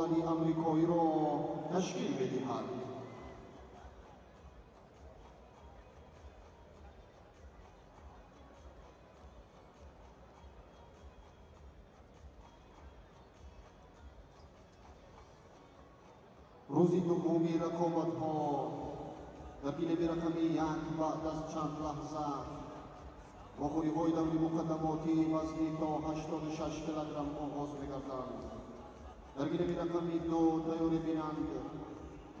ҳаволаи амрикоиро ташкил медиҳад. рӯзи дуввуми рақобатҳо дар гилеби рақами 1 баъд аз чанд лаҳза вохӯриҳои даври муқаддамоти вазни то 86 килограмм оғоз мегарданд. дар гилеби рақами 2 тайёре бинанд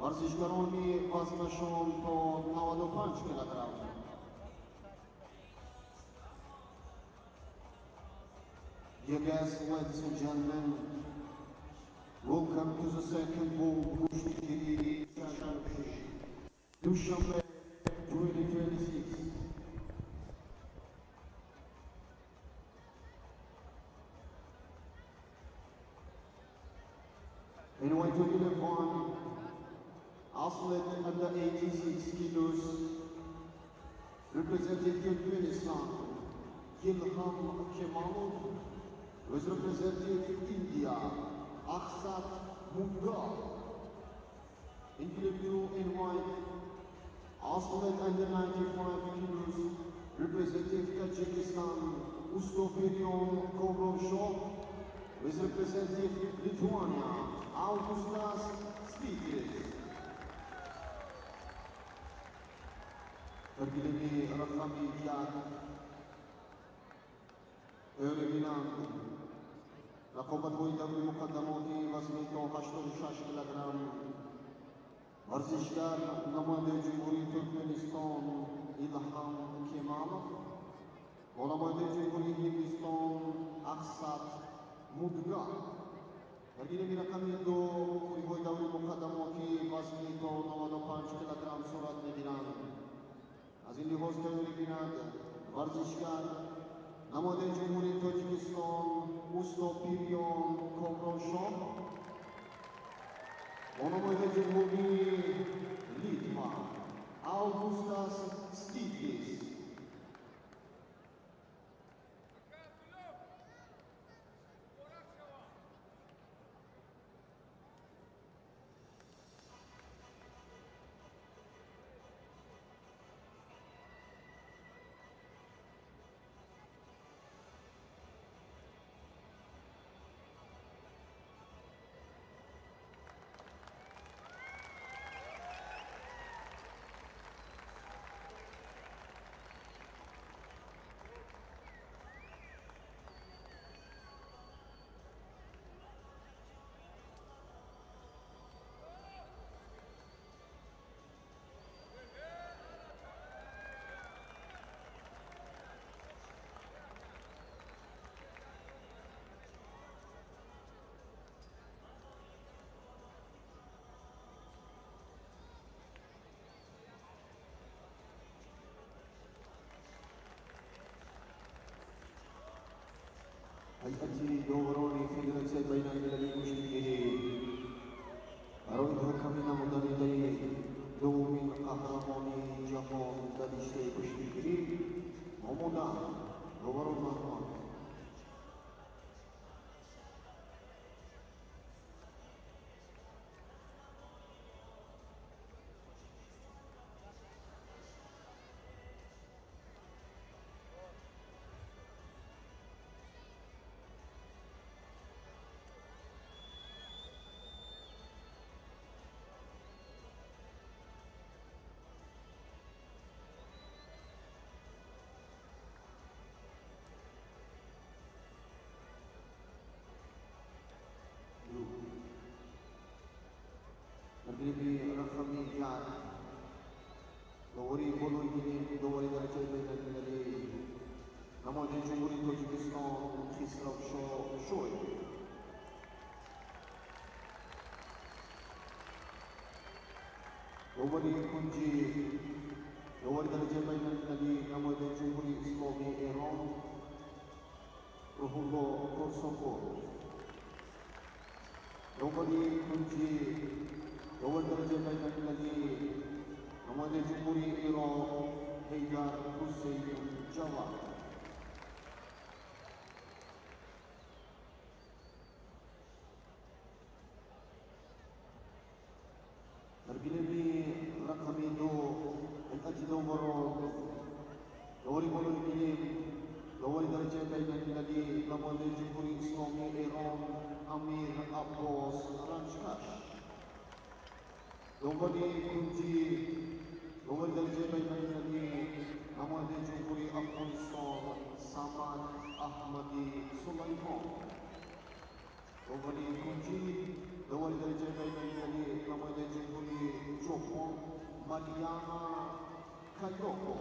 варзишгарони вазнашон то 95 килограмм. Dear guests, ladies and gentlemen, welcome to the second World Kushti Championship, Dushanbe 2026. In weight of 11, athlete under 86 kilos, representing Turkmenistan, Ilham Kemalov, was representing India, Aksat Mudgar. In blue and white, athlete under 95 kilos, representing Tajikistan, Ustoperion Kovrovshov, was representing Lithuania, Augustas Spitis. Tergilimi Rakami Yad, Örebinan, رقابت های دوري مقدماتی وزنی تا 86 کیلوگرم. ورزشگر نماینده جمهوری ترکمنستان ایلهام کیمالov و نماینده جمهوری هندوستان اقصد مودگار. در گیرمی رقمی 2 های دوري مقدماتی وزنی تا 95 کیلوگرم صورت میگیرند. از این لحاظ تئوری بیند ورزشگر نماینده جمهوری تاجیکستان Ustoperion Kovrovshov و نماینده جمهوری لیتوا Augustas Spitis. هيئة دوران فدراسية بين الملل المشركين أريد كمنا مدربي دوم قهرماني جهان دانشته مشركين ومنا دوران مرمان. Tergilimi raqami 1 dovori bo'lgan dovori daraja belgilari namoyish Jumhuriy Tojikiston Xisravshoy dovori kunji dovori daraja belgilari namoyish Jumhuriy Islomiy Eron Ruhulloh Korsakov dovori kunji أول درجة بين الذي نماذج جمهوري إيران هيدر حسين جواد. Gilemi Rakamido and Ajidomoro, Lori Molo Gilim, Lori Darajay Nagilagi, Lamode Jipuri, Slomi, Eron, Amir, Abbos, Ranchkash. Lombardi Kunji, Lori Darajay Nagilagi, Lamode Jipuri, Afghanistan, Samad, Ahmadi, Sulaiman. Lombardi Kunji, Lori Darajay Nagilagi, Lamode Jipuri, Jopon, Mariana, Kayoko.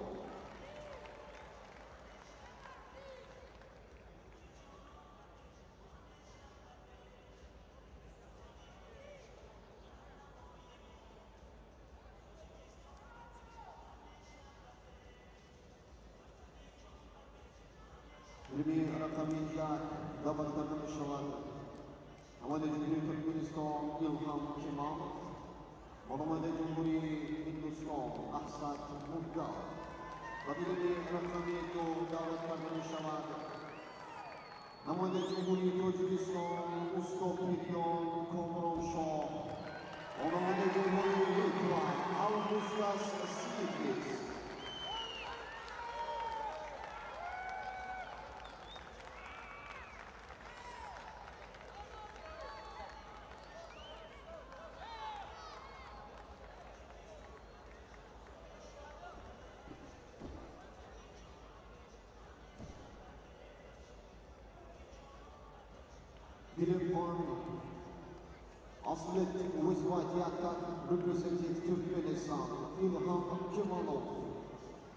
Ilmi Rakamiyat, Dabar Kadam Shawad, Amade Jumhuri Turkmenistan, Ilham Kemal, Mohammad Jumhuri Hindustan, Ahsad Mubga, Ilmi Rakamiyat, Dabar Kadam Shawad, Amade Jumhuri Tajikistan, Ustopinion, Komron Shah, Mohammad Jumhuri Litva, Augustas Sivits. Bilim Aslet Uzbekistan representative Turkmenistan, Ilham Kemalov.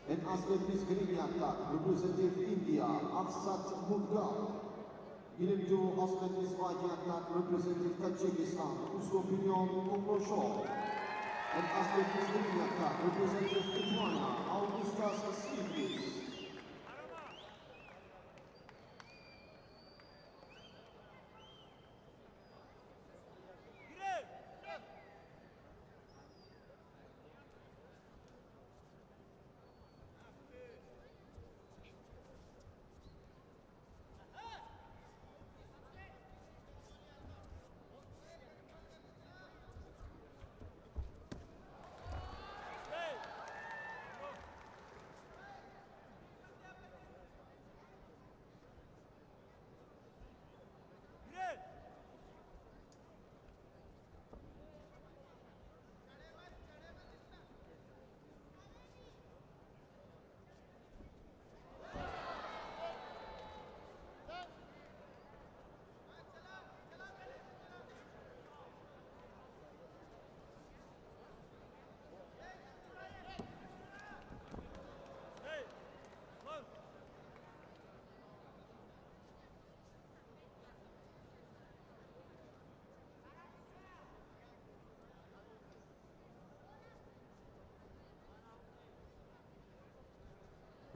And Aslet Bizgrinyaka, representative India, Afsat Mudgal. Bilim 2 Aslet Uzbekistan representative Tajikistan, Ustopinion Komrosho. And Aslet Bizgrinyaka, representative Lithuania, Augustas Sivits.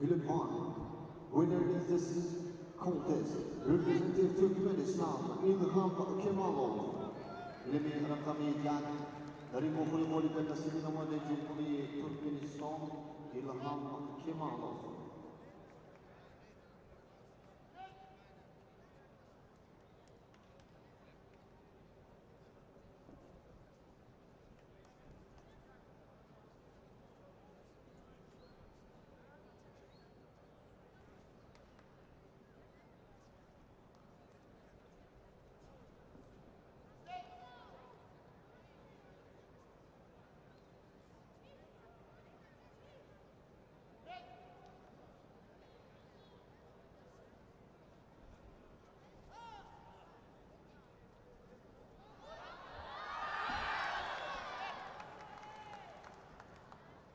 Bilim winner of this contest, representative Turkmenistan, Ilham Kemalov. Bilim Rakamiyat, dari Mukhri Moli Pentasini Namade Jumhuri Turkmenistan, Ilham Kemalov.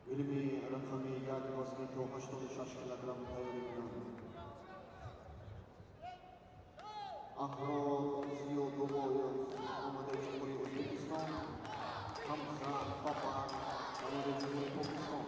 Ilmi Rakamiyat Vazgeto 86 kilogram tayyorlangan. Ahro Ziyodoboyev, Amade Jumhuri O'zbekiston, Hamza Papar, Amade Jumhuri Pokiston.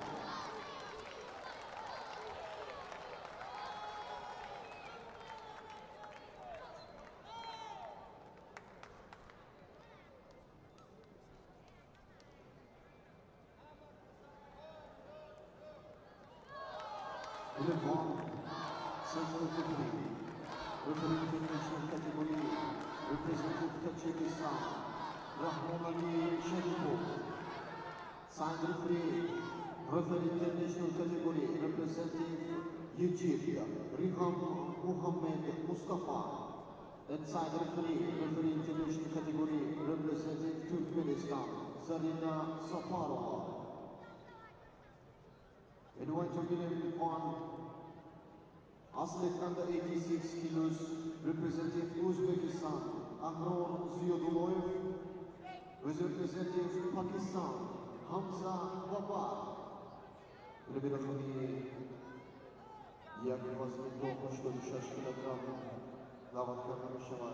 Ilham Central Category, representing national category, representing Tajikistan, Rahman Ali Sharipov. Signed referee international category representing Egypt, Riham Mohammed Mustafa. And signed referee international category representing Turkmenistan, Zarina Safarova. And white tournament on athlete under 86 kilos representing Uzbekistan, Ahror Ziyoduloyev, was representing Pakistan, Hamza Babar. Ребятами, я бы вас не только что 6 килограмм лаватка намешала.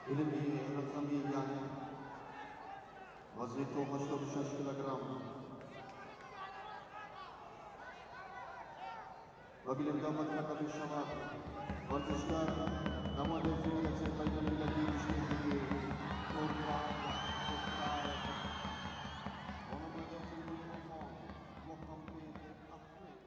إلمي رقمي يعني وزنته 16 كيلوغرام وبالإمداد كتب الشباب ورزشكار نموذج فيدراسيون بين المللي المشتركين أوروبا ونموذج محمد أحمد.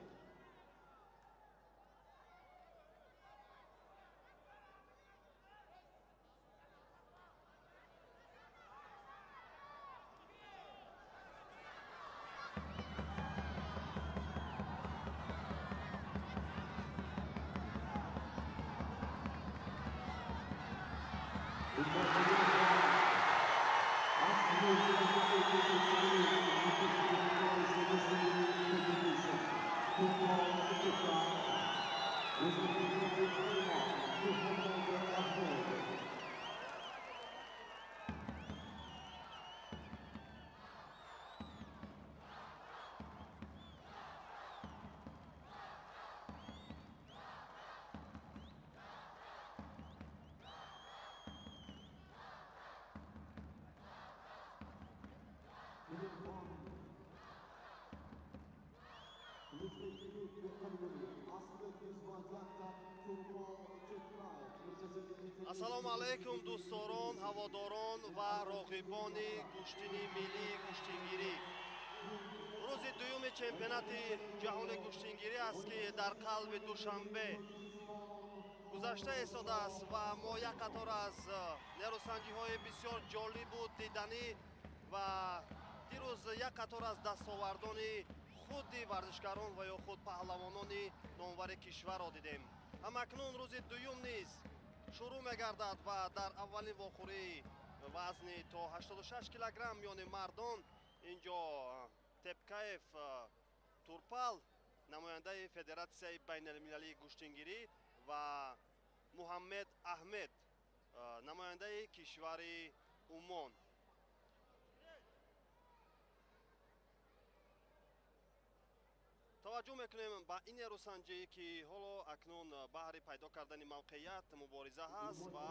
Ассалому алайкум дӯстдорон, ҳаводорон ва роғибони гӯштини миллии гӯштигирӣ. рӯзи дуюми чемпионати ҷаҳони куштингирӣ аст ки дар қалби душанбе гузашта истодааст ва мо як қатор аз нерӯсанҷиҳои бисёр ҷолибу диданӣ ва дирӯз як қатор аз дастовардони худи варзишгарон ва ё худ паҳлавонони номвари кишварро дидем. ҳамакнун рӯзи дуюм низ шурӯъ мегардад ва дар аввалин вохӯрии вазни то 86 килограмм миёни мардон инҷо Тепкаев Турпал, намояндаи Федератсияи байналмилалии гӯштингирӣ ва Муҳаммед Аҳмед, намояндаи кишвари Умон. таваҷҷӯҳ мекунем ба ин нерӯсанҷӣ ки ҳоло акнун баҳри пайдо кардани мавқеият мубориза ҳаст ва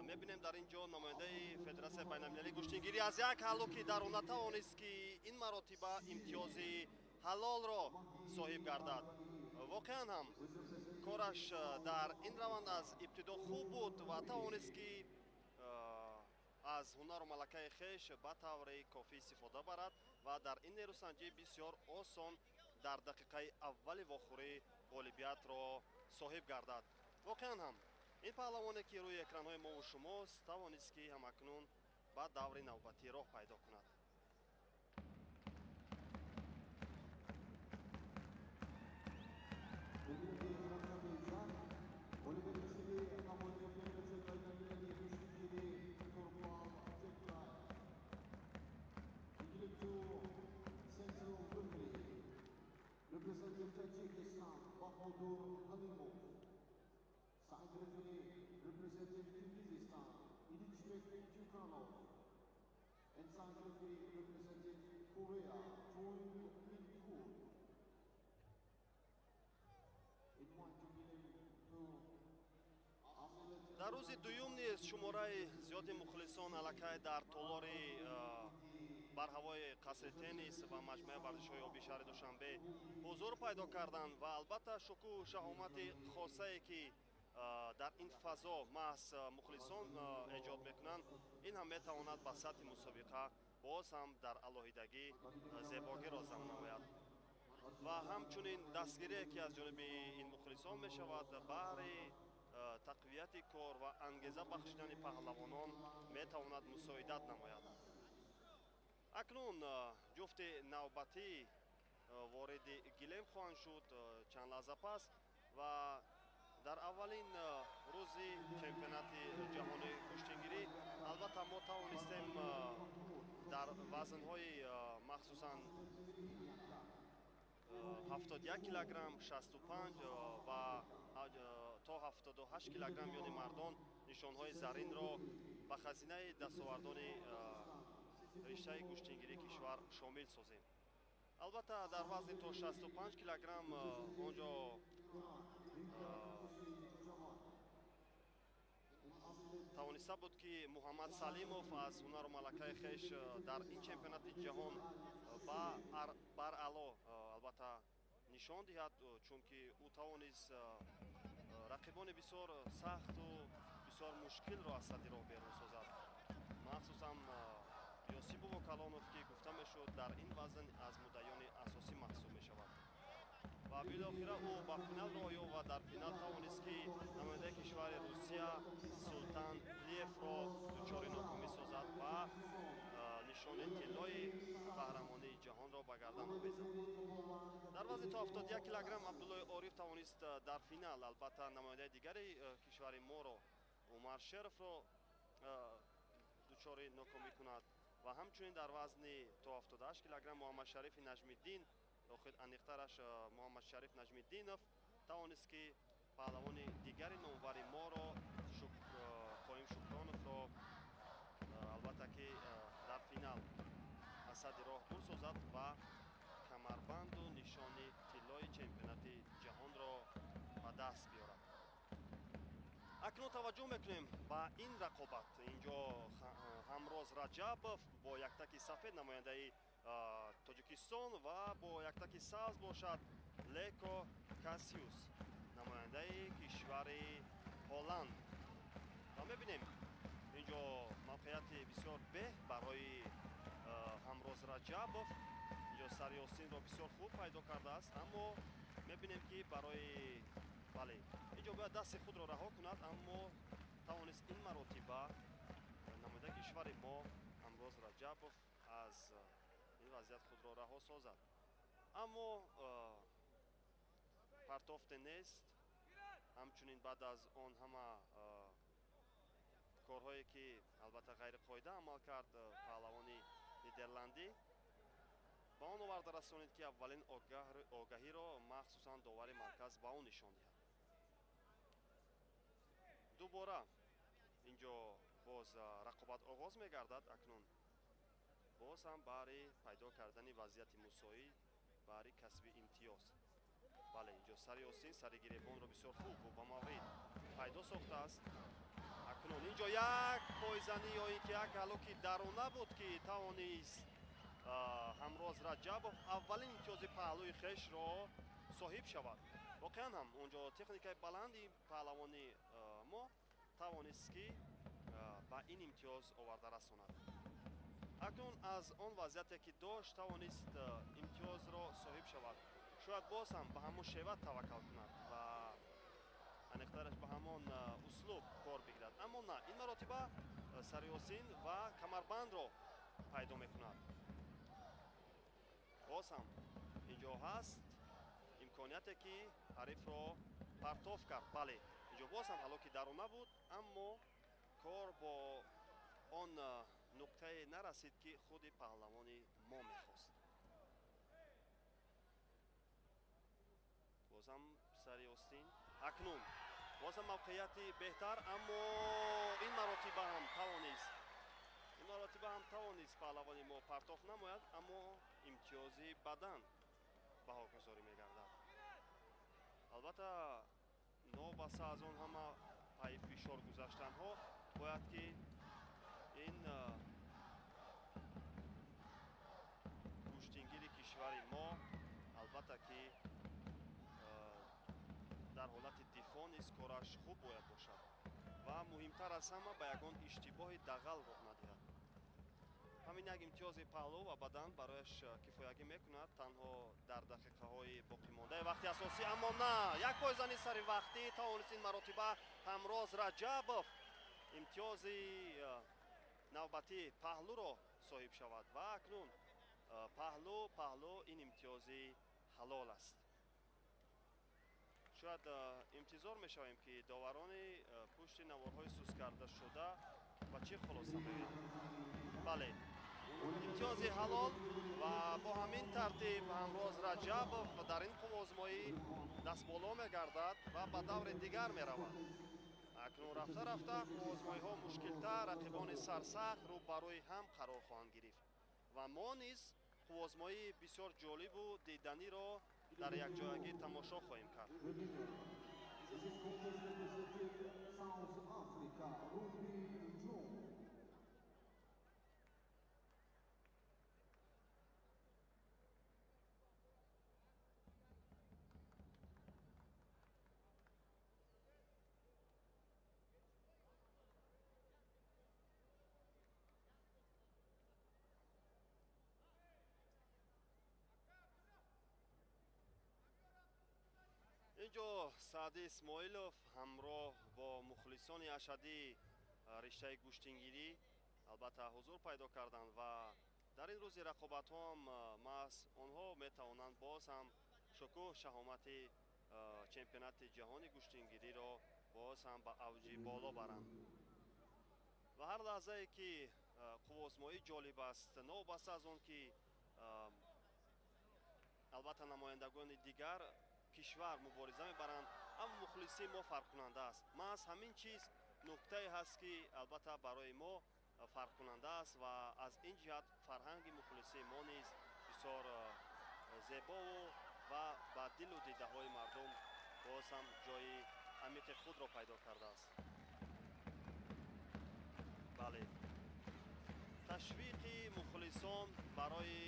мебинем дар ин ҷо намояндаи Федератсияи байналмилалии гӯштингирӣ аз як ҳаллуки дарона тавонист ки ин маротиба имтиёзи ҳалолро соҳиб гардад. воқеан ҳам кораш дар ин раванд аз ибтидо хуб буд ва тавонист ки аз ҳунару малакаи хеш ба таври кофӣ истифода барад ва дар ин нерӯсанҷӣ бисёр осон дар дақиқаи аввали вохӯрӣ ғолибиятро соҳиб гардад. воқеан ҳам ин паҳлавоне ки рӯи экранҳои мову шумост тавонист ки ҳамакнун ба даври навбатӣ роҳ пайдо кунад. Representing Tajikistan, Bahodur Halimov. Side referee representing Kyrgyzstan, Ilyich Tukanov. And side referee representing Korea, Choi Min-koo. дар рӯзи дуюм низ шумораи зиёди мухлисон аллакай дар толори барҳавои қасри теннис ва маҷмӯаи варзишҳои оби шаҳри душанбе ҳузур пайдо карданд ва албатта шукӯҳу шаҳомати хосае ки дар ин фазо маҳз мухлисон эҷод мекунанд, ин ҳам метавонад ба сатҳи мусобиқа боз ҳам дар алоҳидагӣ зебогиро зам намояд ва ҳамчунин дастгирие ки аз ҷониби ин мухлисон мешавад баҳри тақвияти кор ва ангеза бахшидани паҳлавонон метавонад мусоидат намояд. акнун ҷуфти навбатӣ вориди гилем хоҳанд шуд чанд лаҳза пас ва дар аввалин рӯзи чемпионати ҷаҳони куштингирӣ албатта мо тавонистем дар вазнҳои махсусан 71 килограмм, 65 ва то 78 килограмм миёни мардон нишонҳои заринро ба хазинаи дастовардони риштаи гӯштингирии кишвар шомил созем. албатта дар вазни то 65 килограмм онҷо тавониста буд ки Муҳаммад Салимов аз ҳунару малакаи хеш дар ин чемпионати ҷаҳон бар аъло албатта нишон диҳад, чунки ӯ тавонист рақибони бисёр сахту бисёр мушкилро аз садди роҳ берун созад. махсусан Ёсипу Вокалонов ки гуфта мешуд дар ин вазн аз муддаёни асосӣ маҳсуб мешавад ва билохира ӯ ба финал роҳ ёфт ва дар финал тавонист ки намояндаи кишвари Русия Султан Плиевро дучори нокомӣ созад ва нишони тиллои қаҳрамонии ҷаҳонро ба гардан овезад. дар вазни то 71 килограмм Абдуллои Ориф тавонист дар финал албатта намояндаи дигари кишвари моро Умар Шеровро дучори нокомӣ кунад ва ҳамчунин дар вазни то 78 килограмм Муҳаммад Шарифи Наҷмиддин анихтараш Муҳаммад Шариф Наҷмиддинов тавонист ки паҳлавони дигари номвари моро Қоим Шукроновро албатта ки дар финал аз садди роҳ дур созад ва камарбанду нишони тиллои чемпионати ҷаҳонро ба даст биёрад. акнун таваҷҷӯҳ мекунем ба ин рақобат. инҷо Ҳамроз Раҷабов бо яктаки сафед намояндаи Тоҷикистон ва бо яктаки сабз бошад Леко Кассиус намояндаи кишвари Ҳолланд. ва мебинем инҷо мавқеияти бисёр беҳ барои Ҳамроз Раҷабов сариостинро бисёр хуб пайдо кардааст, аммо мебинем ки барои бале инҷо бояд дасти худро раҳо кунад, аммо тавонист ин маротиба намоядаи кишвари мо Амроз Раҷабов аз ин вазъият худро раҳо созад. Аммо партофте нест. Ҳамчунин баъд аз он ҳама корҳое ки албатта ғайриқоида амал кард паҳлавони нидерландӣ, ба он оварда расонид ки аввалин огаҳиро махсусан довари марказ ба ӯ нишон диҳад. дубора инҷо боз рақобат оғоз мегардад. Акнун боз ҳам баҳри пайдо кардани вазъияти мусоид, баҳри касби имтиёз. бале инҷо сари остин сари гиребонро бисёр хуб ба маврид пайдо сохтааст. акнун инҷо як пойзанӣ ё ин ки як ҳалоки дарона буд ки тавонист Амроз Раҷабов аввалин имтиёзи паҳлӯи хешро соҳиб шавад. воқеан ҳам онҷо техникаи баланди паҳлавони мо тавонист ки ба ин имтиёз оварда расонад. акнун аз он вазъияте ки дошт тавонист имтиёзро соҳиб шавад. шояд боз ҳам ба ҳамон шева таваккал кунад ва аниқтараш ба ҳамон услуб кор бигирад. аммо на, ин маротиба сариостин ва камарбандро пайдо мекунад. боз ҳам инҷо ҳаст имконияте ки ҳарифро партоф кард. бале инҷо боз ҳам ҳалоки дарона буд, аммо кор бо он нуқтае нарасид ки худи паҳлавони мо мехост. бозам сари остин. акнун бозам мавқеияти беҳтар, аммо ин маротиба ҳам тавонист паҳлавони мо партоф намояд, аммо имтиёзи бадан баҳогузорӣ мегардад. албатта новбаста аз он ҳама пай фишор гузаштанҳо бояд ки ин куштингири кишвари мо албатта ки дар ҳолати дифоъ низ кораш хуб бояд бошад ва муҳимтар аз ҳама ба ягон иштибоҳи дағал роҳ надиҳад. ҳамин як имтиёзи паҳлӯ ва бадан барояш кифоягӣ мекунад танҳо дар дақиқаҳои боқимондаи вақти асосӣ. аммо на, як пойзани сари вақтӣ тавонист ин маротиба Амроз Раҷабов имтиёзи навбатии паҳлӯро соҳиб шавад ва акнун паҳлӯ ин имтиёзи ҳалол аст. шояд интизор мешавем ки доварони пушти наворҳои сускардашуда ба чӣ хулоса меоянд. бале имтиёзи ҳалол ва бо ҳамин тартиб Амроз Раҷабов дар ин қувозмоӣ дастболо мегардад ва ба даври дигар меравад. акнун рафта рафта қувозмоиҳо мушкилтар, рақибони сарсахт рӯ ба рӯи ҳам қарор хоҳанд гирифт ва мо низ қувозмоии бисёр ҷолибу диданиро дар якҷоягӣ тамошо хоҳем кард. инҷо Саъди Исмоилов ҳамроҳ бо мухлисони ашадии риштаи гӯштингирӣ албатта ҳузур пайдо карданд ва дар ин рӯзи рақобатҳо ҳам маҳз онҳо метавонанд боз ҳам шукӯҳ шаҳомати чемпионати ҷаҳони гӯштингириро боз ҳам ба авҷи боло баранд. ва ҳар лаҳзае ки қувозмоӣ ҷолиб аст, новбаста аз он ки албатта намояндагони дигар кишвар мубориза мебаранд, аммо мухлисии мо фарқкунанда аст. маҳз ҳамин чиз нуқтае ҳаст ки албатта барои мо фарқкунанда аст ва аз ин ҷиҳат фарҳанги мухлисии мо низ бисёр зебову ва ба дилу дидаҳои мардум боз ҳам ҷои амиқи худро пайдо кардааст. бале ташвиқи мухлисон барои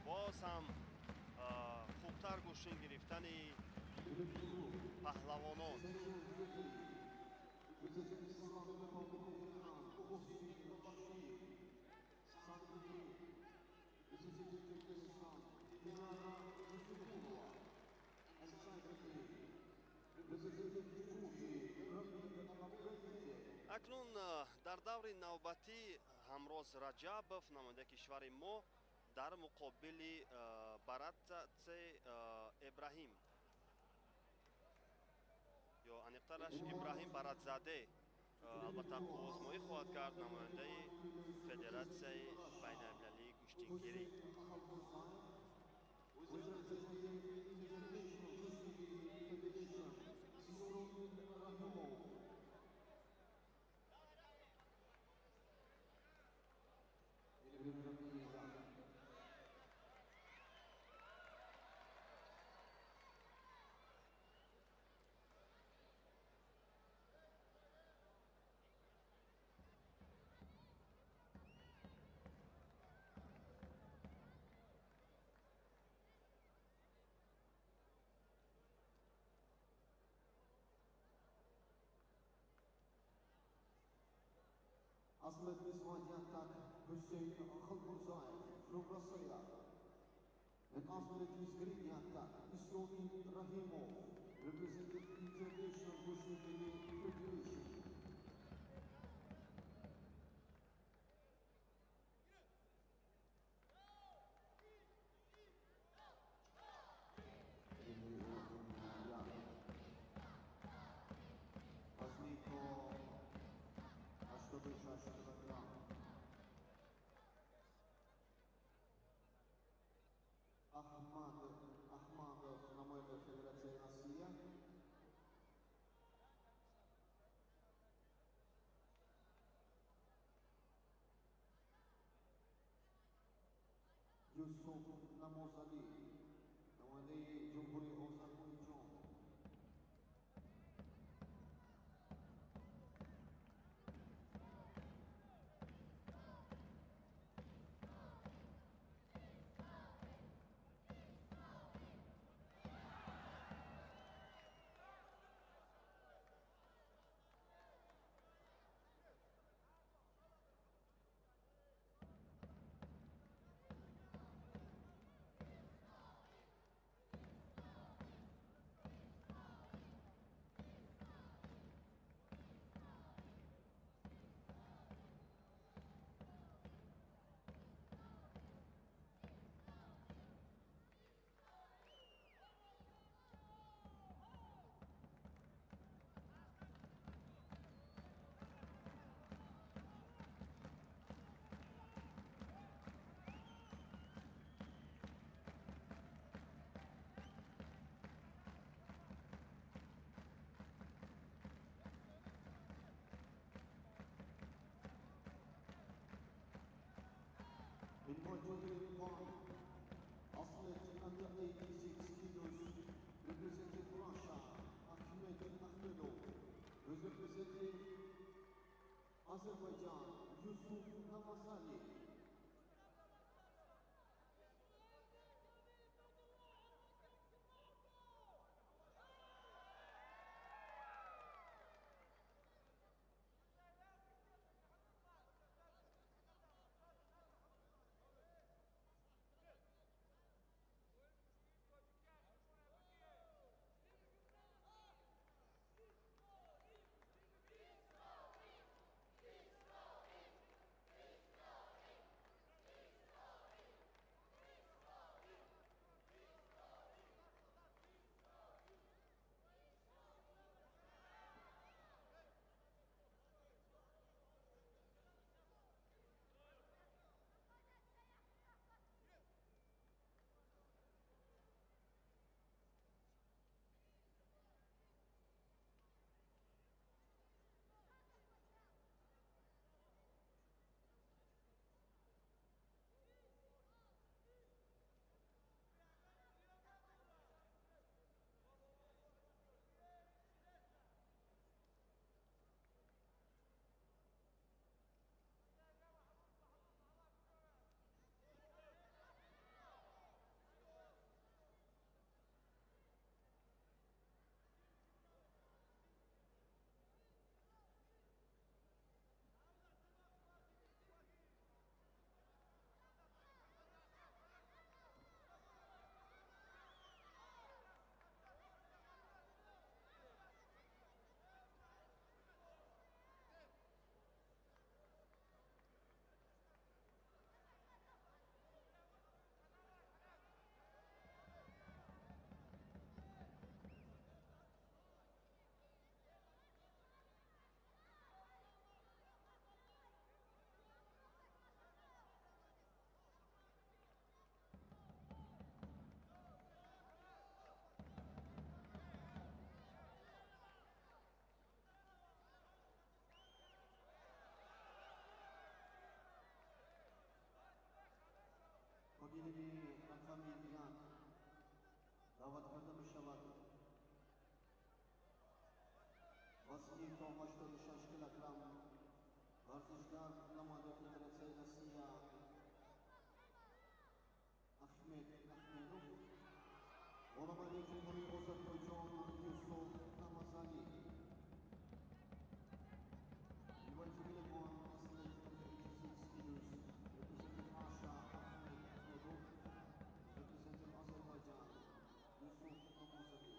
боз ҳам хубтар гӯштин гирифтани паҳлавонон. representing Djibouti, Rabid Al-Abdelkader. акнун дар даври навбатӣ ҳамроз раҷабов намояндаи кишвари мо дар муқобили баратсе ибраҳим ё аниқтараш ибраҳим баратзаде албатта озмоӣ хоҳад кард намояндаи федератсияи байналмилалии куштигирӣ. Who is representing International Kushti Federation, Isroil Rahimov. Asmed Ismadiatak Hussein Khalmurzaev from Russia. And Asmed Isgriniatak Isroil Rahimov, representing International Kushti Federation. Vazniko 86 килограмм. Ахмадов, Намояндаи Федератсияи Россия. Yusuf Namozali, Namoyandaи Ҷумҳурии Озарбойҷон. In welterweight point, athlete under 86 kilos, representing Russia, Ahmed Ahmedov, who is representing Azerbaijan, Yusuf Namazali. وقیلی رقمی یک دعوت کرده می شود. وزنی تا 86 کیلوگرم ورزشگر نماینده فدراسیون روسیه احمد احمدوف غلام جمهوری آذربایجان یوسف نمازلی. Welcome everyone, athlete under 86 kilos, representing Russia, Ahmed Ahmedov, representing Azerbaijan, Yusuf Namazali.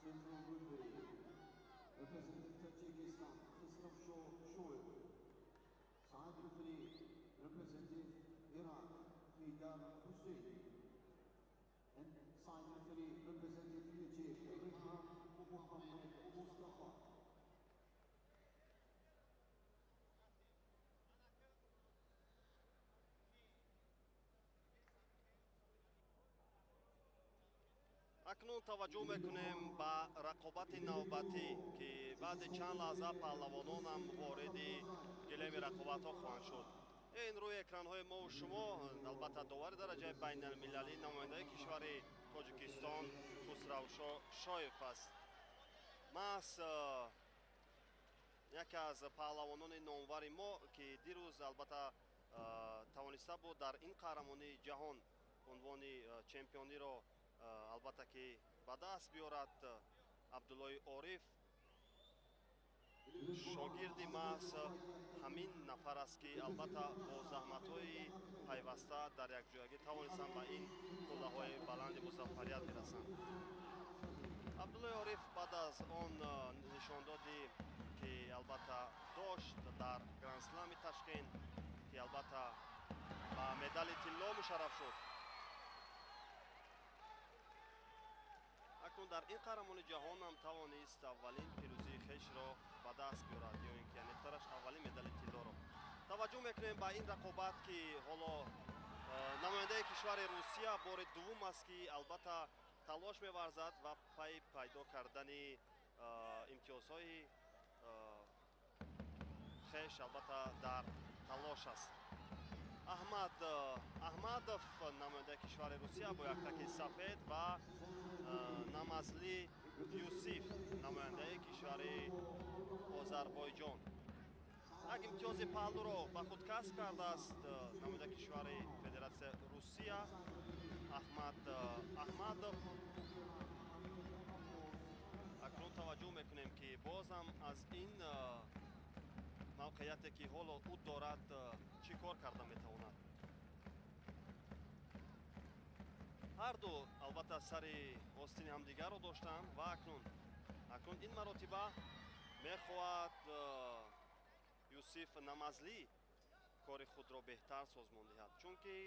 Central referee, representing Tajikistan, Khizrov Shoaib. Side referee, representing Iraq, Haidar Hussein. And side referee, representing Egypt, Riham Mohammed Mustafa. акнун таваҷҷӯҳ мекунем ба рақобати навбатӣ ки баъди чанд лаҳза паҳлавононам вориди гилеми рақобатҳо хоҳанд шуд. ин рӯи экранҳои мову шумо албатта довари дараҷаи байналмилалӣ намояндаи кишвари тоҷикистон Хусравшо Шоев аст. маҳз яке аз паҳлавонони номвари мо ки дирӯз албатта тавониста буд дар ин қаҳрамонии ҷаҳон унвони чемпиониро албатта ки ба даст биёрад. Абдуллои Ориф шогирди маҳз ҳамин нафар аст ки албатта бо заҳматҳои пайваста дар якҷоягӣ тавонистанд ба ин қуллаҳои баланди музаффарият бирасанд. Абдуллои Ориф баъд аз он нишондодӣ ки албатта дошт дар гранд-слами Ташкент ки албатта ба медали тилло мушарраф шуд. акнун дар ин қаҳрамони ҷаҳон ҳам тавонист аввалин пирӯзии хешро ба даст биёрад ё ин ки яънетараш аввалин медали тиллоро. таваҷҷӯҳ мекунем ба ин рақобат ки ҳоло намояндаи кишвари Русия бори дуввум аст ки албатта талош меварзад ва пай пайдо кардани имтиёзҳои хеш албатта дар талош аст. Аҳмадов намояндаи кишвари Русия бо яктаки сафед ва Намазли Юсиф намояндаи кишвари Озарбойҷон. як имтиёзи паҳлӯро ба худ касб кардааст намояндаи кишвари Федератсияи Русия Аҳмад Аҳмадов. акнун таваҷҷӯҳ мекунем ки бозам аз ин мавқеияте ки ҳоло ӯ дорад чӣ кор карда метавонад. ҳарду албатта сари остини ҳамдигарро доштанд ва акнун ин маротиба мехоҳад Юсиф Намазлӣ кори худро беҳтар созмон диҳад, чунки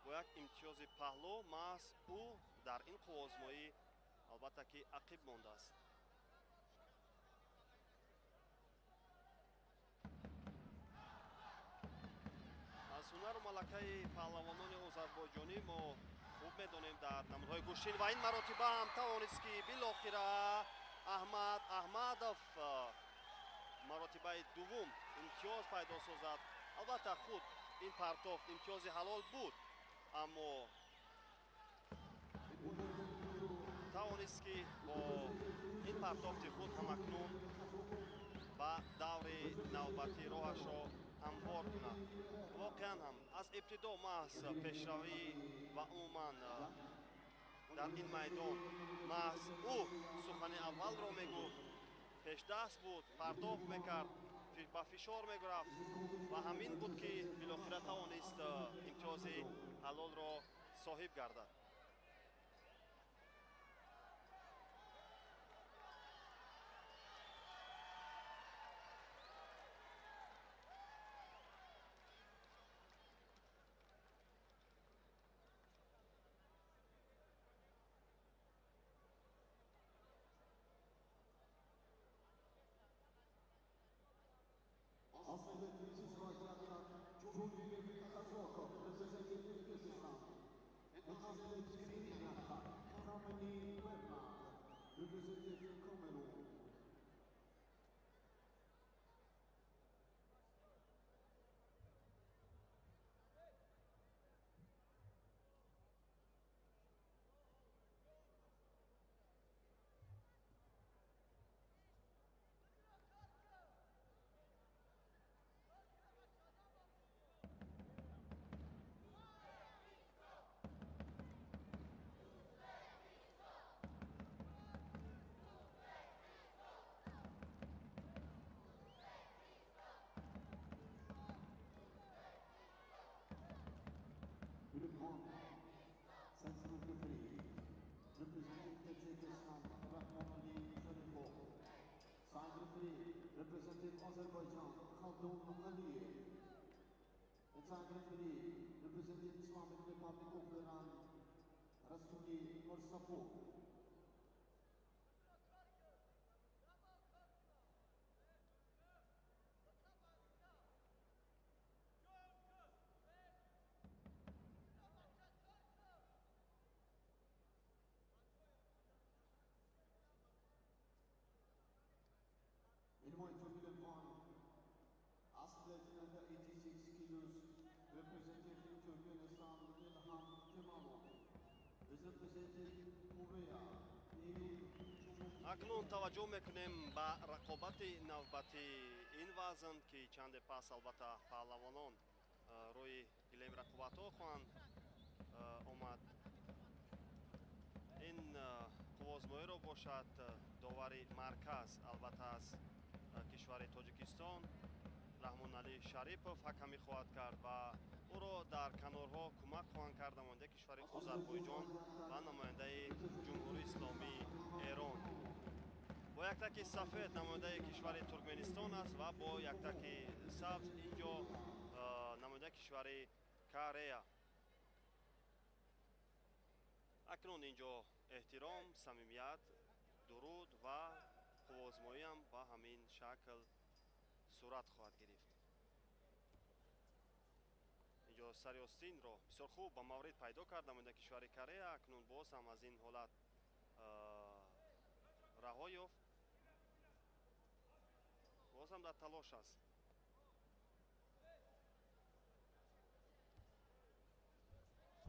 бо як имтиёзи паҳлӯ маҳз ӯ дар ин қуввозмоӣ албатта ки ақиб мондааст. аз ҳунару малакаи паҳлавонони озарбойҷонӣ мо хуб медонем дар намудҳои кушин ва ин маротиба ҳам тавонист ки билохира Аҳмад Аҳмадов маротибаи дуввум имтиёз пайдо созад. албатта худ ин партофт имтиёзи ҳалол буд, аммо тавонист ки бо ин партофти худ ҳамакнун ба даври навбатӣ роҳашро ҳамвор кунад. воқеан ҳам аз ибтидо маҳз пешравӣ ва умуман дар ин майдон маҳз ӯ сухани аввалро мегуфт, пешдаст буд, партофт мекард, ба фишор мерафт ва ҳамин буд ки билохира тавонист имтиёзи ҳалолро соҳиб гардад. Azerbaijan, Khaldun Aliyev. The tag referee representing Islamic Republic of Iran, Rasuli Mursapur. In weight of 11, athlete under 86 kilos, representing Turkmenistan, Ilham Kemalov, is representing Korea, Emil акнун таваҷҷӯҳ мекунем ба рақобати навбати ин вазн ки чанде пас албатта паҳлавонон рӯи гилеми рақобатҳо хоҳанд омад. ин қувозмоиро бошад довари марказ албатта аз кишвари тоҷикистон раҳмоналӣ шарипов ҳакамӣ хоҳад кард ва ӯро дар канорҳо кӯмак хоҳанд кард намояндаи кишвари озарбойҷон ва намояндаи ҷумҳурии исломии эрон. бо яктаки сафед намояндаи кишвари туркменистон аст ва бо яктаки сабз инҷо намояндаи кишвари Корея. акнун инҷо эҳтиром, самимият, дуруд ва қувозмоиам ба ҳамин шакл сурат хоҳад гирифт. инҷо сари остинро бисёр хуб ба маврид пайдо кард намояндаи кишвари Корея. акнун боз ҳам аз ин ҳолат раҳо ёфт. боз ҳам дар талош аст.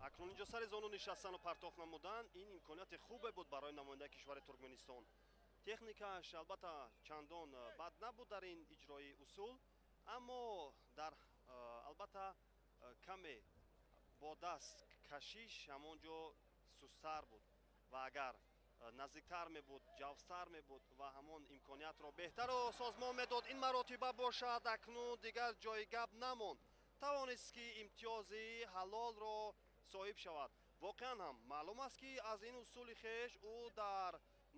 акнун инҷо сари зону нишастану партофт намудан. ин имконияти хубе буд барои намояндаи кишвари Туркменистон. техникааш албатта чандон бад набуд дар ин иҷрои усул, аммо дар албатта каме бо даст кашиш ҳамон ҷо сусттар буд ва агар наздиктар мебуд, ҷавстар мебуд ва ҳамон имкониятро беҳтару созмон медод ин маротиба бошад. акнун дигар ҷои гап намонд. тавонист ки имтиёзи ҳалолро соҳиб шавад. воқеан ҳам маълум аст ки аз ин усули хеш ӯ дар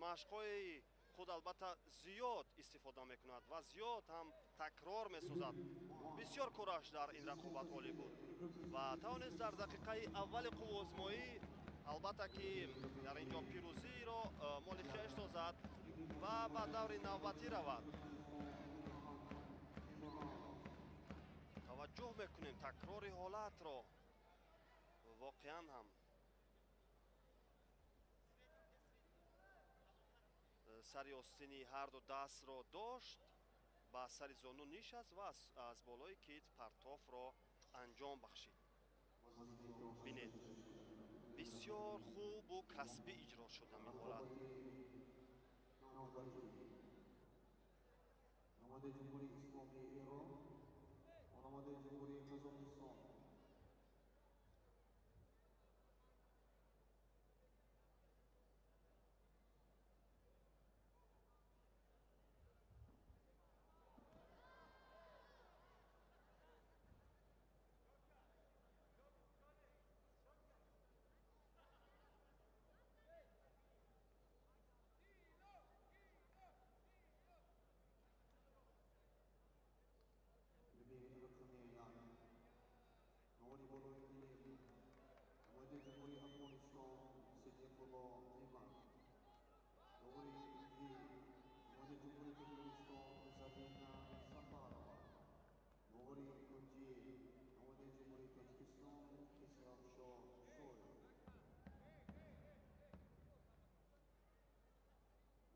машқҳои худ албатта зиёд истифода мекунад ва зиёд ҳам такрор месозад. бисёр кураш дар ин рақобат олӣ буд ва тавонист дар дақиқаи аввали қувозмоӣ албатта ки дар ин ҷо пирӯзиро моли хеш дозад ва ба даври навбатӣ равад. таваҷҷӯҳ мекунем такрори ҳолатро. воқеан ҳам сари остини ҳарду дастро дошт, ба сари зону нишаст ва аз болои кит партофро анҷом бахшид. бинед бисёр хубу касбӣ иҷро шуд ҳамин ҳолат. намояндаи ҷумҳурии исломии эрон ва намояндаи ҷумҳурии Қозоқистон.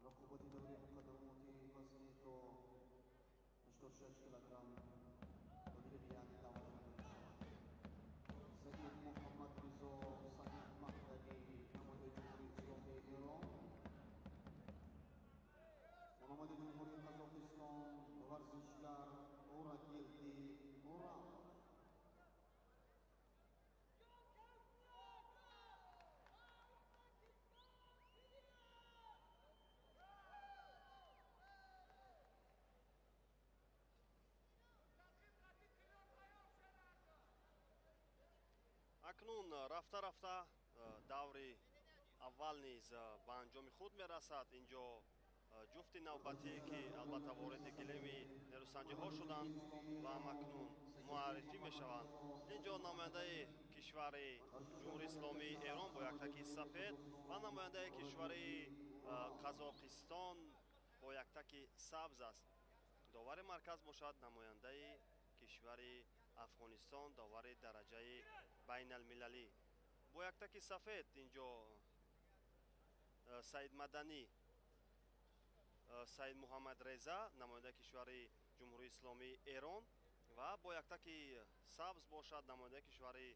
رقابت دوری مقدماتی وزنی تو 86 کیلوگرم مدیر بیانی دعوت می‌شود. سید محمد رضا سعید مهدوی نماینده جمهوری اسلامی ایران و نماینده جمهوری قزاقستان ورزشگر اورگیلدی اورال. акнун рафта рафта даври аввал низ ба анҷоми худ мерасад. инҷо ҷуфти навбатӣ ки албатта вориди гилеми нерӯ носанҷиҳо шуданд ва макнун муаррифӣ мешаванд. Инҷо намояндаи кишвари ҷумҳурии исломии Эрон бо яктаки сафед ва намояндаи кишвари Қазоқистон бо яктаки сабз аст. довари марказ бошад намояндаи кишвари Афғонистон, довари дараҷаи байналмилалӣ. Бо яктаки сафед инҷо Саид Маданӣ, Саид Муҳаммадреза, намояндаи кишвари ҷумҳурии исломии Эрон, ва бо яктаки сабз бошад намояндаи кишвари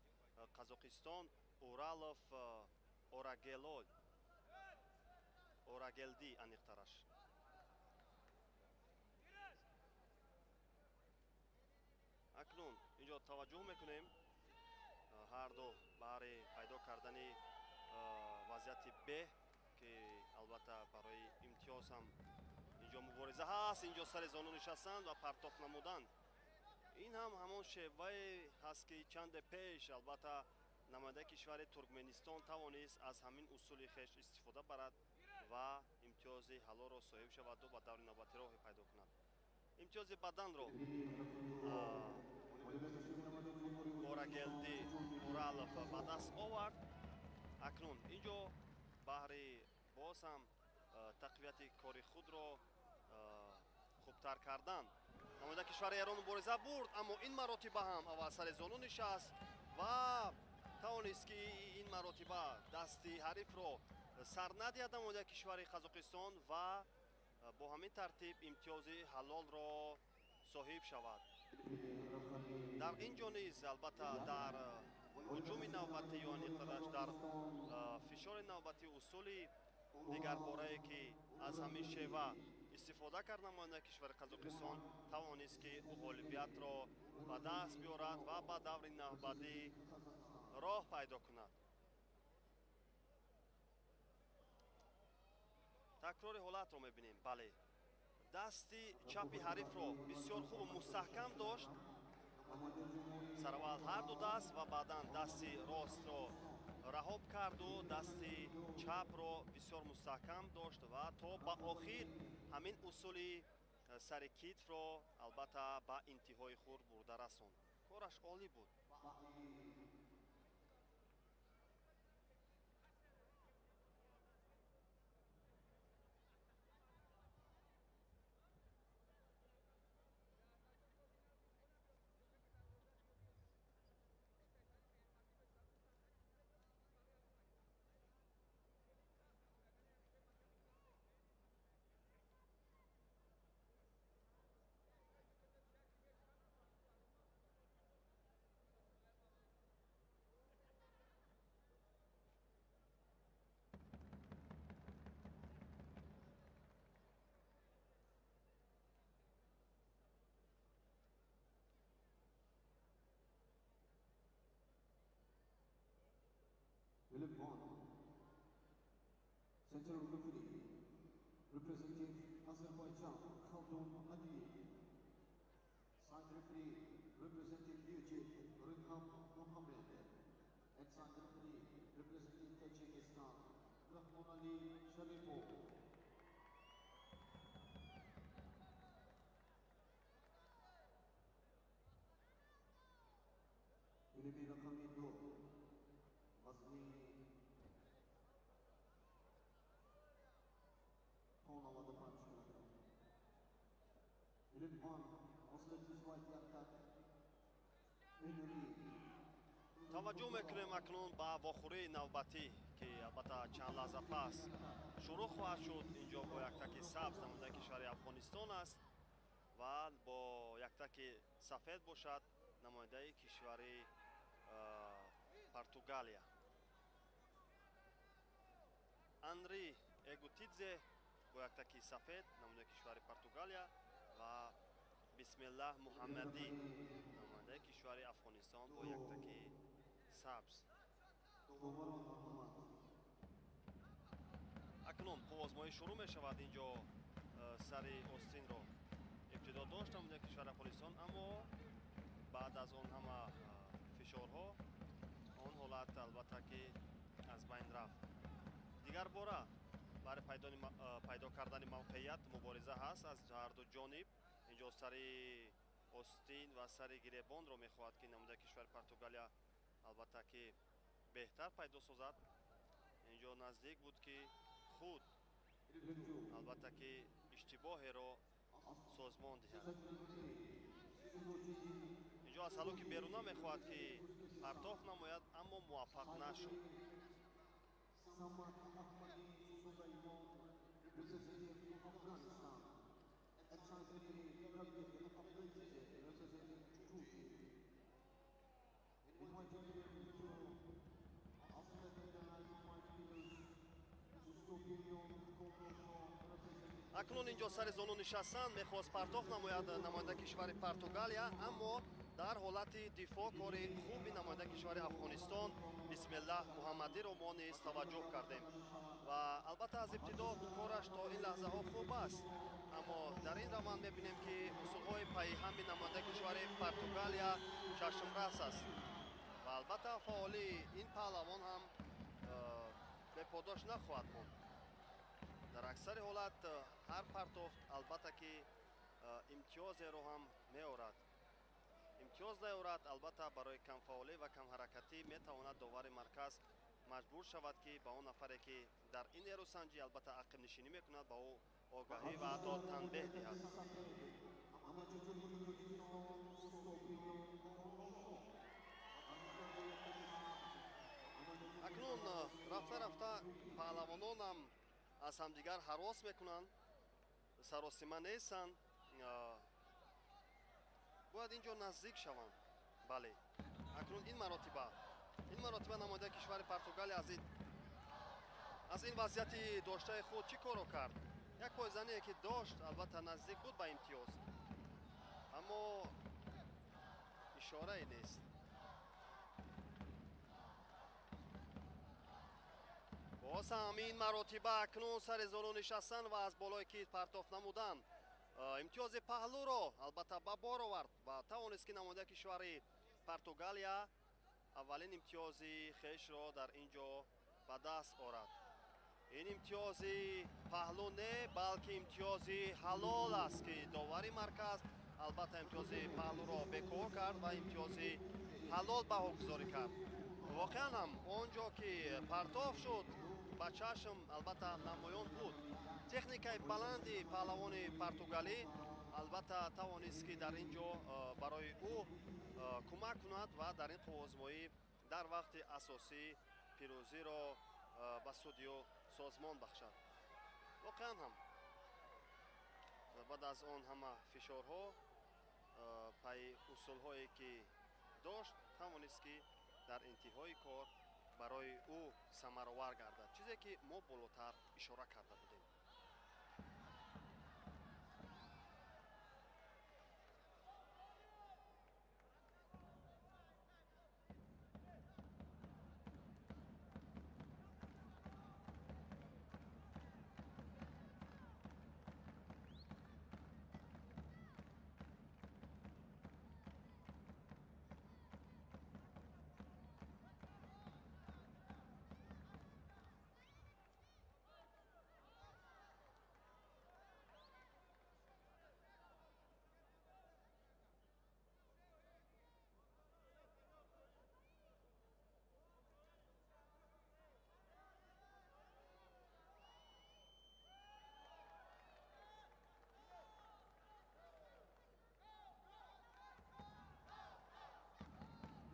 Қазоқистон Уралов Орагелдӣ аниқтараш. акнун инҷо таваҷҷӯҳ мекунем ҳарду баҳри пайдо кардани вазъияти б ки албатта барои имтиёз ҳам инҷо мубориза ҳаст. инҷо сари зону нишастанд ва партофт намуданд. ин ҳам ҳамон шевае ҳаст ки чанде пеш албатта намояндаи кишвари Туркменистон тавонист аз ҳамин усули хеш истифода барад ва имтиёзи ҳаллоро соҳиб шаваду ба даври навбатӣ роҳе пайдо кунад. имтиёзи баданро Орагелдӣ Уралов ба даст овард. акнун инҷо баҳри боз ҳам тақвияти кори худро хубтар кардан намояндаи кишвари Эрон мубориза бурд, аммо ин маротиба ҳам аввал сари зону нишаст ва тавонист ки ин маротиба дасти ҳарифро сар надиҳад намояндаи кишвари Қазоқистон ва бо ҳамин тартиб имтиёзи ҳалолро соҳиб шавад. дар ин ҷо низ албатта дар ҳуҷуми навбатӣ ё аниқтараш дар фишори навбатӣ усули дигарборае ки аз ҳамин шева истифода кард намояндаи кишвари Қазоқистон тавонист ки ғолибиятро ба даст биёрад ва ба даври навбатӣ роҳ пайдо кунад. такрори ҳолатро мебинем. бале дасти чапи ҳарифро бисёр хубу мустаҳкам дошт. сараввал ҳарду даст ва баъдан дасти ростро раҳоб карду дасти чапро бисёр мустаҳкам дошт ва то ба охир ҳамин усули сари китфро албатта ба интиҳои хур бурда расонд. кораш олӣ буд. Philip Vaughn, center referee, representing Azerbaijan, Khaldun Aliyev. Side referee, representing Egypt, Rinham Mohammed. And side referee, representing Tajikistan, Rahman Ali Sharipov. Ilimi rakami 2, Ghazni Tonavada Panchkula. Philip Vaughn, Oslet White Yarkat, таваҷҷӯҳ мекунем акнун ба вохӯрии навбатӣ ки албатта чанд лаҳза пас шурӯъ хоҳад шуд. инҷо бо яктаки сабз намояндаи кишвари Афғонистон аст ва бо яктаки сафед бошад намояндаи кишвари Португалия. Анри Эгутидзе бо яктаки сафед намояндаи кишвари Португалия ва Бисмиллаҳ Муҳаммадӣ намояндаи кишвари Афғонистон бо яктаки сабз. акнун қувозмоӣ шурӯъ мешавад. инҷо сари остинро ибтидо дошт намояндаи кишвари Афғонистон, аммо баъд аз он ҳама фишорҳо он ҳолат албатта ки аз байн рафт. дигар бора барои пайдо кардани мавқеият мубориза ҳаст аз ҳарду ҷониб. инҷо сари остин ва сари гиребонро мехоҳад ки намояи кишвари Португалия албатта ки беҳтар пайдо созад. инҷо наздик буд ки худ албатта ки иштибоҳеро созмон диҳад. инҷо аз ҳалоки беруна мехоҳад ки партоф намояд, аммо муваффақ нашуд. Samat Ahmadi Sulaiman, representing Afghanistan. Alexander Rabiat Abdulaziz, representing Djibouti. Inviting him to Asmed Danai fight kilos, Ustopinion Kokoto, representing. акнун инҷо сари зону нишастанд, мехост партоф намояд намояндаи кишвари Португалия, аммо дар ҳолати дифоъ кори хуби намояндаи кишвари Афғонистон Бисмиллаҳ Муҳаммадиро мо низ таваҷҷӯҳ кардем ва албатта аз ибтидо кораш то ин лаҳзаҳо хуб аст, аммо дар ин раванд мебинем ки усулҳои пайҳами намояндаи кишвари Португалия чашмрас аст ва албатта фаъолии ин паҳлавон ҳам беподош нахоҳад монд. дар аксари ҳолат ҳар партоф албатта ки имтиёзеро ҳам меорад. имтиёз наёрад, албатта барои камфаъолӣ ва камҳаракатӣ метавонад довари марказ маҷбур шавад ки ба он нафаре ки дар ин нерӯсанҷӣ албатта ақибнишинӣ мекунад ба ӯ огаҳӣ ва ҳатто танбеҳ диҳад. акнун рафта рафта паҳлавононам аз ҳамдигар ҳарос мекунанд, саросима нестанд, бояд инҷо наздик шаванд. бале, акнун ин маротиба намояндаи кишвари Португалия аз ин вазъияти доштаи худ чӣ коро кард? як пойзание ки дошт, албатта наздик буд ба имтиёз, аммо ишорае нест. боз ҳам ин маротиба акнун сари зону нишастанд ва аз болои кит партоф намуданд. имтиёзи паҳлӯро албатта ба бор овард ва тавонист ки намояндаи кишвари Португалия аввалин имтиёзи хешро дар ин ҷо ба даст орад. ин имтиёзи паҳлӯ не, балки имтиёзи ҳалол аст ки довари марказ албатта имтиёзи паҳлӯро бекор кард ва имтиёзи ҳалол баҳогузорӣ кард. воқеан ҳам он ҷо ки партоф шуд ба чашм албатта намоён буд. техникаи баланди паҳлавони португалӣ албатта тавонист ки дар ин ҷо барои ӯ кӯмак кунад ва дар ин қуввозмоӣ дар вақти асосӣ пирӯзиро ба судиё созмон бахшад. воқеан ҳам баъд аз он ҳама фишорҳо пайи усулҳое ки дошт тавонист ки дар интиҳои кор барои ӯ самаровар гардад, чизе ки мо болотар ишора карда будем.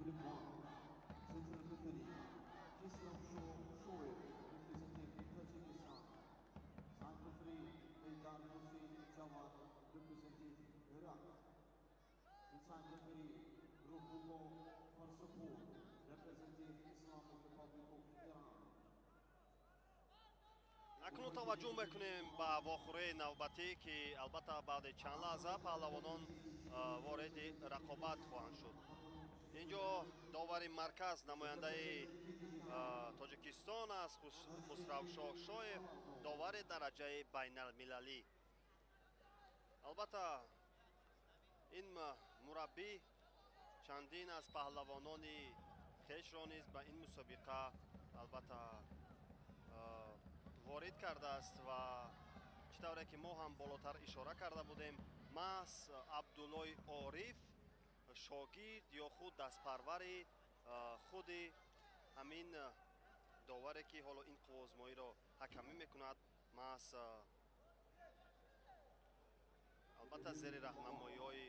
Group 1, Central Referee, Kislam Shoaib, representing Tajikistan. Side Referee, Eldar Hossein Jawad, representing Iraq. Inside Referee, Ruhullah Farsapur, representing Islamic Republic of Iran. акнун таваҷҷӯҳ мекунем ба вохӯрии навбатӣ ки албатта баъди чанд лаҳза паҳлавонон вориди рақобат хоҳанд шуд. ин ҷо довари марказ намояндаи тоҷикистон аст, хусравшоҳ шоев, довари дараҷаи байналмилалӣ. албатта ин мураббӣ чандин аз паҳлавонони хешро низ ба ин мусобиқа албатта ворид кардааст ва чӣ тавре ки мо ҳам болотар ишора карда будем, маҳз абдуллои ориф шогирд ё худ дастпарвари худи ҳамин доваре ки ҳоло ин қуввозмоиро ҳакамӣ мекунад, маҳз албатта зери раҳнамоиҳои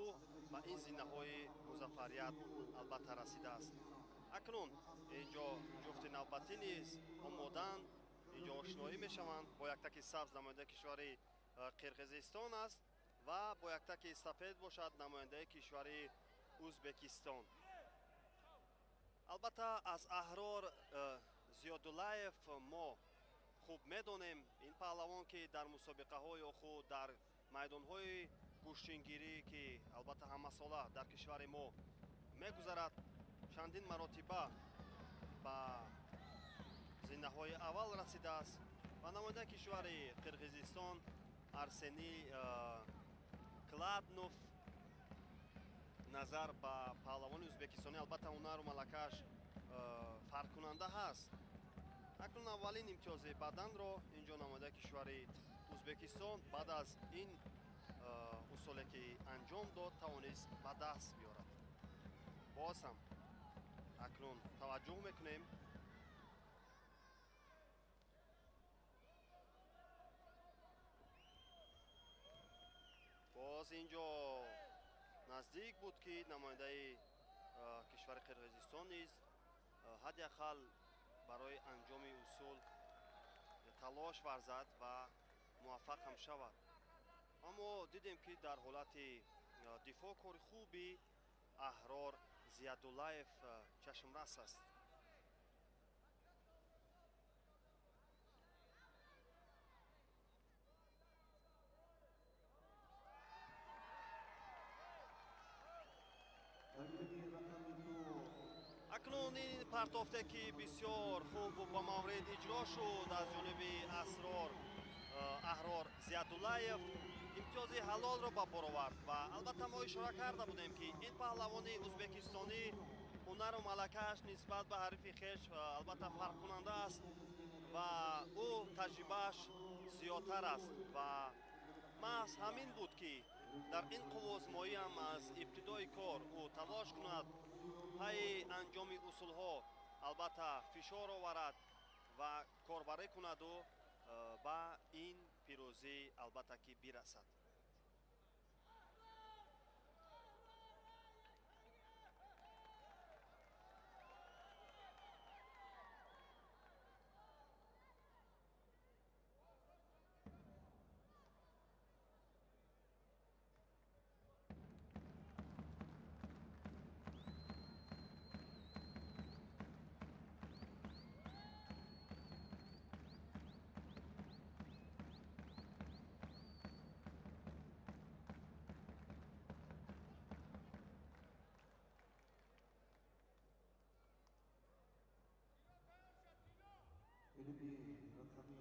ӯ ба ин зиннаҳои музаффарият албатта расидааст. акнун инҷо ҷуфти навбатӣ низ омоданд, инҷо ошноӣ мешаванд. Бо яктаки сабз намояндаи кишвари қирғизистон аст ва бо яктаки сафед бошад намояндаи кишвари ӯзбекистон. албатта аз Аҳрор Зиёдуллаев мо хуб медонем. Ин паҳлавон ки дар мусобиқаҳо ё худ дар майдонҳои куштингирӣ ки албатта ҳамасола дар кишвари мо мегузарад, чандин маротиба ба зиннаҳои аввал расидааст. Ва намояндаи кишвари қирғизистон Арсений Кладнов назар ба паҳлавони ӯзбекистонӣ албатта ҳунару малакааш фарқкунанда ҳаст. акнун аввалин имтиёзи баданро инҷо намояндаи кишвари ӯзбекистон баъд аз ин усуле ки анҷом дод тавонист ба даст биёрад. боз ҳам акнун таваҷҷӯҳ мекунем боз инҷо наздик буд ки намояндаи кишвари қирғизистон низ ҳадди ақал барои анҷоми усул талош варзад ва муваффақ ҳам шавад. аммо дидем ки дар ҳолати дифоъ кори хуби Аҳрор Зиядуллаев чашмрас аст. акнун ин партофте ки бисёр хуб ба маврид иҷро шуд аз ҷониби Аҳрор Зиядуллаев имтиёзи ҳалолро ба бор овард. ва албатта мо ишора карда будем ки ин паҳлавони ӯзбекистонӣ ҳунару малакааш нисбат ба ҳарифи хеш албатта фарқкунанда аст ва ӯ таҷрибааш зиёдтар аст. ва маҳз ҳамин буд ки дар ин қуввозмоӣ ҳам аз ибтидои кор ӯ талош кунад пайи анҷоми усулҳо албатта фишор оварад ва корбарӣ кунаду ба ин пирӯзӣ албатта ки бирасад. فیلیپی رقمی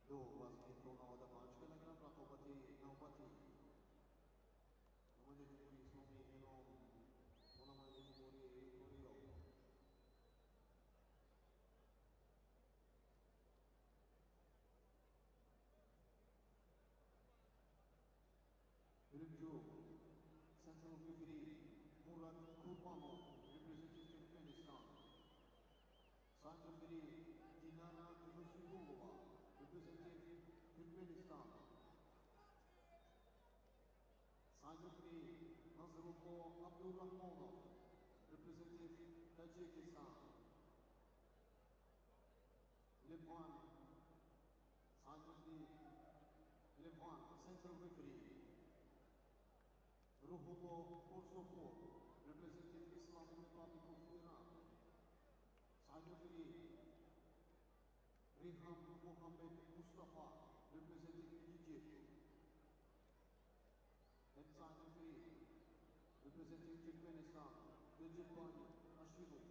2 وزن 95 کیلوگرم رقابتی نوبتی نماینده جمهوری اسلامی ایران و نماینده جمهوری کره. Birinci Central Referee Murat Kurbanov, representing Turkmenistan. Second referee Dinara Yusupova, representing Turkmenistan. Third referee Nazrullah Abdurrahmanov, representing Tajikistan. Levan, third referee Levan, central referee Ruhullah Kursukov, representing Islamic Republic of Iran. Third referee Riham Mohammed Mustafa, representing Egypt. And third referee representing Turkmenistan, Recep Ashimov.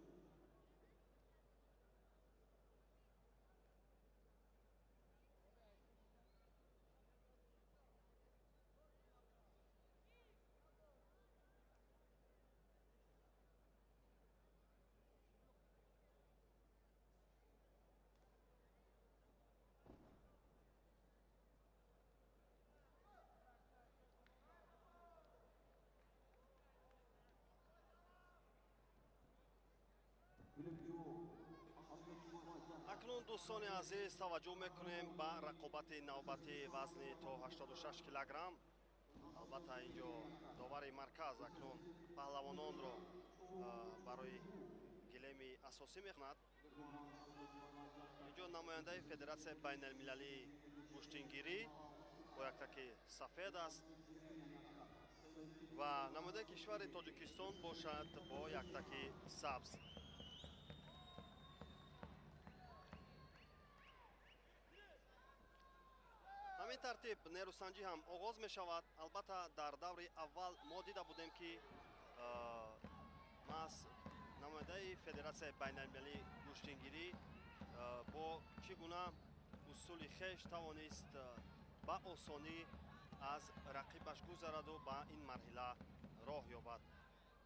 дӯстони азиз, таваҷҷӯҳ мекунем ба рақобати навбати вазни то 86 килограмм. албатта инҷо довари марказ акнун паҳлавононро барои гилеми асосӣ мехонад. инҷо намояндаи федератсияи байналмилалии гӯштингирӣ бо яктаки сафед аст ва намояндаи кишвари тоҷикистон бошад бо яктаки сабз. ҳамин тартиб нерӯсанҷӣ ҳам оғоз мешавад. албатта дар даври аввал мо дида будем ки маҳз намояндаи федератсияи байналмилалии гӯштингирӣ бо чӣ гуна усули хеш тавонист ба осонӣ аз рақибаш гузараду ба ин марҳила роҳ ёбад.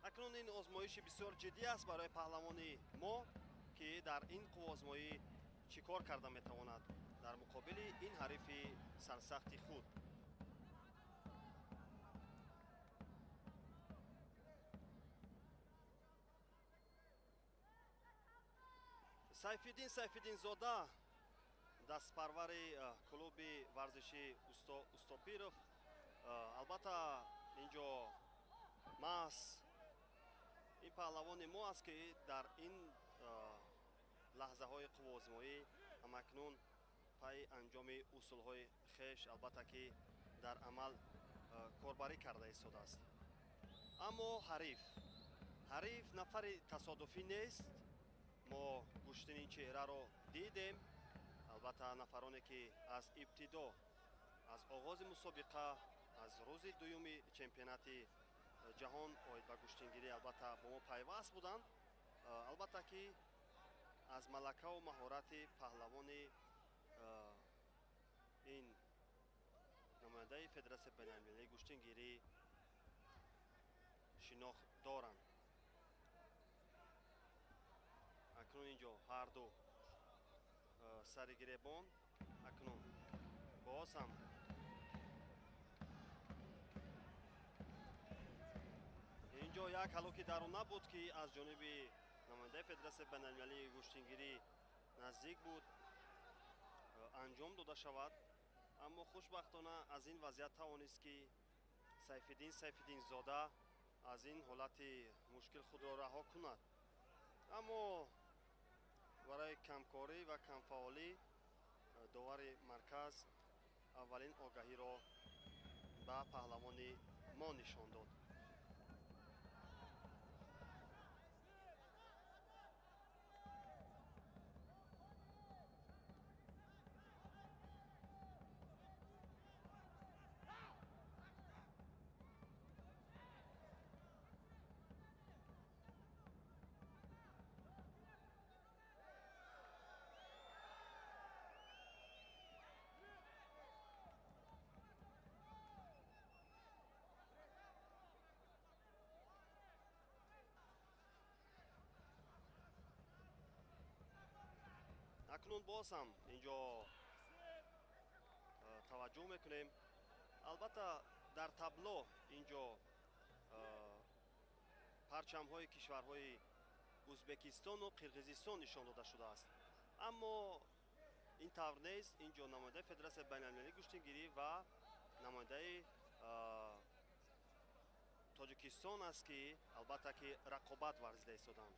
акнун ин озмоиши бисёр ҷиддӣ аст барои паҳлавони мо ки дар ин қуввозмоӣ чӣ кор карда метавонад дар муқобили ин ҳарифи сарсахти худ. сайфиддинзода дастпарвари клуби варзиши устопиров. албатта инҷо маҳз ин паҳлавони мо аст ки дар ин лаҳзаҳои қуввозмоӣ ҳамакнун пайи анҷоми усулҳои хеш албатта ки дар амал корбарӣ карда истодааст. аммо ҳариф нафари тасодуфӣ нест. мо гӯштанин чеҳраро дидем. албатта нафароне ки аз ибтидо аз оғози мусобиқа аз рӯзи дуюми чемпионати ҷаҳон оид ба гӯштингирӣ албатта бо мо пайваст буданд. албатта ки аз малакаву маҳорати паҳлавони ин намояндаи федератсияи байналмилалии гӯштингирӣ шинохт доранд. акнун инҷо ҳарду сари гиребон. акнун боз ҳам инҷо як ҳалоки даруна буд ки аз ҷониби намояндаи федератсияи байналмилалии гӯштингирӣ наздик буд анҷом дода шавад. аммо хушбахтона аз ин вазъият тавонист ки сайфиддинзода аз ин ҳолати мушкил худро раҳо кунад. аммо барои камкорӣ ва камфаъолӣ довари марказ аввалин огаҳиро ба паҳлавони мо нишон дод. акнун боз ҳам инҷо таваҷҷӯҳ мекунем. албатта дар табло инҷо парчамҳои кишварҳои узбекистону қирғизистон нишон дода шудааст. аммо ин тавр нест. инҷо намояндаи федератсияи байналмилалии гӯштингирӣ ва намояндаи тоҷикистон аст ки албатта ки рақобат варзида истоданд.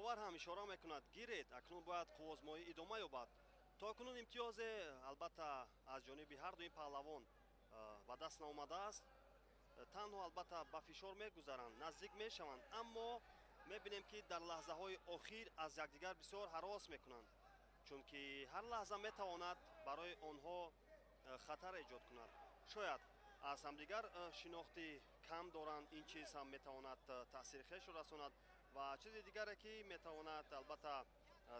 довар ҳам ишора мекунад гиред. акнун бояд қуввозмоӣ идома ёбад. то акнун имтиёзе албатта аз ҷониби ҳарду ин паҳлавон ба даст наомадааст. танҳо албатта ба фишор мегузаранд, наздик мешаванд. аммо мебинем ки дар лаҳзаҳои охир аз якдигар бисёр ҳарос мекунанд, чунки ҳар лаҳза метавонад барои онҳо хатар эҷод кунад. шояд аз ҳамдигар шинохти кам доранд. ин чиз ҳам метавонад таъсири хешро расонад ва чизи дигаре ки метавонад албатта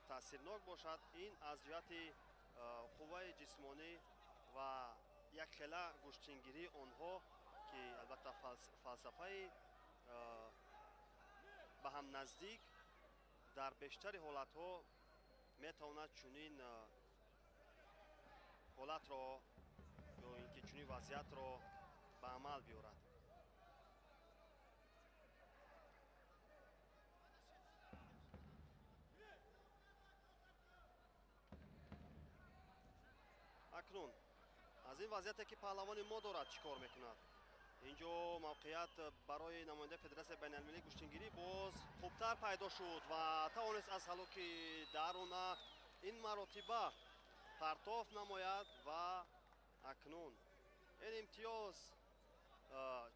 таъсирнок бошад, ин аз ҷиҳати қувваи ҷисмонӣ ва якхела гӯштингирии онҳо ки албатта фалсафаи ба ҳам наздик дар бештари ҳолатҳо метавонад чунин ҳолатро ё ин ки чунин вазъиятро ба амал биёрад. акнун аз ин вазъияте ки паҳлавони мо дорад чӣ кор мекунад? инҷо мавқеият барои намояндаи федератсияи байналмилалии куштигирӣ боз хубтар пайдо шуд ва тавонист аз ҳалоки даруна ин маротиба партоф намояд ва акнун ин имтиёз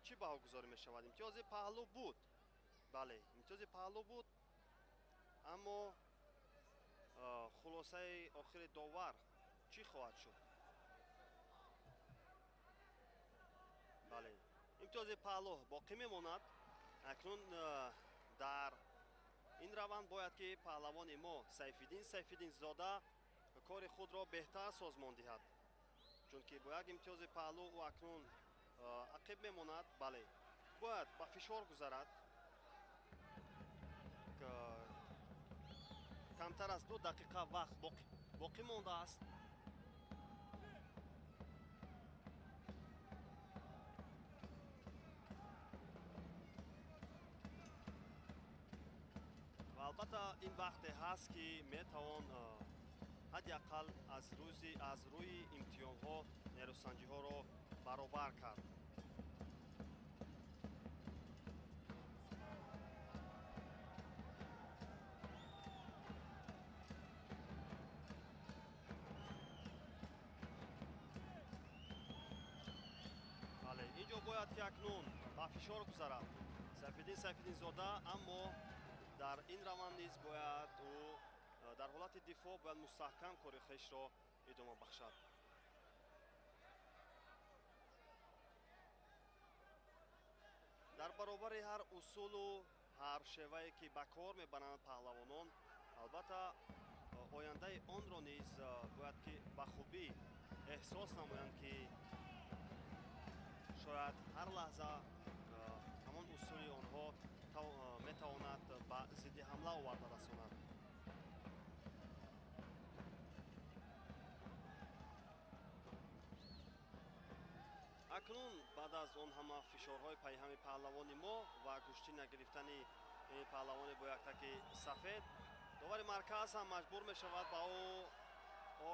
чӣ баҳогузорӣ мешавад? Имтиёзи паҳлӯ буд. бале, имтиёзи паҳлӯ буд, аммо хулосаи охири довар чӣ хоҳад шуд? бале, имтиёзи паҳлӯ боқӣ мемонад. акнун дар ин раванд бояд ки паҳлавони мо сайфиддинзода кори худро беҳтар созмон диҳад, чунки бо як имтиёзи паҳлӯ ӯ акнун ақиб мемонад. бале, бояд ба фишор гузарад. камтар аз 2 дақиқа вақт боқӣ мондааст. ва албатта ин вақте ҳаст ки метавон ҳадди ақал аз рӯи имтиҳонҳо нерӯсанҷиҳоро баробар кард. бале, инҷо бояд ки акнун ба фишор гузарад сайфиддинзода, аммо дар ин раванд низ бояд ӯ дар ҳолати дифоъ бояд мустаҳкам кори хешро идома бахшад. дар баробари ҳар усулу ҳар шевае ки ба кор мебаранд паҳлавонон, албатта ояндаи онро низ бояд ки ба хубӣ эҳсос намоянд ки шояд ҳар лаҳза ҳамон усули онҳо метавонад ба зидди ҳамла оварда расонад. акнун баъд аз он ҳама фишорҳои пайҳами паҳлавони мо ва гӯшти нагирифтани ин паҳлавони бо яктаки сафед, довари марказ ҳам маҷбур мешавад ба ӯ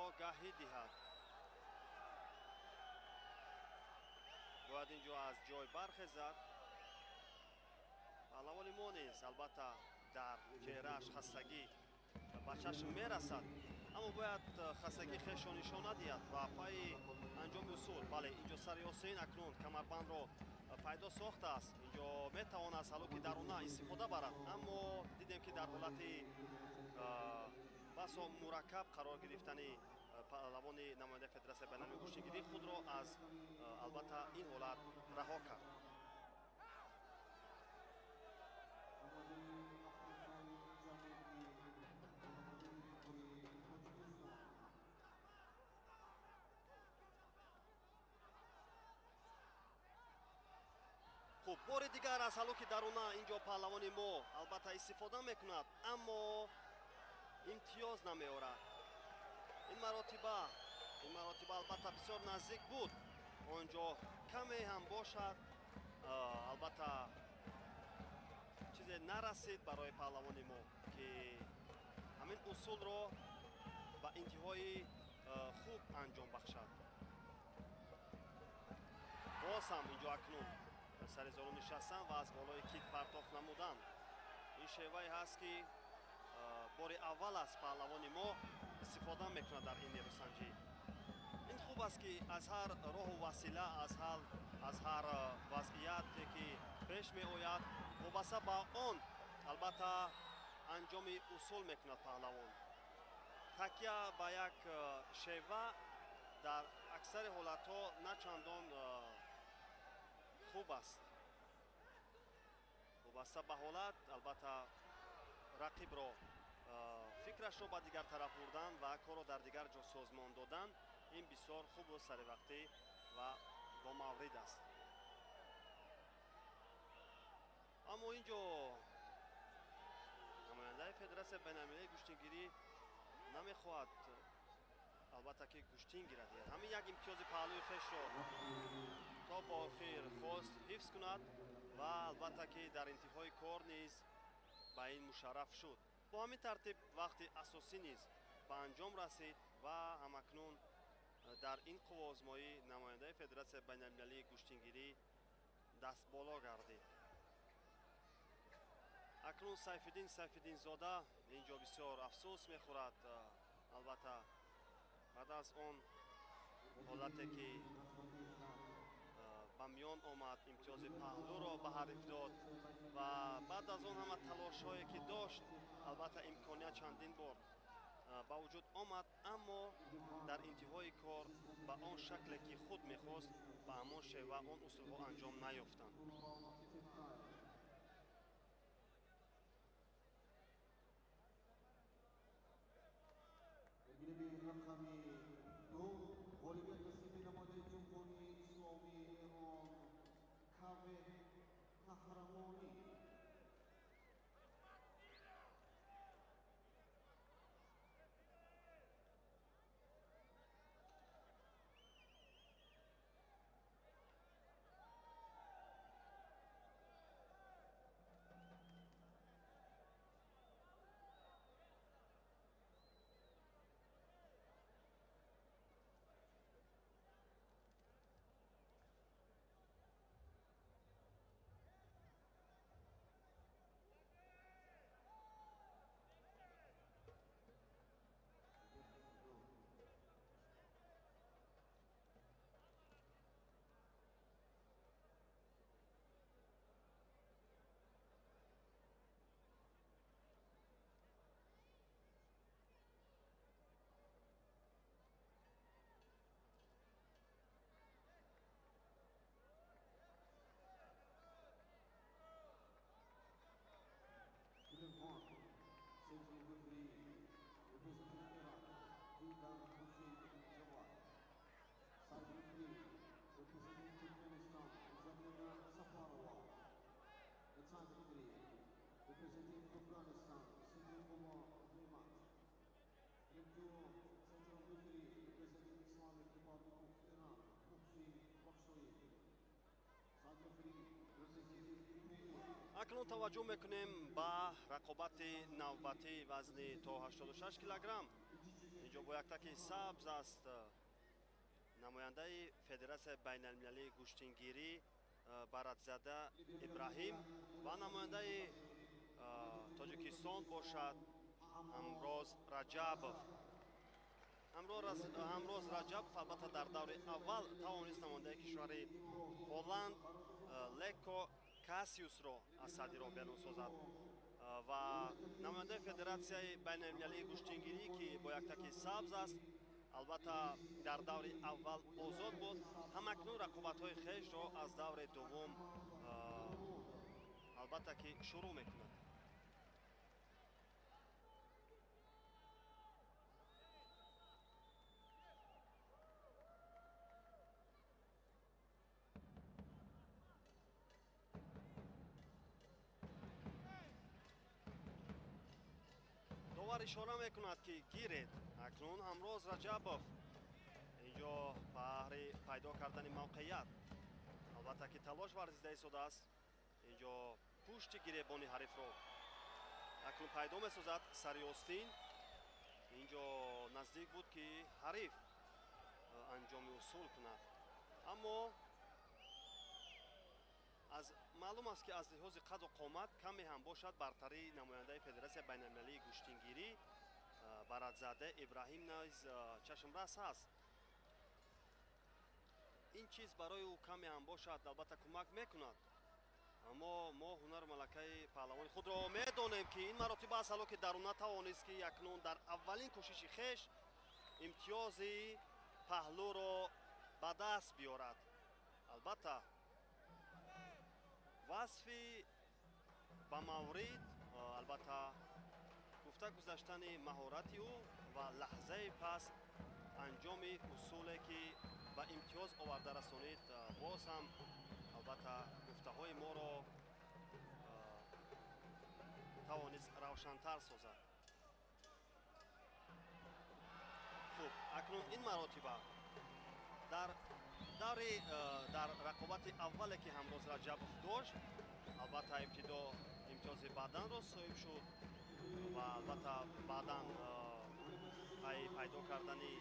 огаҳӣ диҳад. бояд ин ҷо аз ҷой бархезад. паҳлавони мо низ албатта дар чеҳрааш хастагӣ ба чашм мерасад, аммо бояд хастагии хешро нишон надиҳад ва пайи анҷоми усул. бале, инҷо сари осин акнун камарбандро пайдо сохтааст. инҷо метавонад аз ҳалоки даруна истифода барад, аммо дидем ки дар ҳолати басо мураккаб қарор гирифтани паҳлавони намояндаи федератсияи байналмилалии куштигирӣ худро аз албатта ин ҳолат раҳо кард. хуб, бори дигар аз ҳалоки даруна инҷо паҳлавони мо албатта истифода мекунад, аммо имтиёз намеорад. ин маротиба албатта бисёр наздик буд. онҷо каме ҳам бошад албатта чизе нарасид барои паҳлавони мо ки ҳамин усулро ба интиҳои хуб анҷом бахшад. боз ҳам инҷо акнун сари золу нишастан ва аз болои кит партоф намудан. ин шевае ҳаст ки бори аввал аст паҳлавони мо истифода мекунад дар ин нерӯсанҷӣ. ин хуб аст ки аз ҳар роҳу васила, аз ҳар вазъияте ки пеш меояд, вобаста ба он албатта анҷоми усул мекунад паҳлавон. такя ба як шева дар аксари ҳолатҳо на чандон хуб аст. вобаста ба ҳолат албатта рақибро фикрашро ба дигар тараф бурдан ва корро дар дигар ҷо созмон додан, ин бисёр хубу саривақтӣ ва бомаврид аст. аммо ин ҷо намояндаи федератсияи байналмилалии куштигирӣ намехоҳад албатта ки гӯштин гирад. Ҳамин як имтиёзи паҳлӯи хешро то ба охир хост ҳифз кунад ва албатта ки дар интиҳои кор низ ба ин мушарраф шуд. Бо ҳамин тартиб вақти асосӣ низ ба анҷом расид ва ҳамакнун дар ин қуввоозмоӣ намояндаи Федератсияи байналмилалии гӯштингирӣ дастболо гардид. акнун Сайфиддинзода ин ҷо бисёр афсӯс мехӯрад. албатта баъд аз он ҳолате ки ба миён омад, имтиёзи паҳлӯро ба ҳариф дод ва баъд аз он ҳама талошҳое ки дошт, албатта имконият чандин бор ба вуҷуд омад, аммо дар интиҳои кор ба он шакле ки худ мехост, ба ҳамон шева он усулҳо анҷом наёфтанд. رقمی دو غالبیت رسید نماده جمهوری اسلامی ایران کاوه قهرمانی. Levant, Central Referee, representing Iraq, Hidam Hussein Jawad. Side Referee, representing Turkmenistan, Zarina Safarova. And Side Referee, representing Afghanistan, Sidney Kumar Nemat. Ring 2, Central Referee, representing Islamic Republic of Iran, Muhsin Bakshoyi. Side Referee, representing акнун таваҷҷӯҳ мекунем ба рақобати навбатии вазни то 86 килограмм. ин ҷо бо яктаки сабз аст намояндаи Федератсияи байналмилалии гӯштингирӣ Баратзада Ибраҳим ва намояндаи Тоҷикистон бошад Амроз Раҷабов. Амроз Раҷабов албатта дар даври аввал тавонист намояндаи кишвари Ҳолланд Леко Кассиусро аз садиро берун созад ва намояндаи Федератсияи байналмилалии гӯштингирӣ ки бо яктаки сабз аст, албатта дар даври аввал озод буд, ҳамакнун рақобатҳои хешро аз даври дуввум албатта ки шурӯъ мекунад. довар ишора мекунад ки гиред. акнун Амроз Раҷабов ин ҷо баҳри пайдо кардани мавқеият, албатта ки талош варзида истодааст. ин ҷо пушти гиребони ҳарифро акнун пайдо месозад сари остин. ин ҷо наздик буд ки ҳариф анҷоми усул кунад, аммо маълум аст ки аз лиҳози қадду қомат каме ҳам бошад бартарии намояндаи Федератсияи байналмилалии гӯштингирӣ Баратзада Ибраҳим низ чашмрас ҳаст. ин чиз барои ӯ каме ҳам бошад албатта кӯмак мекунад, аммо мо ҳунару малакаи паҳлавони худро медонем ки ин маротиба аз ҳало ки дарун натавонист ки акнун дар аввалин кӯшиши хеш имтиёзи паҳлӯро ба даст биёрад. албатта васфи ба маврид, албатта гуфта гузаштани маҳорати ӯ ва лаҳзаи пас анҷоми усуле ки ба имтиёз оварда расонид, боз ҳам албатта гуфтаҳои моро тавонист равшантар созад. хуб. Акнун ин маротиба дар дар рақобати аввале ки ҳамроз Раҷабов дошт, албатта ибтидо имтиёзи баданро соҳиб шуд ва албатта баъдан пайдо кардани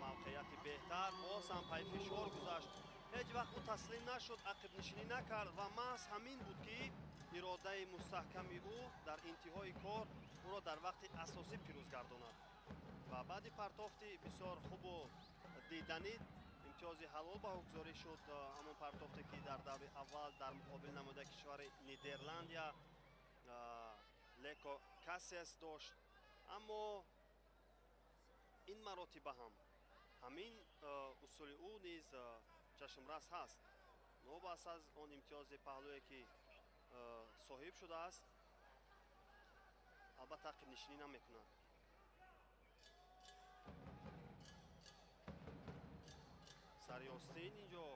мавқеияти беҳтар, боз ҳам пай фишор гузашт. ҳеҷ вақт ӯ таслим нашуд, ақибнишинӣ накард ва маҳз ҳамин буд ки иродаи мустаҳками ӯ дар интиҳои кор ӯро дар вақти асосӣ пирӯз гардонад. ва баъди партофти бисёр хубу диданӣ имтиёзи ҳалол баҳогузорӣ шуд. ҳамон партофте ки дар даври аввал дар муқобили намоядаи кишвари Нидерландия Леко Кассиас дошт. аммо ин маротиба ҳам ҳамин усули ӯ низ чашмрас ҳаст. нобаст аз он имтиёзи паҳлӯе ки соҳиб шудааст, албатта ақибнишинӣ намекунад. сари остин инҷо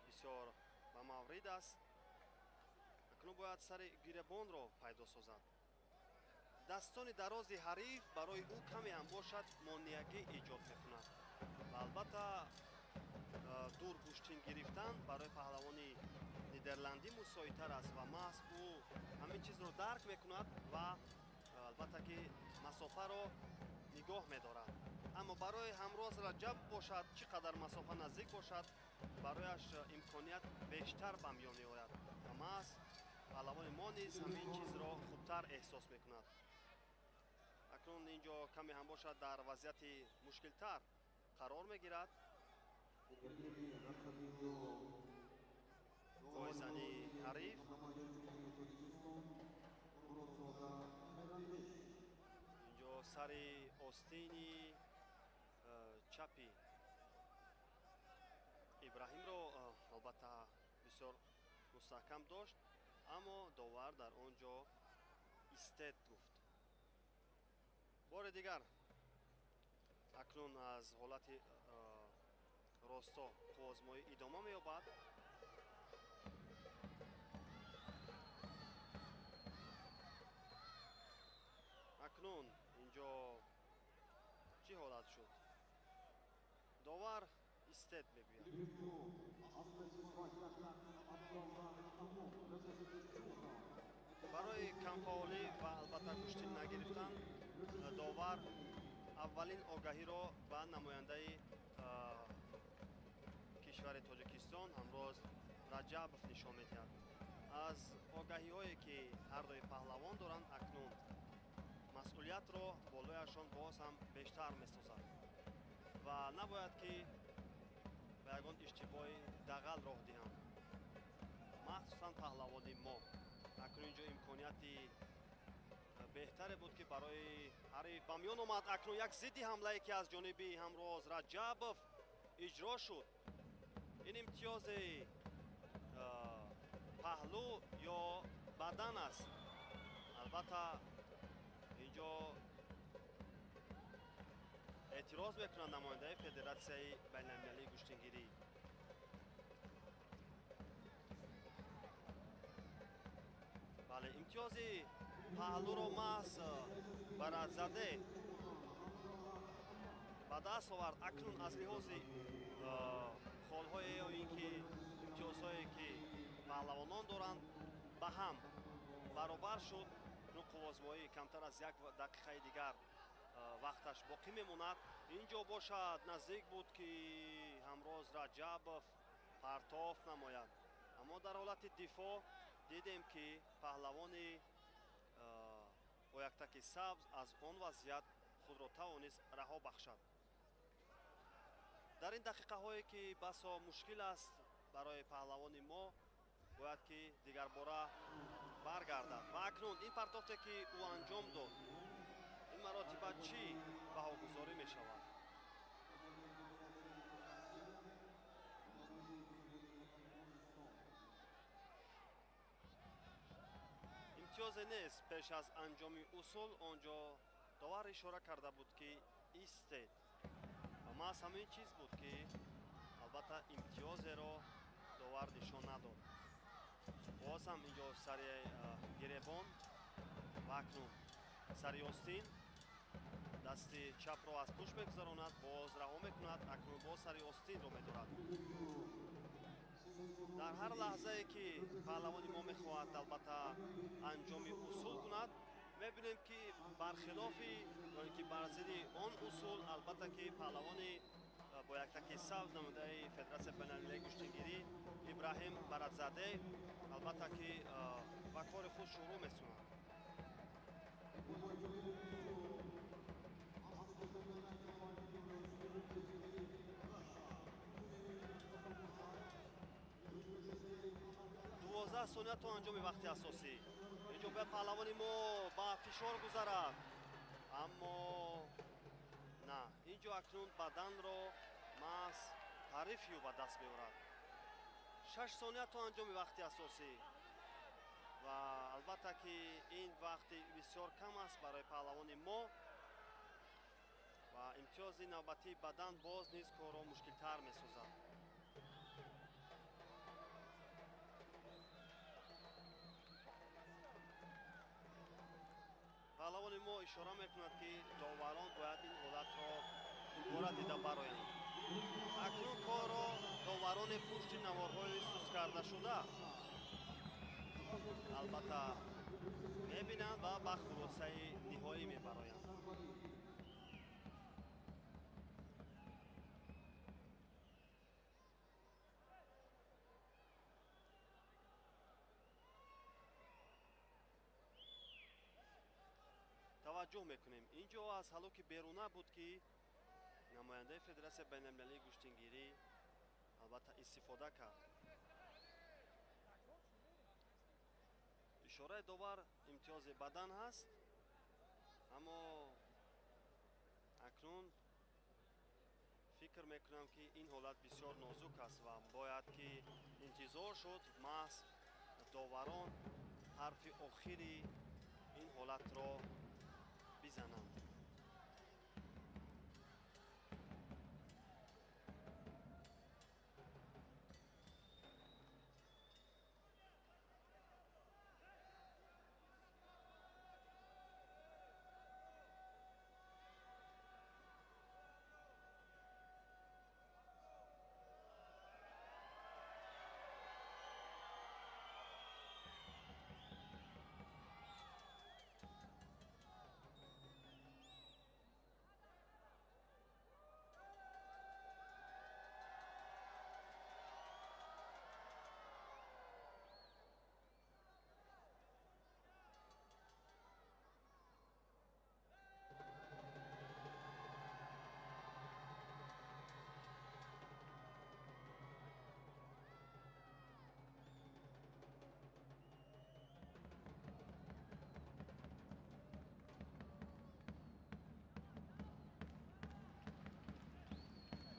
бисёр ба маврид аст. акнун бояд сари гиребонро пайдо созад. дастони дарози ҳариф барои ӯ каме ҳам бошад монеагӣ эҷод мекунад ва албатта дур гӯштин гирифтан барои паҳлавони нидерландӣ мусоидтар аст ва маҳз ӯ ҳамин чизро дарк мекунад ва албатта ки масофаро нигоҳ медорад. аммо барои ҳамроз Раҷаб бошад, чӣ қадар масофа наздик бошад, барояш имконият бештар ба миён меояд ва маҳз паҳлавони мо низ ҳамин чизро хубтар эҳсос мекунад. акнун инҷо каме ҳам бошад дар вазъияти мушкилтар қарор мегирад. гойзани ҳариф инҷо сари остини чапи ибраҳимро албатта бисёр мустаҳкам дошт, аммо довар дар он ҷо истед гуфт. бори дигар акнун аз ҳолати росто қувозмоӣ идома меёбад. акнун инҷо чӣ ҳолат шуд? довар истед мегӯяд. барои камфаъолӣ ва албатта гӯштин нагирифтан довар аввалин огаҳиро ба намояндаи кишвари Тоҷикистон ҳамроз Раҷабов нишон медиҳад. аз огаҳиҳое ки ҳардуи паҳлавон доранд, акнун масъулиятро болояшон боз ҳам бештар месозад ва набояд ки ба ягон иштибоҳи дағал роҳ диҳанд, махсусан паҳлавони мо. акнун инҷо имконияти беҳтаре буд ки барои ҳариф ба миён омад. акнун як зидди ҳамлае ки аз ҷониби ҳамроз Раҷабов иҷро шуд, ин имтиёзи паҳлӯ ё бадан аст. албатта инҷо эътироз мекунад намояндаи Федератсияи байналмилалии гӯштингирӣ. бале, имтиёзи паҳлӯро маҳз барадзаде ба даст овард. акнун аз лиҳози холҳое ё ин ки имтиёзҳое ки паҳлавонон доранд ба ҳам баробар шуд. ну қувозмоӣ камтар аз як дақиқаи дигар вақташ боқӣ мемонад. инҷо бошад наздик буд ки ҳамроз Раҷабов партофт намояд, аммо дар ҳолати дифоъ дидем ки паҳлавони бо яктаки сабз аз он вазъият худро тавонист раҳо бахшад. дар ин дақиқаҳое ки басо мушкил аст барои паҳлавони мо, бояд ки дигарбора баргардад. ва акнун ин партофте ки ӯ анҷом дод, ин маротиба чӣ баҳогузорӣ мешавад? имтиёзе нест пеш аз анҷоми усул. онҷо довар ишора карда буд ки истед ва маҳз ҳамин чиз буд ки албатта имтиёзеро довар нишон надод. боз ҳам инҷо сари гиребон ва акнун сари остин дасти чапро аз пуш мегузаронад, боз раҳо мекунад, акнун боз сари остинро медорад. дар ҳар лаҳзае ки паҳлавони мо мехоҳад албатта анҷоми усул кунад, мебинем ки бархилофи ёне ки бар зидди он усул албатта ки паҳлавони бо яктаки сабз намояндаи Федератсияи байналмилалии куштигирӣ Ибраҳим Барадзаде албатта ки ба кори худ шурӯъ месунад. сония то анҷоми вақти асосӣ. Инҷо бояд паҳлавони мо ба фишор гузарад, аммо на, инҷо акнун баданро маҳз ҳарифию ба даст меорад. 6 сония то анҷоми вақти асосӣ ва албатта ки ин вақти бисёр кам аст барои паҳлавони мо ва имтиёзи навбатии бадан боз низ корро мушкилтар месозад. паҳлавони мо ишора мекунад ки доварон бояд ин ҳолатро дубора дида бароянд. акнун корро доварони пушти наворҳои сусткардашуда албатта мебинанд ва ба хулосаи ниҳоӣ мебароянд. таваҷҷӯҳ мекунем, инҷо аз ҳалоки беруна буд ки намояндаи Федератсияи байналмилалии гӯштингирӣ албатта истифода кард. ишораи довар имтиёзи бадан ҳаст, аммо акнун фикр мекунам ки ин ҳолат бисёр нозук аст ва бояд ки интизор шуд маҳз доварон ҳарфи охири ин ҳолатро бизананд.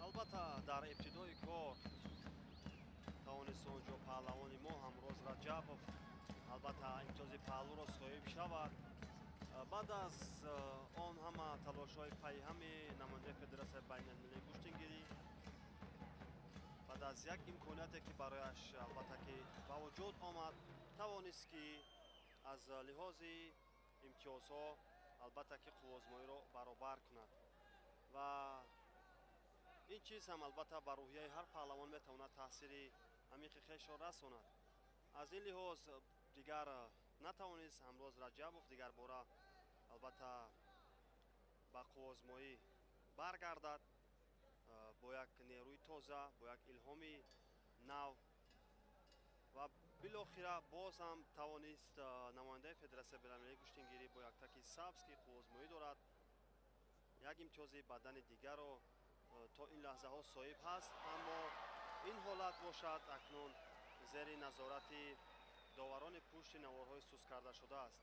албатта дар ибтидои кор тавонист онҷо паҳлавони мо Ҳамроз Раҷабов албатта имтиёзи паҳлӯро соҳиб шавад. баъд аз он ҳама талошҳои пайҳами намояндаи Федератсияи байналмилалии гӯштингирӣ баъд аз як имконияте ки барояш албатта ки ба вуҷуд омад, тавонист ки аз лиҳози имтиёзҳо албатта ки қуввозмоиро баробар кунад ва ин чиз ҳам албатта ба рӯҳияи ҳар паҳлавон метавонад таъсири амиқи хешро расонад. аз ин лиҳоз дигар натавонист Ҳамроз Раҷабов дигарбора албатта ба қуввозмоӣ баргардад бо як нерӯи тоза, бо як илҳоми нав ва билохира боз ҳам тавонист намояндаи Федератсияи байналмилалии гӯштингирӣ бо яктаки сабз ки қуввозмоӣ дорад як имтиёзи бадани дигарро то ин лаҳзаҳо соҳиб ҳаст, аммо ин ҳолат бошад акнун зери назорати доварони пушти наворҳои сусткардашуда аст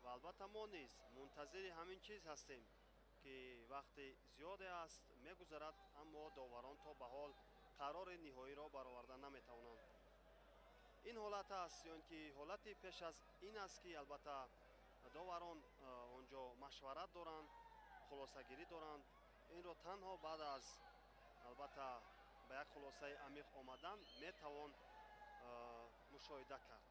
ва албатта мо низ мунтазири ҳамин чиз ҳастем ки вақти зиёде аст мегузарад, аммо доварон то ба ҳол қарори ниҳоиро бароварда наметавонанд. ин ҳолат аст ё ин ки ҳолати пеш аз ин аст ки албатта доварон онҷо машварат доранд, хулосагирӣ доранд. инро танҳо баъд аз албатта ба як хулосаи амиқ омадан метавон мушоҳида кард.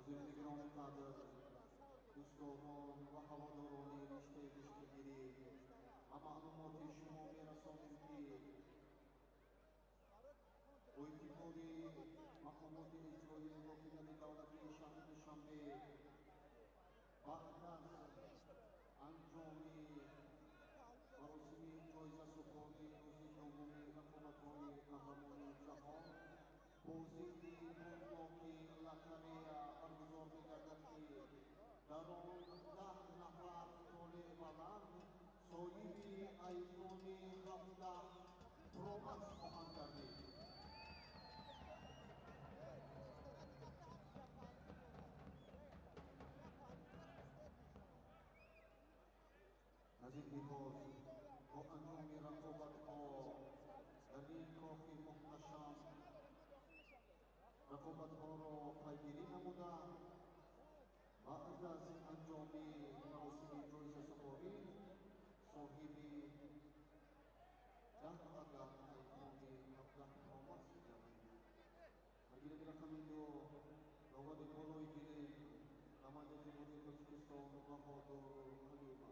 حاضرین گرامی قدر، دوستان و هواداران رشته کشتیگیری، به معلومات شما می‌رسانیم که اتحاد مقامات اجرایی حاکمیت دولتی شهر دوشنبه بعد از انجام مراسم جایزه سپردن روز دوم رقابت‌های قهرمانی جهان بازی هولناک لاتاریا برگزار می‌گردد که در آن 10 نفر طالع بلند صاحب آیفون 17 پرو مکس خواهند گردید. از این لحاظ با انجام رقابت‌ها در این کاخ محتشم رقابت‌ها را پیگیری نموده بعد از انجام مراسم جایزه سپاری صاحب 10 عدد آیفون 17 پرو مکس می‌گردید. اگر رقمی دو داور بالای گیریم نماینده جمهوری تاجیکستان بهادر علیوف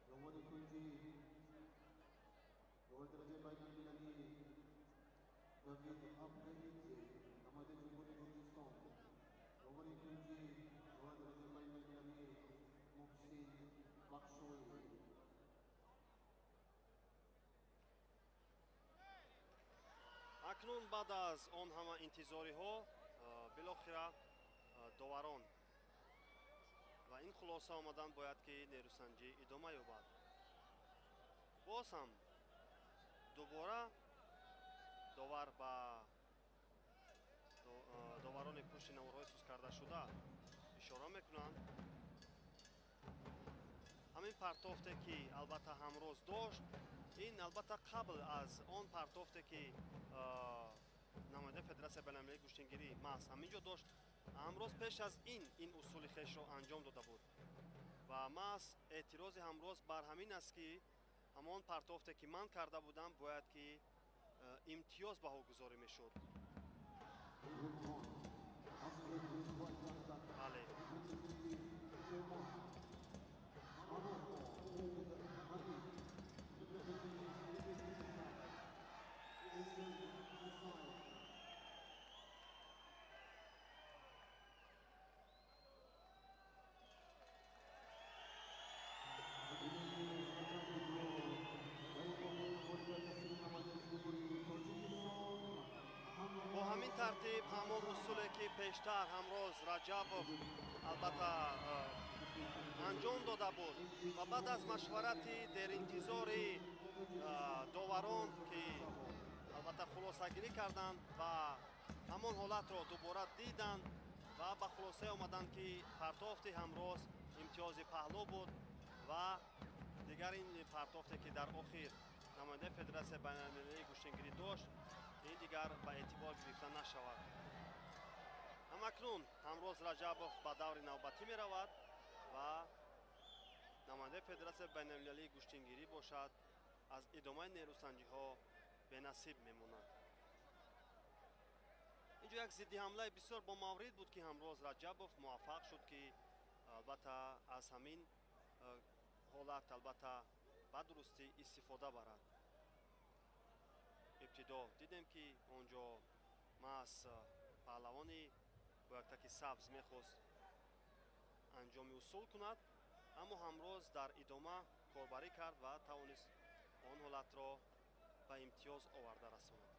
داور کنجی داور درجه بین‌المللی جاوید ابراهیمی نماینده جمهوری گرجستان داور کنجی داور درجه بین‌المللی محسن بخشوی. акнун баъд аз он ҳама интизориҳо билохира доварон ва ин хулоса омадан бояд ки нерӯсанҷӣ идома ёбад. боз ҳам дубора довар ба доварони пушти намудҳои сӯзкардашуда ишора мекунанд. ҳамин партофте ки албатта ҳамроз дошт ин албатта қабл аз он партофте ки намояндаи федератсияи байналмилалии куштингирӣ маҳз ҳамин ҷо дошт ҳамроз пеш аз ин усули хешро анҷом дода буд ва маҳз эътирози ҳамроз бар ҳамин аст ки ҳамон партофте ки манъ карда будам бояд ки имтиёз баҳогузорӣ мешуд. бале бо ҳамин тартиб ҳамон усуле ки пештар ҳамроз раҷабов албатта анҷом дода буд ва баъд аз машварати деринтизори доварон ки албатта хулосагирӣ карданд ва ҳамон ҳолатро дубора диданд ва ба хулосае омаданд ки партофти ҳамроз имтиёзи паҳлӯ буд ва дигар ин партофте ки дар охир намояндаи федератсияи байналмилалии куштингирӣ дошт ин дигар ба эътибор гирифта нашавад. ҳамакнун ҳамроз раҷабов ба даври навбатӣ меравад ва намояндаи федератсияи байналмилалии куштингирӣ бошад аз идомаи нерӯсанҷиҳо бенасиб мемонад. инҷо як зиддиҳамлаи бисёр бомаврид буд ки ҳамроз раҷабов муваффақ шуд ки албатта аз ҳамин ҳолат албатта ба дурустӣ истифода барад. ибтидо дидем ки онҷо маҳз паҳлавони бо яктаки сабз мехост анҷоми усул кунад аммо ҳамроз дар идома корбарӣ кард ва тавонист он ҳолатро ба имтиёз оварда расонад.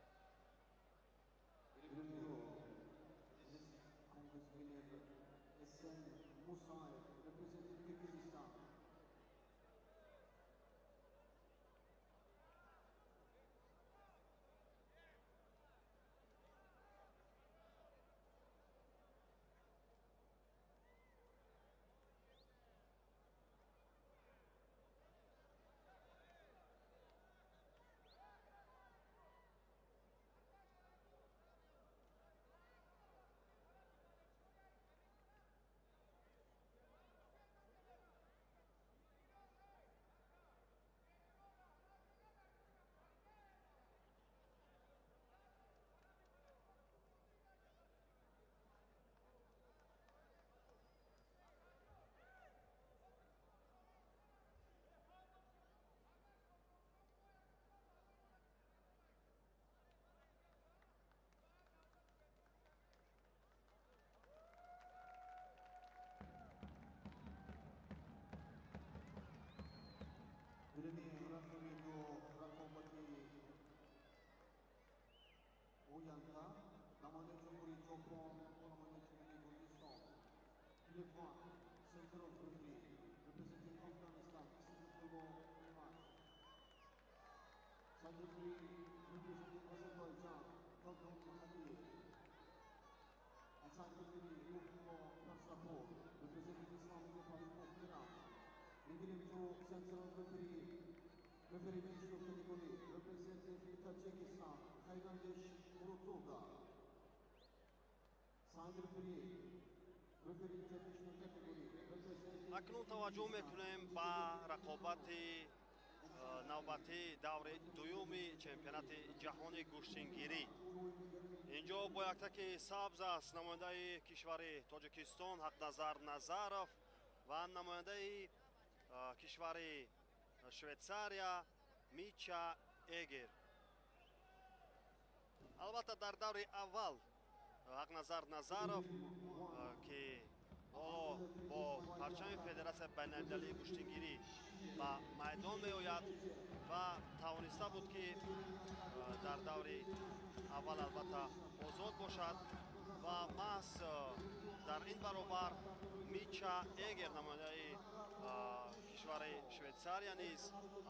акнун таваҷҷӯҳ мекунем ба рақобати навбатии даври дуюми чемпионати ҷаҳони гӯштингирӣ. инҷо бо яктаки сабз аст намояндаи кишвари Тоҷикистон Ҳақназар Назаров ва намояндаи кишвари Швейтсария Мича Эгер. албатта дар даври аввал Ҳақназар Назаров ки бо парчами Федератсияи байналмилалии гӯштингирӣ ба майдон меояд ва тавониста буд ки дар даври аввал албатта озод бошад ва маҳз дар ин баробар Мича Эгер намояндаи кишвари Швейтсария низ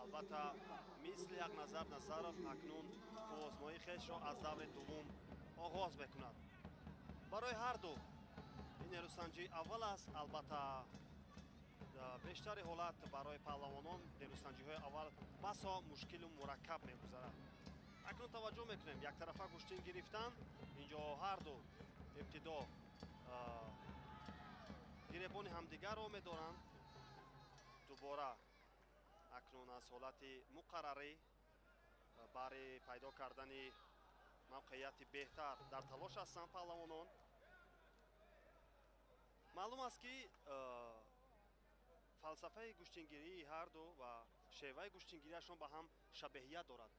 албатта мисли Ҳақназар Назаров акнун озмоии хешро аз даври дуввум оғоз мекунад. барои ҳарду ин нерӯсанҷии аввал аст. албатта бештари ҳолат барои паҳлавонон нерӯсанҷиҳои аввал басо мушкилу мураккаб мегузарад. акнун таваҷҷӯҳ мекунем яктарафа куштин гирифтан. инҷо ҳарду ибтидо гиребони ҳамдигарро медоранд. дубора акнун аз ҳолати муқаррарӣ баҳри пайдо кардани мавқеияти беҳтар дар талош ҳастанд паҳлавонон. маълум аст ки фалсафаи гӯштингирии ҳарду ва шеваи гӯштингириашон ба ҳам шабеҳият дорад.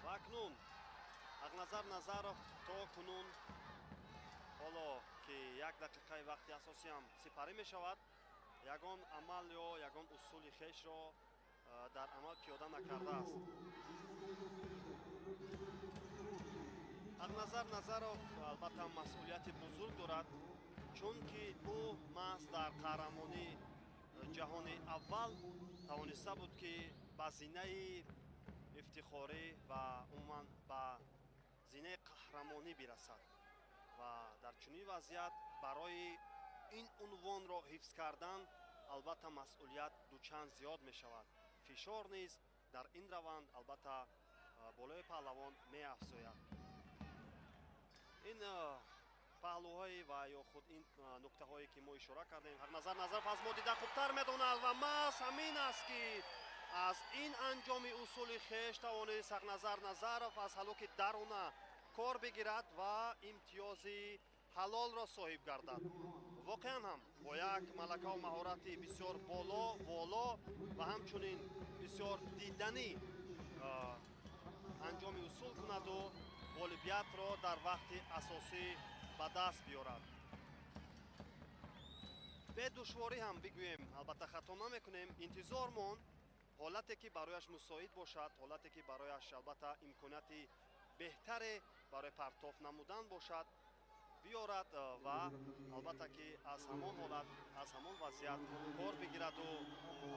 ва акнун Ҳақназар Назаров то кунун ҳоло ки 1 дақиқаи вақти асосиам сипарӣ мешавад, ягон амал ё ягон усули хешро дар амал пиёда накардааст. Ҳақназар Назаров албатта масъулияти бузург дорад, чунки ӯ маҳз дар қаҳрамонии ҷаҳони аввал тавониста буд ки ба зинаи ифтихорӣ ва умуман ба зинаи қаҳрамонӣ бирасад ва дар чунин вазъият барои ин унвонро ҳифз кардан албатта масъулият дучанд зиёд мешавад. фишор низ дар ин раванд албатта болои паҳлавон меафзояд. ин паҳлӯҳои ва ё худ ин нуктаҳое ки мо ишора кардем. Ҳақназар Назаров аз мо дида хубтар медонад ва маҳз ҳамин аст ки аз ин анҷоми усули хеш тавонист Ҳақназар Назаров аз ҳалоки даруна кор бигирад ва имтиёзи ҳалолро соҳиб гардад. воқеан ҳам бо як малакаву маҳорати бисёр воло ва ҳамчунин бисёр диданӣ анҷоми усул кунаду ғолибиятро дар вақти асосӣ ба даст биёрад. бе душворӣ ҳам бигӯем, албатта хато намекунем, интизор монд ҳолате ки барояш мусоид бошад, ҳолате ки барояш албатта имконияти беҳтаре барои партоф намудан бошад биёрад ва албатта ки аз ҳамон ҳолат, аз ҳамон вазъият кор бигираду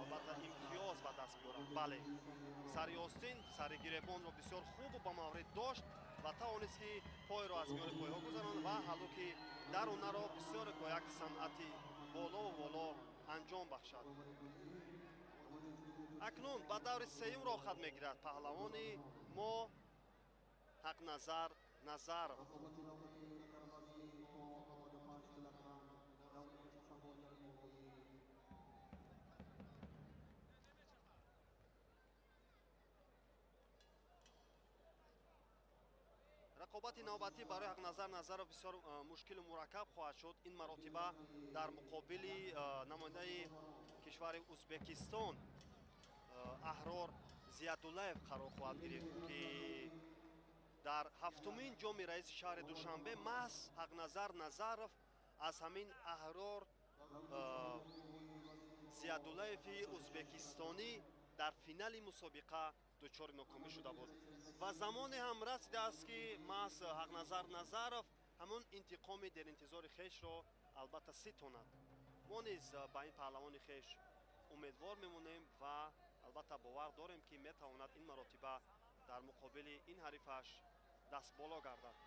албатта имтиёз ба даст биёрад. бале, сари остин сари гиребонро бисёр хубу ба маврид дошт ва тавонист ки пойро аз миёни пойҳо гузаронад ва ҳаллуки дарунаро бисёр бо як санъати болову воло анҷом бахшад. акнун ба даври сеюмро хат мегирад паҳлавони мо Ҳақназар Назаров. рақобати навбатӣ барои Ҳақназар Назаров бисёр мушкилу мураккаб хоҳад шуд. ин маротиба дар муқобили намояндаи кишвари Узбекистон Аҳрор Зиядуллаев қарор хоҳад гирифт ки дар ҳафтумин ҷоми раиси шаҳри Душанбе маҳз Ҳақназар Назаров аз ҳамин Аҳрор Зиядуллаеви узбекистонӣ дар финали мусобиқа дучори нокомӣ шуда буд ва замоне ҳам расидааст ки маҳз ҳақназар Назаров ҳамон интиқоми деринтизори хешро албатта ситонад. мо низ ба ин паҳлавони хеш умедвор мемонем ва албатта бовар дорем ки метавонад ин маротиба дар муқобили ин ҳарифаш дастболо гардад.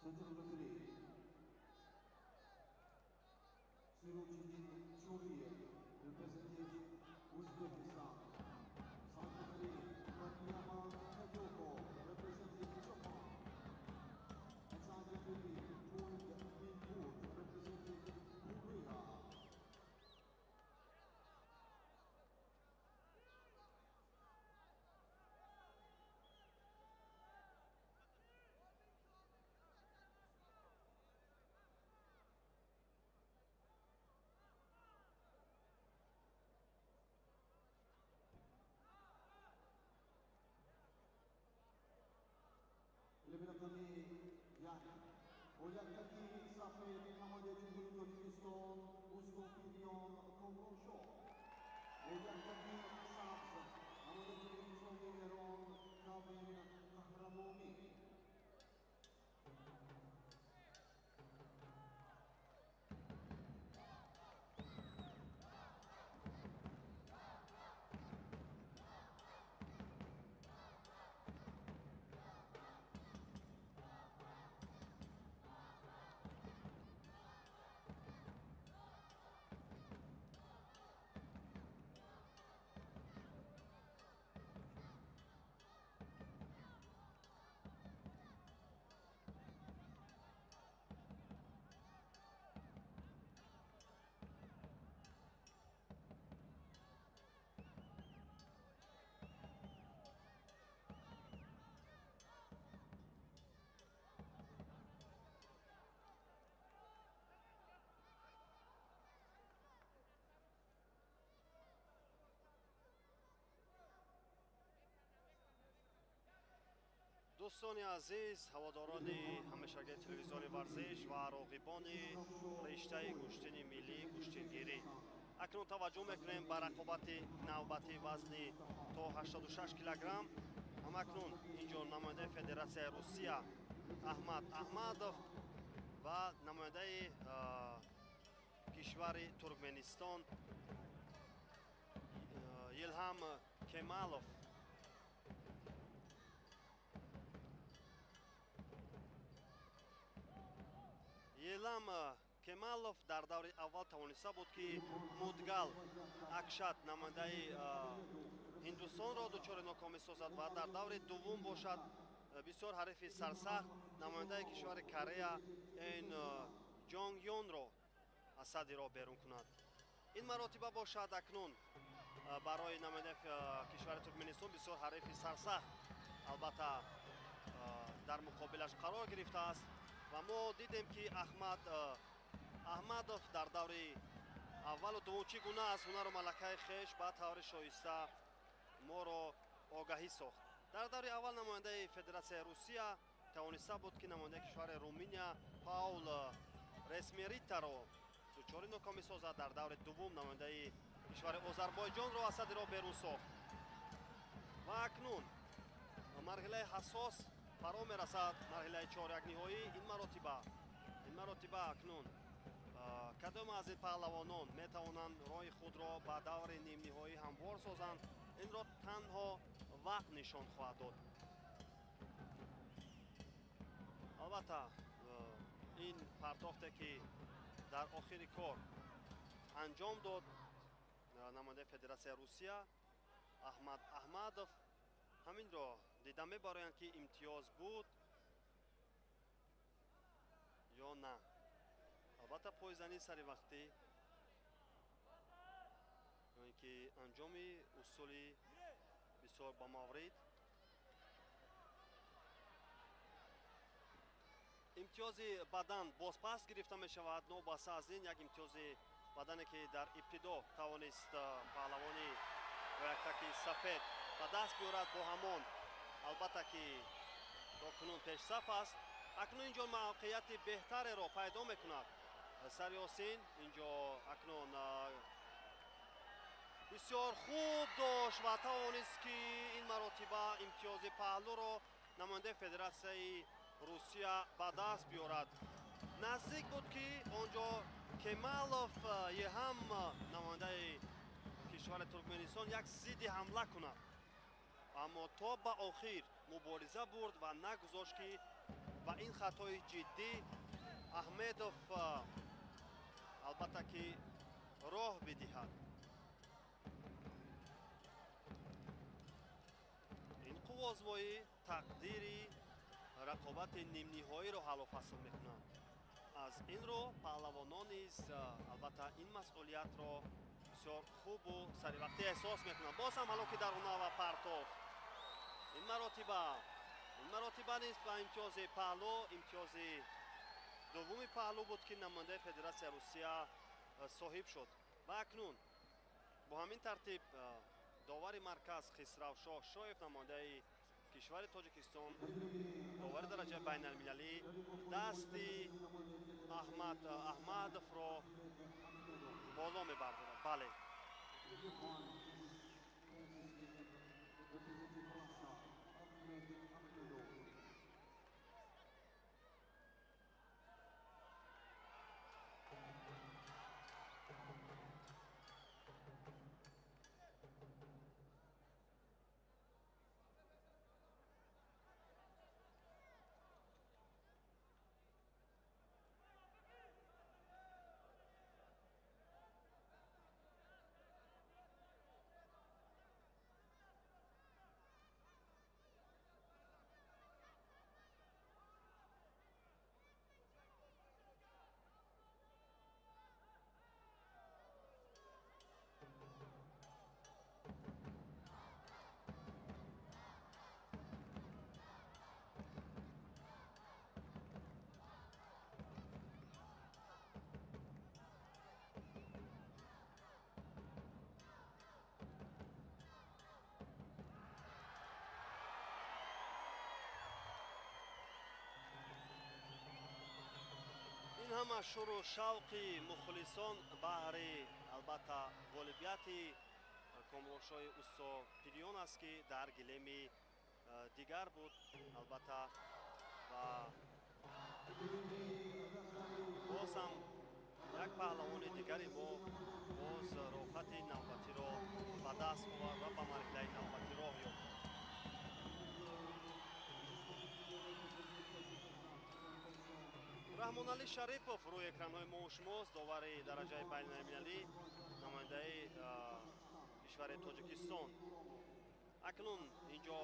Central referee, Sirojidin Churiyev, representing Uzbekistan. South referee, Ratyaman Tajoko, representing Japan. And South referee, Moon Min-hoon, representing Korea. Liberatani Yani, Oyaktaki Safed Namade Cumhuriyet Tojikistan, Uzbekistan Kongrosho. Oyaktaki Safed Namade Cumhuriyet Iran, Kavin Kahramomi. дӯстони азиз, ҳаводорони ҳамешагии телевизиони варзиш ва роғибони риштаи гӯштини миллӣ гӯштингирӣ, акнун таваҷҷӯҳ мекунем ба рақобати навбатии вазни то 86 килограмм. ҳамакнун инҷо намояндаи Федератсияи Русия Аҳмад Аҳмадов ва намояндаи кишвари Туркменистон Илҳам Кемалов. Илҳам Кемалов дар даври аввал тавониста буд ки Мудгал Акшат намояндаи Ҳиндустонро дучори нокомӣ созад ва дар даври дуввум бошад бисёр ҳарифи сарсахт намояндаи кишвари Корея ин Ҷонг Ёнро аз садди роҳ берун кунад. ин маротиба бошад акнун барои намояндаи кишвари Туркменистон бисёр ҳарифи сарсахт албатта дар муқобилаш қарор гирифтааст ва мо дидем ки Аҳмадов дар даври аввалу дуввум чӣ гуна аз ҳунару малакаи хеш ба таври шоиста моро огаҳӣ сохт. дар даври аввал намояндаи Федератсияи Русия тавониста буд ки намояндаи кишвари Румыния Паул Ресмеритаро дучори нокомӣ созад. дар даври дуввум намояндаи кишвари Озарбойҷонро аз садди роҳ берун сохт ва акнун марҳилаи ҳассос фаро мерасад, марҳилаи чорякниҳоӣ. ин маротиба акнун кадом аз ин паҳлавонон метавонанд роҳи худро ба даври нимниҳоӣ ҳамвор созанд, инро танҳо вақт нишон хоҳад дод. албатта ин партофте ки дар охири кор анҷом дод намояндаи Федератсияи Русия Аҳмад Аҳмадов, ҳаминро дида мебароянд ки имтиёз буд ё на. албатта пойзанӣ сари вақтӣ ё ин ки анҷоми усули бисёр ба маврид. имтиёзи бадан бозпас гирифта мешавад. нобаста аз ин як имтиёзи бадане ки дар ибтидо тавонист паҳлавони бо яктаки сафед ба даст биёрад бо ҳамон албатта ки то кунун пешсаф аст. акнун инҷо мавқеияти беҳтареро пайдо мекунад Сарёсин. инҷо акнун бисёр хуб дошт ва тавонист ки ин маротиба имтиёзи паҳлӯро намояндаи федератсияи русия ба даст биёрад. наздик буд ки онҷо Кемалов ҳам намояндаи кишвари Туркменисон як зидди ҳамла кунад, аммо то ба охир мубориза бурд ва нагузошт ки ба ин хатои ҷиддӣ Аҳмедов албатта ки роҳ бидиҳад. ин қуввозмоӣ тақдири рақобати нимниҳоиро ҳаллу фасл мекунад. аз ин рӯ паҳлавонон низ албатта ин масъулиятро бисёр хубу саривақтӣ эҳсос мекунад. боз ҳам ҳалоки даруна ва партов. ин маротиба низ ба имтиёзи паҳлӯ, имтиёзи дуввуми паҳлӯ буд ки намояндаи федератсияи русия соҳиб шуд. ва акнун бо ҳамин тартиб довари марказ Хисравшоҳ Шоев намояндаи кишвари Тоҷикистон довари дараҷаи байналмилалӣ дасти Аҳмадовро боло мебардорад. бале ин ҳама шӯру шавқи мухлисон баҳри албатта ғолибияти комрӯшои Усто Пириён аст ки дар гилеми дигар буд. албатта ва боз ҳам як паҳлавони дигари мо боз роҳхати навбатиро ба даст овард ва ба марҳилаи навбатӣ роҳ ёфт. раҳмоналӣ Шарипов рӯи экранҳои мо шумост, довари дараҷаи байналмилалӣ, намояндаи кишвари Тоҷикистон. акнун инҷо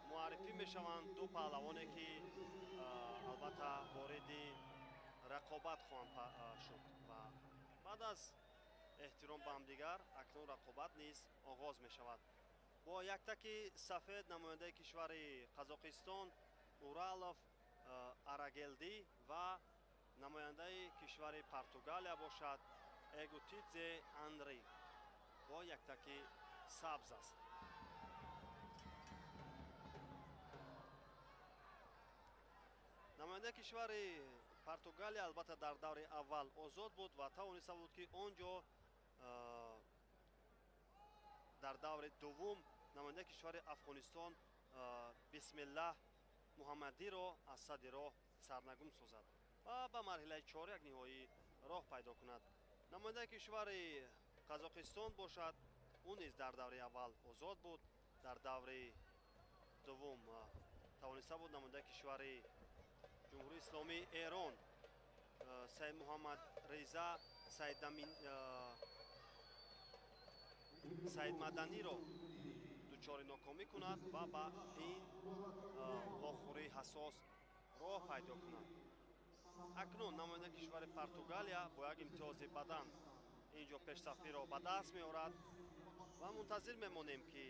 муаррифӣ мешаванд ду паҳлавоне ки албатта вориди рақобат хоҳанд шуд ва баъд аз эҳтиром ба ҳамдигар акнун рақобат низ оғоз мешавад. бо яктаки сафед намояндаи кишвари Қазоқистон Уралов Арагелдӣ ва намояндаи кишвари Португалия бошад Эгутидзе Анри бо яктаки сабз аст. намояндаи кишвари Португалия албатта дар даври аввал озод буд ва тавониста буд ки онҷо дар даври дуввум намояндаи кишвари Афғонистон Бисмиллаҳ Муҳаммадиро аз садди роҳ сарнагун созад ва ба марҳилаи чоряк ниҳоӣ роҳ пайдо кунад. намояндаи кишвари Қазоқистон бошад, ӯ низ дар даври аввал озод буд. дар даври дуввум тавониста буд намояндаи кишвари ҷумҳурии исломии Эрон Саид Муҳаммад Реза Саид Маданиро дучори нокомӣ кунад ва ба ин вохӯрии ҳасос роҳ пайдо кунад. акнун намояндаи кишвари Португалия бо як имтиёзи бадан инҷо пешсафиро ба даст меорад ва мунтазир мемонем ки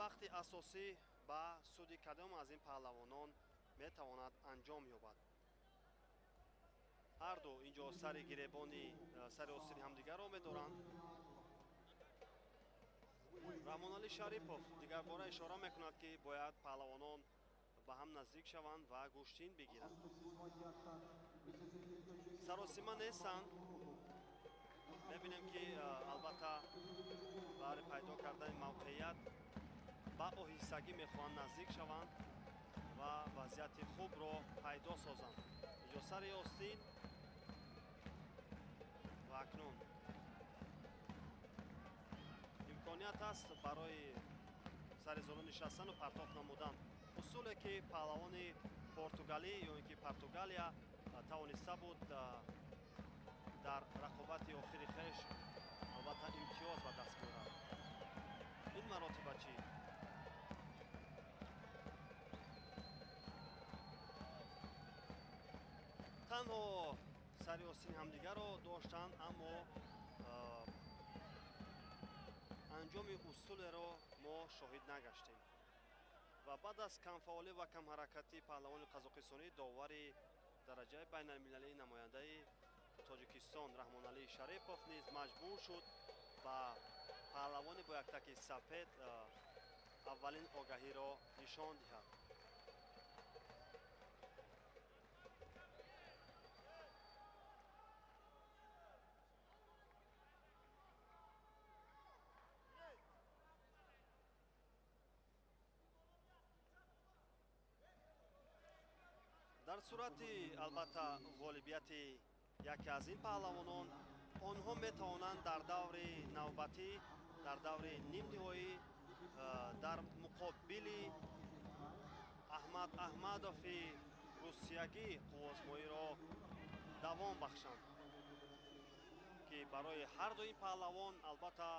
вақти асосӣ ба суди кадом аз ин паҳлавонон метавонад анҷом ёбад. ҳарду инҷо сари гиребони сари остини ҳамдигарро медоранд. Раҳмоналӣ Шарипов дигар бора ишора мекунад, ки бояд паҳлавонон ба ҳам наздик шаванд ва гӯштин бигиранд. Саросима нестанд. мебинем ки албатта баҳри пайдо кардани мавқеият ба оҳистагӣ мехоҳанд наздик шаванд ва вазъияти хубро пайдо созанд. инҷо сари остин ва акнун имконият аст барои сари зола нишастану партоф намудан. усуле ки паҳлавони португалӣ ё ин ки Португалия тавониста буд дар рақобати охири хеш албатта имтиёз ба даст биёрад. ин маротиба чӣ? танҳо сари остини ҳамдигарро доштанд, аммо анҷоми усулеро мо шоҳид нагаштем. ва баъд аз камфаъолӣ ва камҳаракатии паҳлавони қазоқистонӣ, довари дараҷаи байналмилалии намояндаи Тоҷикистон Раҳмоналӣ Шарипов низ маҷбур шуд ба паҳлавони бо яктаки сафед аввалин огаҳиро нишон диҳад. дар сурати албатта ғолибияти яке аз ин паҳлавонон, онҳо метавонанд дар даври навбатӣ, дар даври нимниҳоӣ дар муқобили Аҳмад Аҳмадови русиягӣ қуввозмоиро давом бахшанд, ки барои ҳарду ин паҳлавон албатта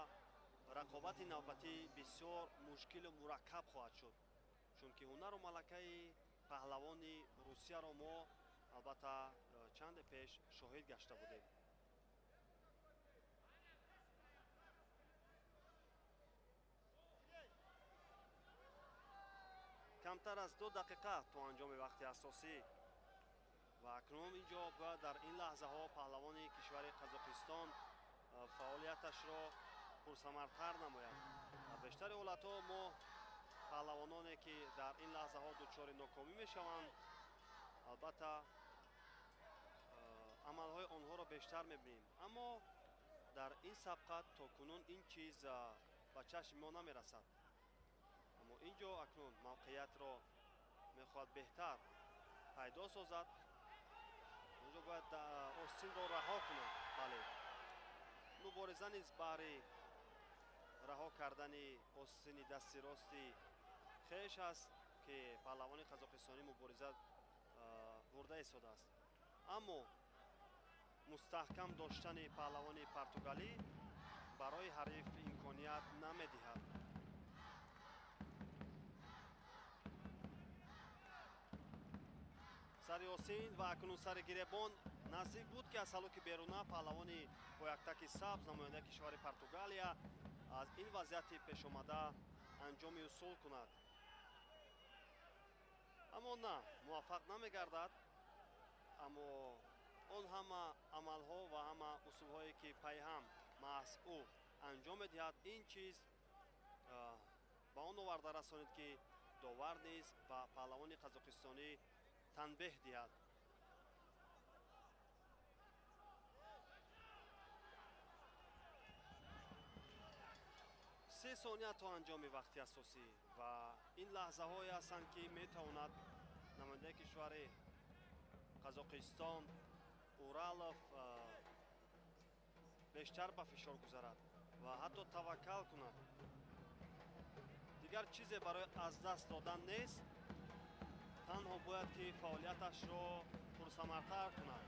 рақобати навбатӣ бисёр мушкилу мураккаб хоҳад шуд, чунки ҳунару малакаи паҳлавони русияро мо албатта чанде пеш шоҳид гашта будем. камтар аз 2 дақиқа то анҷоми вақти асосӣ ва акнун инҷо бояд дар ин лаҳзаҳо паҳлавони кишвари Қазоқистон фаъолияташро пурсамартар намояд. дар бештари ҳолатҳо мо паҳлавононе ки дар ин лаҳзаҳо дучори нокомӣ мешаванд, албатта амалҳои онҳоро бештар мебинем, аммо дар ин сабқа то кунун ин чиз ба чашми мо намерасад. аммо инҷо акнун мавқеиятро мехоҳад беҳтар пайдо созад. инҷо бояд остинро раҳо кунад. бале, мубориза низ баҳри раҳо кардани остини дасти рости хеш аст, ки паҳлавони қазоқистонӣ мубориза бурда истодааст. аммо мустаҳкам доштани паҳлавони португалӣ барои ҳариф имконият намедиҳад. сари осин ва акнун сари гиребон наздик буд, ки аз ҳалоки беруна паҳлавони бо яктаки сабз намояндаи кишвари Португалия аз ин вазъияти пешомада анҷоми усул кунад. аммо на, муваффақ намегардад. аммо он ҳама амалҳо ва ҳама усулҳое ки пайҳам маҳз ӯ анҷом медиҳад, ин чиз ба он оварда расонид, ки довар низ ба паҳлавони қазоқистонӣ танбеҳ диҳад. се сония то анҷоми вақти асосӣ ва ин лаҳзаҳое ҳастанд, ки метавонад намояндаи кишвари Қазоқистон Уралов бештар ба фишор гузарад ва ҳатто таваккал кунад. дигар чизе барои аз даст додан нест, танҳо бояд ки фаъолияташро пурсамартар кунад.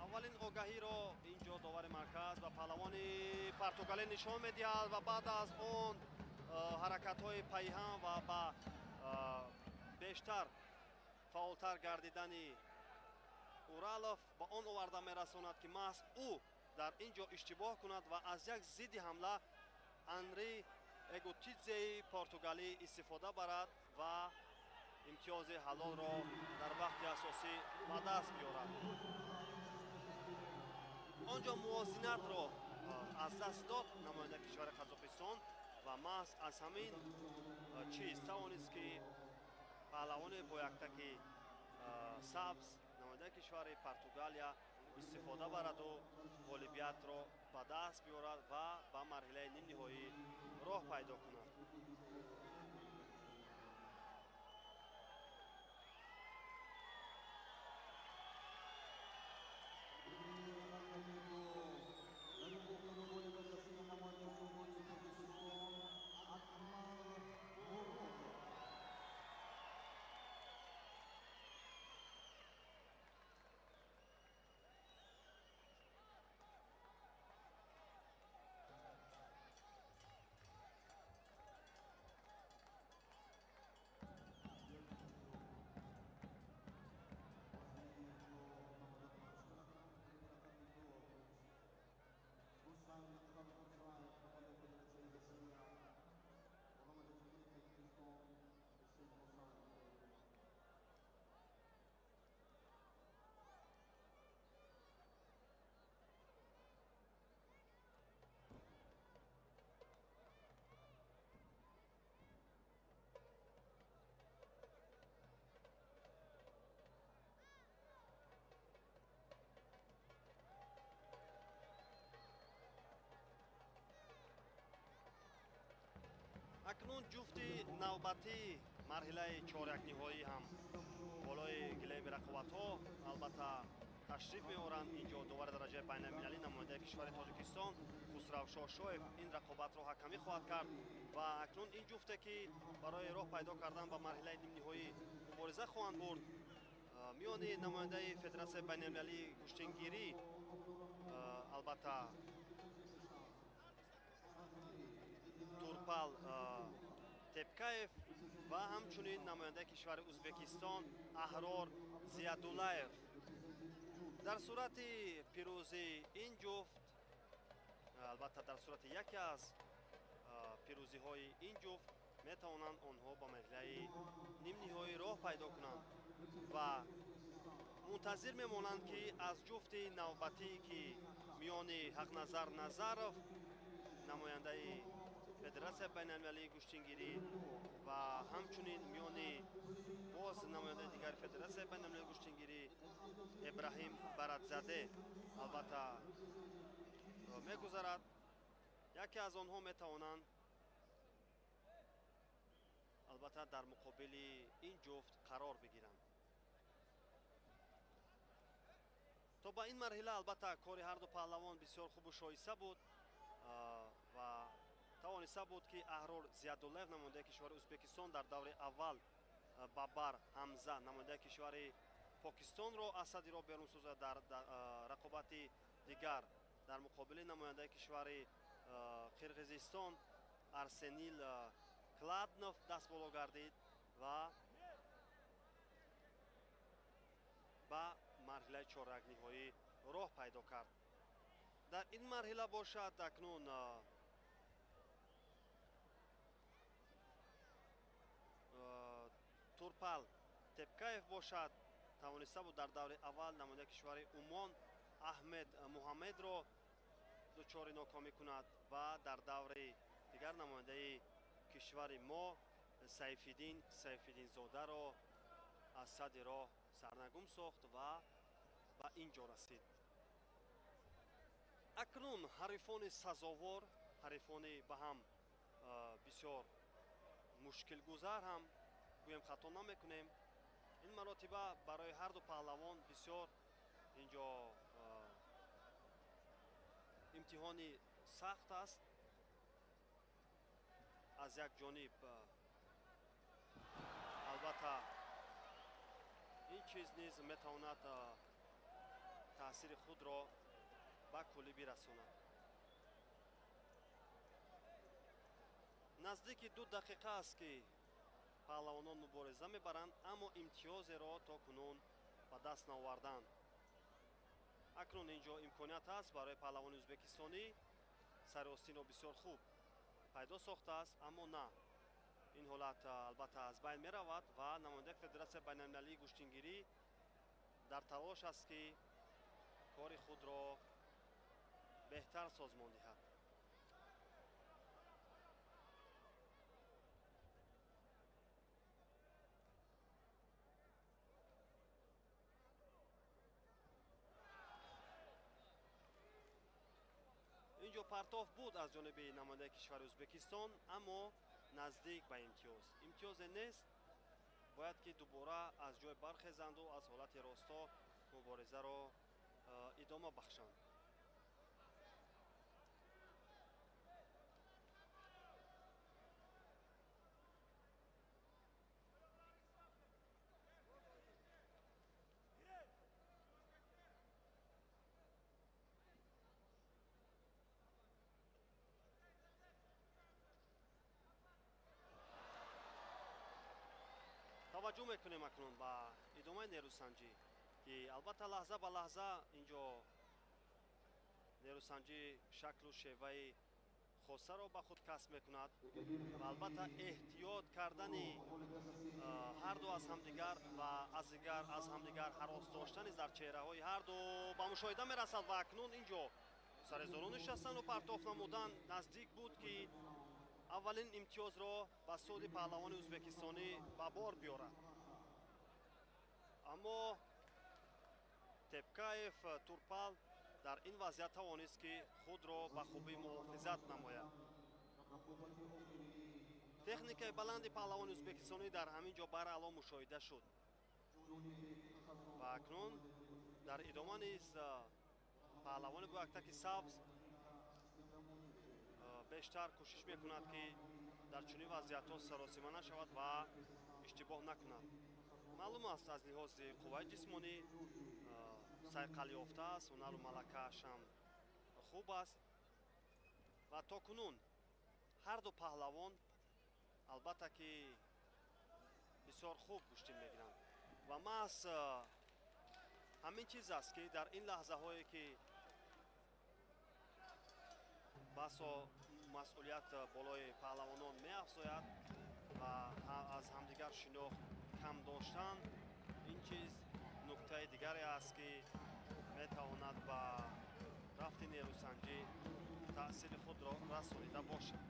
аввалин огаҳиро инҷо довари марказ ба паҳлавони португалӣ нишон медиҳад ва баъд аз он ҳаракатҳои пайҳам ва ба бештар фаъолтар гардидани Уралов ба он оварда мерасонад, ки маҳз ӯ дар ин ҷо иштибоҳ кунад ва аз як зидди ҳамла Анри Эгутидзеи португалӣ истифода барад ва имтиёзи ҳалолро дар вақти асосӣ ба даст биёрад. онҷо мувозинатро аз даст дод намояндаи кишвари Қазоқистон ва маҳз аз ҳамин чиз тавонист ки паҳлавоне бо яктаки сабз намояндаи кишвари Португалия истифода бараду ғолибиятро ба даст биёрад ва ба марҳилаи нимниҳоӣ роҳ пайдо кунад. акнун ҷуфти навбатии марҳилаи чорякниҳоӣ ҳам болои гилеми рақобатҳо албатта ташриф меоранд. инҷо довари дараҷаи байналмилалӣ намояндаи кишвари Тоҷикистон Хусрав Шошоев ин рақобатро ҳакамӣ хоҳад кард ва акнун ин ҷуфте ки барои роҳ пайдо кардан ба марҳилаи нимниҳоӣ мубориза хоҳанд бурд миёни намояндаи Федератсияи байналмилалии куштингирӣ албатта Турпал Тепкаев ва ҳамчунин намояндаи кишвари Узбекистон Аҳрор Зиядуллаев. дар сурати пирӯзии ин ҷуфт албатта дар сурати яке аз пирӯзиҳои ин ҷуфт метавонанд онҳо ба марҳилаи нимниҳоӣ роҳ пайдо кунанд ва мунтазир мемонанд ки аз ҷуфти навбатӣ ки миёни Ҳақназар Назаров намояндаи Федератсияи байналмилалии куштингирӣ ва ҳамчунин миёни боз намояндаи дигари Федератсияи байналмилалии куштингирӣ Ибраҳим Барадзаде албатта мегузарад. яке аз онҳо метавонанд албатта дар муқобили ин ҷуфт қарор бигиранд. то ба ин марҳила албатта кори ҳарду паҳлавон бисёр хубу шоиста буд ва тавониста буд ки Аҳрор Зиядуллаев намояндаи кишвари Узбекистон дар даври аввал Бабар Ҳамза намояндаи кишвари Покистонро аз садди роҳ берун созад. дар рақобати дигар дар муқобили намояндаи кишвари Қирғизистон Арсенил Кладнов даст боло гардид ва ба марҳилаи чоракниҳоӣ роҳ пайдо кард. дар ин марҳила бошад акнун Турпал Тепкаев бошад тавониста буд дар даври аввал намояндаи кишвари Умон Аҳмед Муҳаммедро дучори нокомӣ кунад ва дар даври дигар намояндаи кишвари мо Сайфиддинзодаро аз садди роҳ сарнагум сохт ва ба ин ҷо расид. акнун ҳарифони сазовор ҳарифони ба ҳам бисёр мушкилгузар ҳам гӯем хато намекунем. ин маротиба барои ҳарду паҳлавон бисёр инҷо имтиҳони сахт аст. аз як ҷониб албатта ин чиз низ метавонад таъсири худро ба кулӣ бирасонад. наздики 2 дақиқа аст ки паҳлавонон мубориза мебаранд, аммо имтиёзеро то кунун ба даст наоварданд. акнун инҷо имконият аст барои паҳлавони ӯзбекистонӣ сариостинро бисёр хуб пайдо сохтааст, аммо на ин ҳолат албатта аз байн меравад ва намояндаи Федератсияи байналмилалии гӯштингирӣ дар талош аст ки кори худро беҳтар созмон диҳад. инҷо партоф буд аз ҷониби намояндаи кишвари Ӯзбекистон, аммо наздик ба имтиёзе нест. бояд ки дубора аз ҷой бархезанду аз ҳолати росто муборизаро идома бахшанд. таваҷҷӯҳ мекунем акнун ба идомаи нерӯсанҷӣ, ки албатта лаҳза ба лаҳза инҷо нерӯсанҷӣ шаклу шеваи хосаро ба худ касб мекунад ва албатта эҳтиёт кардани ҳарду аз ҳамдигар ва аз ҳамдигар ҳарос доштани дар чеҳраҳои ҳарду ба мушоҳида мерасад ва акнун инҷо сари зону нишастану партоф намудан наздик буд ки аввалин имтиёзро ба суди паҳлавони ӯзбекистонӣ ба бор биёрад. аммо Тепкаев Турпал дар ин вазъият тавонист ки худро ба хубӣ муҳофизат намояд. техникаи баланди паҳлавони ӯзбекистонӣ дар ҳамин ҷо баръало мушоҳида шуд ва акнун дар идома низ паҳлавони буяктаки сабз бештар кӯшиш мекунад ки дар чунин вазъиятҳо саросима нашавад ва иштибоҳ накунад. маълум аст аз лиҳози қувваи ҷисмонӣ сайқал ёфтааст, ҳунару малакааш ҳам хуб аст ва то кунун ҳарду паҳлавон албатта ки бисёр хуб куштин мегиранд ва маҳз ҳамин чиз аст ки дар ин лаҳзаҳое ки басо масъулият болои паҳлавонон меафзояд ва аз ҳамдигар шинохт кам доштан, ин чиз нуктаи дигаре аст ки метавонад ба рафти нерӯсанҷӣ таъсири худро расонида бошад.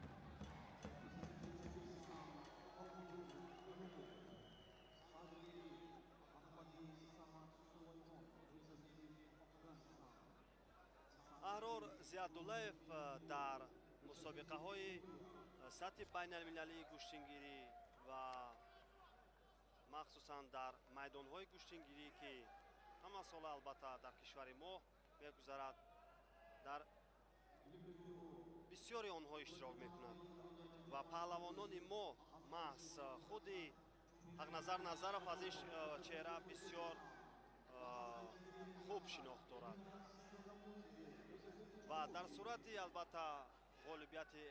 аҳрор Зиядуллаев дар мусобиқаҳои сатҳи байналмилалии гӯштингирӣ ва махсусан дар майдонҳои гӯштингирӣ ки ҳама сола албатта дар кишвари мо мегузарад, дар бисёри онҳо иштирок мекунад ва паҳлавонони мо маҳз худи ҳақназар Назаров аз ин чеҳра бисёр хуб шинохт дорад ва дар сурати албатта ғолибияти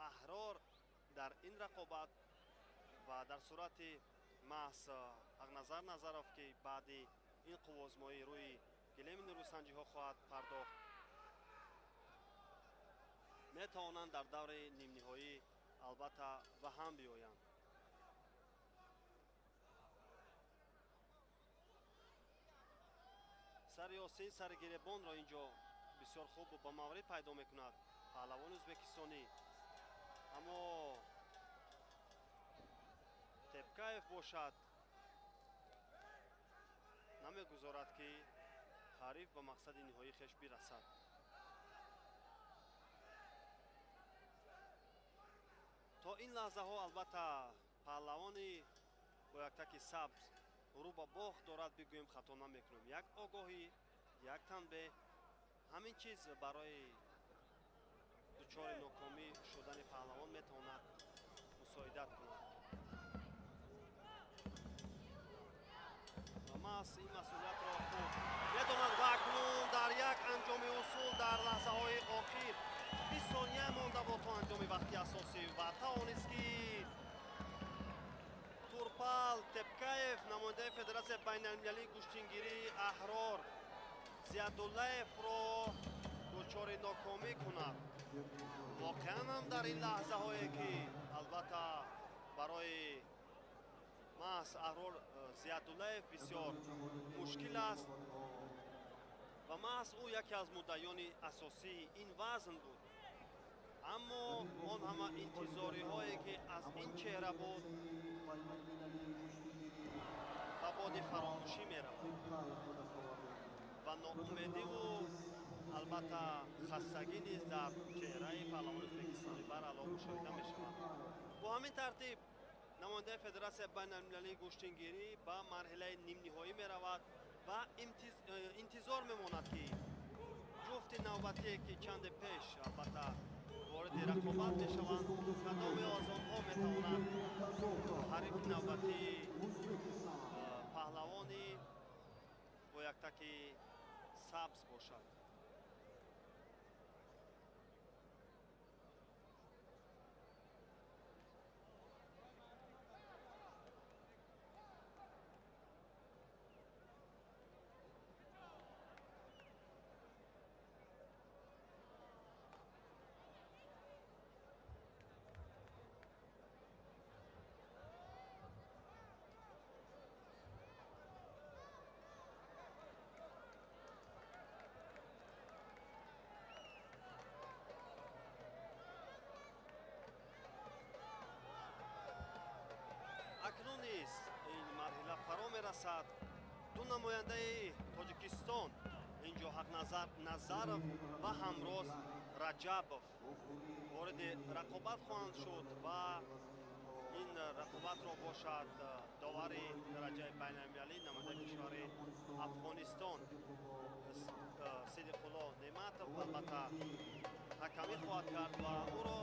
аҳрор дар ин рақобат ва дар сурати маҳз ҳақназар Назаров ки баъди ин қуввозмоӣ рӯи гилеми нерӯсанҷиҳо хоҳад пардохт, метавонанд дар даври нимниҳоӣ албатта ба ҳам биёянд. сари осин сари гиребонро инҷо бисёр хуб ба маврид пайдо мекунад паҳлавони ӯзбекистонӣ, аммо Тепкаев бошад намегузорад ки ҳариф ба мақсади ниҳоии хеш бирасад. то ин лаҳзаҳо албатта паҳлавони буяктаки сабз рӯ ба бохт дорад, бигӯем хато намекунем. як огоҳӣ, як танбеҳ, ҳамин чиз барои дучори нокомӣ шудани паҳлавон метавонад мусоидат кунад. ва маҳз ин масъулиятро хуб медонад ва акнун дар як анҷоми усул дар лаҳзаҳои охир 20 сония монда бо то анҷоми вақти асосӣ ва тавонист ки Турпал Тепкаев намояндаи Федератсияи байналмилалии гӯштингирӣ аҳрор Зиядуллаевро дучори нокомӣ кунад. воқеан ҳам дар ин лаҳзаҳое ки албатта барои маҳз Аҳрор Зиядуллаев бисёр мушкил аст ва маҳз ӯ яке аз муддаёни асосии ин вазн буд. аммо он ҳама интизориҳое ки аз ин чеҳра буд ба боди фаромӯшӣ меравад ва ноумедиву албатта хастагӣ низ дар чеҳраи паҳлавони ӯзбекистони баръало мушоҳида мешавад. бо ҳамин тартиб намояндаи федератсияи байналмилалии гӯштингирӣ ба марҳилаи нимниҳоӣ меравад ва интизор мемонад ки ҷуфти навбатие ки чанде пеш албатта ворди рақобат мешаванд, кадоме аз онҳо метавонад ҳарифи навбатии паҳлавони бо яктаки сабз бошад. акнун низ ин марҳила фаро мерасад. ду намояндаи Тоҷикистон инҷо Ҳақназар Назаров ва ҳамроз Раҷабов ворди рақобат хоҳанд шуд ва ин рақобатро бошад довари дараҷаи байналмилалӣ намояндаи кишвари Афғонистон Сидиқулло Неъматов албатта ҳакамӣ хоҳад кард ва ӯро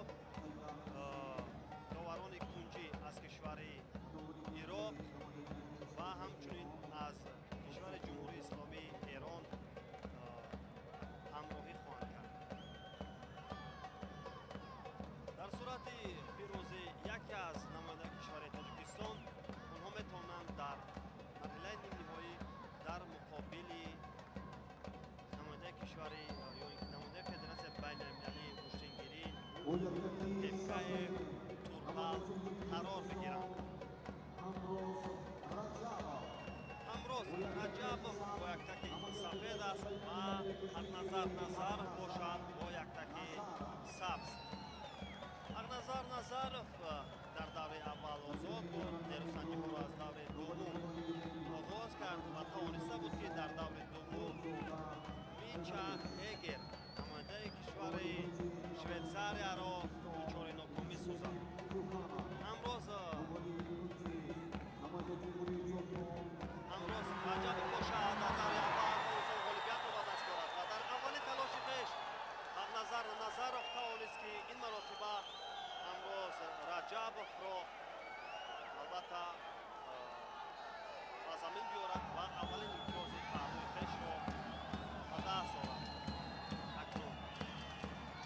доварони кунҷӣ аз кишвари Ироқ ва ҳамчунин аз кишвари ҷумҳурии исломии Эрон ҳамроҳӣ хоҳанд кард. дар сурати пирӯзӣ яке аз намояндаи кишвари Тоҷикистон онҳо метавонанд дар марҳилаи нимниҳоӣ дар муқобили намояндаи кишвари ё намояндаи федератсияи байналмилалии гӯштингирӣ Тевкаев Турпал қарор бигиранд. ҳамроз Раҷабов бо яктаки сафед аст ва Ҳақназар Назаров бошад бо яктаки сабз. Ҳақназар Назаров дар даври аввал озод буд, нерӯсанҷиҳоро аз даври дуввум оғоз кард ва тавониста буд ки дар даври дуввум Мича Эгер намояндаи кишвари Швейтсарияро дучори нокомӣ созад. ҳамроз Раҷабов бошад дар даври аввал инсон ғолибиятро ба даст дорад ва дар аввалин талоши хеш Ҳақназар Назаров тавонист ки ин маротиба ҳамроз Раҷабовро албатта ба замин биёрад ва аввалин имтиёзи паҳлӯи хешро ба даст орад. акнун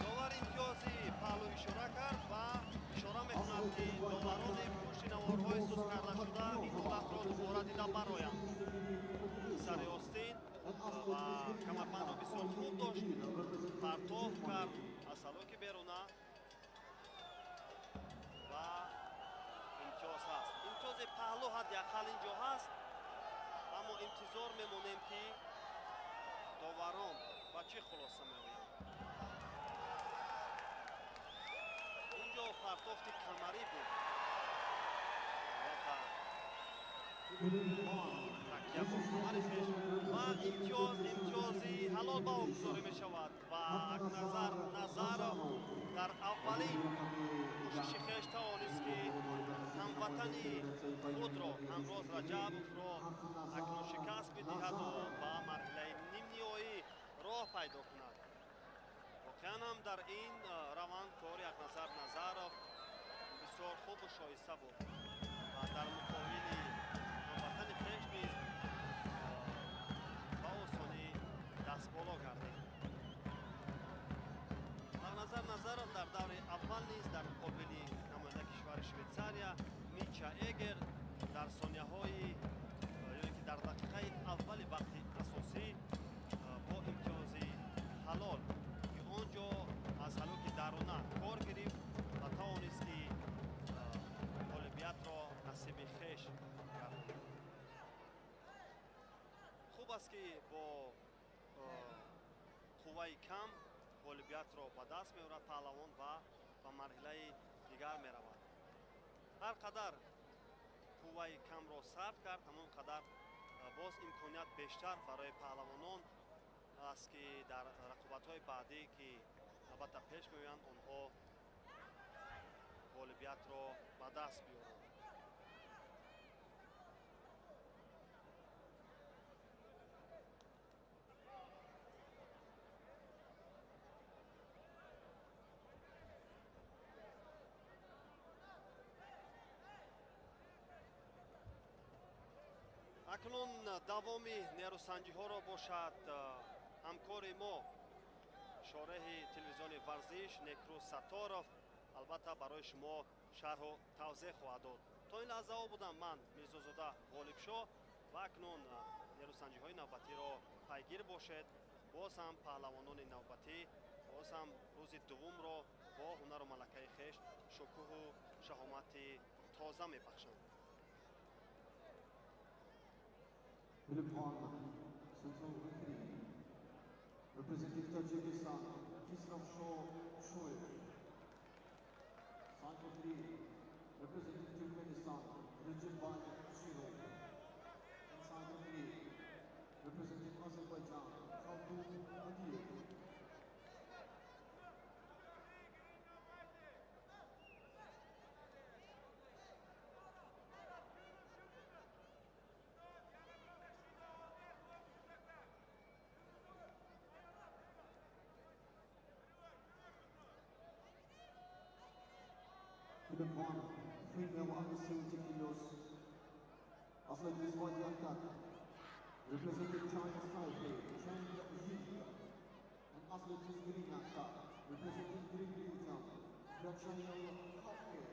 довар имтиёзи паҳлӯ ишора кард ва ишора мекунад ки доварони пушти наворҳои сузкардашуда ин ҳолатро дубора дида бароянд. сари остин ва камарбандро бисёр хуб дошт, партов кард аз салоки беруна ва имтиёз ҳаст. имтиёзи паҳлӯ ҳадяқал инҷо ҳаст, аммо интизор мемонем ки доварон ба чӣ хулоса меоянд. инҷо партофти камарӣ буд. ва имтиёзи ҳалол ба огузорӣ мешавад ва Ҳақназар Назаров дар аввалин кӯшиши хеш тавонист ки ҳамватани худро ҳамроз Раҷабовро акнун шикаст бидиҳаду ба марҳилаи нимниҳоӣ роҳ пайдо кунад. воқеан ҳам дар ин раванд кори Ҳақназар Назаров бисёр хубу шоиста буд ва дар муқобили ҳамватани хеш низ ба осонӣ дастболо гардид. Ҳақназар Назаров дар даври аввал низ дар муқобили намояндаи кишвари Швейтсария Мича Эгер дар сонияҳои ё ки дар дақиқаи аввали вақти асосӣ бо имтиёзи ҳалол ки он ҷо аз ҳалоки даруна кор гирифт ва тавонист ки аст ки бо қувваи кам ғолибиятро ба даст меорад паҳлавон ва ба марҳилаи дигар меравад. ҳар қадар қувваи камро сарф кард, ҳамон қадар боз имконият бештар барои паҳлавонон аст ки дар рақобатҳои баъдӣ ки албатта пеш меоянд онҳо ғолибиятро ба даст биёранд. акнун давоми нерӯсанҷиҳоро бошад ҳамкори мо шореҳи телевизиони варзиш Некрус Сатторов албатта барои шумо шарҳу тавзеҳ хоҳад дод. То ин лаҳзаҳо будам ман Мирзозода Ғолибшоҳ ва акнун нерӯсанҷиҳои навбатиро пайгир бошед. боз ҳам паҳлавонони навбатӣ боз ҳам рӯзи дуввумро бо ҳунару малакаи хеш шукӯҳу шаҳомати тоза мебахшанд. Philip Khan, Central Referee, representing Tajikistan, Kisravsho Shoaib. Side referee, representing Turkmenistan, Rajibban Shirov. And side referee, representing Azerbaijan, Khaldoon Aliyev. Philip Khan, female under 70 kilos. Athletic Squad representing China's Taipei, Chen Yi. And Athletic Green Yanka, representing Green Liuzhan, Vyacheslav Khavkaz.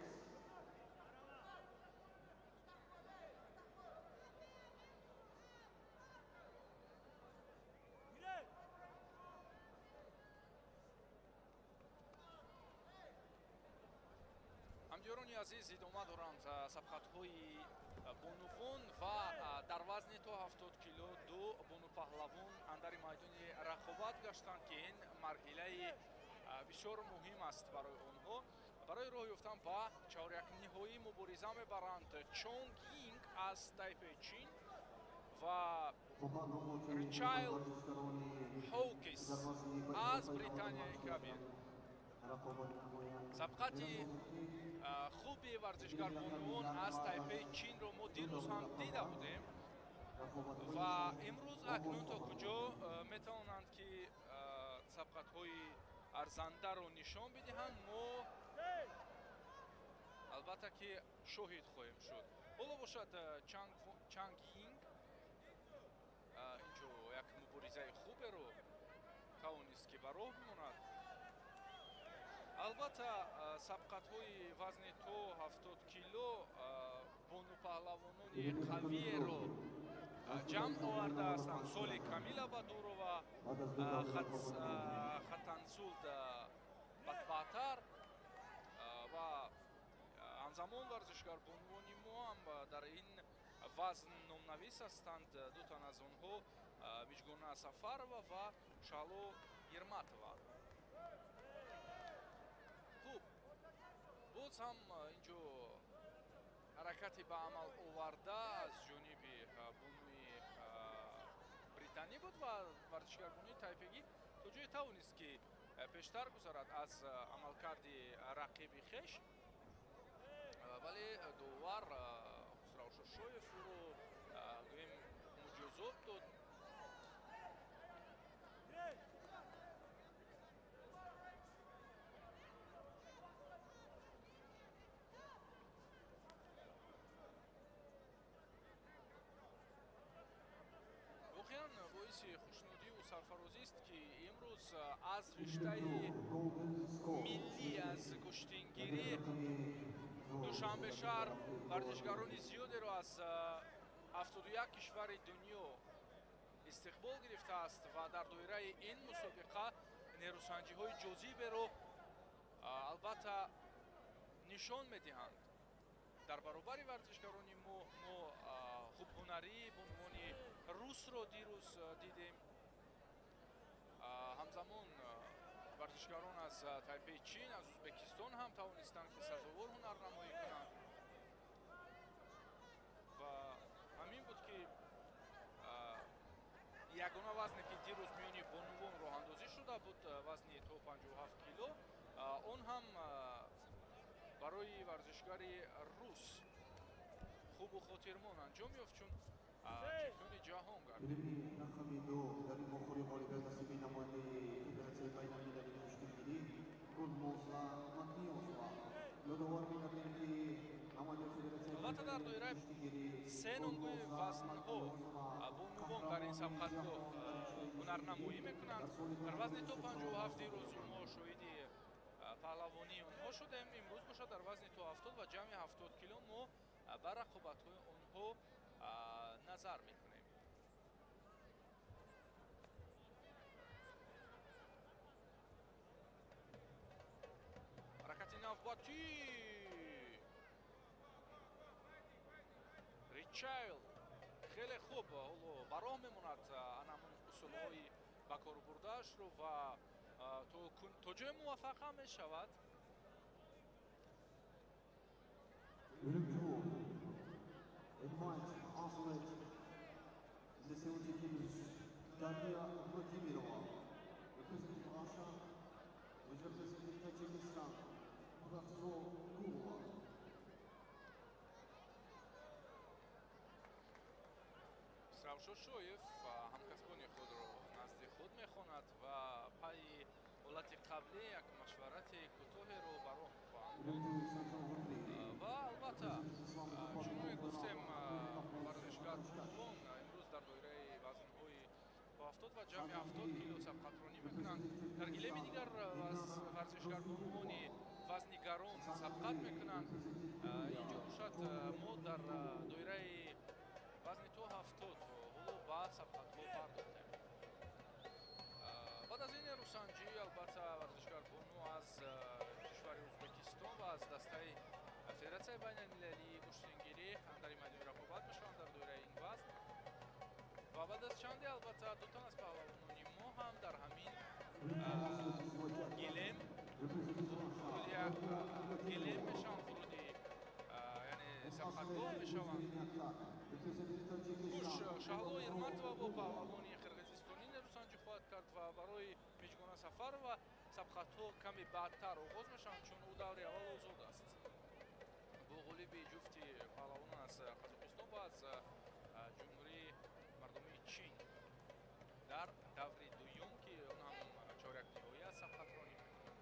ҳамҷиёрони азиз, идома доранд сабқатҳои бонувон ва дар вазни то 70 кило ду бонупаҳлавон андари майдони рақобат гаштанд ки ин марҳилаи бисёр муҳим аст барои онҳо. барои роҳ ёфтан ба чаҳорякниҳоӣ мубориза мебаранд Чонг Йинг аз Тайпей, Чин ва Ричайл Ҳоукис аз Британияи Кабир. сабқати хуби варзишгарбонувон аз Тайпей, Чинро мо дирӯз ҳам дида будем ва имрӯз акнун то куҷо метавонанд ки сабқатҳои арзандаро нишон бидиҳанд. мо албатта ки шоҳид хоҳем шуд. ҳоло бошад Чанг Йинг инҷо як муборизаи хуберо тавонист ки ба роҳ бимонад. албатта сабқатҳои вазни то 70 кило бонупаҳлавонони қавиеро ҷамъ оварда ҳастанд. соли Камила Бадурова, Хатансулд Батбатар ва ҳамзамон варзишгарбонувони мо ҳам дар ин вазн номнавис ҳастанд. ду тан аз онҳо Миҷгона Сафарова ва Шало Ерматова. хуб, боз ҳам инҷо ҳаракати ба амал оварда аз ҷониби бонуи британӣ буд ва варзишгарбонии тайпегӣ то ҷое тавонист ки пештар гузарад аз амалкарди рақиби хеш, вале довар Хусрав Шошоев ӯро гӯем муҷозот дод. воқеан боиси хушнудию сарфарозист ки имрӯз аз риштаи миллӣ аз куштингирӣ душанбешаҳр варзишгарони зиёдеро аз 71 кишвари дунё истиқбол гирифтааст ва дар доираи ин мусобиқа нерӯсанҷиҳои ҷозиберо албатта нишон медиҳанд. дар баробари варзишгарони мо хубҳунарӣ бо унвони русро дирӯз дидем. ҳамзамон варзишгарон аз Тайпеи Чин, аз Узбекистон ҳам тавонистанд ки сазовор ҳунарнамоӣ кунанд. Ва ҳамин буд ки ягона вазне ки дирӯз миёни бонувон роҳандозӣ шуда буд, вазни то 57 кило. Он ҳам барои варзишгари рус хубу хотирмон анҷом ёфт, чун чемпиони ҷаҳон гардид. Filmi raqami 2 dari Buxoro g'olibi nasibi namoyandayi Federatsiya baynalmilaliy mushkilgiri Gulmoza Matniyozova yo'dovor minadenki Namoyanda Federatsiya албатта дар доираи се номгӯи вазнҳо бонувон дар ин сабқатгоҳ ҳунарнамоӣ мекунанд. Дар вазни то 57 дирӯз мо шоҳиди паҳлавонии онҳо шудем. имрӯз бошад дар вазни то 70 ва ҷамъи 70 кило мо ба рақобатҳои онҳо назар мекунем. ҳаракати навбатӣ Ричайл хеле хуб ҳоло ба роҳ мемонад анамун усулҳои ба кор бурдаашро ва то ҷои муваффақ ҳам мешавад. Ölümcül Edmund Ahmet the 70 kilos Daria Vladimирова representing Russia is representing Tajikistan Muratzo Gulova. Равшод Шоев ҳамкасбони худро назди худ мехонад ва пайи ҳолати қаблӣ як машварати кӯтоҳеро ба роҳ хоҳанд Ölümcül Santon Hotli ва албатта чуноне гуфтем варзишгар бонувон имрӯз дар доираи вазнҳои то 70 ва ҷамъи 70 кило сабқатронӣ мекунанд. дар гилеми дигар варзишгарбонувони вазни гарон сабқат мекунанд. инҷо бошад мо дар доираи вазни то 70 ҳоло ба сабқатҳо пардохтем. баъд аз ин рӯсанҷӣ албатта варзишгарбону аз кишвари Узбекистон ва аз дастаи Федератсияи байналмилалии гӯштингирӣ дар майдони рақобат мешаванд дар доираи ин вазн. ва баъд аз чанде албатта дутан аз паҳлавонони мо ҳам дар ҳамин гилем гилем мешаванд, вуруди яъне сабқатгоҳ мешаванд. хуш, шаҳло ирматова бо паҳлавони қирғизистонӣ рӯсанҷӣ хоҳад кард ва барои меҷгона сафарова сабқатҳо каме баъдтар оғоз мешаванд, чун ӯ даври аввал озод аст. бо ғолиби ҷуфти паҳлавонон аз Қозоқистон ва аз ҷумҳурии мардумии Чин дар даври дуюм ки он ҳам чорякниҳоӣ аз сабқатронӣ мекунад.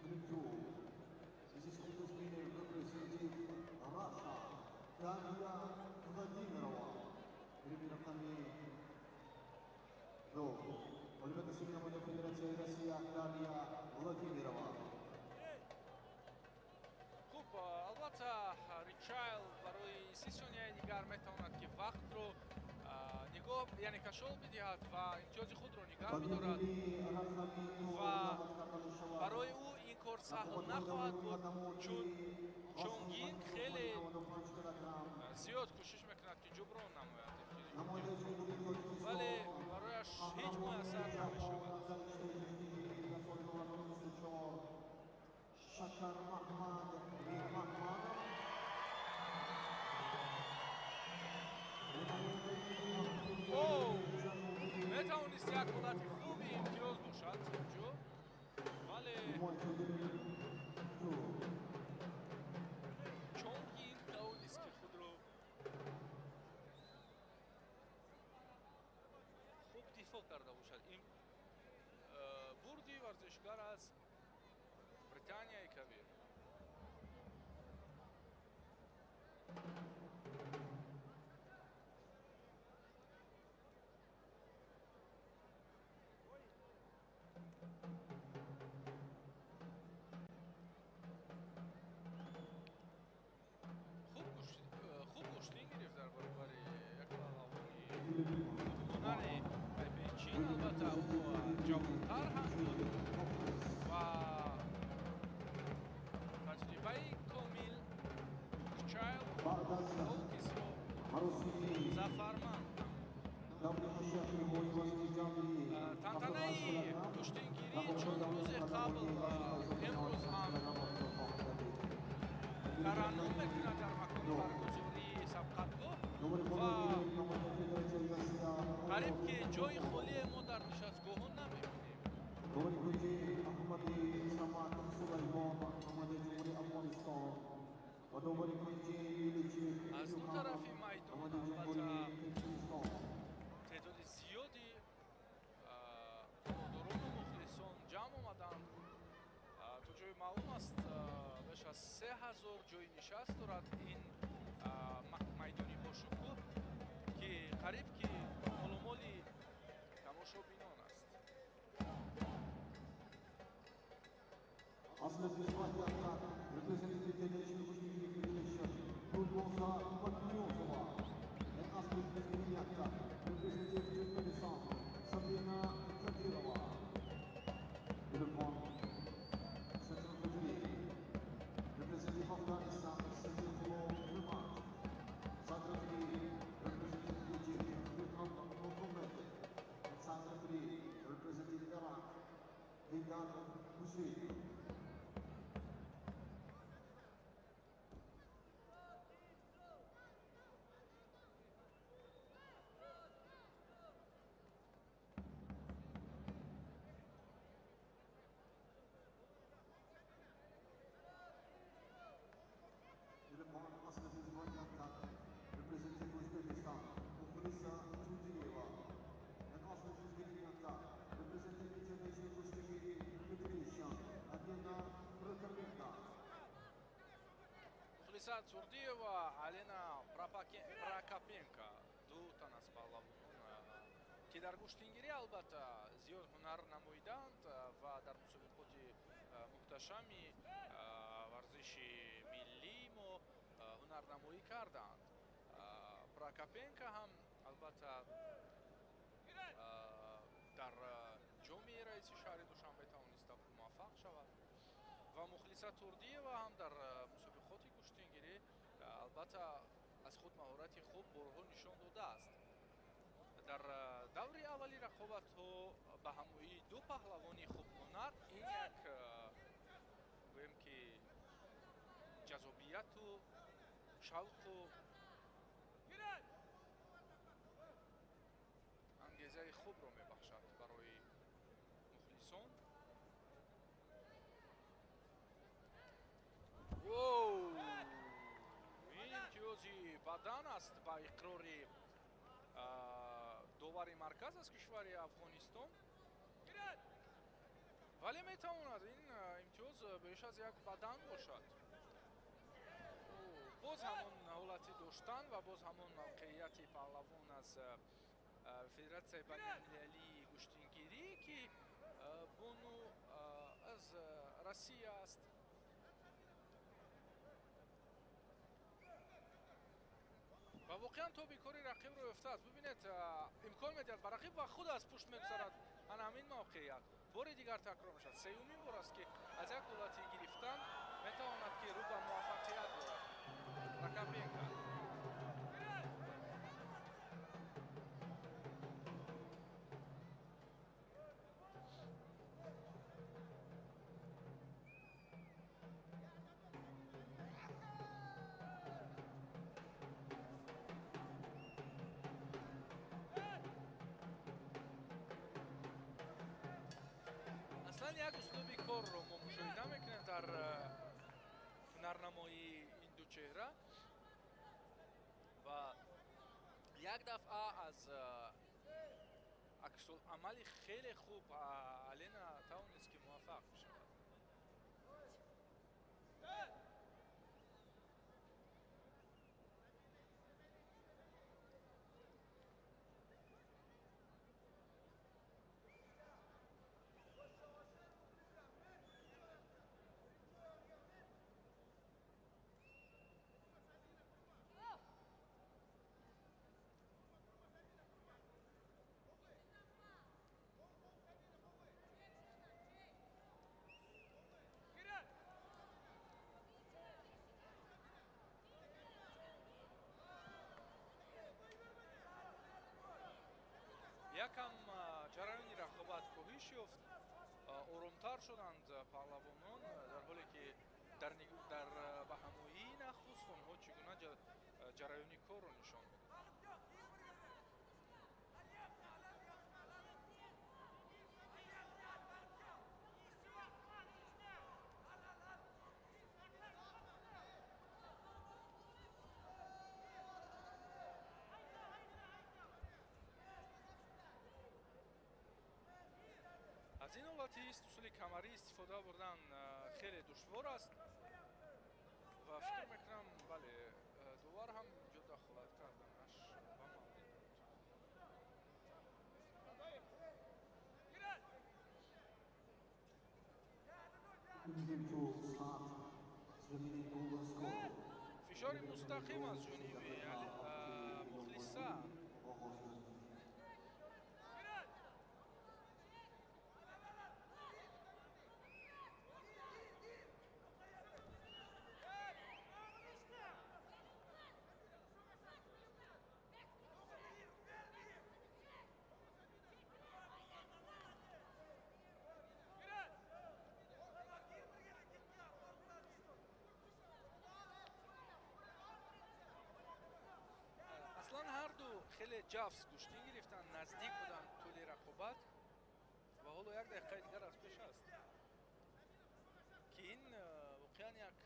Ölümcül This is Kudos winner representing Russia Daria Vladimирова Filmi raqami 2 g'olibi nasibi namoyanda Federatsiyayi Rossiya Daria Vladimирова. хуб, албатта Ричайл барои 30 сонияи дигар метавонад ки вақтро нигоҳ яъне кашол бидиҳад ва имтиёзи худро нигоҳ бидорад ва барои ӯ ин кор саҳл нахоҳад буд, чун Чонгин хеле зиёд кӯшиш мекунад ки ҷуброн намояд имтиёзи худро, вале барояш ҳеҷ муяссар намешавад. Shakar Mahmad Mirmahmadov метавонист як ҳолати хуби имтиёз бошад инҷо, вале Чонгин тавонист ки худро хуб дифоъ карда бошад. бурди варзишгар аз Британияи Кабир. хуб куштин гирифт дар баробари ҳунари тайпейчин албатта ӯ ҷавонтар ҳам буд ва таҷрибаи комил кучайл بعد ҳокисро عروسي зафарманд دبل حشية هو وزن جامعي тантанаи куштингирии 4 рӯзи қабл имрӯз ҳам тараннум мекунад дар макони баргузории сабқатгоҳ ва қариб ки ҷои холие мо дар нишастгоҳон намебинем. نوری گوجی احمدی سماعت سلیمان احمد جمهوری افغانستان و دوباره گوجی میلیچی аз ду тарафи майдон احمد جمهوری албатта ترکمنستان تعداد زیادی هواداران و مخلصان جمع آمدند. تا جای معلوم است بیش از 3000 جای نشست دارد این میدانی باشکوه که قریب که مالامالی تماشابینان است. اصل بسماتیان reprezentative International Kushtigirii Federation Gulboza Matmiyozova and اصل بسماتیان reprezentative Turkmenistan Sabina Kadyrova Uniform Central Category reprezentative Afghanistan Sergio Hurmat Secretary reprezentative Egypt Ilham Mohammed and Secretary reprezentative Iraq Haydar Hussein representing Uzbekistan, Mukhlisa Tutieva, and also Uzbekistan, representing International Kushtigirii Federation, Adina Prokopенко. مخلصا Турдиева, Алена Прокопенко, ду тан аз паҳлавонон ки дар гӯштингирӣ албатта зиёд ҳунар намоиданд ва дар мусобиқоти муҳташами варзиши миллӣ мо ҳунарнамоӣ карданд. Прокопенко ҳам албатта дар ҷоми раиси шаҳри Душанбе тавониста муваффақ шавад ва Мухлиса Турдиева ҳам дар мусобиқоти куштингирӣ албатта аз худ маҳорати хуб борҳо нишон додааст. дар даври аввали рақобатҳо ба ҳамоии ду паҳлавони хубҳунар ин як гӯем ки ҷазобияту шавқу ангезаи хубро мебахшад барои мухлисон. ин имтиёзи бадан аст ба иқрори довари марказ аз кишвари Афғонистон, вале метавонад ин имтиёз беш аз як бадан бошад. боз ҳамон ҳолати доштан ва боз ҳамон мавқеияти паҳлавон аз Федератсияи байналмилалии гӯштингирӣ ки бону аз Россия аст. ва воқеан то бекори рақибро ёфтааст. бубинед имкон медиҳад ба рақиб ва худ аз пушт мегузарад ана ҳамин мавқеият бори дигар такрор мешавад. сеюмин бор аст ки аз як ҳолати гирифтан метавонад ки рӯ ба муваффақият борад Прокопенко. аслан як услуби корро мо мушоҳида мекунем дар ҳунарнамоии ин ду чеҳра ва як дафъа аз аксулъамали хеле хуб Алена тавонист ки муваффақ бишавад. якам ҷараёни рақобат коҳиш ёфт, оромтар шуданд паҳлавонон, дар ҳоле ки дар баҳамоии нахуст онҳо чӣ гуна ҷараёни корро нишон медоданд. аз ин ҳолати истусули камарӣ истифода бурдан хеле душвор аст ва фикр мекунам бале довар ҳам инҷо дахолат карданаш ба маврид буд. фишори мустақим аз ҷониби мухлиса. аслан ҳарду хеле ҷафз куштин гирифтанд, наздик буданд тӯли рақобат ва ҳоло як дақиқаи дигар аз пеш аст ки ин воқеан як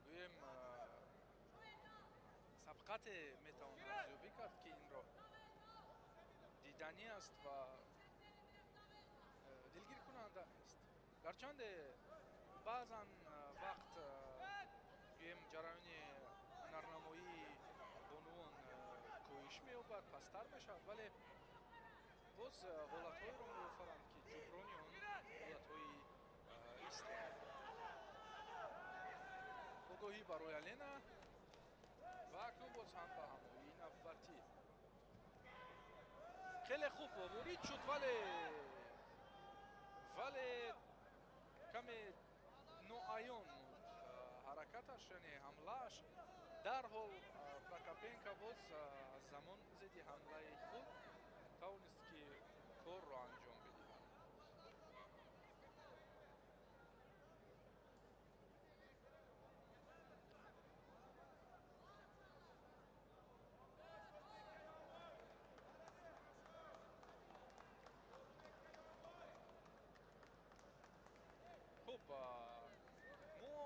гӯем сабқате метавон арзёбӣ кард ки инро диданӣ аст ва дилгиркунанда нест. гарчанде баъзан вақт гӯем ҷараёни ҳунарнамоии бонуон коҳиш меёбад, пасттар мешавад, вале боз ҳолатҳоеро меофаранд ки ҷуброни он ҳолатҳои истанд. огоҳӣ барои алена ва акнун боз ҳам ба ҳамоии навбатӣ. хеле хуб ворид шуд, вале каме ноаён монд ҳаракаташ, яъне ҳамлааш. дарҳол Прокопенко боз аз замон зидди ҳамлаи худ тавонист ки корро анҷом бидиҳад. хуб, мо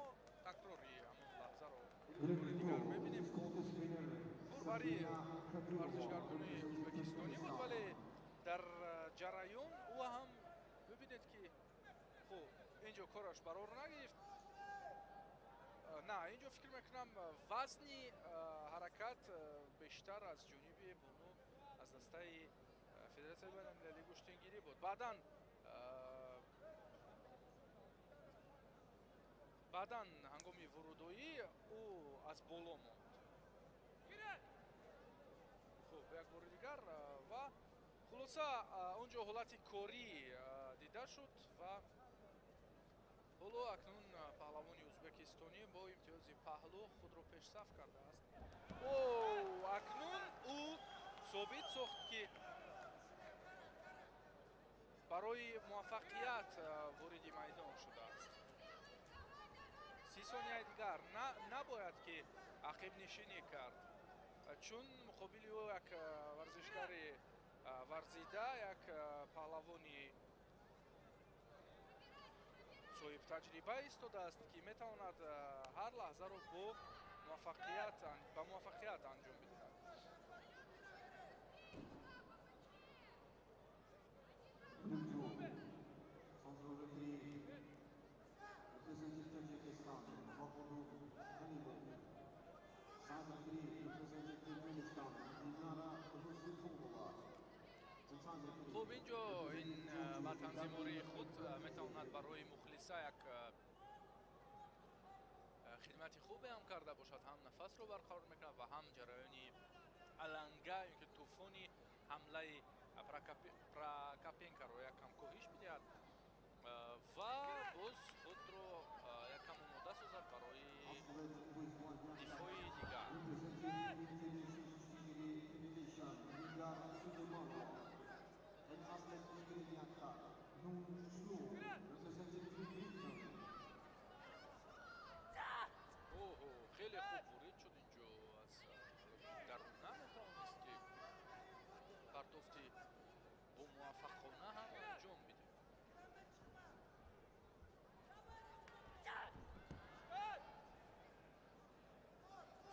такрори ҳамон лаҳзаро бори дигар мебинем. корбари варзишгарони ӯзбекистонӣ буд, вале дар ҷараён ӯ ҳам бибинед ки хуб инҷо кораш барор нагирифт. На, инҷо фикр мекунам вазни ҳаракат бештар аз ҷониби бону аз дастаи федератсияи байналмилалии куштингирӣ буд. баъдан ҳангоми вурудоӣ ӯ аз боло монд. хуб, як бори дигар ва хулоса онҷо ҳолати корӣ дида шуд ва ҳоло акнун паҳлавони ӯзбекистонӣ бо имтиёзи паҳлӯ худро пешсаф кардааст. Акнун ӯ собит сохт ки барои муваффақият вориди майдон шудааст. 30 сонияи дигар набояд ки ақибнишинӣ кард, чун муқобили ӯ як варзишгари варзида, як паҳлавони соҳибтаҷриба истодааст, ки метавонад ҳар лаҳзаро ба муваффақият анҷом бидиҳад. хуб, инҷо ин ба танзимори худ метавонад барои мухлиса як хидмати хубе ҳам карда бошад, ҳам нафасро барқарор мекунад ва ҳам ҷараёни аланга ё ки тӯфони ҳамлаи Прокопенкоро якам коҳиш бидиҳад ва боз худро якам омода созад барои дифои дигар. Kenyatta, Noon Shlu, representing Team Britain. اوه خیلی خوب ورید شد اینجا از درون نمیتوانست که پرتافتی با موفقانه هم انجام بده.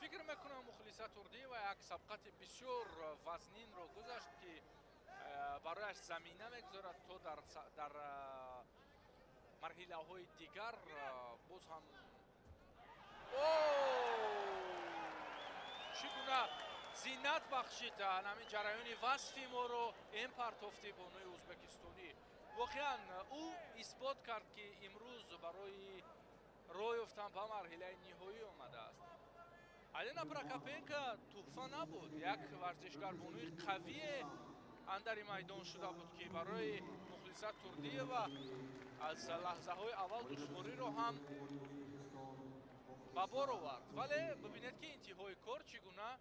فکر میکنم مخلص تردی و یک سبقت بسیار وزنین رو گذاشت که برایش زمینه میگذارد تا در مرحله های دیگر باز هم چگونه زینت بخشید همین جریان وصفی ما رو این پرتافتی بانوی ازبکستانی. واقعا او اثبات کرد که امروز برای راه یافتن به مرحله نهایی آمده است. الینا پراکاپنکا تحفه نبود، یک ورزشگر بانوی قوی اندر میدان شده بود که برای مخلص تردی و از لحظه های اول دشواری رو هم به بار آورد. ولی ببینید که انتهای کار چگونه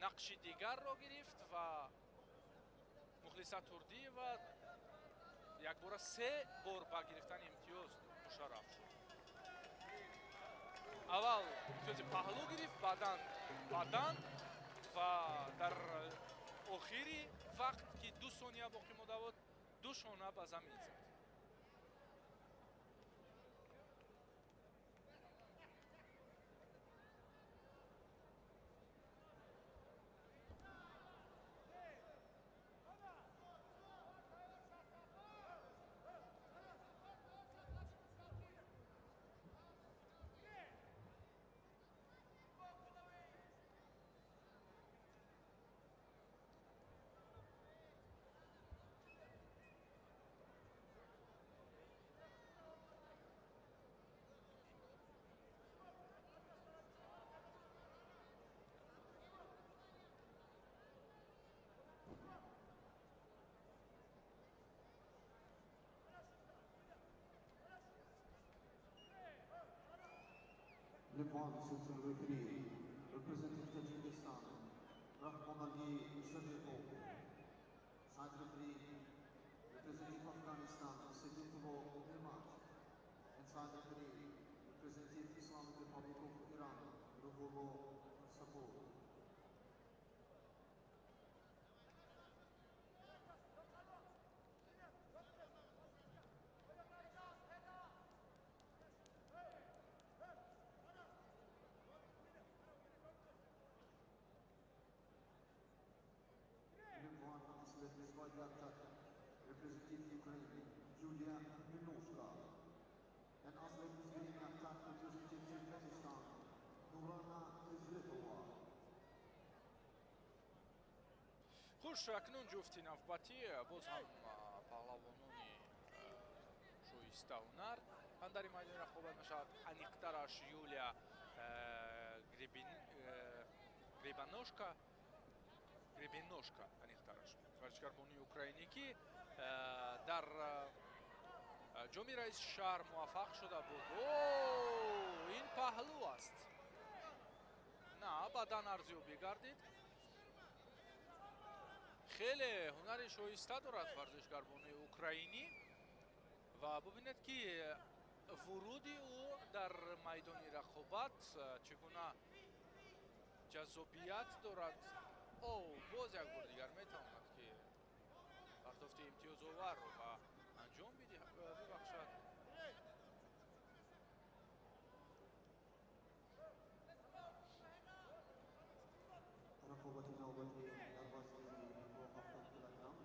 نقش دیگر را گرفت و مخلص تردی و یک بار 3 بار با گرفتن امتیاز مشرف شد. اول امتیاز پهلو گرفت، بعداً و در آخری وقت که 2 ثانیه باقی مانده بود 2 شانه به زمین زد. Livan Central Referee, representing Tajikistan, Rahmanali Shadipov. Side referee, representing Afghanistan, Sedutvo Nirmat. And side referee, representing Islamic Republic of Iran, Ruvulo Sapur. Representing Ukraine, Julia Minoshka. And also representing Turkmenistan, Nurana Izletova. خوش اکنون جفتی نوبتی باز هم پهلوانانی شایسته هنر اندر میدان رقابت میشود. انیقترش یولیا گریبانوشکا انیقترش ورزشگر بانوی اوکراینی که در جامی رئیس شهر موفق شده بود. این پهلو است، نه بدن ارزیابی گردید. خیلی هنر شایسته دارد ورزشگر بانوی اوکراینی و ببینید که ورودی او در میدان رقابت چگونه جذابیت دارد. باز یک بار دیگر میتواند که پرتافت امتیاز آور رو به انجام ببخشد. رقابت نوبتی در وزن با 70 کیلوگرم.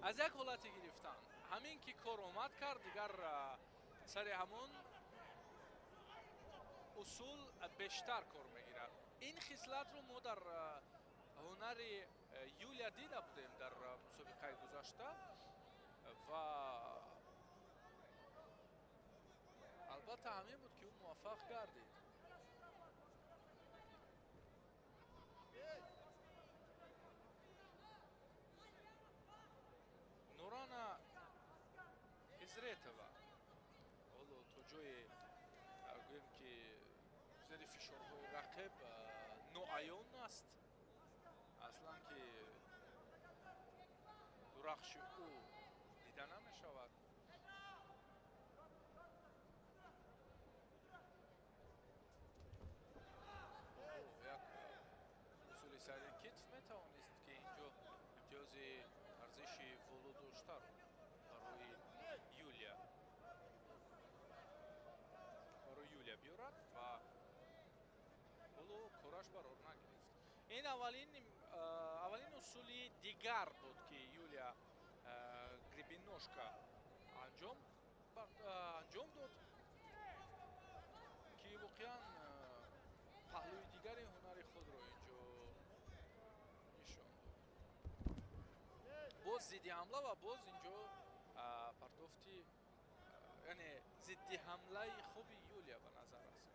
از یک حالتی گرفتن همین که کار آمد کرد دیگر سر همون اصول بیشتر کار میگیرد. این خصلت رو ما در هنر یولیا دیده بودیم در مسابقه گذشته و البته همین بود که او موفق گردید. نورانا ازریتова حالا تا جای گویم که زیر فشارهای رقیب аён аст аслан ки дурахши ӯ дида намешавад. як усули сари китф метавонист ки инҷо имтиёзи арзиши волудоштаро барои юлия биёрад ва боло кораш барор нагирифт. Ин аввалин усули дигар буд ки юлия гребенножка анҷом дод ки воқеан паҳлӯи дигари ҳунари худро инҷо нишон дод. Боз зидди ҳамла ва боз инҷо партофти яъне зидди ҳамлаи хуби юлия ба назар расид.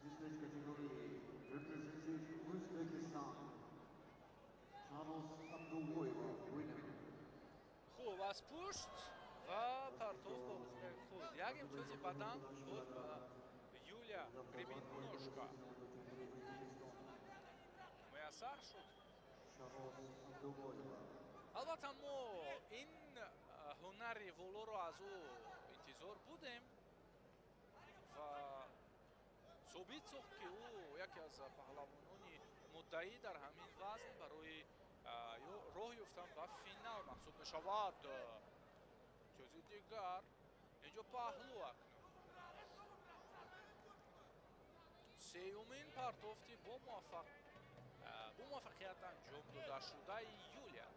This category representing Uzbekistan. Charles Abdullayev, winner. Хуб, аз пушт ва партоф ба узбек худ. Як имтиёзи бадан боз ба Юлия Гребенножка. муяссар шуд. албатта мо ин ҳунари волоро аз ӯ интизор будем ва собит сохт ки ӯ яке аз паҳлавонони муддаӣ дар ҳамин вазн барои роҳ ёфтан ба финал маҳсуб мешавад. имтиёзи дигар инҷо паҳлӯ акнун сеюмин партофти бо муваффақият анҷом додашудаи Юлия.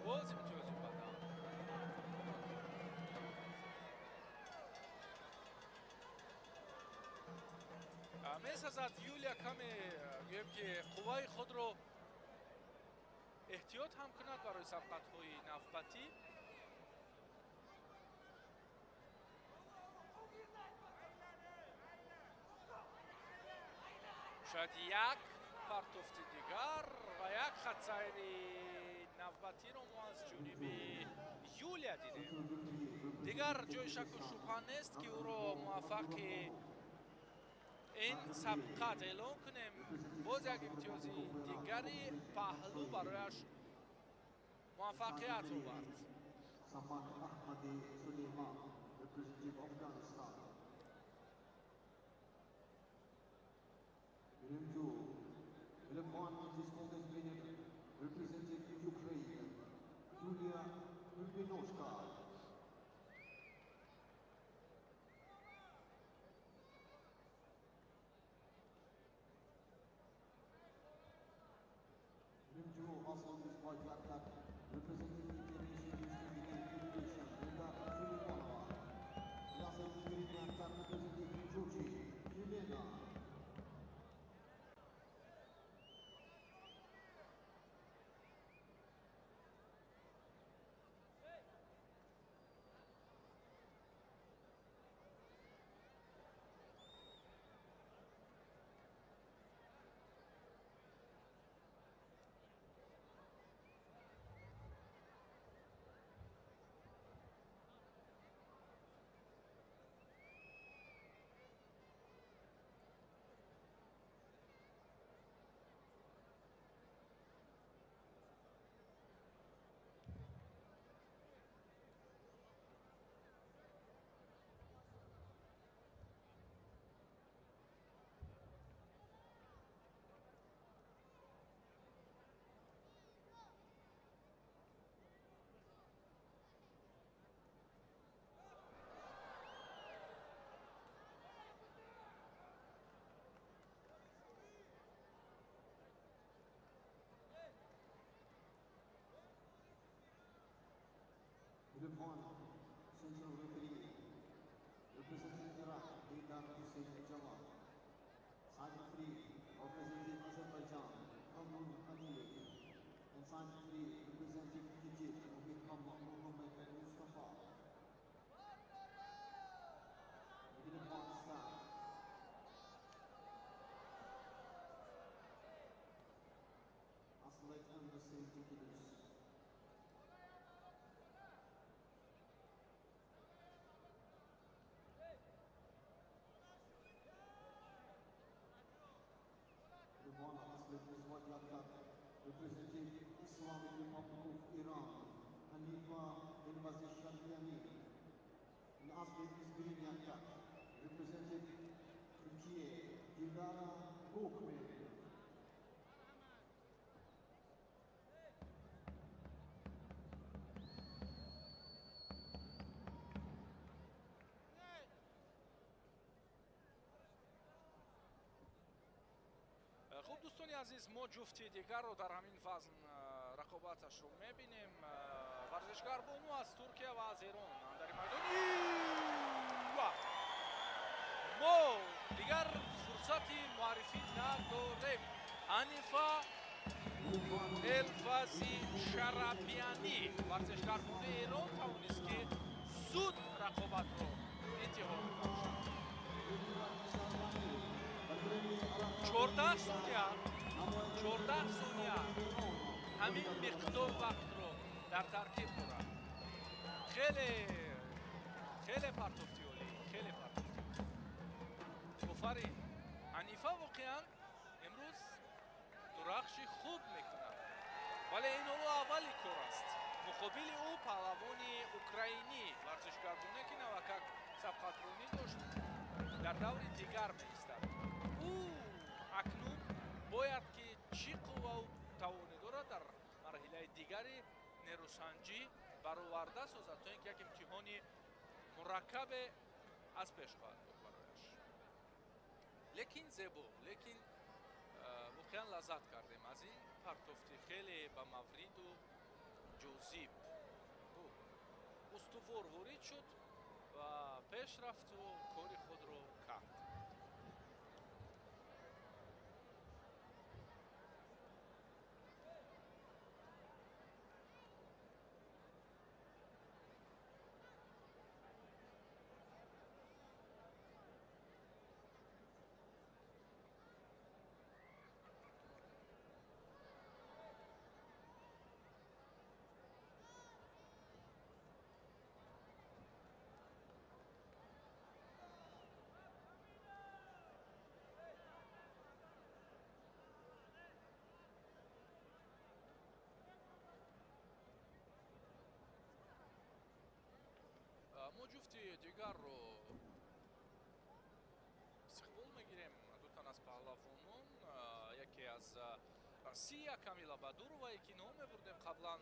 боз имтиёзи бадан. месазад Юлия каме гӯем ки қувваи худро эҳтиёт ҳам кунад барои сабқатҳои навбатӣ. шояд як партофти дигар ва як хатсайри навбатиро мо аз ҷониби Юлия дидем. дигар ҷои шакку шубҳа нест ки ӯро муваффақи ин сабқат эълон кунем. боз як имтиёзи дигари паҳлӯ барояш муваффақият овард. Saman Ahmadi Suleiman, representing Afghanistan. Rimju, Ilkhan is contest winner, representing Ukraine, Yulia Grebenoshka. Rimju also despite the attack, representing International Federation, Linda Suleimanova. He also despite the attack, representing Georgie, Yelena. Sikidis. Ivana Asletis Vadyakat, representing Islamic Republic of Iran. Hanifa Elbazishaliani. And Asletis Grignakat, representing Turkey. Dilara Gokmen. خب دوستان عزیز ما جفتی دیگر رو در همین فصل رقابتش رو میبینیم. ورزشکار بونو از ترکیه و از ایران در این میدان ما دیگر فرصتی معرفی نداریم. حنیفه الفازی شرابیانی ورزشکار بونو ایران توانست که زود رقابت رو انتها بکنه. 14 ثانیه همین مقدار وقت رو در ترکیب دارد. خیلی پرتوفتی اولی، خیلی پرتوفتی. آفرین. حنیفه واقعا امروز درخشی خوب میکند، ولی این اولی کار است. مقابل او پهلوانی اوکراینی ورزشکار بونه که نوکک سبقترونی داشت در دور دیگر میایستد. او اکنون باید که چی قوه و توانی دارد در مرحله دیگری نیروسنجی برآورده سازد تا اینکه یک امتحانی مرکب از پیش خواهد بود برایش. لیکن زیبا، لیکن واقعا لذت کردیم از این پرتوفتی خیلی به مورد و جوزیب. استوار وارد شد و پیش رفت و کار خود رو کرد. ما جفتی دیگر رو استقبال میگیریم. دو تن از پهلوانان، یکی از روسیه کامیلا بادورова که نام بردیم قبلا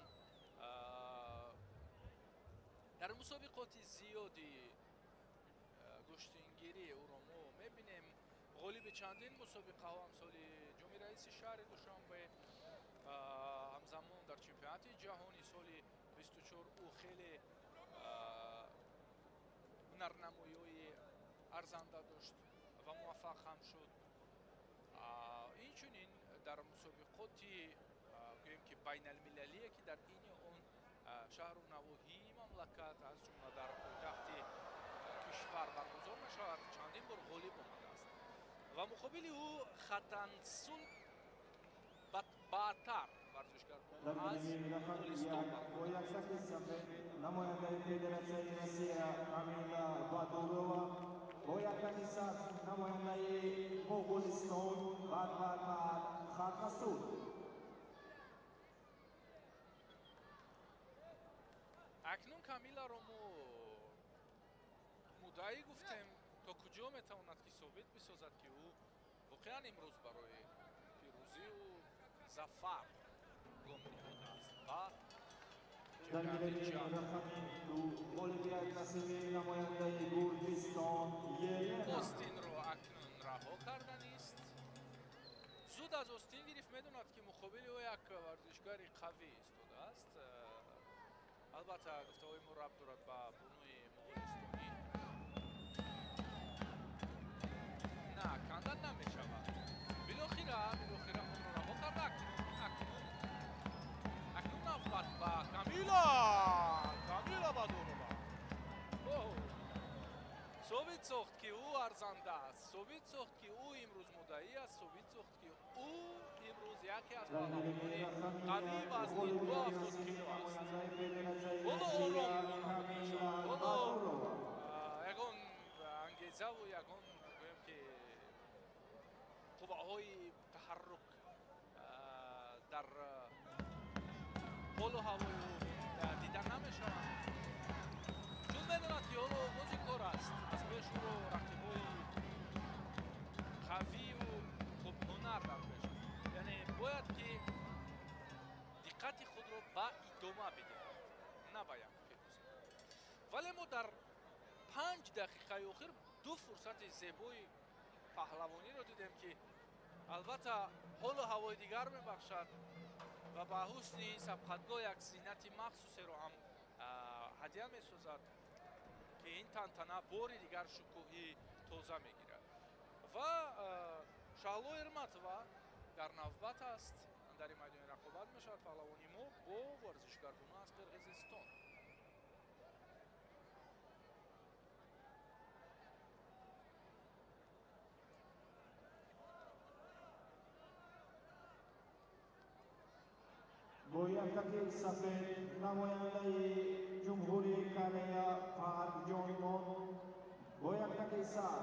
در مسابقات زیادی گشتنگیری او رو ما میبینیم. غالب چندین مسابقه ها امثال جام رئیس شهر دوشنبه، همزمان در چمپیونات جهانی سال 24 او خیلی هنرنمایی ارزنده داشت و موفق هم شد. اینچنین در مسابقاتی گوییم که بین المللیه که در این اون شهر و نواحی مملکت از جمله در پایتخت کشور برگزار میشود چندین بار غالب آمده است. و مقابل او ختنسول باتر ورزشکار بونو از گلستان نماینده فدراسیون روسیه کامیلا بادورова باید تنیسات نماینده مغولستان بابکر خاتمسول. اکنون کامیلا رو مدعی گفتیم تا کجا میتواند که ثابت بسازد که او واقعا امروز برای پیروزی و ظفر گام نهاده است و جمعیت جهانی تو الیمپیاد رسمی نماینده گرجستان آستین رو اکنون رها کردن است. زود از آستین گرفت، میدوند که مقابل او یک ورزشکار قوی ایستاده است. البته گفته‌های ما ربط دارد به بونوی مغولستانی. نه کندن نمیشود. بالاخره خود را رها کرده. اکنون نوبت به کامیلا بادورова. ثابت ساخت که او ارزنده است، ثابت ساخت که او امروز مدعی است، ثابت ساخت که او امروز یک яке аз паҳлавонони қавӣ вазни 270 кило аст. Боло ором гононда мешавад. Боло ягон ангезаву ягон гӯем ки қувваҳои таҳаррук дар ҳолу ҳавои ӯ дида намешаванд. чун медонад ки ҳоло оғози кор аст. аз пеш ӯро рақибҳои қавию хубҳунар дар пеш аст. яъне бояд ки диққати худро ба идома бидиҳад, на ба як пирӯзӣ. вале мо дар 5 дақиқаи охир ду фурсати зебои паҳлавониро дидем ки албатта ҳолу ҳавои дигар мебахшад ва ба ҳусни сабқатгоҳ як зиннати махсусеро ҳам ҳадия месозад ки ин тантана бори дигар шукӯҳи тоза мегирад. ва шаҳло эрматова дар навбат аст, дар ин майдони рақобат мешавад паҳлавони мо бо варзишгаргуна аз қирғизистон. бо яктаки сафед намояндаи ҷумҳурии Корея Парк Ҷонмон, бо яктаки саф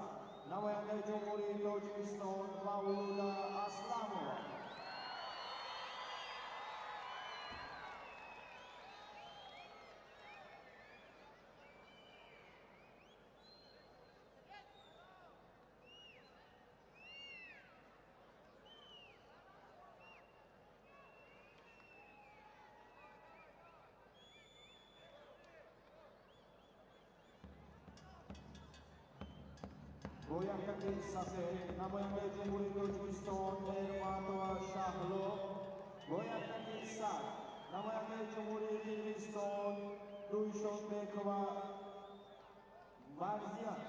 намояндаи ҷумҳурии Тоҷикистон Мавлуда Асламова. бо яктаки сафед намояндаи ҷумҳурии Тоҷикистон Эрматова Шаҳло, бо яктаки саф намояндаи ҷумҳурии Қирғизистон Дуйшонбекова Марзиян.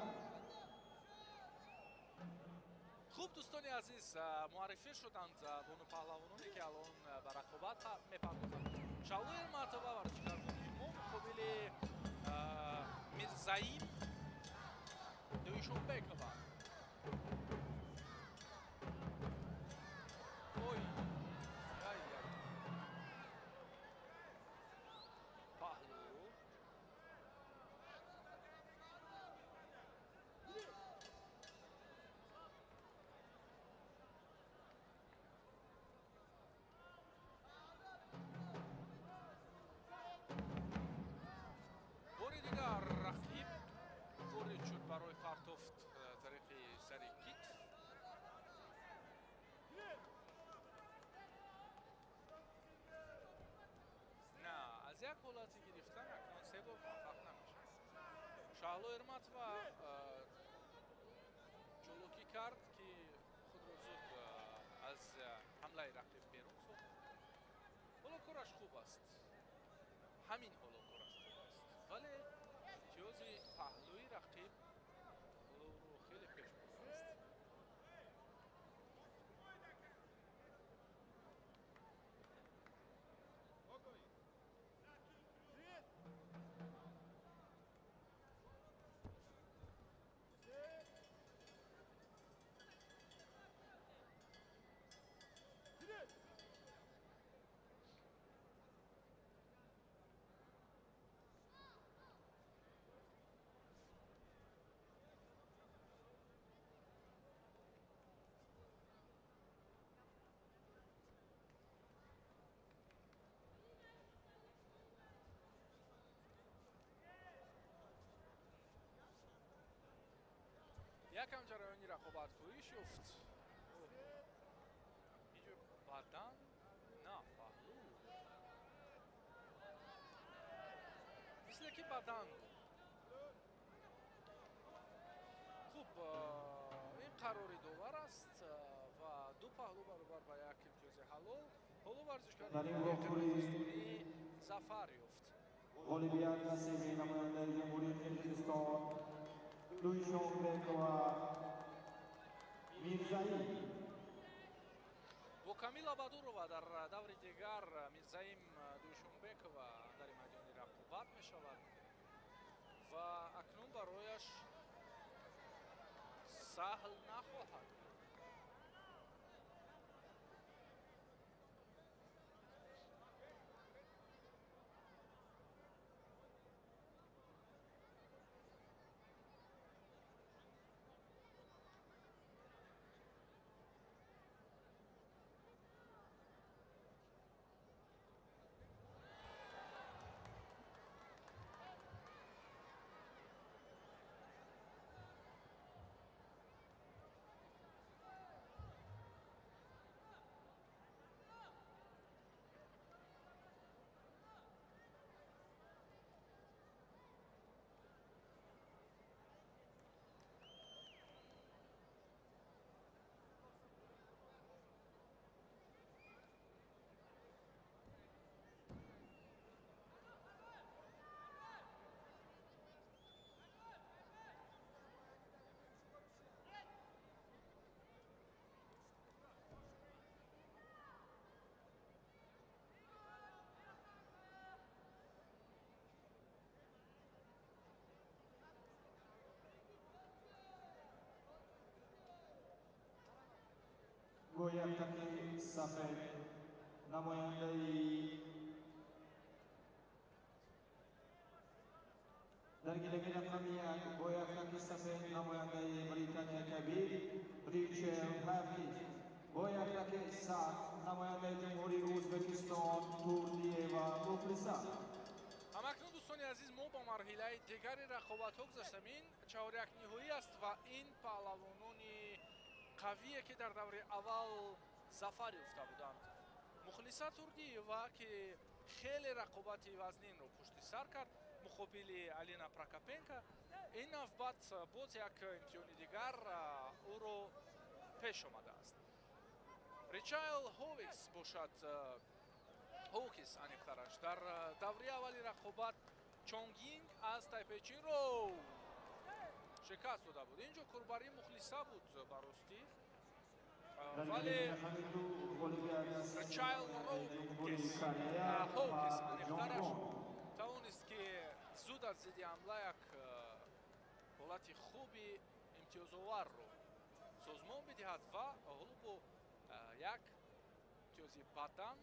хуб дӯстони азиз, муаррифӣ шуданд бонупаҳлавононе ки алон ба рақобат мепардозанд. Шаҳло Эрматова варзишгаргони мо муқобили Мирзаим Дуйшонбекова. ой ай ай паҳлу бори дигар рақиб ворид шуд барои партофт тариқи сари кит. на аз як ҳолати гирифтан акнун се бор муваффақ намешавад. шаҳло Эрматова ҷолокӣ кард ки худро зуд аз ҳамлаи рақиб берун сохт. ҳоло кораш хуб аст, ҳамин ҳоло кораш хуб аст, вале имтиёзи паҳлӯи рақиб ҳоло ӯро хеле пеш бурдааст. якам ҷараёни рақобатгӯиш ёфт. иҷо бадан на паҳлӯ мисле ки бадан буд. хуб ин қарори довар аст ва ду паҳлӯ баробар ба як имтиёзи ҳалол. ҳоло варзишгари қирғизистонӣ зафар ёфт. ғолибият насиби намояндаи ҷумҳурии Қирғизистон Дуйшонбекова Мирзаим. бо Камила Бадурова дар даври дигар Мирзаим Дуйшонбекова дар майдони рақобат мешавад ва акнун барояш саҳл нахоҳад буд. бояктаки сафед намояндаи дар гилаги рақами як бояктаки сафед намояндаи британия кабир ричард хафкис бояктаки саф намояндаи ҷумҳурии ӯзбекистон турдиева муфлиса. ҳамакнун дӯстони азиз мо ба марҳилаи дигари рақобатҳо гузаштем. Ин чаҳорякниҳоӣ аст ва ин паҳлавонони қавие ки дар даври аввал зафар ёфта буданд. мухлиса турдиева ки хеле рақобати вазнинро пушти сар кард муқобили алина прокопенко, ин навбат боз як имтиҳони дигар ӯро пеш омадааст. ричард ҳовикс бошад ҳокис аниқтараш дар даври аввали рақобат чонгинг аз тайпейчиро шикаст дода буд. инҷо курбарии мухлиса буд баростӣ, вале ричард ҳокис аниқтараш тавонист ки зуд аз зидди ҳамла як ҳолати хуби имтиёзоварро созмон бидиҳад ва ҳоло бо як имтиёзи бадан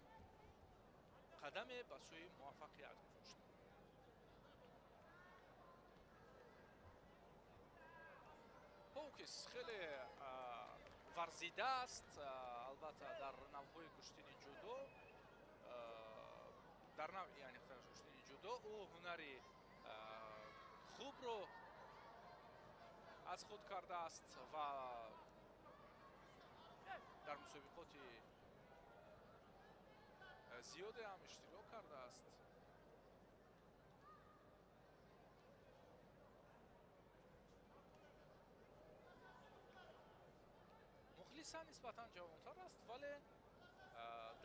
қадаме ба сӯи муваффақият гузошт. ҳокис хеле варзида аст, албатта дар навъҳои куштини ҷудо, дар навъи аниқтараш куштини ҷудо ӯ ҳунари хубро аз худ кардааст ва дар мусобиқоти зиёде ҳам иштирок кардааст. мухлиса нисбатан ҷавонтар аст, вале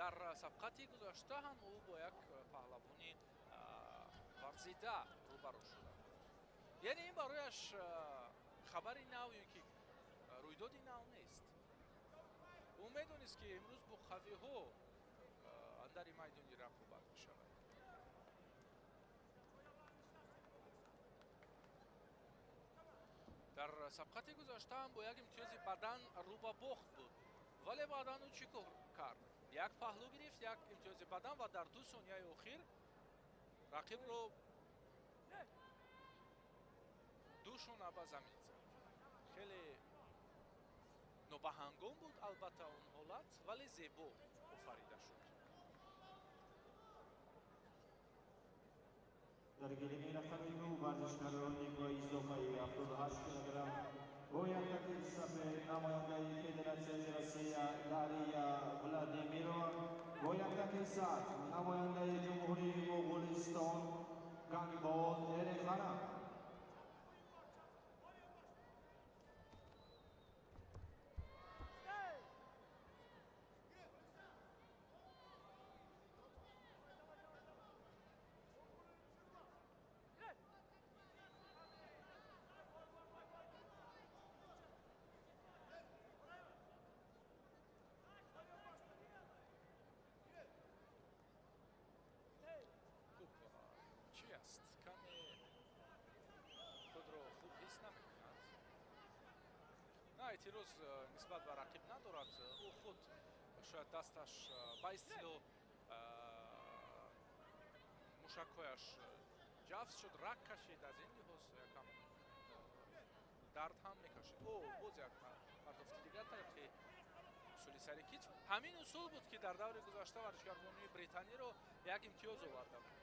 дар сабқати гузашта ҳам ӯ бо як паҳлавони варзида рӯбарӯ шуда буд. яъне ин барояш хабари нав ё ки рӯйдоди нав нест. ӯ медонист ки имрӯз бо қавиҳо андари майдони рақобат мешавад. дар сабқати гузашта ҳам бо як имтиёзи бадан рӯ ба бохт буд, вале баъдан ӯ чӣ кор кард? як паҳлӯ гирифт, як имтиёзи бадан ва дар 2 сонияи охир рақибро душона ба замин зад. хеле нобаҳангом буд албатта он ҳолат, вале зебо офарида шуд. дар гилаги рақами 2 варзишгарони бо изофаи 78 килограмм бояктаки сафед намояндаи федератсияи россия дария владимирова бояктаки саф намояндаи ҷумҳурии моғулистон ганбол эрехана. чӣ аст? каме худро хуб ҳис намекунад? на эътироз нисбат ба рақиб надорад. ӯ худ шояд дасташ ба истилоҳ мушакҳояш ҷафз шуд, рак кашид, аз ин лиҳоз якам дард ҳам мекашид. боз як партофти дигар тариқи усули сари китф. ҳамин усул буд ки дар даври гузашта варзишгарвони британиро як имтиёз оварда буд.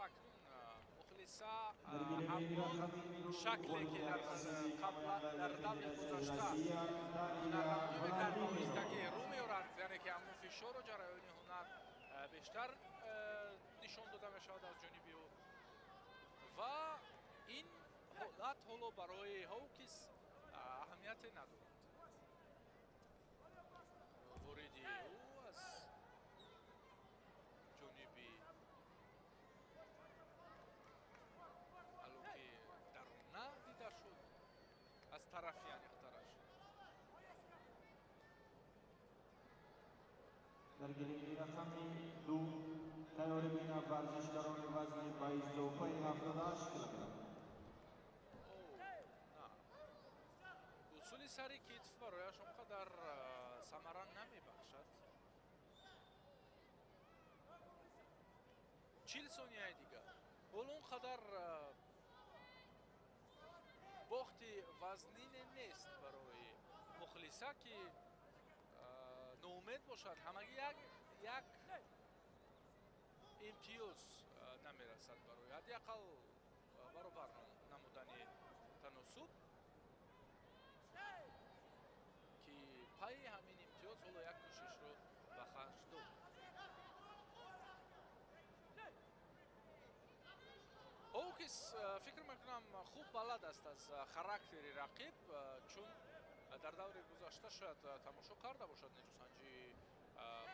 акнун мухлиса ҳамон шакле ки дар даври гузашта ҳунарвандӣ мекард бовоситаки рӯ меорад, яъне ки ҳамон фишору ҷараёни ҳунар бештар нишон дода мешавад аз ҷониби ӯ ва ин ҳолат ҳоло барои ҳокис аҳамияте надорад. در گلوی رقمی 2 تیاری بین ورزشکاران وزن با اضافه 78 کیلوگرم. усули сари китф барояш он қадар самара намебахшад. 40 сонияи дигар ҳол он қадар бохти вазнин нест барои мухлиса ки ноумед бошад ҳамагӣ як имтиёз намерасад барои ҳадиақал баробар намудани таносуб ки пайи ҳамин имтиёз ҳоло як кӯшишро ба харҷ дод. ҳокис фикр мекунам хуб балад аст аз характери рақиб, чун дар даври гузашта шояд тамошо карда бошад нечӯсанҷии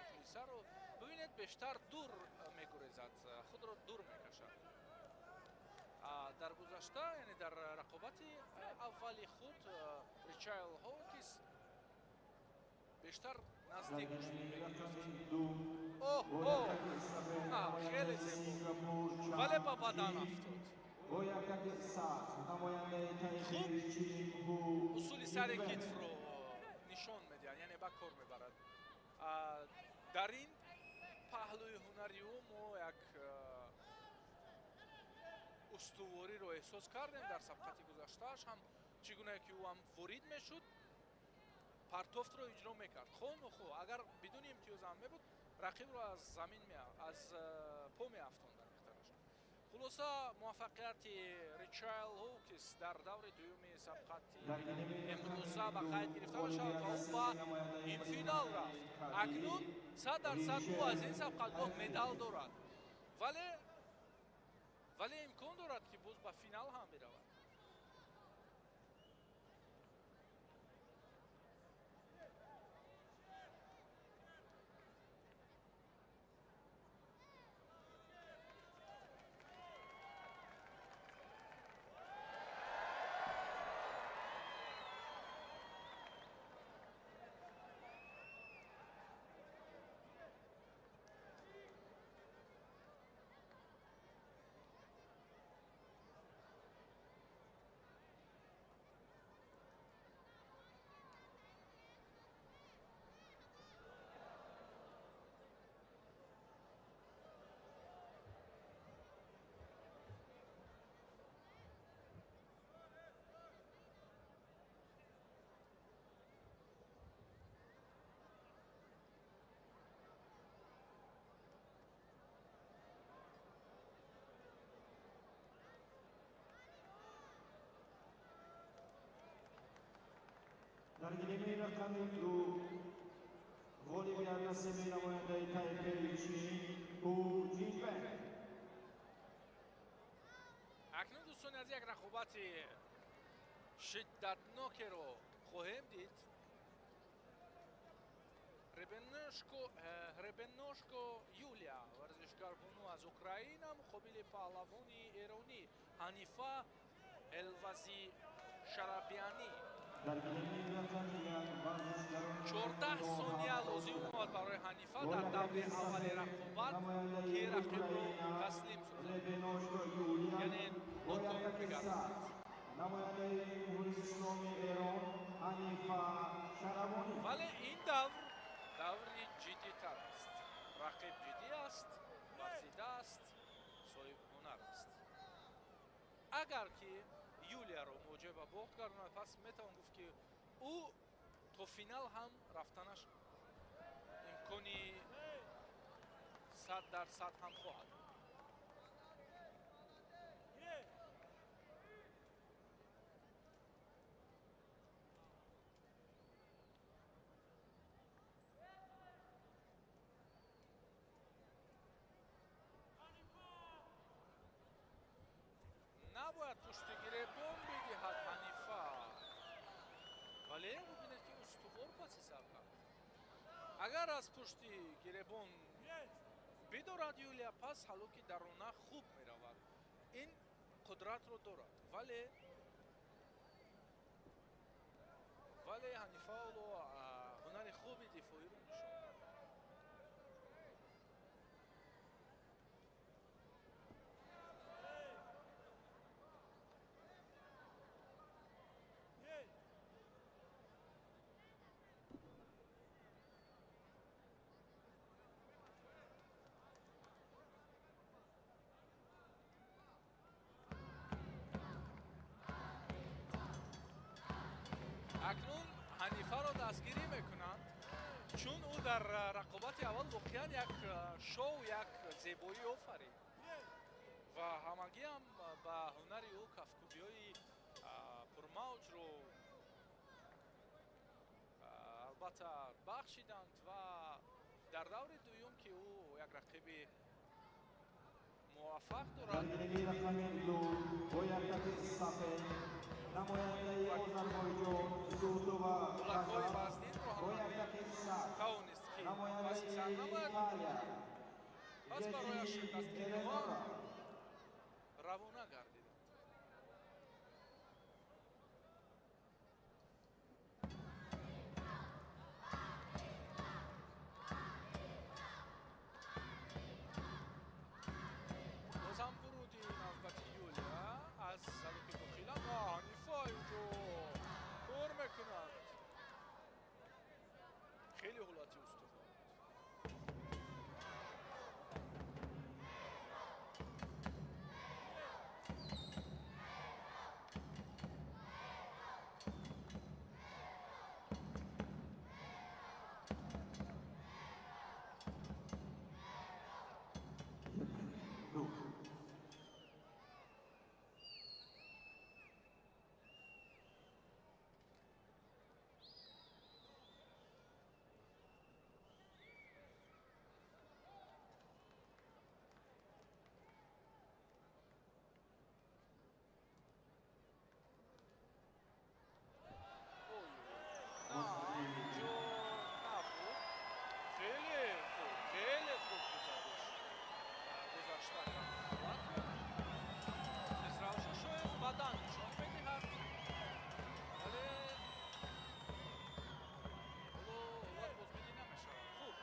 мухлисаро. бибинед бештар дур мегурезад, худро дур мекашад. дар гузашта яъне дар рақобати аввали худ ричайл ҳокис бештар наздик хеле зебо вале ба бадан афтод. хуб усули сари китфро нишон медиҳад, яъне ба кор мебарад. дар ин паҳлӯи ҳунари ӯ мо як устувориро эҳсос кардем дар сабқати гузаштааш ҳам чӣ гуна ки ӯ ҳам ворид мешуд партофтро иҷро мекард. хонухо агар бидуни имтиёз ҳам мебуд рақибро аз замин аз по меафтонд дар мехтараш. хулоса муваффақияти ричайл ҳокис дар даври дуюми сабқати имрӯза ба қайд гирифта бошад ва ӯ ба ин финал рафт. акнун 100% ӯ аз ин сабқатгоҳ медал дорад, вале имкон дорад ки боз ба финал ҳам биравад. در گلوی رقمی 2 غالب نصیب نماینده تایپه چین هو جینپنگ. акнун дӯстони аз як рақобати шиддатнокеро хоҳем дид. ребенношко юлия варзишгарбону аз украина муқобили паҳлавони эронӣ ҳанифа элвази шарабиянӣ. 14 сония лозим омад барои ҳанифа дар даври аввали рақобат ки рақибро таслим созад, яъне ноком бигардонад. вале ин даври ҷиддитар аст. рақиб ҷиддӣ аст, варзида аст, соҳиби ҳунар аст. агар ки юлияро муоҷиҳ ба бохт гардонад, пас метавон гуфт ки ӯ то финал ҳам рафтанаш имкони 100% ҳам хоҳад буд. набояд пушти гиребон бидиҳад ҳанифа, вале бубинед ки устувор паси сабқа. агар аз пушти гиребон бидорад юлия, пас ҳалоки дарона хуб меравад. ин қудратро дорад, вале ҳанифа ҳоло ҳунари хуби дифоиро нишон дод. ҳанифаро дастгирӣ мекунанд, чун ӯ дар рақобати аввал воқеан як шоу, як зебоӣ офарид ва ҳамагиам ба ҳунари ӯ кафкубиҳои пурмавҷро албатта бахшиданд ва дар даври дуюм ки ӯ як рақиби муваффақ дорад, Dargirimi raqami du boyaqdagi safed namoyandayi Ozarbayjon Sudova булакҳои вазнинро ҳам boyaqdagi saf тавонист ки namoyandayi паси сар намояд. Italiya пас барояш дастгириҳо Eleonora равона гардиданд. бозам вуруди навбати Юлия аз салоки дохила ва ҳанифа инҷо кор мекунад. хеле ҳолати устувор. du. инҷо набуд. хеле хуб гузашта кард. Равшан шояд бадан нишон медиҳад, вале ҳоло ҳолат бозбинӣ намешавад. хуб,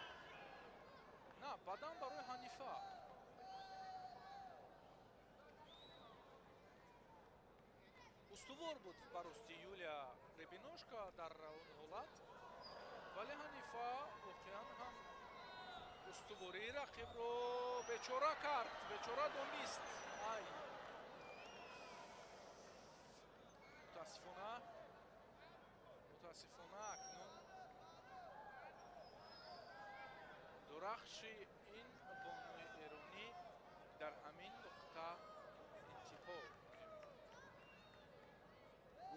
на, бадан барои ҳанифа. устувор буд барости Юлия Рябиношка дар он ҳолат, вале ҳанифа воқеан ҳам устувории рақибро бечора кард, бечора донист. ай мутаассифона акнун дурахши ин бонуи эронӣ дар ҳамин нуқта интиҳо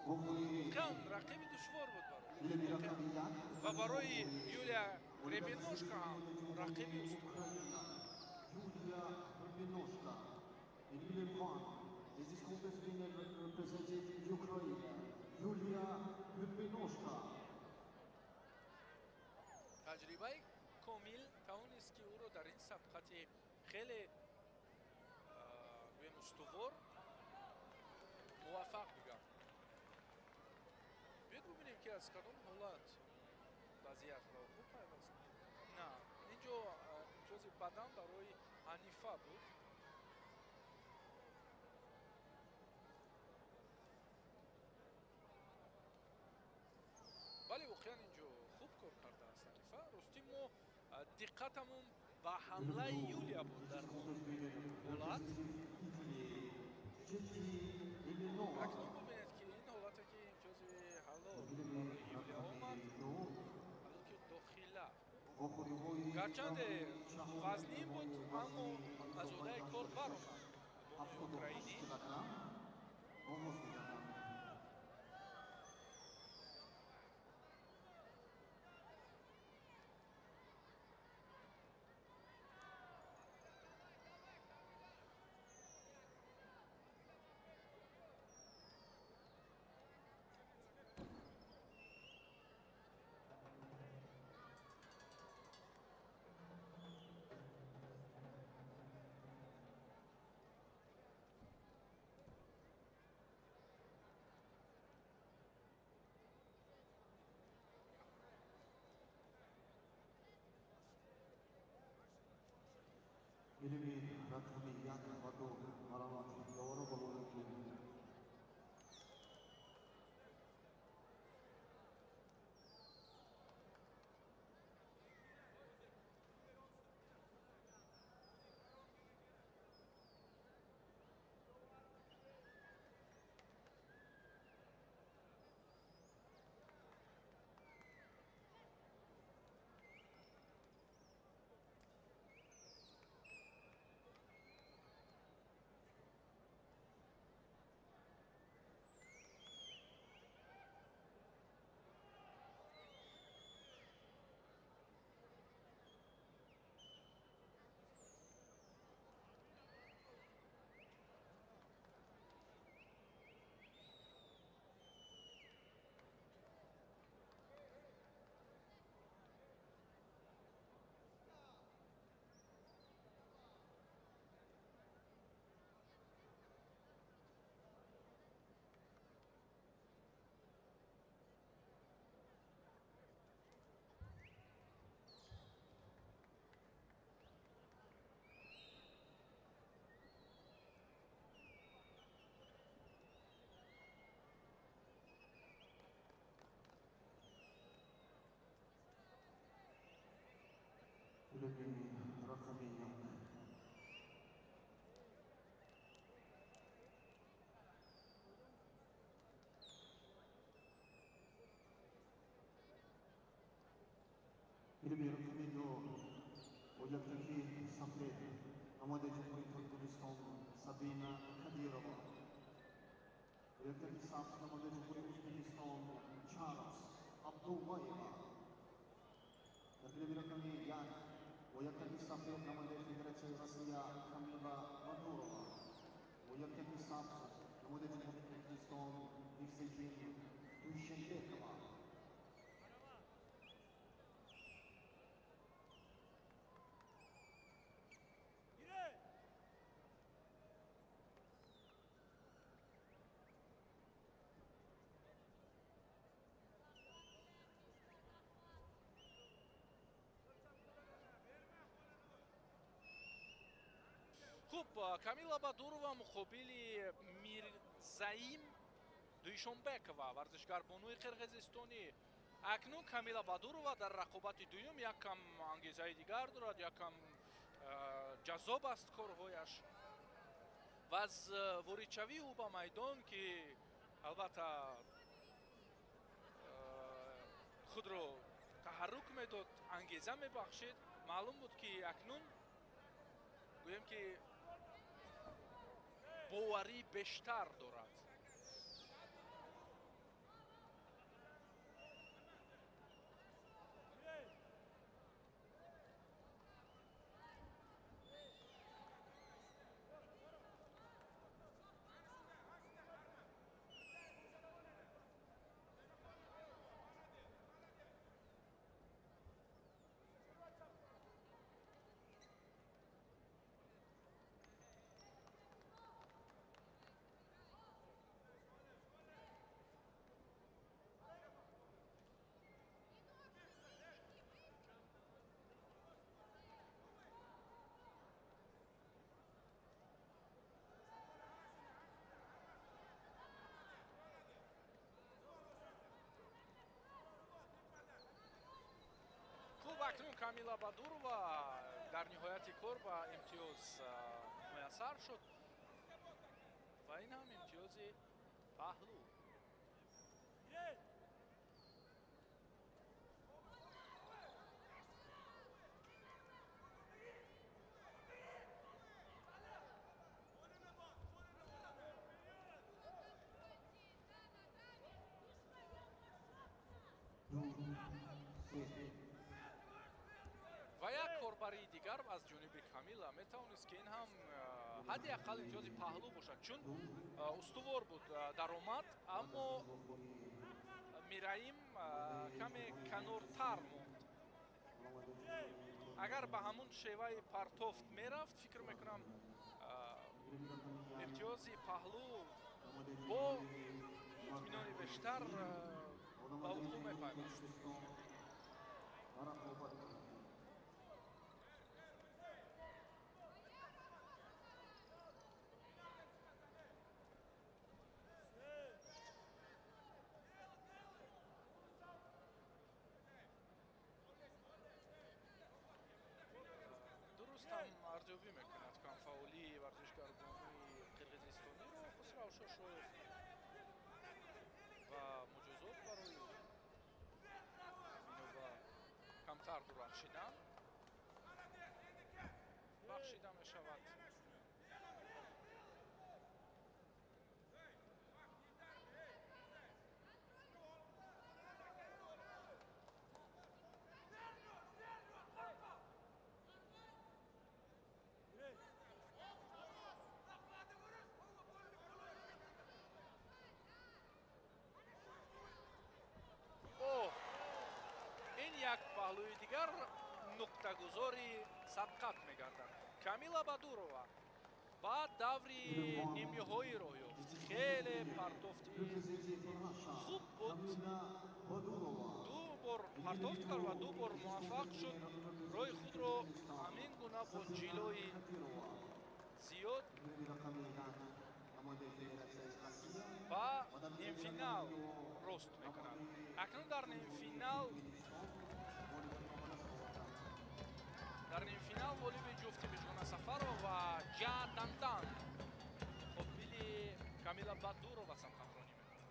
воқеан рақиби душвор буд ва барои Юлия Рябиношка ҳам рақиби устувор. Юлия Рябиношка, this contest winner representing Ukraine, Юлия Рябиношка. таҷрибаи комил тавонист ки ӯро дар ин сабқати хеле гӯем устувор муваффақ бигардонад. биёед бубинем ки аз кадом ҳолат вазъият ба вуқӯъ пайваст. на, инҷо имтиёзи бадан барои ҳанифа буд. бале воқеан инҷо хуб кор кардааст ҳанифа. рости мо диққатамон ба ҳамлаи Юлия буд дар он ҳолат. акнун бубинед ки ин ҳолате ки имтиёзи ҳалло барои Юлия омад, ҳаллоки дохила. гарчанде вазнин буд, аммо аз одаи кор баромад бонуи украинӣ. Ilmi raqami yak va du maromat doğru bo'ladi. رقمی رقمیان علمی رقمی دو و یکتکی سفید آماده جمهوری ترکمنستان سابینا کدیرова و یکتکی سبز آماده جمهوری ازبکستان چارلز عبداللایeva در علمی رقمی یک و یکتکی سفید آماده فدراسیون روسیه کامیلا بادورова و یکتکی سبز آماده جمهوری ترکمنستان نیکسیجین دوشنبekova. хуб, камила бадурова муқобили мирзаим дуишонбекова варзишгарбонуи қирғизистонӣ. акнун камила бадурова дар рақобати дуюм якам ангезаи дигар дорад, якам ҷаззоб аст корҳояш ва аз воридшавии ӯ ба майдон ки албатта худро таҳаррук медод, ангеза мебахшид, маълум буд ки акнун гӯем ки боварӣ бештар дорад. хуб, акнун камила бадурова дар ниҳояти кор ба имтиёз муяссар шуд ва ин ҳам имтиёзи паҳлӯ. ва як корбарии дигар аз ҷониби камила метавонист ки ин ҳам ҳадди ақал имтиёзи паҳлӯ бошад, чун устувор буд даромад, аммо мираим каме канортар монд. агар ба ҳамун шеваи партофт мерафт, фикр мекунам имтиёзи паҳлӯ бо итминони бештар ба вуқӯъ мепайваст. дуруст ҳам арзёбӣ мекунад камфаъолии варзишгарбонии қирғизистониро хусрав шошоев ва муҷозот барои бино ба камтар дурахшидан бахшида мешавад. ин як паҳлӯи дигар нуқтагузори сабқат мегардад. камила бадурова ба даври нимниҳоӣ роҳ ёфт. хеле партофти хуб буд, ду бор партофт кард ва ду бор муваффақ шуд роҳи худро ҳамин гуна бо ҷилои зиёд ба нимфинал рост мекунад. акнун дар нимфинал غالب جفت میجونا سفرو و جا دندان مقابل کامیلا بادورو و سمخفرونی میکنند.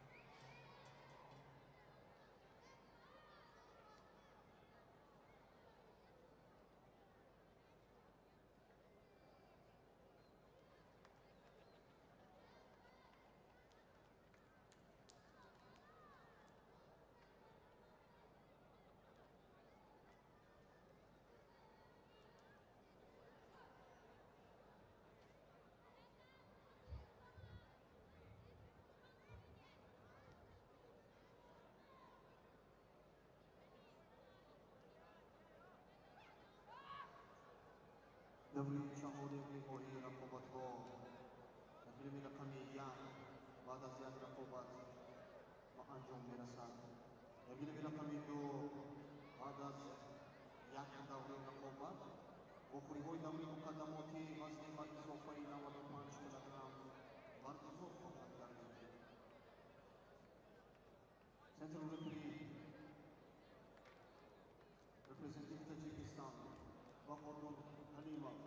دوري شهوري بمهي رقابتها تفريم رقمي بعد زيادة رقابات وأنجام میرسد. تفريم رقمي دو بعد از یک دوره رقابت بخوری‌های دوره مقدماتی وزن با اضافه 95 کیلوگرم برگزار خواهد گردید. Central referee representing Tajikistan Bahorul Halimov.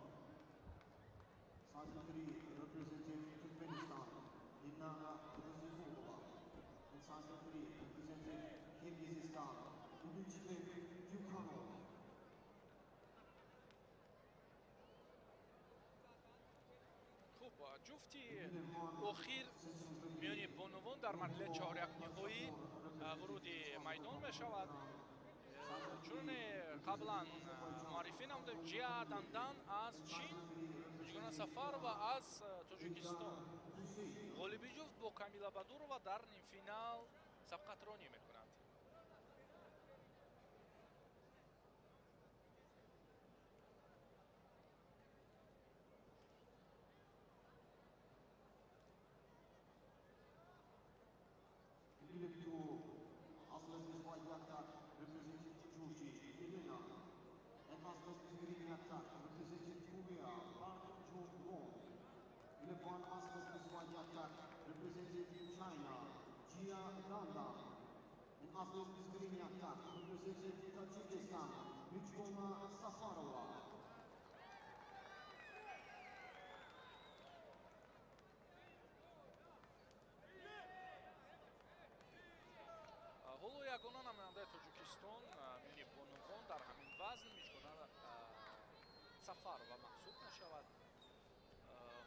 Side referee representing Turkmenistan Ilnara Razifulova. And side referee representing Kyrgyzstan Uluchbek Tyukhanov. خب جفتی اخیر میانی بانوان در مرحله چهارک نهایی ورود میدان می شود. چون قبلا معرفی نموده جیا دندان از چین میجگونه سفر و از تاجیکستان غالبی جفت با کامیلا بادورова در نیم فینال سبقت رانی میکنند. Representing China, Jia Dandan. In Oslo, Skriniak, representing Tajikistan, Mijgona Safarova. ҳоло ягона намояндаи тоҷикистон миёни бонувон дар ҳамин вазн миҷгона сафарова маҳсуб мешавад.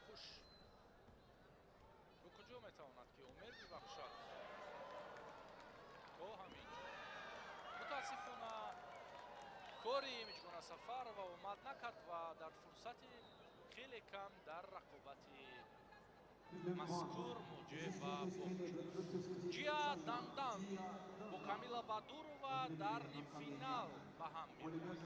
хуш ду куҷо метавонад ки умед бибахшад то ҳамин ҷо. мутаассифона кори миҷгона сафарова омад накард ва дар фурсати хеле кам дар рақобати мазкур муҷеб ва бохшуд. ҷия дандан бо камила бадурова дар нимфинал ба ҳам меоянд.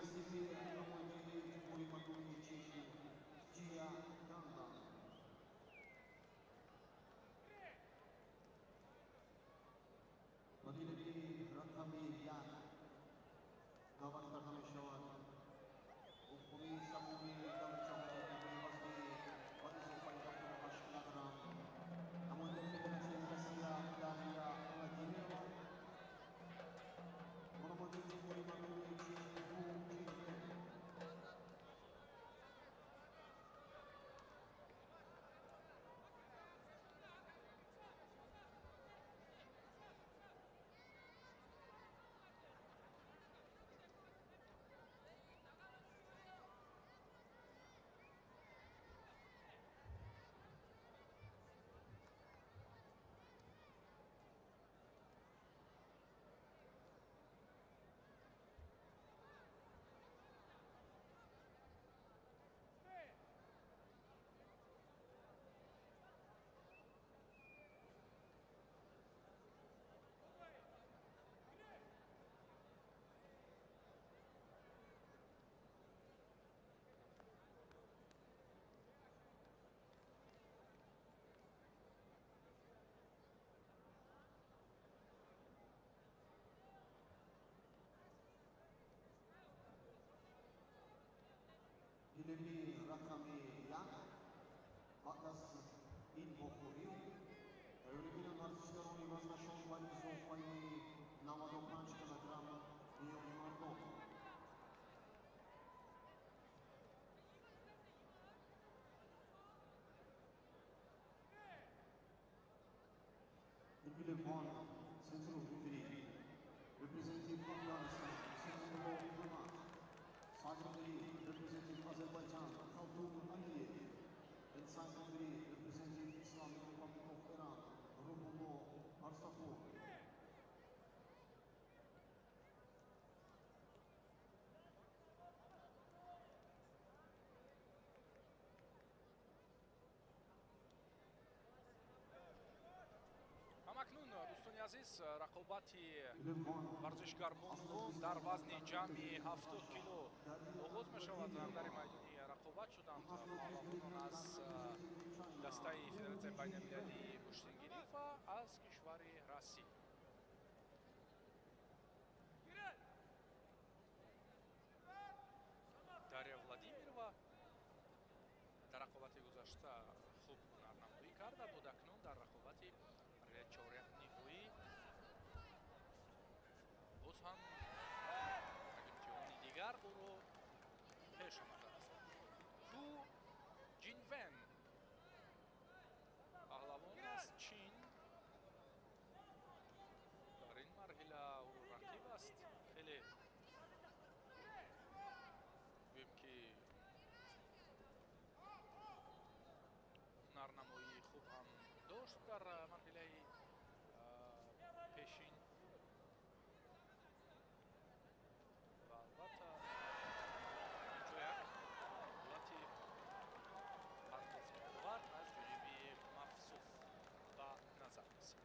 دعوت کرده می شود بخوری سمومی دو چهاری وزنی و اضافه 78 کیلوگرم نماینده فدراسیون روسیه داریا ولادیمیرова و نماینده جمهوری مردمی چین هو جینپینگ. Dilemi rakami yak batas in bokhuri Öyle varsışlarını vazna şovvali zofayı 95 kilogram Leonardo. Central referee, representing Afghanistan, Singapore diplomat. Side referee, representing Azerbaijan, Khaltoum Aliyev. And side referee, representing Islamic Republic of Iran, Ruhullah Arsapur. ҳамакнун дӯстони азиз рақобати варзишгар Бонувон дар вазни ҷамъи 70 кило оғоз мешавад. дар майдони рақобат шуданд паҳлавонон аз дастаи Федератсияи байналмилалии куштингирӣ ва аз кишвари Россия. Дарья Владимирова дар рақобати гузашта хуб ҳунарнамоӣ карда буд. Акнун дар рақобати чоряхниҳоӣ боз ҳам як имтиҳони дигар ӯро пеш омадааст. Ху Ҷинвен паҳлавон аз Чин дар ин марҳила ӯро рақиб аст. хеле гӯем ки ҳунарнамоии хуб ҳам дошт дар марҳилаи пешин ва албатта инҷо як ҳолати партофтовар аз ҷониби Мафсуф ба назар расид.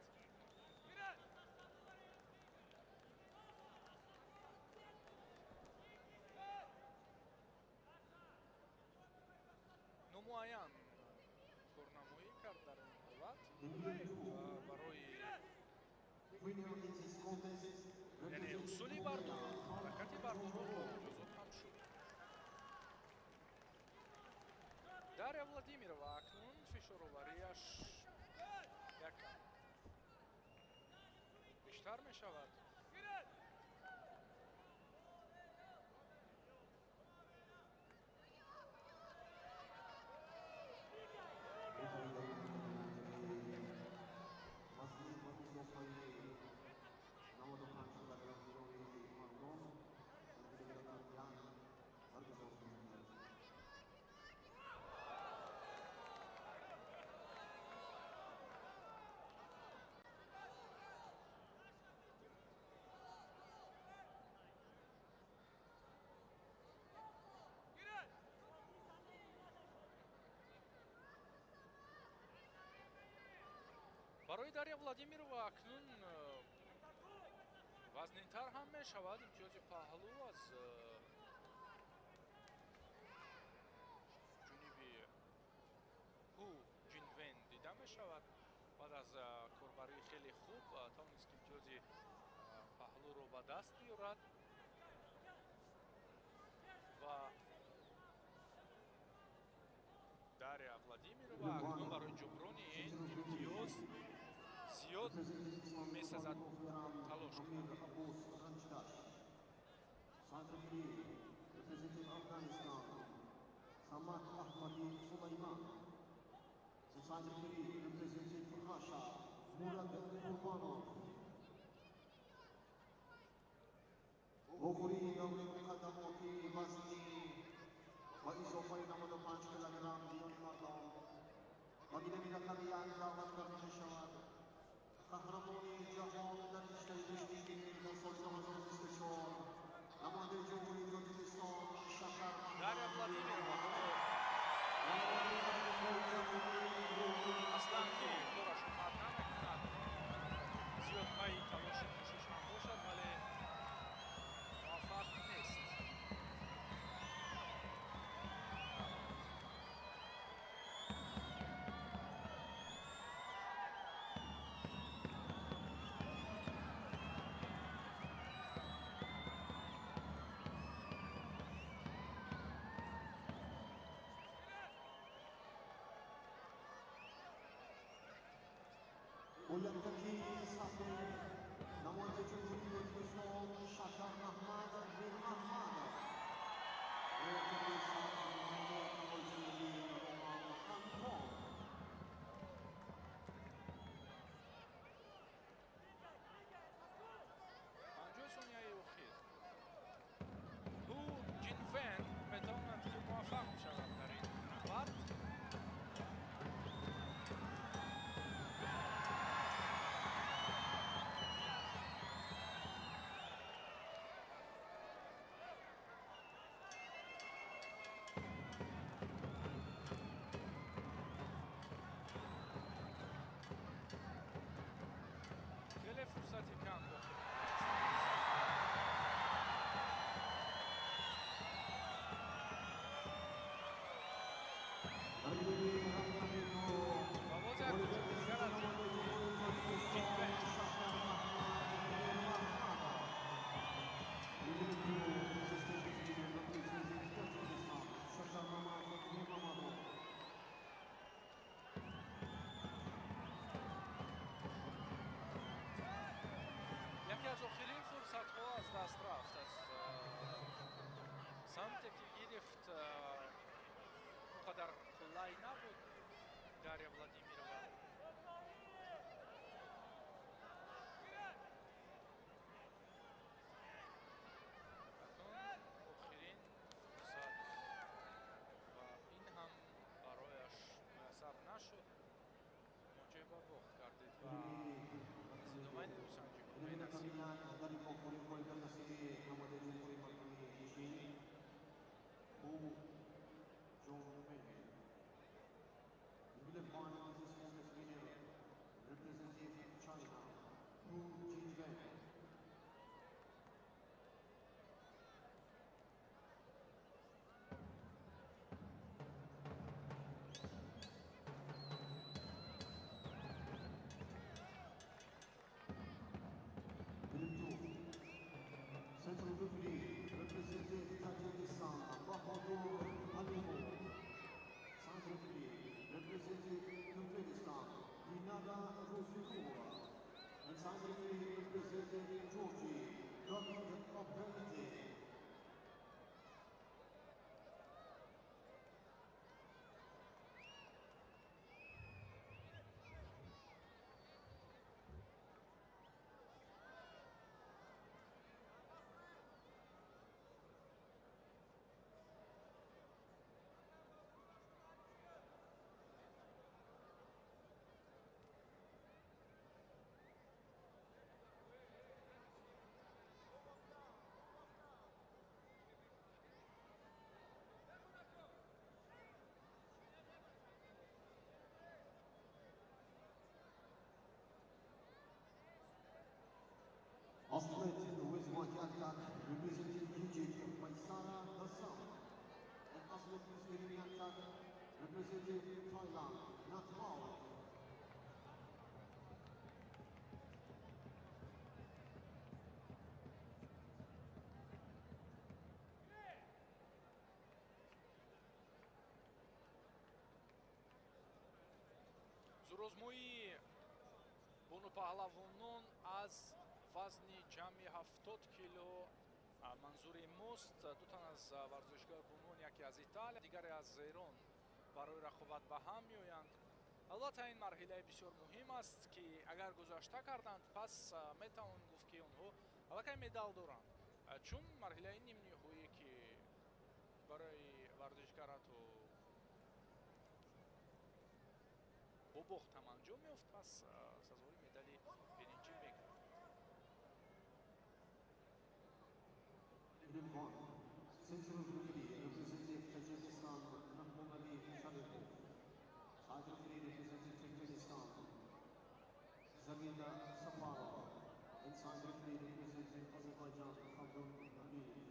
номуайян корнамоӣ кард дар ин ҳолат барои яъне усули бардор ҳаракати бардорро муҷозот ҳам шуд. Дарья Владимирова акнун фишороварияш якам бештар мешавад. барои Дарья Владимирова акнун вазнинтар ҳам мешавад. имтиёзи паҳлӯ аз ҷониби Ху Ҷинвен дида мешавад. баъд аз корбарии хеле хуб тавонист ки имтиёзи паҳлӯро ба даст биёрад ва Дарья Владимирова акнун барои ҷуброни ин имтиёз зиёд месазад талош кунад. بخوری دور مقدماتی وزنی و اضافه 95 کیلوگرم دیون مردان و بی‌نظیر رقم یک دعوت کرده می‌شود. قهرمان جهان در رشته کشتیگیری در سال 2024 نماینده جمهوری تاجیکستان شکر Дарья Владимирова аслан ки кораш омад намекунад. зиёд пайи талоши кӯшиш ҳам бошад вале муваффақ нест. اولیتکی صفحه نماینده جمهوری تاجیکستان شکر محمد بن احمد اولیتکی صفحه نماینده جمهوری رومان انتون гирифт. Қадар қулай набуд Дарья Владимирова. охирин фурсат ва ин ҳам барояш муяссар нашуд. Моҷои ба бохт гардид ва аз идомаи нерӯсанҷӣ ҳукмои насиб Representing China, Hu Jinwen. Central referee, representing Tajikistan, Bahadur Alimov. South referee, representing Turkmenistan, Dinara Rosikova. And South referee, representing Georgia, David Abdelite. Oslet with Wajak representing Egypt by Sarah Hassan. And Oslet Muslimiyat representing Thailand, Natal. зурозмои бонупаҳлавонон аз вазни ҷамъи 70 кило манзури мост. ду тан аз варзишгоҳи бунвон, яке аз Италия, дигаре аз Эрон барои рақобат ба ҳам меоянд. албатта ин марҳилаи бисёр муҳим аст ки агар гузашта карданд, пас метавон гуфт ки онҳо аллакай медал доранд, чун марҳилаи нимниҳое ки барои варзишгарату бо бохт ҳам анҷом меёфт, пас сазовори медали биринҷӣ мегирад. Central referee representing Tajikistan, Nurmali Sharipov. Side referee representing Turkmenistan, Zamina Safarova. And side referee representing Azerbaijan, Khaldun Aliyev.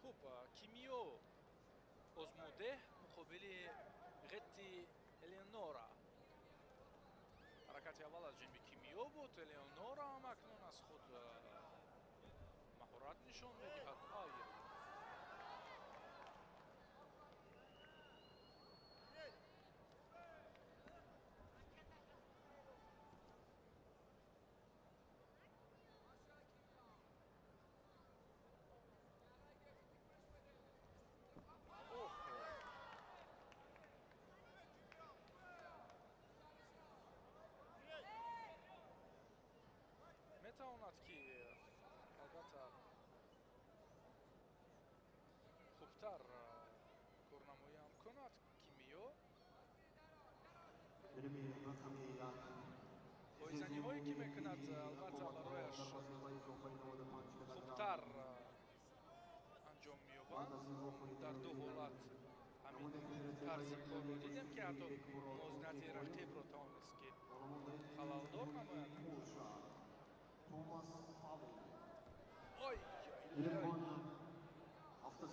хуб, Кимиё Озмодеҳ муқобили Ғетти Элеонора. ҳаракати аввал аз ҷониби Кимиё буд. Элеонора ҳам акнун аз худ маҳорат нишон медиҳад. метавонад ки албатта хубтар корнамоиам кунад Кимиё. пойзаниҳое ки мекунад албатта барояш хубтар анҷом меёбанд. дар ду ҳолат ҳамин тарзи корро дидем ки ҳатто мувозинати рақибро тавонист ки халалдор намояд. Thomas Pavel. Ой, After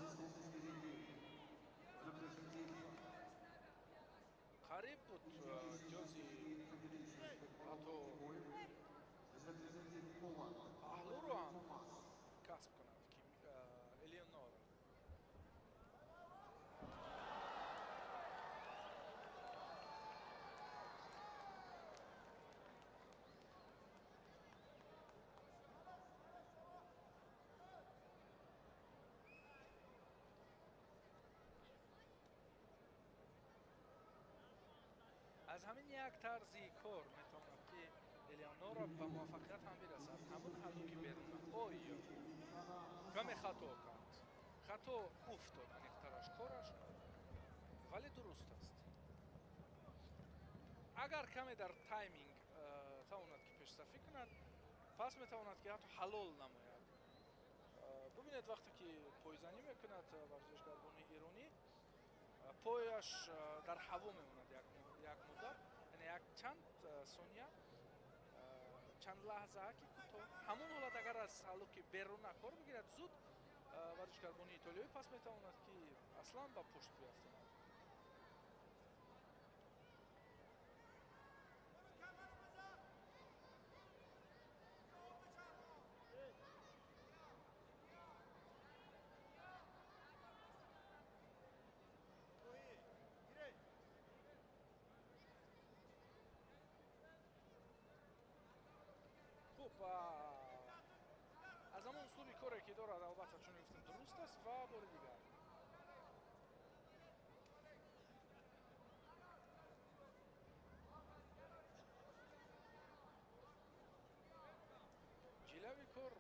ҳамин як тарзи кор метавонад ки Элеонора ба муваффақият ҳам бирасад. ҳамон ҳаллу ки берун ойо каме хато кард, хато уфтод аниқтараш кораш, вале дуруст аст. агар каме дар тайминг тавонад ки пешсафӣ кунад, пас метавонад ки ҳатто ҳалол намояд. бубинед вақте ки пойзанӣ мекунад варзишгарбони иронӣ, пояш дар ҳаво мемонад як муддат, яъне як чанд сония, чанд лаҳзааки кӯтоҳ. ҳамон ҳолат агар аз ҳаллуки беруна кор бигирад зуд, варзишгарбони итолиёӣ пас метавонад ки аслан ба пушт биафтонад. аз ҳамон услуби коре ки дорад албатта чун гуфтем дуруст аст ва бори дигар ҷилави кор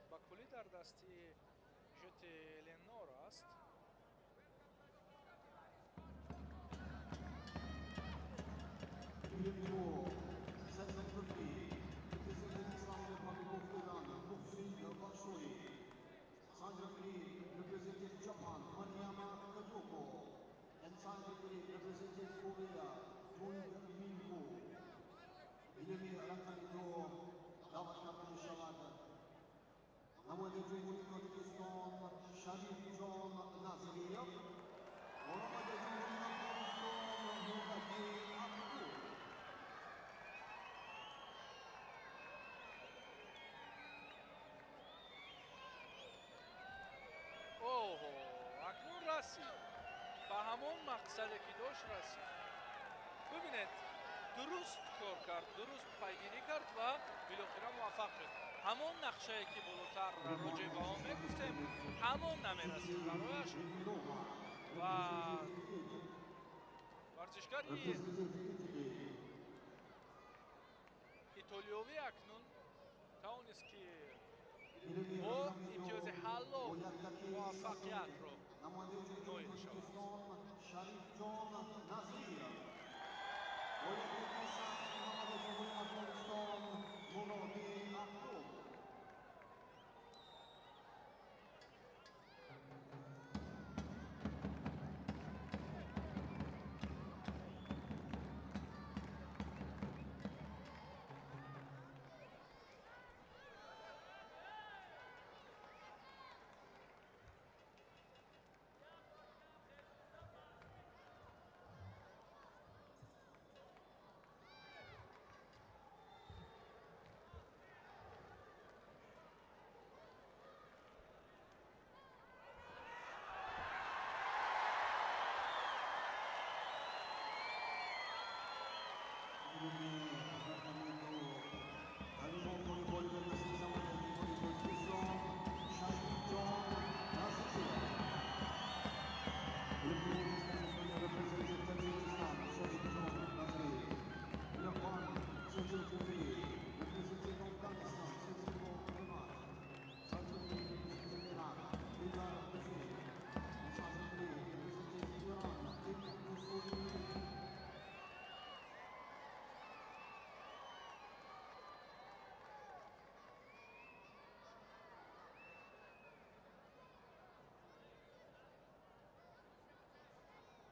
ба куллӣ дар дасти Жоте Ленор аст. نماینده جمهوری تاجیکستان شریف جان نظریف و نماینده جمهوری افغانستان مهدی عبدو. اوه اکنون رسید به همون مقصدی که داشت رسید. ببینید درست کار کرد، درست پیگیری کرد و بالاخره موفق شد. همون نقشه که بالاتر راجع به آن میگفتیم همون نمیرسید برایش و ورزشکاری ایتالیایی اکنون توانست که با امتیاز حلا موفقیت را نایل شود.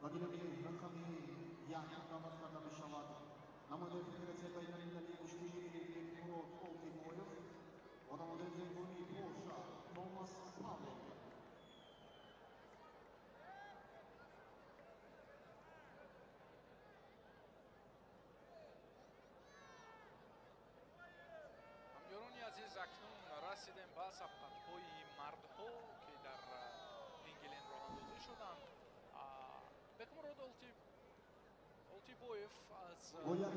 وگرنه رقمی یک دعوت کرده می شود. نماینده فدراسیون بین‌المللی کشتی مراد آلتیمویف و نماینده جمهوری پولشا توماس پاول. ҳамёрони азиз, акнун расидем ба сабқатҳои мардҳо ки дар ринги роҳандозӣ шуданд. бекмурод олтибоев аз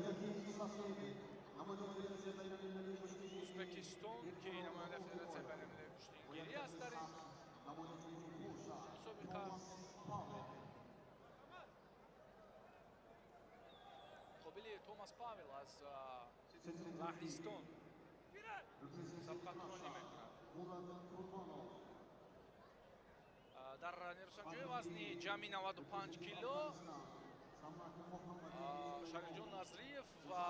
ӯзбекистон ки намоянда федератсияи байналмилалии куштигирӣ аст дар ин мусобиқа. хоби муқобили Томас Павел аз Лаҳистон сабқатронӣ мекунад. дар нерӯсанҷои вазни ҷамъи 95 кило Шарифҷон Назриев ва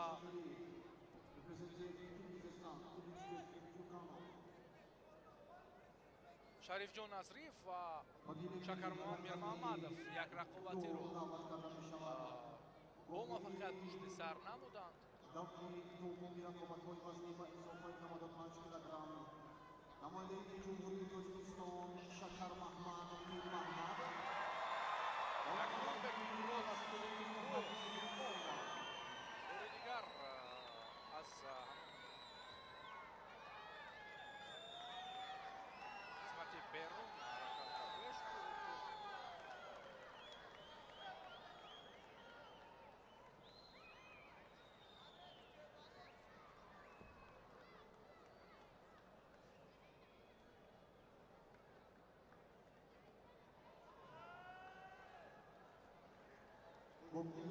Шарифҷон Назриев ва Шакармоҳаммад Мирмаҳмадов як рақобатиро бо муваффақият пушти сар намуданд. бори дигар аз қисмати берун ҳаракат кардаш.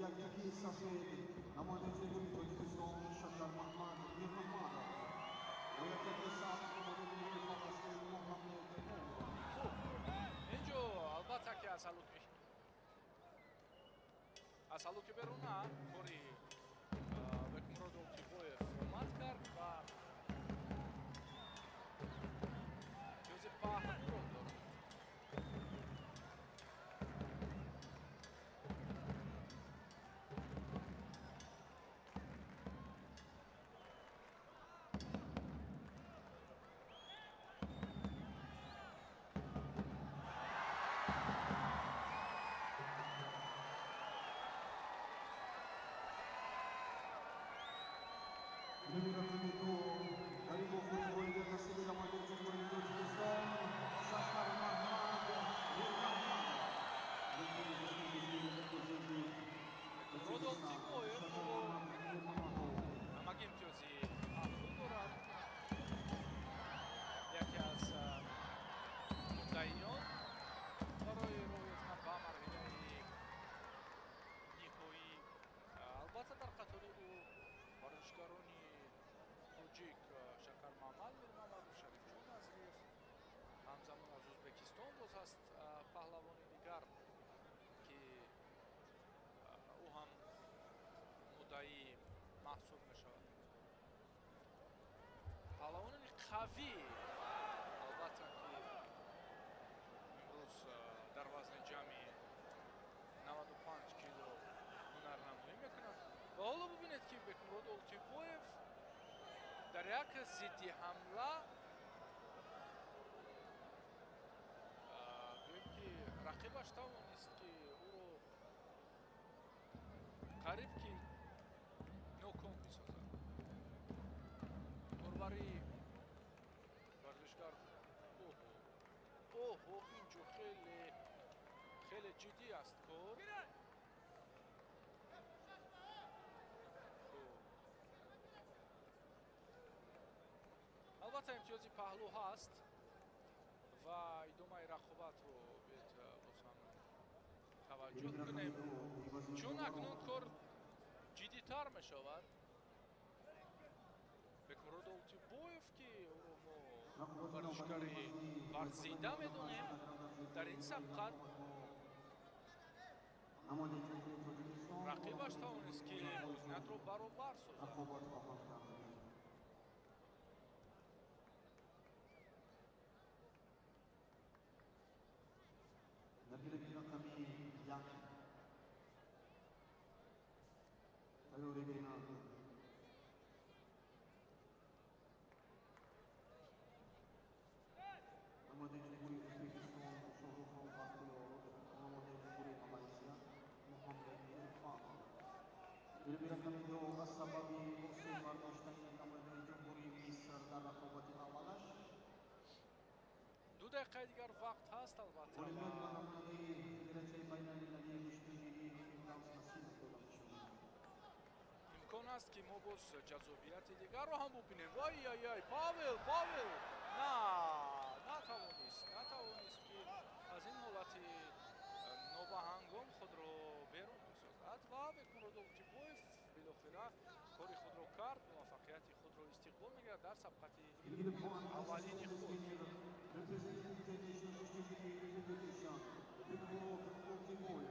Яктаки сафед намоянд ҷойгири Тоҷикистон Шакар Маҳмад Мирмаҳмадов ва яктаки сабз намоянд ҷойгири Фаластин Муҳаммед хуб инҷо албатта ки аз ҳалуки беруна кори Бекмурод Олтибоев омад кард ва ҷози паҳлуро дорад. Бекмурод Олтибоев ҳамаги имтиёзи паҳлу дорад. яке аз муддаиён барои роҳиётан ба марҳилаи ниҳоӣ. албатта дар қатори ӯ варзишгарони тоҷик Шакар Маҳмад Мирмаҳмадов, Шарифҷон Назриев, ҳамзамон аз Ӯзбекистон боз ҳаст паҳлавони дигар ки ӯ ҳам муддаӣ маҳсуб мешавад. паҳлавони қавӣ албатта ки имрӯз дар вазни ҷамъи 95 кило ҳунарнамоӣ мекунад. ва ҳоло бубинед ки Бекмурод Олтибоев дар як зидди ҳамла гӯем ки рақибаш тавонист ки ӯро қариб ки ноком бисозад. корбари варзишгар оҳо инҷо хеле ҷиддӣ аст кор. албатта имтиёзи паҳлу ҳаст ва идомаи рақобатро бояд боз ҳам таваҷҷӯҳ кунем, чун акнун кор ҷиддитар мешавад. Бекмурод Олтибоев ки ӯро мо варзишгари варзида медонем, дар ин сабқат рақибаш тавонист ки музнатро баробар созад. ду дақиқаи дигар вақт ҳаст албатта ва имкон аст ки мо боз ҷаззобияти дигарро ҳам бубинем. вай Павел натавонист ки аз ин ҳолати нобаҳангом худро берун бисозад ва Бекмурод Олтибоев муқотила кори худро кард, муваффақияти худро истиқбол мегирад дар сабқати In the point, аввалини худ. representing international distribution, big world, multi-point.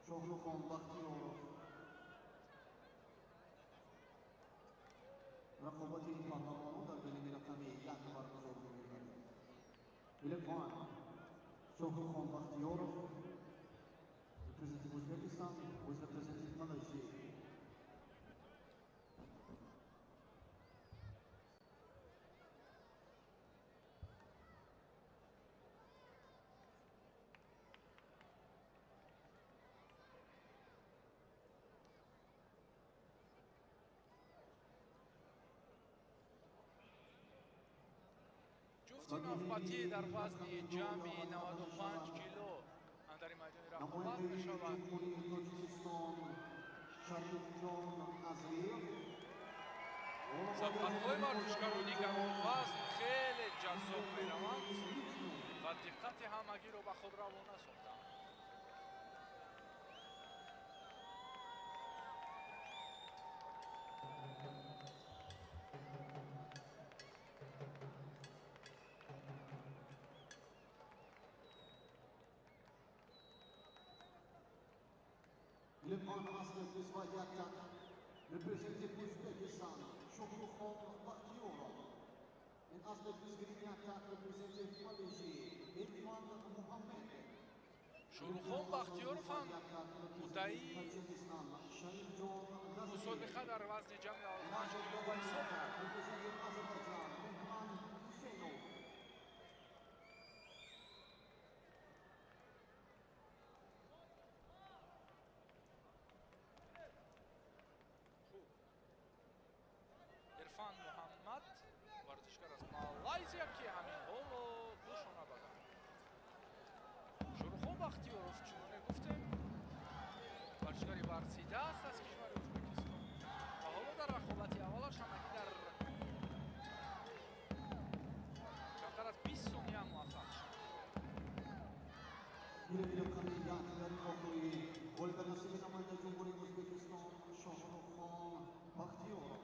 Shohrukxon Baxtiyorov raqobati qahramoni در بین رقمی یک برگزار می‌گردد. Bilepan Shohrukxon Baxtiyorov representing Uzbekistan was representing Malaysia. ҷуфти навбатӣ дар вазни ҷамъи 95 кило андари майдони рақобат мешаванд. сабқатҳои варзишгарони гамонвазн хеле ҷаззоб мераванд ва диққати ҳамагиро ба худ равона сохтанд. Bilepan Aslet Visvayaktak representing Uzbekistan, Shohrukxon Baxtiyorov. And Aslet Visgrinyatak representing Malaysia, Irfan Muhammad. шуруххон бахтиёров ҳам муддаи мусобиқа дар вазни ҷамъи 95 кило ба ҳисоб Representing Azerbaijan, Mehman Huseynov. ирфан муҳаммад варзишгар аз малайзия ки ҳамин ҳоло душона баданд. шуруххон бахтиёров чуноне гуфтем варзишгари варзида аст аз кишвари ӯзбекистон ва ҳоло дар рақобати аввалаш ҳамагӣ дар камтар аз 20 сония муваффақ шуд. Raqami yakları oxiri golga nasib namoyanda Jumhuriy O'zbekiston Shohrukxon Baxtiyorov.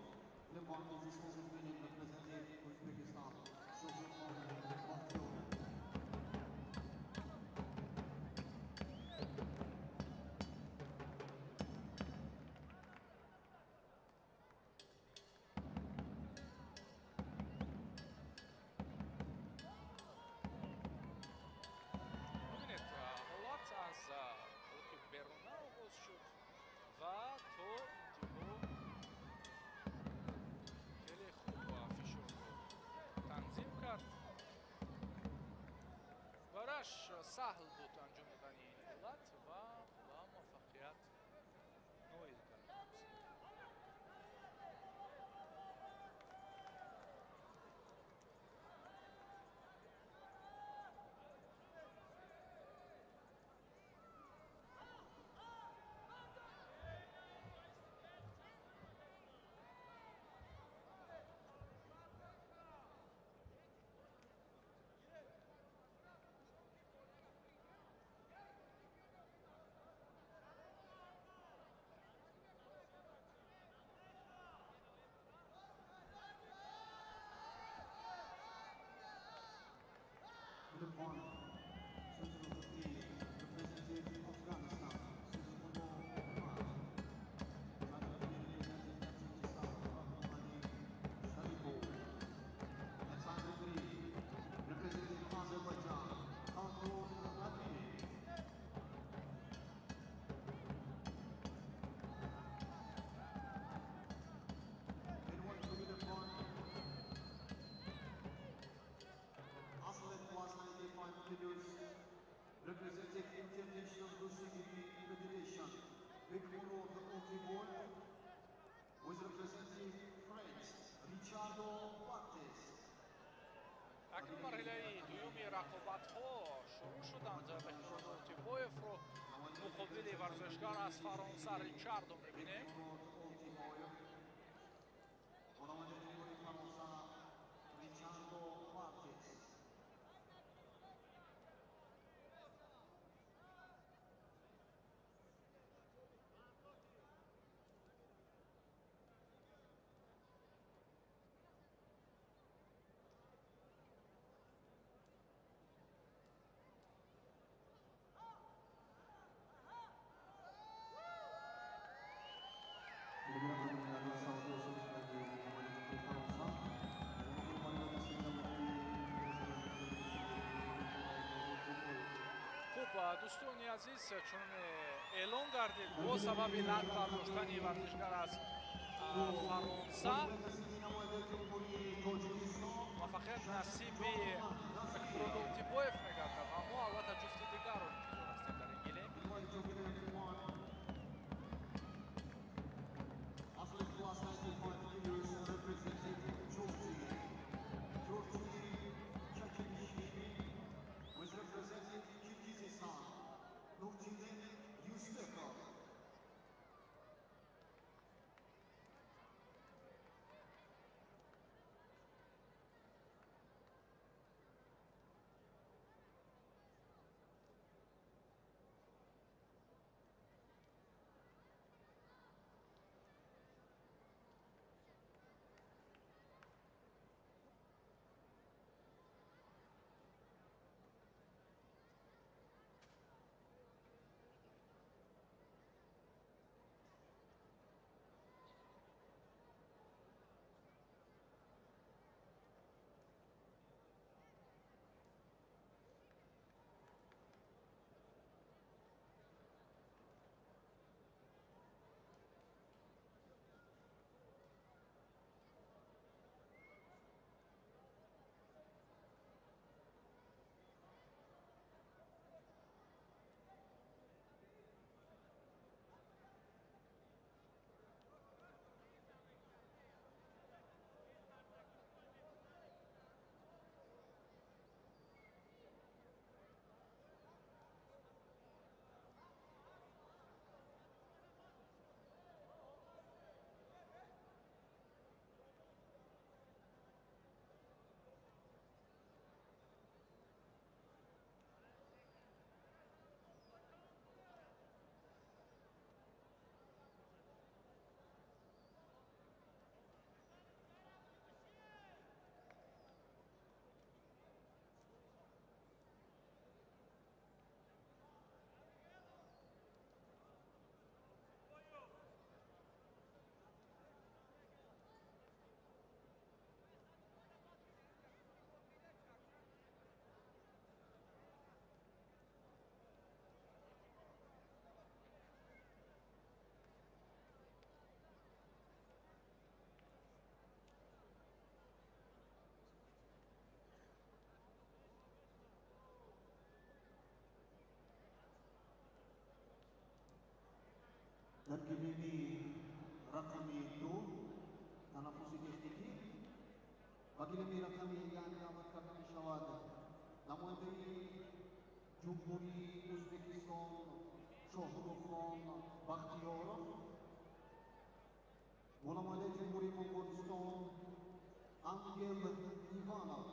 Bilepan is representing Uzbekistan Shohrukxon Baxtiyorov. мубинед ҳолат аз блоки беруна оғоз шуд ва то интиҳо хеле хуб фишорро танзим кард. бараш саҳл буд анҷом додани ин ҳолат ва ба муваффақият ноил гардид. Bilepan representing Afghanistan, Sujatullah Umar. Representing Azerbaijan, Khanun Adini. Anyone to Bilepan? Aslet was 95 kg рақобатҳо шурӯъ шуданд. Бехтиёр Олтибоевро муқобили варзишгар аз Фаронса Ричардо мебинем. дӯстони азиз, чун эълон гардид бо сабаби лат бардоштани варзишгар аз Фаронса муваффақият насиби Бехтиёр Олтибоев мегардад. Аммо албатта ҷуфти дигарро интизор ҳастем дар ин гилем. در گلیمی رقمی 2 تنفسی تکنیکی و گلیمی رقمی یعنی آمد کرده می شود نماینده جمهوری ازبکستان شاهرخان بختیارov و نماینده جمهوری منگولستان انگل ایوانov.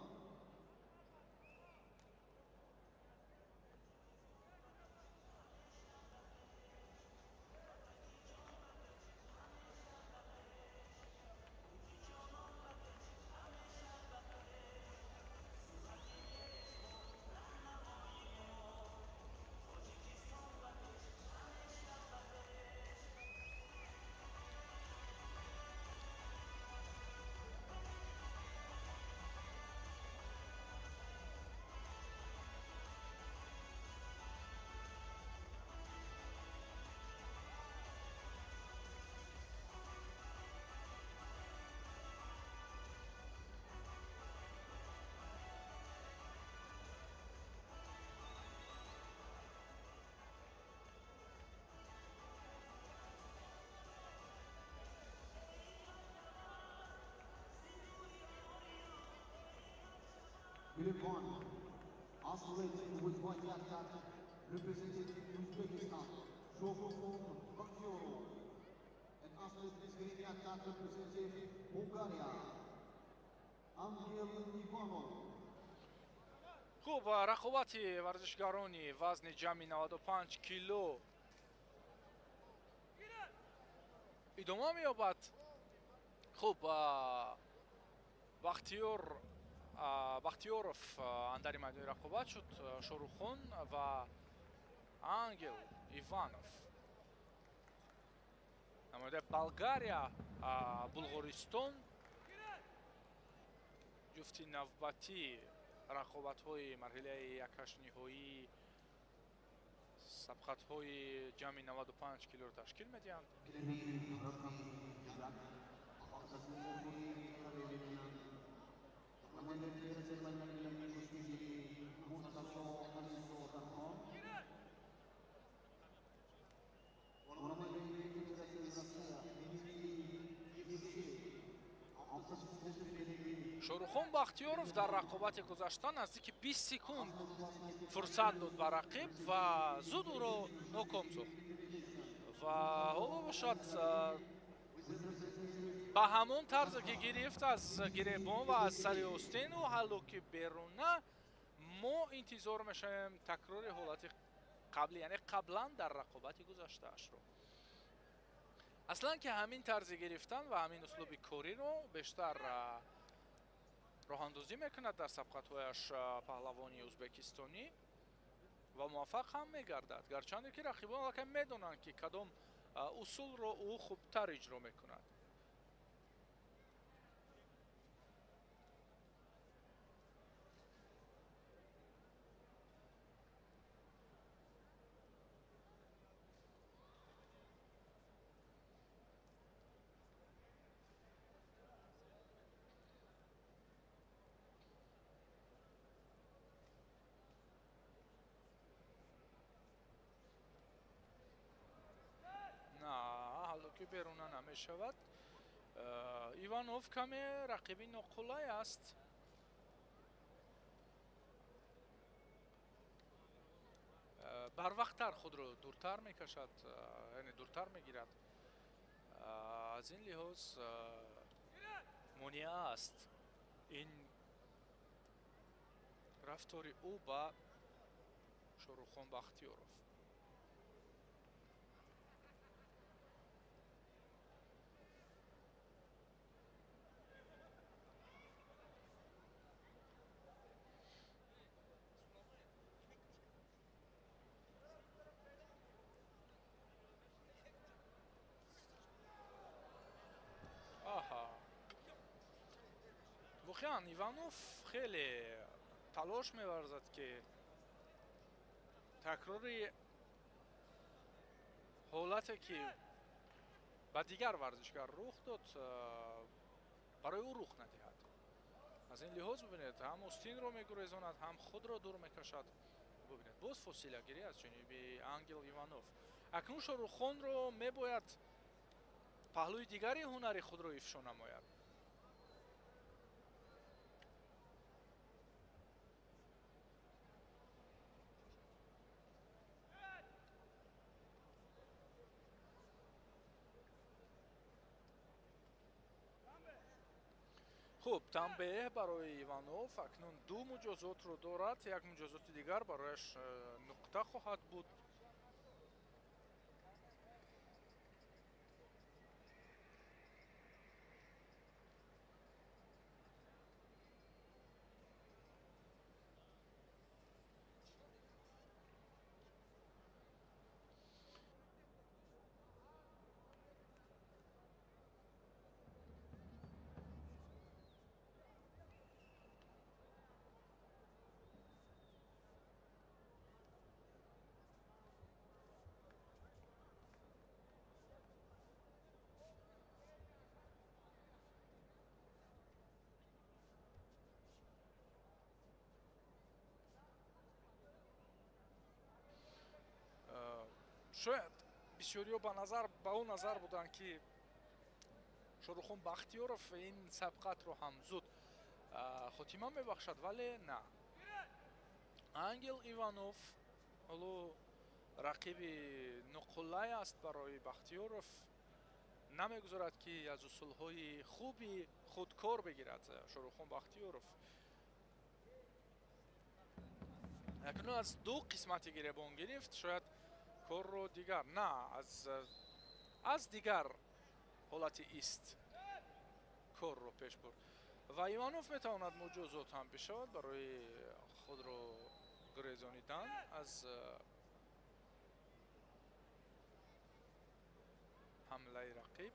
Gülüp 1, Aspirating with white attack, representing Uzbekistan, Shohrukhon Bakhtiyorov. And aspirating green attack, representing Bulgaria, Angel Ivanov. хуб рақобати варзишгарони вазни ҷамъи 95 кило идома меёбад. хуб бахтиёров андари майдони рақобат шуд. Шорухон ва Ангел Иванов. намояда Болгария Булғористон ҷуфти навбатӣ рақобатҳои марҳилаи якашниҳоӣ сабқатҳои ҷамъи 95 килоро ташкил медиҳанд. Шорухон Бахтиёров дар рақобати гузашта наздики 20 секунд фурсат дод ба рақиб ва зуд ӯро ноком сохт. ва ҳоло бошад ба ҳамон тарзе ки гирифт аз гиребон ва аз сари остину ҳаллоки беруна мо интизор мешавем такрори ҳолати қаблӣ, яъне қаблан дар рақобати гузаштаашро. аслан ки ҳамин тарзи гирифтан ва ҳамин услуби кориро бештар роҳандозӣ мекунад дар сабқатҳояш паҳлавони ӯзбекистонӣ ва муваффақ ҳам мегардад, гарчанде ки рақибон аллакай медонанд ки кадом усулро ӯ хубтар иҷро мекунад. ки беруна намешавад. иванов каме рақиби ноқулай аст. барвақттар худро дуртар мекашад, яъне дуртар мегирад. аз ин лиҳоз монеа аст ин рафтори ӯ ба Шорухон Бахтиёров. воқеан Иванов хеле талош меварзад ки такрори ҳолате ки ба дигар варзишгар рух дод барои ӯ рух надиҳад. аз ин лиҳоз бубинед ҳам остинро мегурезонад, ҳам худро дур мекашад. бубинед боз фосилагирӣ аз ҷониби Ангел Иванов. акнун Шорухонро мебояд паҳлӯи дигари ҳунари худро ифшо намояд. хуб, танбеҳ барои Иванов акнун ду муҷозотро дорад. як муҷозоти дигар барояш нуқта хоҳад буд. шояд бисёриҳо ба он назар буданд ки Шорухон Бахтиёров ин сабқатро ҳам зуд хотима мебахшад, вале на. ангел иванов ҳоло рақиби нуқуллай аст барои бахтиёров, намегузорад ки аз усулҳои хуби худ кор бигирад Шоруххон Бахтиёров. акнун аз ду қисмати гиребон гирифт, шояд корро дигар на аз дигар ҳолати ист корро пеш бурд ва Иванов метавонад муҷозот ҳам бишавад барои худро гурезонидан аз ҳамлаи рақиб.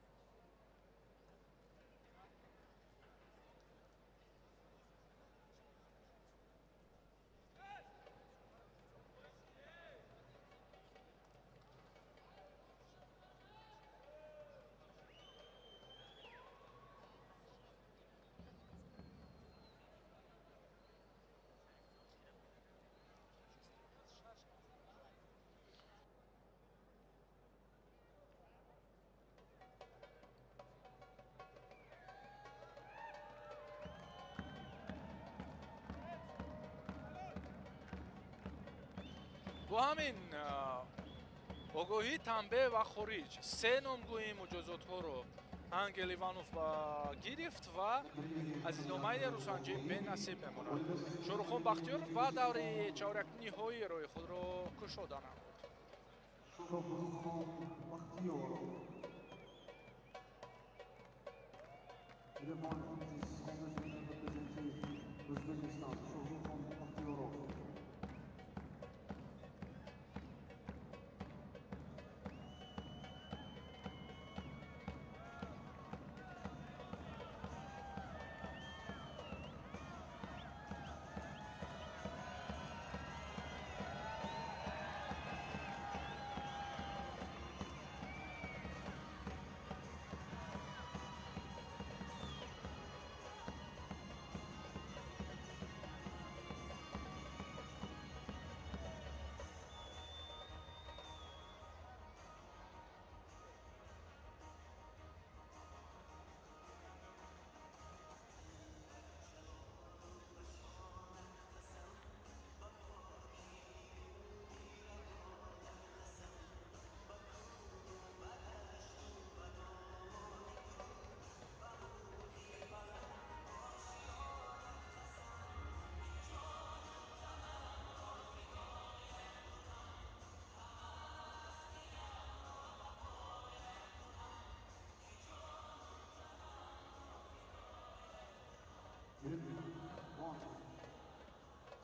бо ҳамин огоҳӣ танбеҳ ва хориҷ се номгӯи муҷозотҳоро ангел иванов гирифт ва аз идомаи рӯзанҷӣ бенасиб мемонад. Шоруххон Бахтиёров ба даври чаворякниҳоирои худро кушода намуд. Шоруххон Бахтиёров O'zbekiston Shohruxxon Baxtiyorov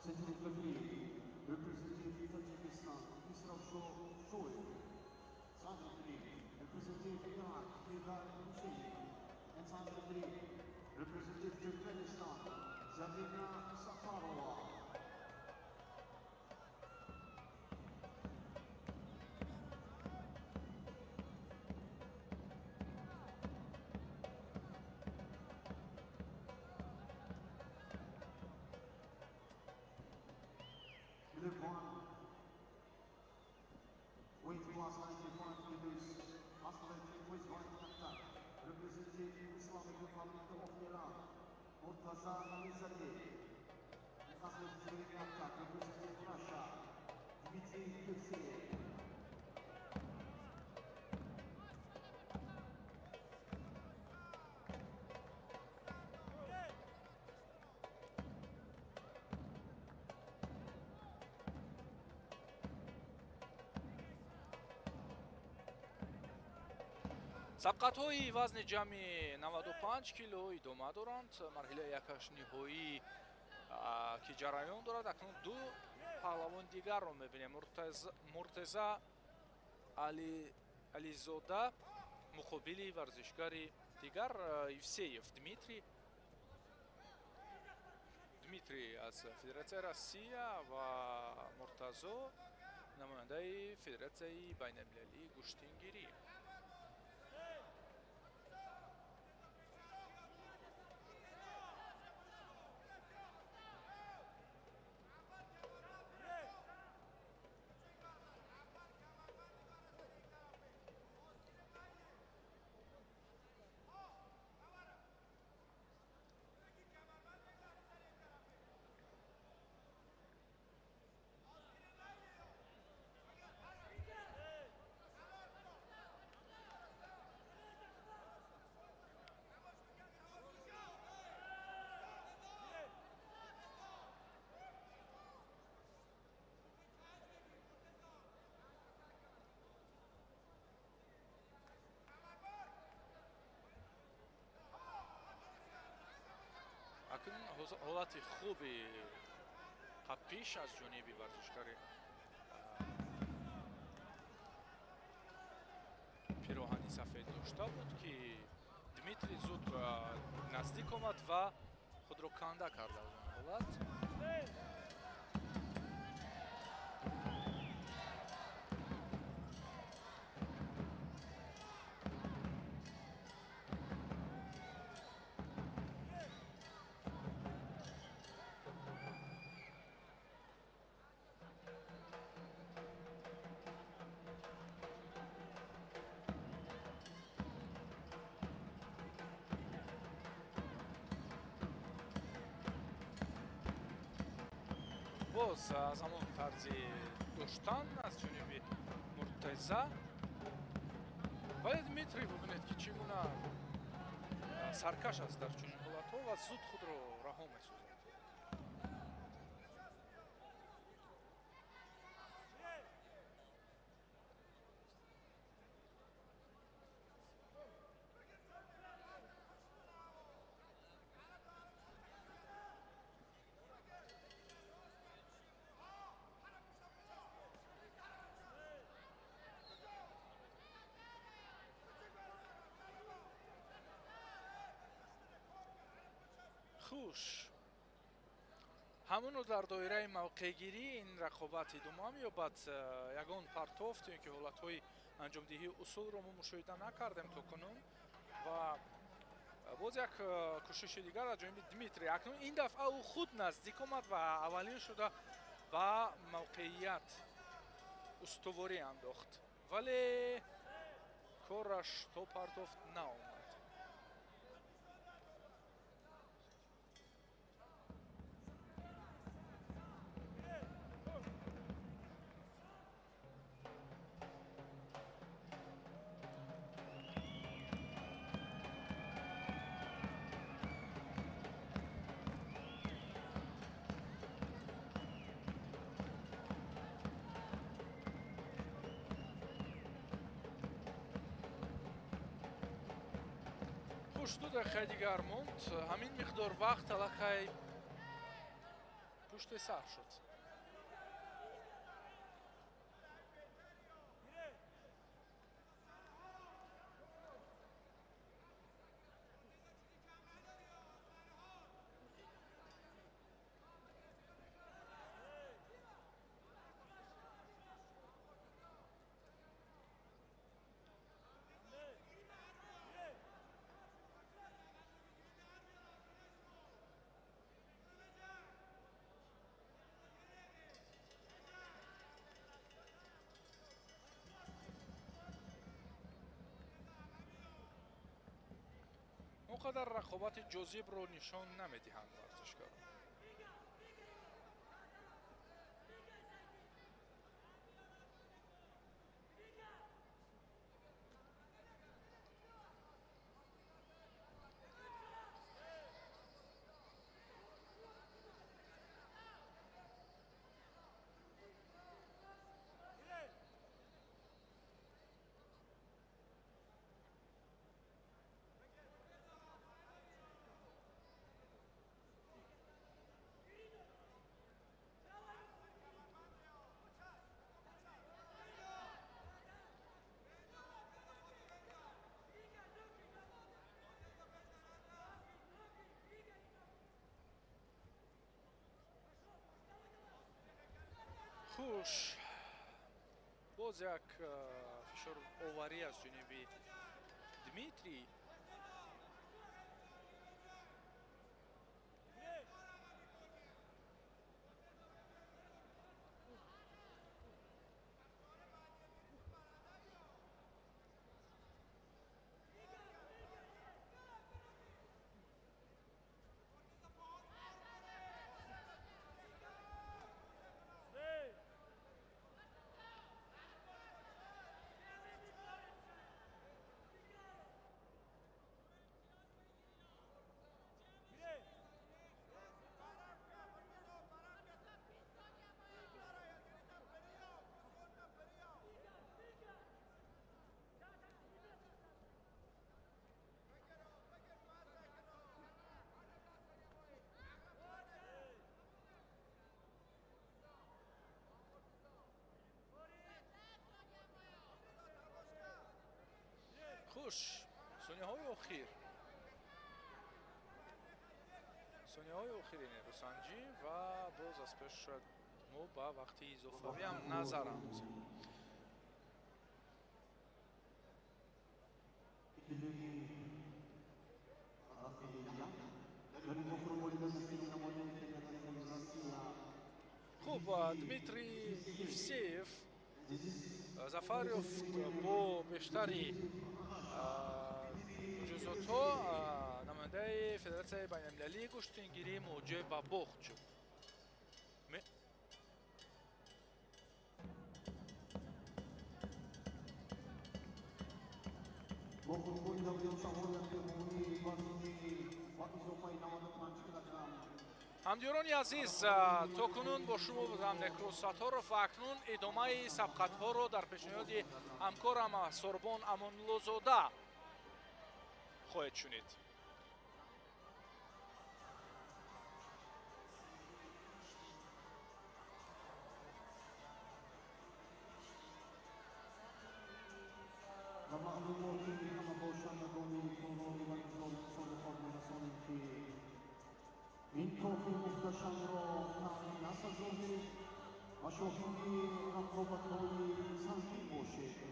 Second referee, representing Tajikistan, Israel Shoaib. Second referee, representing Iran, Kedar Hussein. And second referee, representing Turkmenistan, Zarina Safarova. Weight class 95 kilos, athletic with right attack, representing Islamic Republic of Iran, Murtaza Alizadeh. Athletic with attack, representing Russia, Dmitry Yevseyev. сабқатҳои вазни ҷамъи 95 кило идома доранд. марҳилаи якашниҳоӣ ки ҷараён дорад. акнун ду паҳлавони дигарро мебинем. Муртаза ализода муқобили варзишгари дигар Евсеев Дмитрий аз Федератсияи Россия ва Муртазо намояндаи Федератсияи байналмилалии гӯштингирӣ. акнун ҳолати хуби пеш аз ҷониби варзишгари пироҳани сафед дошта буд ки Дмитрий зуд наздик омад ва худро канда карда аз он ҳолат. боз аз ҳамон тарзи доштан аз ҷониби Муртаза, вале Дмитрий бубинед ки чӣ гуна саркаш аст дар чунин ҳолатҳо ва зуд худро раҳо месозад. хуш, ҳамоно дар доираи мавқеъгирӣ ин рақобат идома меёбад. ягон партофт ё ки ҳолатҳои анҷомдиҳии усулро мо мушоҳида накардем то кунун ва боз як кӯшиши дигар аз ҷониби Дмитрий. Акнун ин дафъа ӯ худ наздик омад ва аввалин шуда ба мавқеият устуворӣ андохт, вале кораш то партофт наомад. ду дақиқаи дигар монд. Ҳамин миқдор вақт аллакай пушти сар шуд. он қадар рақобати ҷозибро нишон намедиҳанд варзишгарон. хуш, боз як фишороварӣ аз ҷониби Дмитрий. хуш, сонияҳои охир. Сонияҳои охири нерӯсанҷӣ ва боз аз пеш мо ба вақти изофавӣ ҳам назар андозем. хуб, Дмитрий Евсеев зафар ёфт бо бештари ҷузъотҳо. намояндаи Федератсияи байналмилалии гӯштингирӣ муоҷеҳ ба бохт шуд. ҳамдиёрони азиз, то кунун бо шумо будам некросатҳоро ва акнун идомаи сабқатҳоро дар пешниҳоди ҳамкорам Сорбон Амонуллозода хоҳед шунид. این توفی محتشم را تأمین نسازید و شاهدی رقابت‌های سنگین باشید.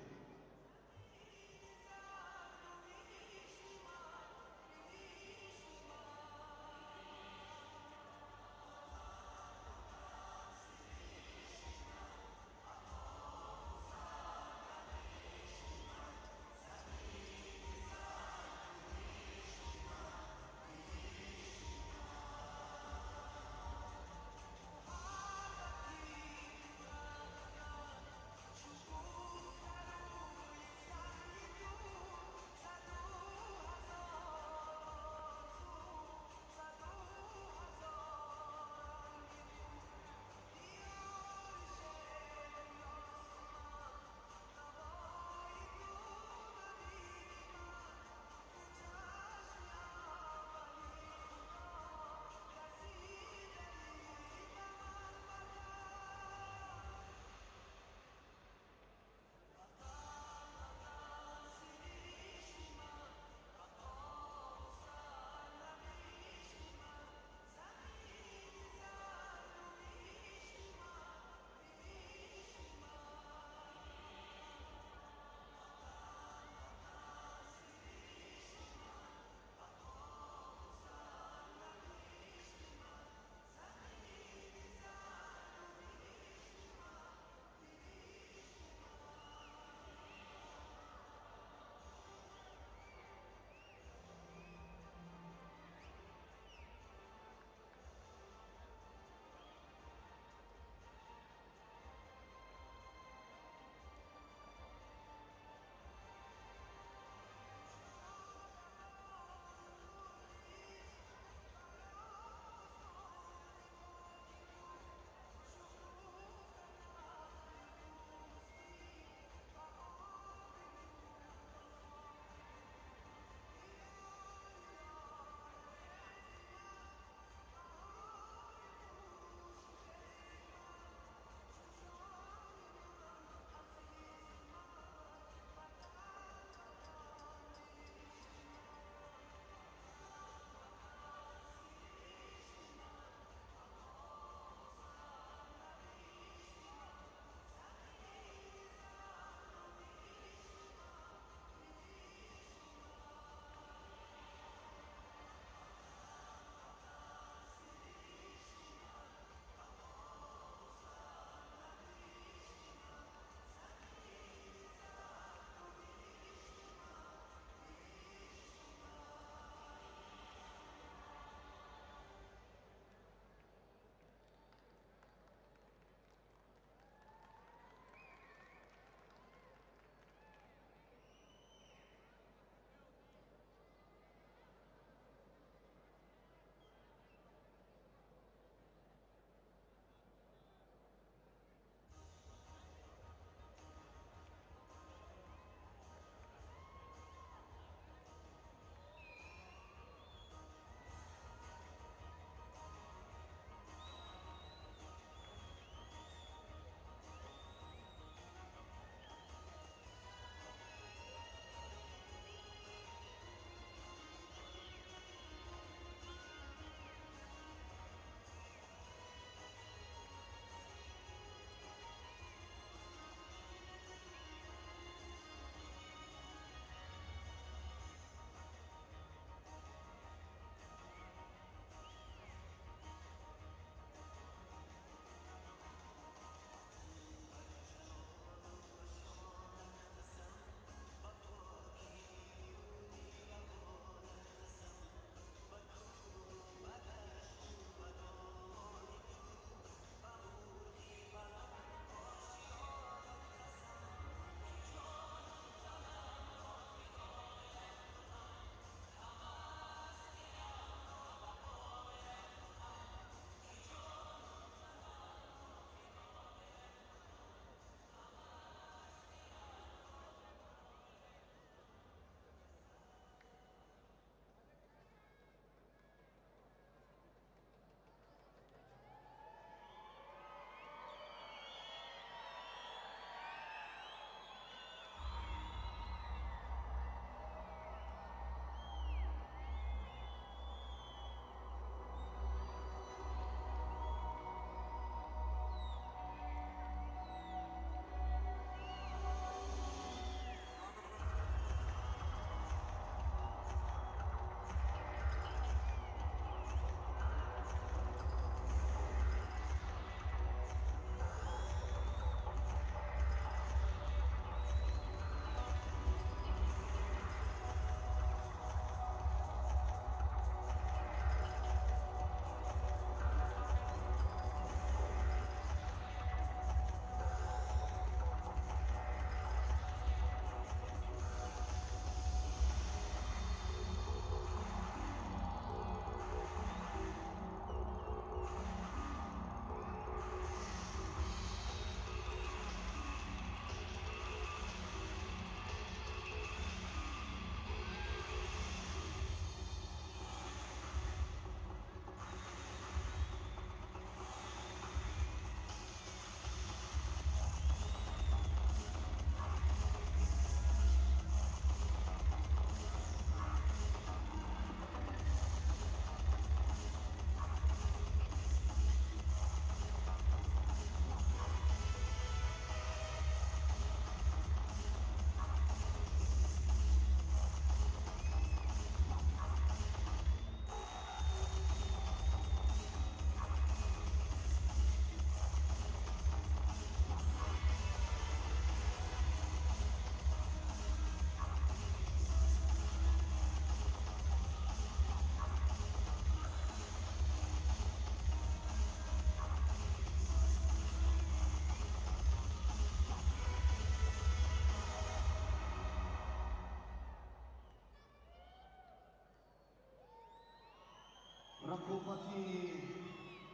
رقابتی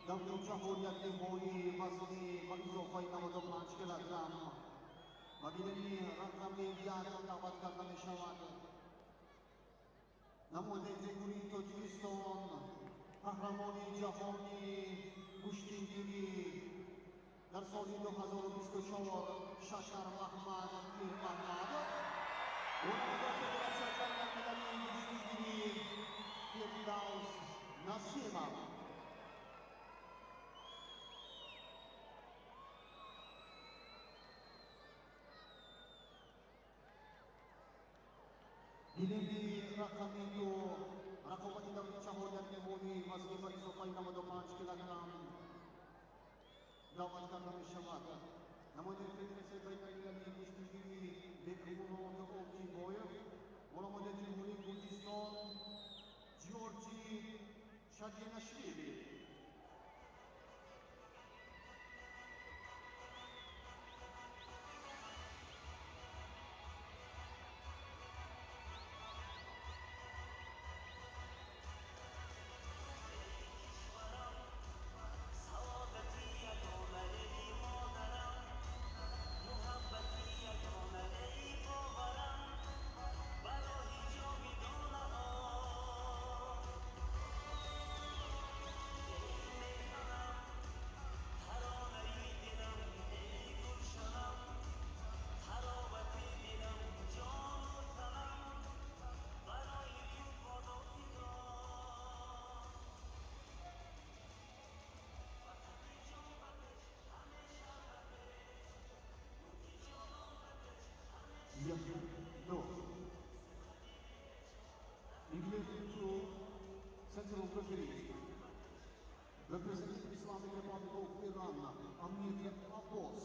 دوري جمهوریت نمایی وزنی با اضافه 95 کیلوگرم و بینی رقم یک دعوت کرده می شود. نماینده جمهوری تاجیکستان قهرمان جهانی کشتیگیری در سال 2024 شکر محمد پیر محمد عضو فدراسیون بین‌المللی کشتیگیری فردوس نسیمov. Bilimli rakamı رقابت دولت جمهوریت نمایی وزنی با اضافه 95 کیلوگرم دعوت کرده می شود. نماینده فدراسیون بین‌المللی کشتیگیری بهرام‌نور اولتیبویف و نماینده جمهوری گرجستان جورجی شادیناشویلی. No. England to Central Referee. Representing Islamic Republic of Iran, Amir Abbas.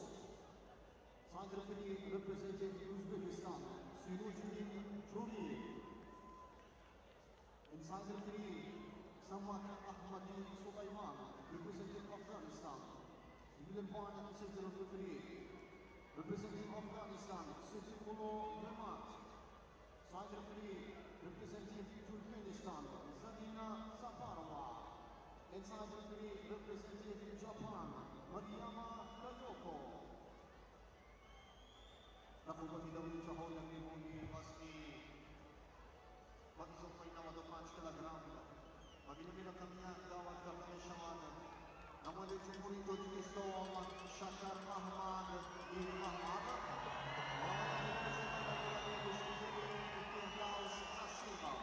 Side referee representing Uzbekistan, Sirujin Juriyev. Inside referee, Samad Ahmadi Sulaiman, representing Afghanistan. England partner Central Referee. Representing Afghanistan, Siddiqullah Vermat. Side referee, representing Turkmenistan, Zadina Safarova. And side referee, representing Japan, Mariama Kayoko. رقابت دولت جمهوریت نمایی وزنی با اضافه 95 کیلوگرم و بینی رقمی دعوت کرده می شود. نماینده جمهوری تاجیکستان شکر محمد پیر محمد و فردوس نسیمov.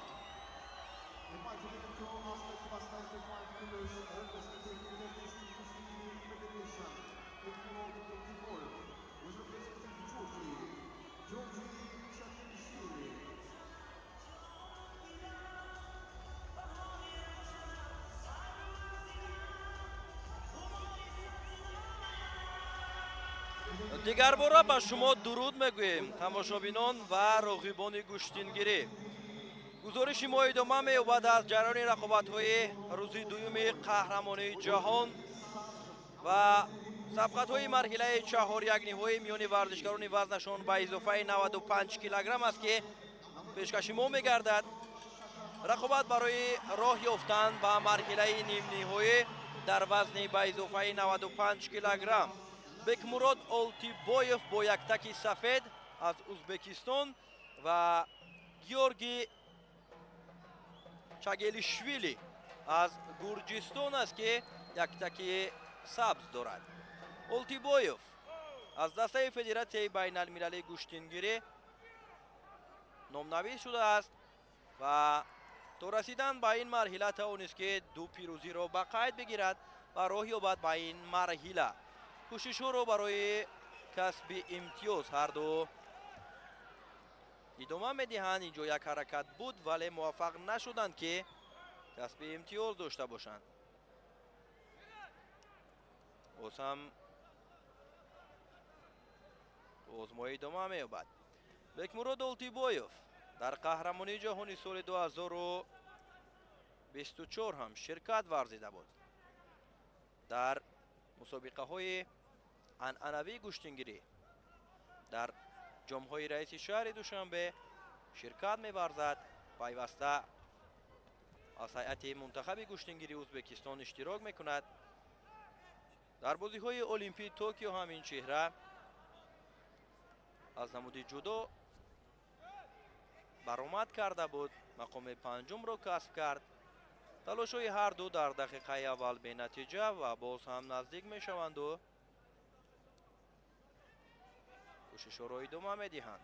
Invited to aspect past 95 kilos representing the Turkish Kuştigi Federation, Behramov Oktibor, was representing Georgi Shadinishvili. дигар бора ба шумо дуруд мегӯем тамошобинон ва роғибони гӯштингирӣ. гузориши мо идома меёбад аз ҷараёни рақобатҳои рӯзи дуюми қаҳрамонии ҷаҳон ва сабқатҳои марҳилаи чаҳор якниҳои миёни варзишгарони вазнашон ба изофаи 95 килограмм аст ки пешкаши мо мегардад. рақобат барои роҳ ёфтан ба марҳилаи нимниҳоӣ дар вазни ба изофаи 95 килограмм. Бекмурод Олтибоев бо яктаки сафед аз Узбекистон ва Георгий Чагелишвили аз Гурҷистон аст ки яктаки сабз дорад. Олтибоев аз дастаи Федератсияи байналмилалии гӯштингирӣ номнавис шудааст ва то расидан ба ин марҳила тавонист ки ду пирӯзиро ба қайд бигирад ва роҳ ёбад ба ин марҳила. кӯшишҳоро барои касби имтиёз ҳарду идома медиҳанд. инҷо як ҳаракат буд вале муваффақ нашуданд ки касби имтиёз дошта бошанд. боз ҳам озмоӣ идома меёбад. Бекмурод Олтибоев дар қаҳрамонии ҷаҳони соли 2024 ҳам ширкат варзида буд. дар мусобиқаҳои анъанавии гӯштингирӣ дар ҷомҳои раиси шаҳри душанбе ширкат меварзад. пайваста از هیئت منتخب گوشتنگیری ازبکستان اشتراک میکند. در بازی‌های المپیک توکیو هم این چهره از نمود جودو برآمد کرده بود، مقام پنجم را کسب کرد. تلاش‌های هر دو در دقیقه اول به نتیجه و باز هم نزدیک میشوند و کوشش را ادامه میدهند.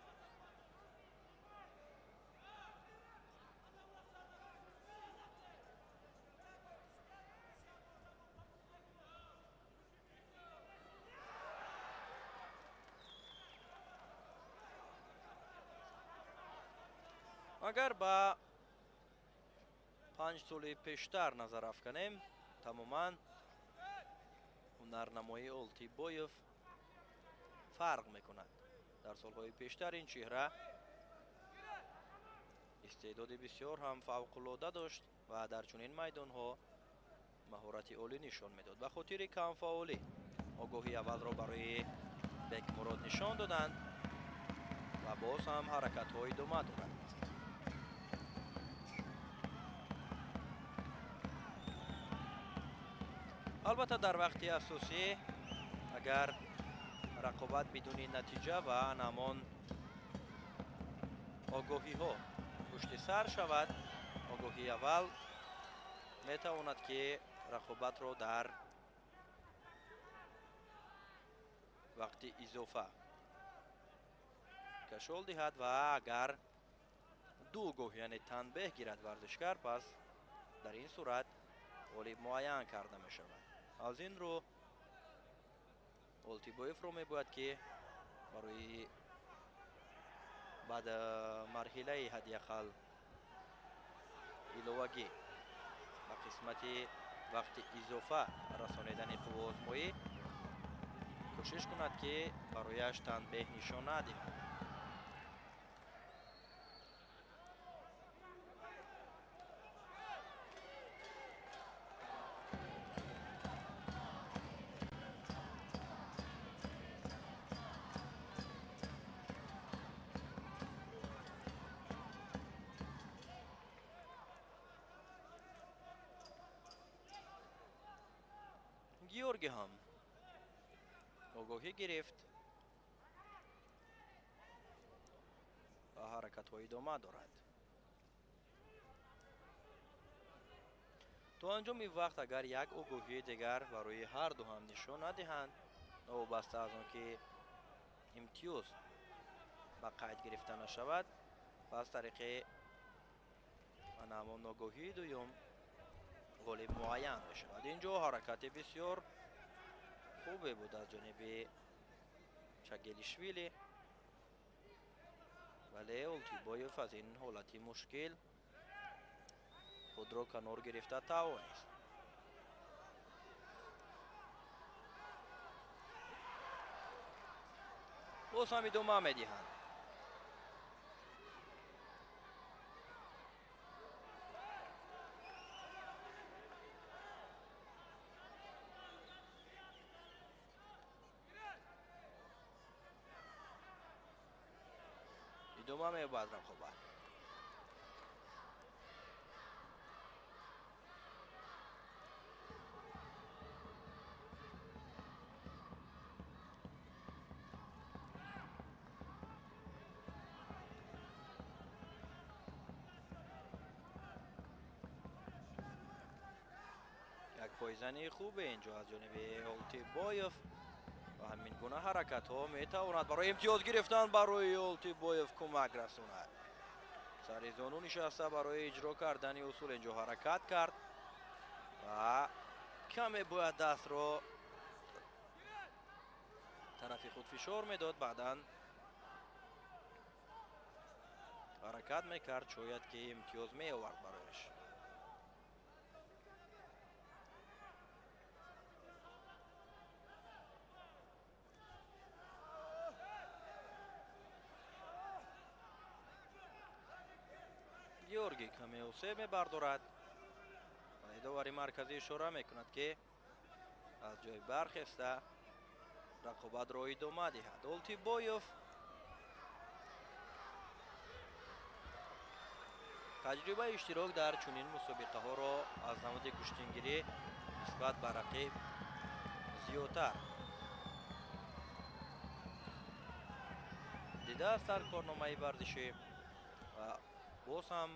اگر با 5 سال پیشتر نظر افکنیم، تماما هنرنمایی اولتیبویف فرق میکند. در سالهای پیشتر این چهره استعداد بسیار هم فوق‌العاده داشت و در چنین میدانها مهارت عالی نشان میداد. به خاطر کم فعالی آگاهی اول را برای بک مراد نشان دادند و باز هم حرکت های ادامه دارند. البته در وقت اساسی اگر رقابت بدون نتیجه و نمان آگاهی ها پشت سر شود، آگاهی اول می تواند که رقابت را در وقت اضافه کشال دهد و اگر دو آگاهی یعنی تنبیه گیرد ورزشکار، پس در این صورت غالب معین کرده می شود. از این رو اولتیبویف رو می باید که برای بعد مرحله حداقل ایلوگی و قسمت وقت اضافه رسانیدن قوه آزمایی کوشش کند که برایش تنبیه نشان ندهد. گیورگی هم آگاهی گرفت و حرکت های ادامه دارد. تا انجام وقت اگر یک آگاهی دیگر برای هر دو هم نشان ندهند، وابسته از آن که امتیاز به قید گرفته نشود، پس طریق همان آگاهی دوم غالب معین می شود. اینجا حرکت بسیار خوبی بود از جانب چگلیشویلی، ولی اولتیبویف از این حالت مشکل خود را کنار گرفته توانست. باز هم ادامه می دهند. ادامه می باید رقابت. یک پایزنی خوبه اینجا از جانب اولتیبویف و همین گونه حرکت ها می تواند برای امتیاز گرفتن برای اولتیبویف کمک رساند. سر زانو نشسته برای اجرا کردن اصول اینجا حرکت کرد و کمی باید دست را طرف خود فشار میداد، بعدا حرکت میکرد شاید که امتیاز می آورد برایش. گیورگی کمی اوسه می بردارد و داوری مرکزی اشاره می کند که از جای برخسته رقابت را ادامه دهد. اولتیبویف таҷрибаи иштирок дар чунин мусобиқаҳоро аз намуди куштингирӣ нисбат ба рақиб зиёдтар дидааст дар корномаи варзишӣ ва боз ҳам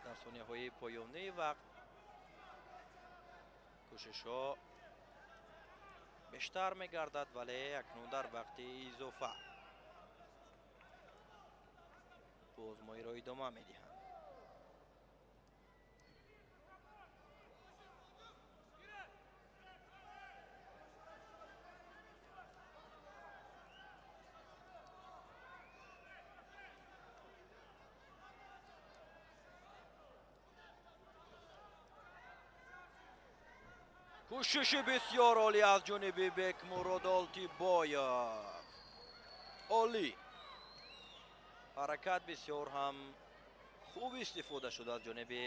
дар сонияҳои поёнии вақт кӯшишҳо бештар мегардад, вале акнун дар вақти изофа озмоиро идома медиҳанд. кӯшиши бисёр олӣ аз ҷониби Бекмурод Олтибоев. олӣ ҳаракат бисёр ҳам хуб истифода шуд аз ҷониби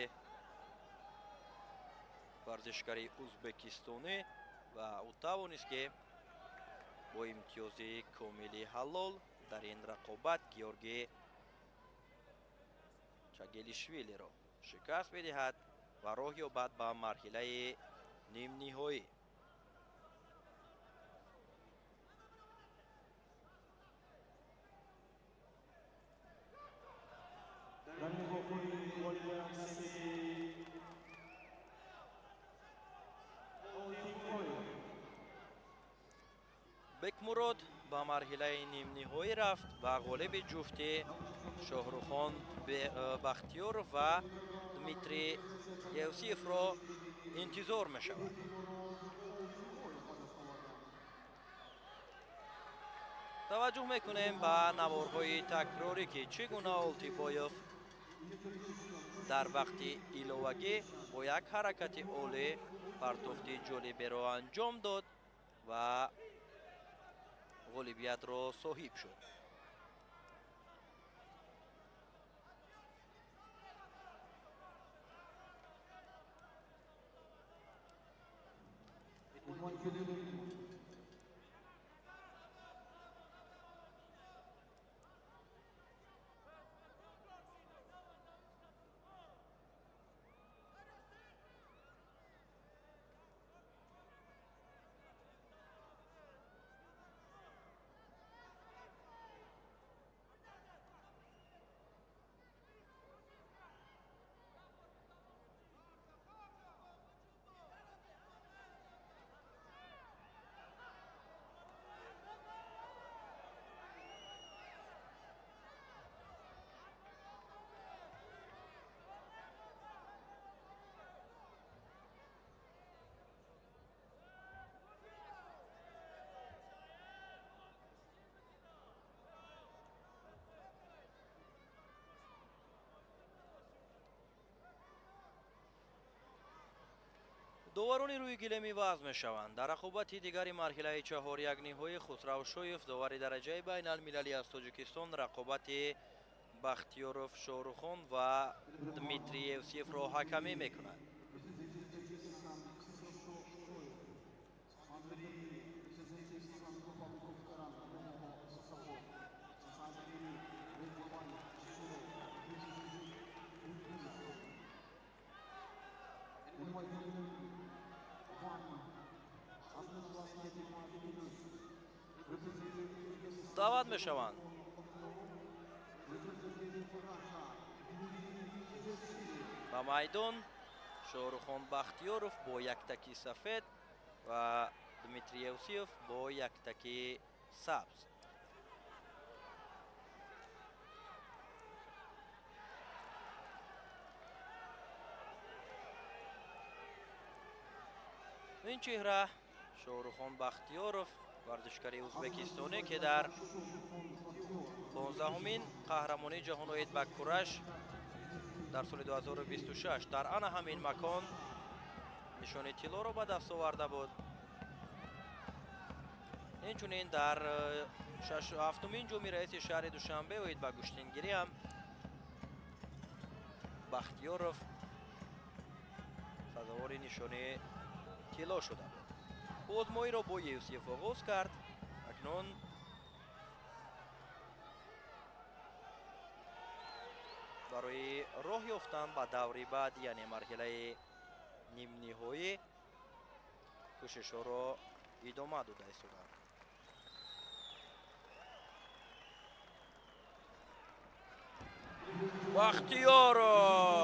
варзишгари ӯзбекистонӣ ва ӯ тавонист ки бо имтиёзи комили ҳалол дар ин рақобат Георгий Чагелишвилиро шикаст медиҳад ва роҳ ёбад ба марҳилаи нимниҳоӣ. дар нигоҳҳои Олимпиадаи Олтибоев. Бекмурод ба марҳилаи нимниҳоӣ рафт ва ғолиби ҷуфти Шоҳрухон Бахтиёров ва Дмитрий Евсеевро интизор мешавад. таваҷҷӯҳ мекунем ба наворҳои такрорӣ ки чӣ гуна Олтибоев дар вақти иловагӣ бо як ҳаракати олӣ партофти ҷолиберо анҷом дод ва ғолибиятро соҳиб шуд. доварони рӯи гилем иваз мешаванд. Дар рақобати дигари марҳилаи чаҳор якниҳои Хусрав Шоев довари дараҷаи байналмилалӣ аз Тоҷикистон рақобати Бахтиёров Шоҳрухон ва Дмитрий Евсеевро ҳакамӣ мекунад. даъват мешаванд. ба майдон Шоҳрухон Бахтиёров бо яктаки сафед ва Дмитрий Евсеев бо яктаки сабз. ин чеҳра Шоҳрухон Бахтиёров варзишгари ӯзбекистонӣ ки дар 15-умин қаҳрамонии ҷаҳон оид ба кураш дар соли 2026 дар ана ҳамин макон нишони тиллоро ба даст оварда буд. инчунин дар 7-умин ҷоми раиси шаҳри Душанбе оид ба куштингирӣ ҳам Бахтиёров сазовори нишони тилло шуда буд. озмоиро бо Евсеев оғоз кард. акнун барои роҳ ёфтан ба даври баъд, яъне марҳилаи нимниҳоӣ кӯшишҳоро идома дода истоданд. бахтиёров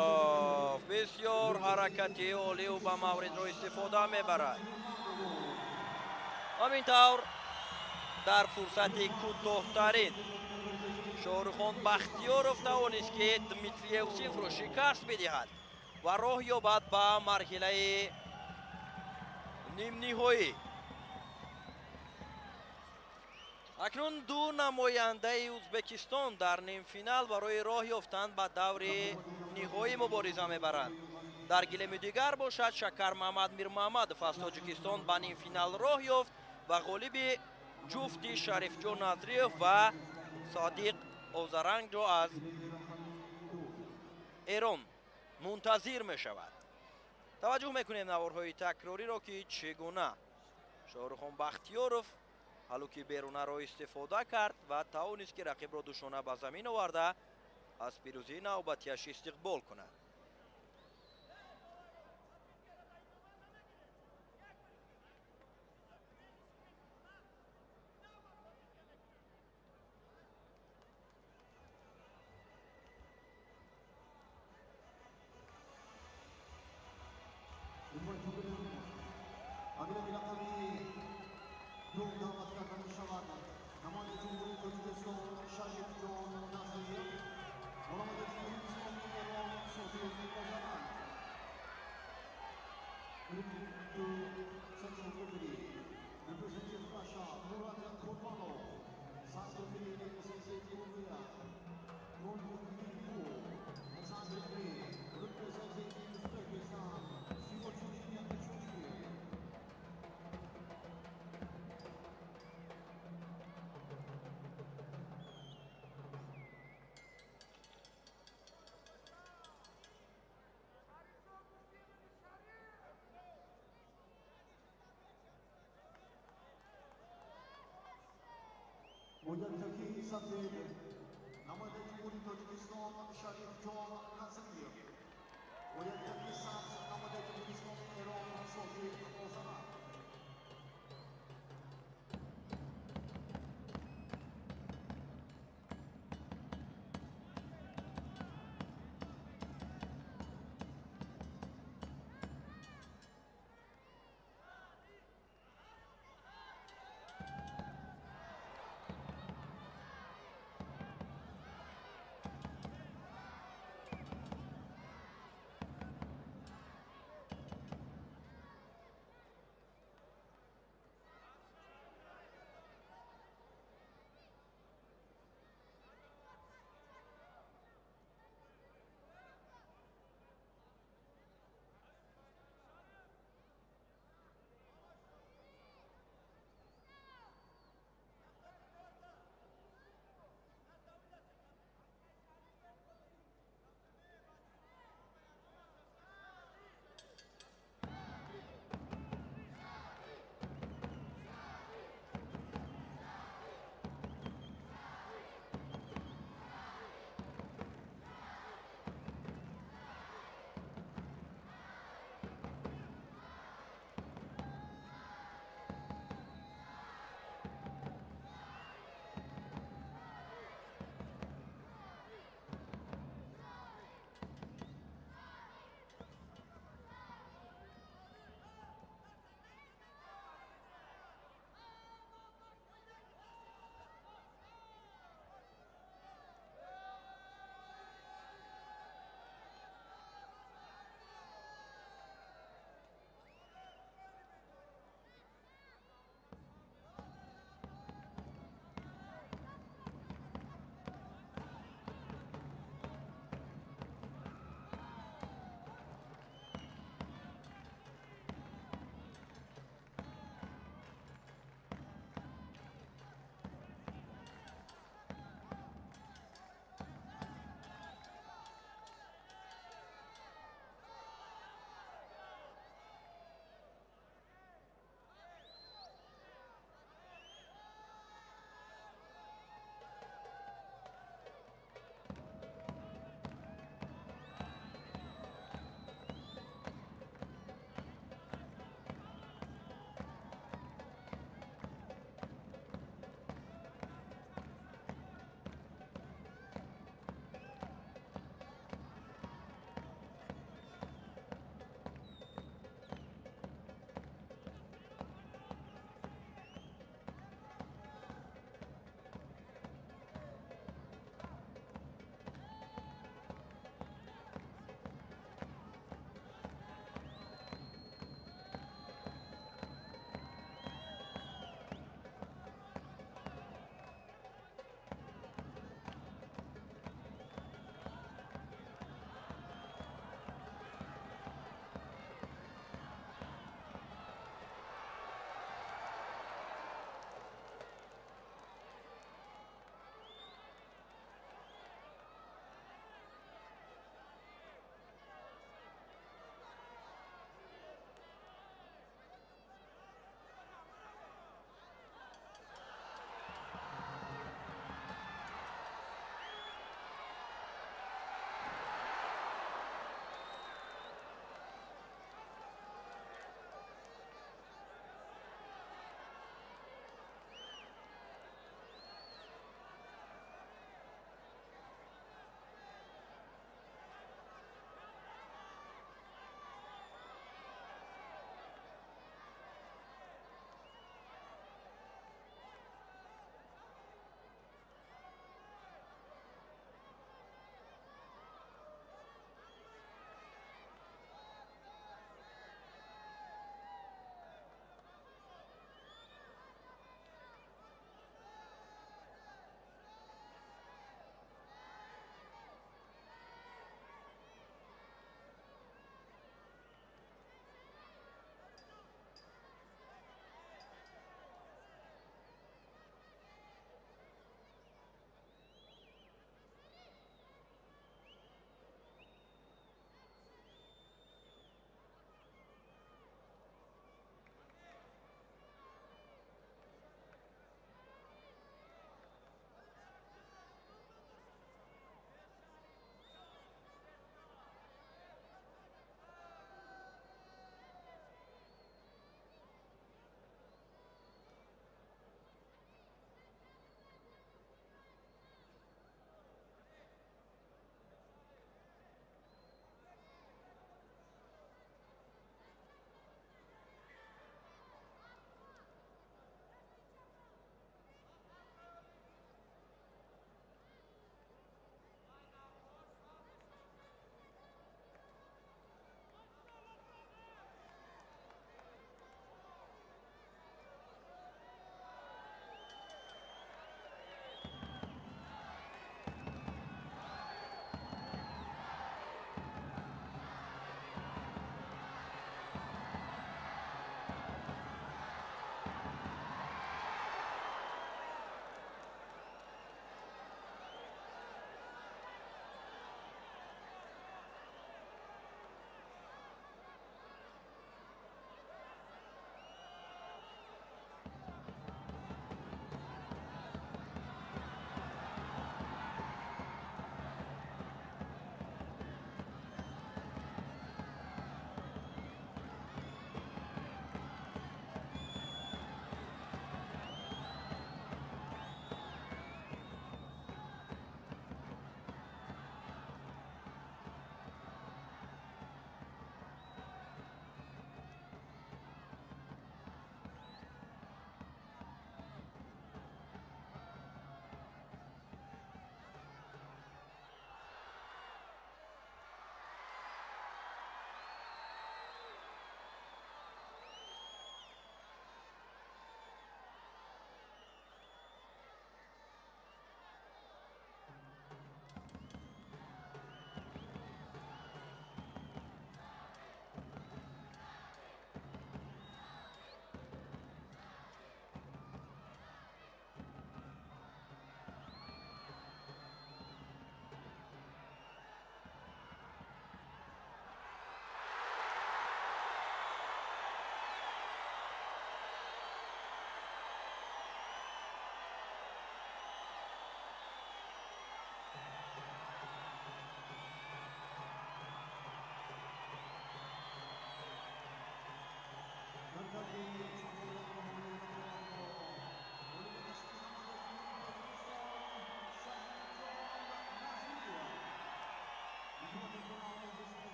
бисёр ҳаракати олию ба мавридро истифода мебарад. ҳамин тавр дар фурсати кӯтоҳтарин шоҳруххон бахтиёров тавонист ки Дмитрий Евсеевро шикаст бидиҳад ва роҳ ёбад ба марҳилаи нимниҳоӣ. акнун ду намояндаи Узбекистон дар нимфинал барои роҳ ёфтан ба даври ниҳоӣ мубориза мебаранд. дар гилеми дигар бошад Шакар Маҳмад Мирмаҳмадов аз Тоҷикистон ба нимфинал роҳ ёфт ва ғолиби ҷуфти Шарифҷон Назриев ва Содиқ Озарангҷо аз Эрон мунтазир мешавад. таваҷҷӯҳ мекунем наворҳои такрориро ки чӣ гуна Шоҳруххон Бахтиёров ҳаллуки берунаро истифода кард ва тавонист ки рақибро душона ба замин оварда аз пирӯзии навбатиаш истиқбол кунад. اگر رقمی دو دعوت کردن شود نماینده جمهوری تاجیکستان شریف جان نظریف نماینده جمهوری اسلامی ایران صوفی میرزادان to central referee representative Russia Murat Kurbanov, side referee representative Korea Nurmudinpur, and side referee representing Uzbekistan Sivochudin Yakachudin. Oyundaki safir namaste Cumhuriyet Tacikistan Şarif Can Nazariyev. Oyundaki safir namaste Cumhuriyet İran Sofi Ozana.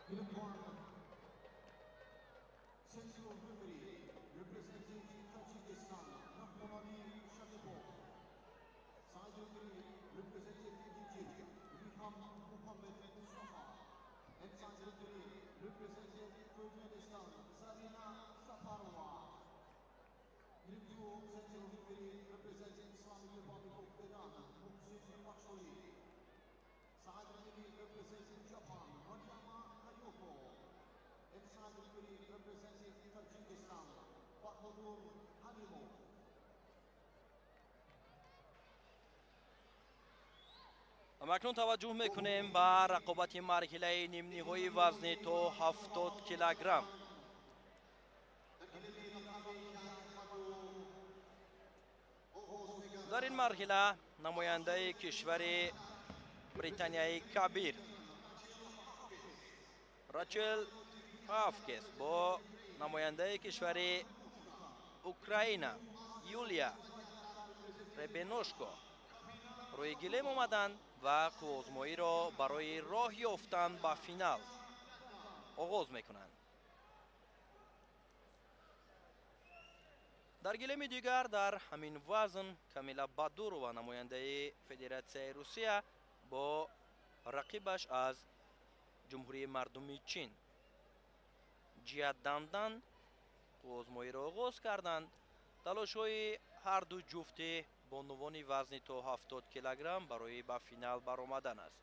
Group 1, Central Referee, representing Tajikistan, Rahmonali Shakipov. Side referee, representing Nigeria, Riham Muhammad Mustafa. And side referee, representing Turkmenistan, Zarina Safarova. Group 2, Central Referee, representing Islamic Republic of Iran, Muhsin Bakshoyi. Side referee, representing Japan, Mariama Kayoko. And side referee, representing Tajikistan, Bahadur Hanimov. اکنون توجه میکنیم به رقابت مرحله نیم نهایی وزن تا 70 کیلوگرم. در این مرحله نماینده کشور بریتانیای کبیر راچل هافکس با نماینده کشور اوکراین یولیا ربینوشکو روی گلیم آمدند و آزمایی را برای راه یافتن به فینال آغاز میکنند. در گلیم دیگر در همین وزن کامیلا بادورова نماینده فدراسیون روسیه با رقیبش از جمهوری مردمی چین جیاد دندان آزمایی را آغاز کردند. تلاش‌های هر دو جفت بانوان وزن تا 70 کیلوگرم برای به فینال برآمدن است.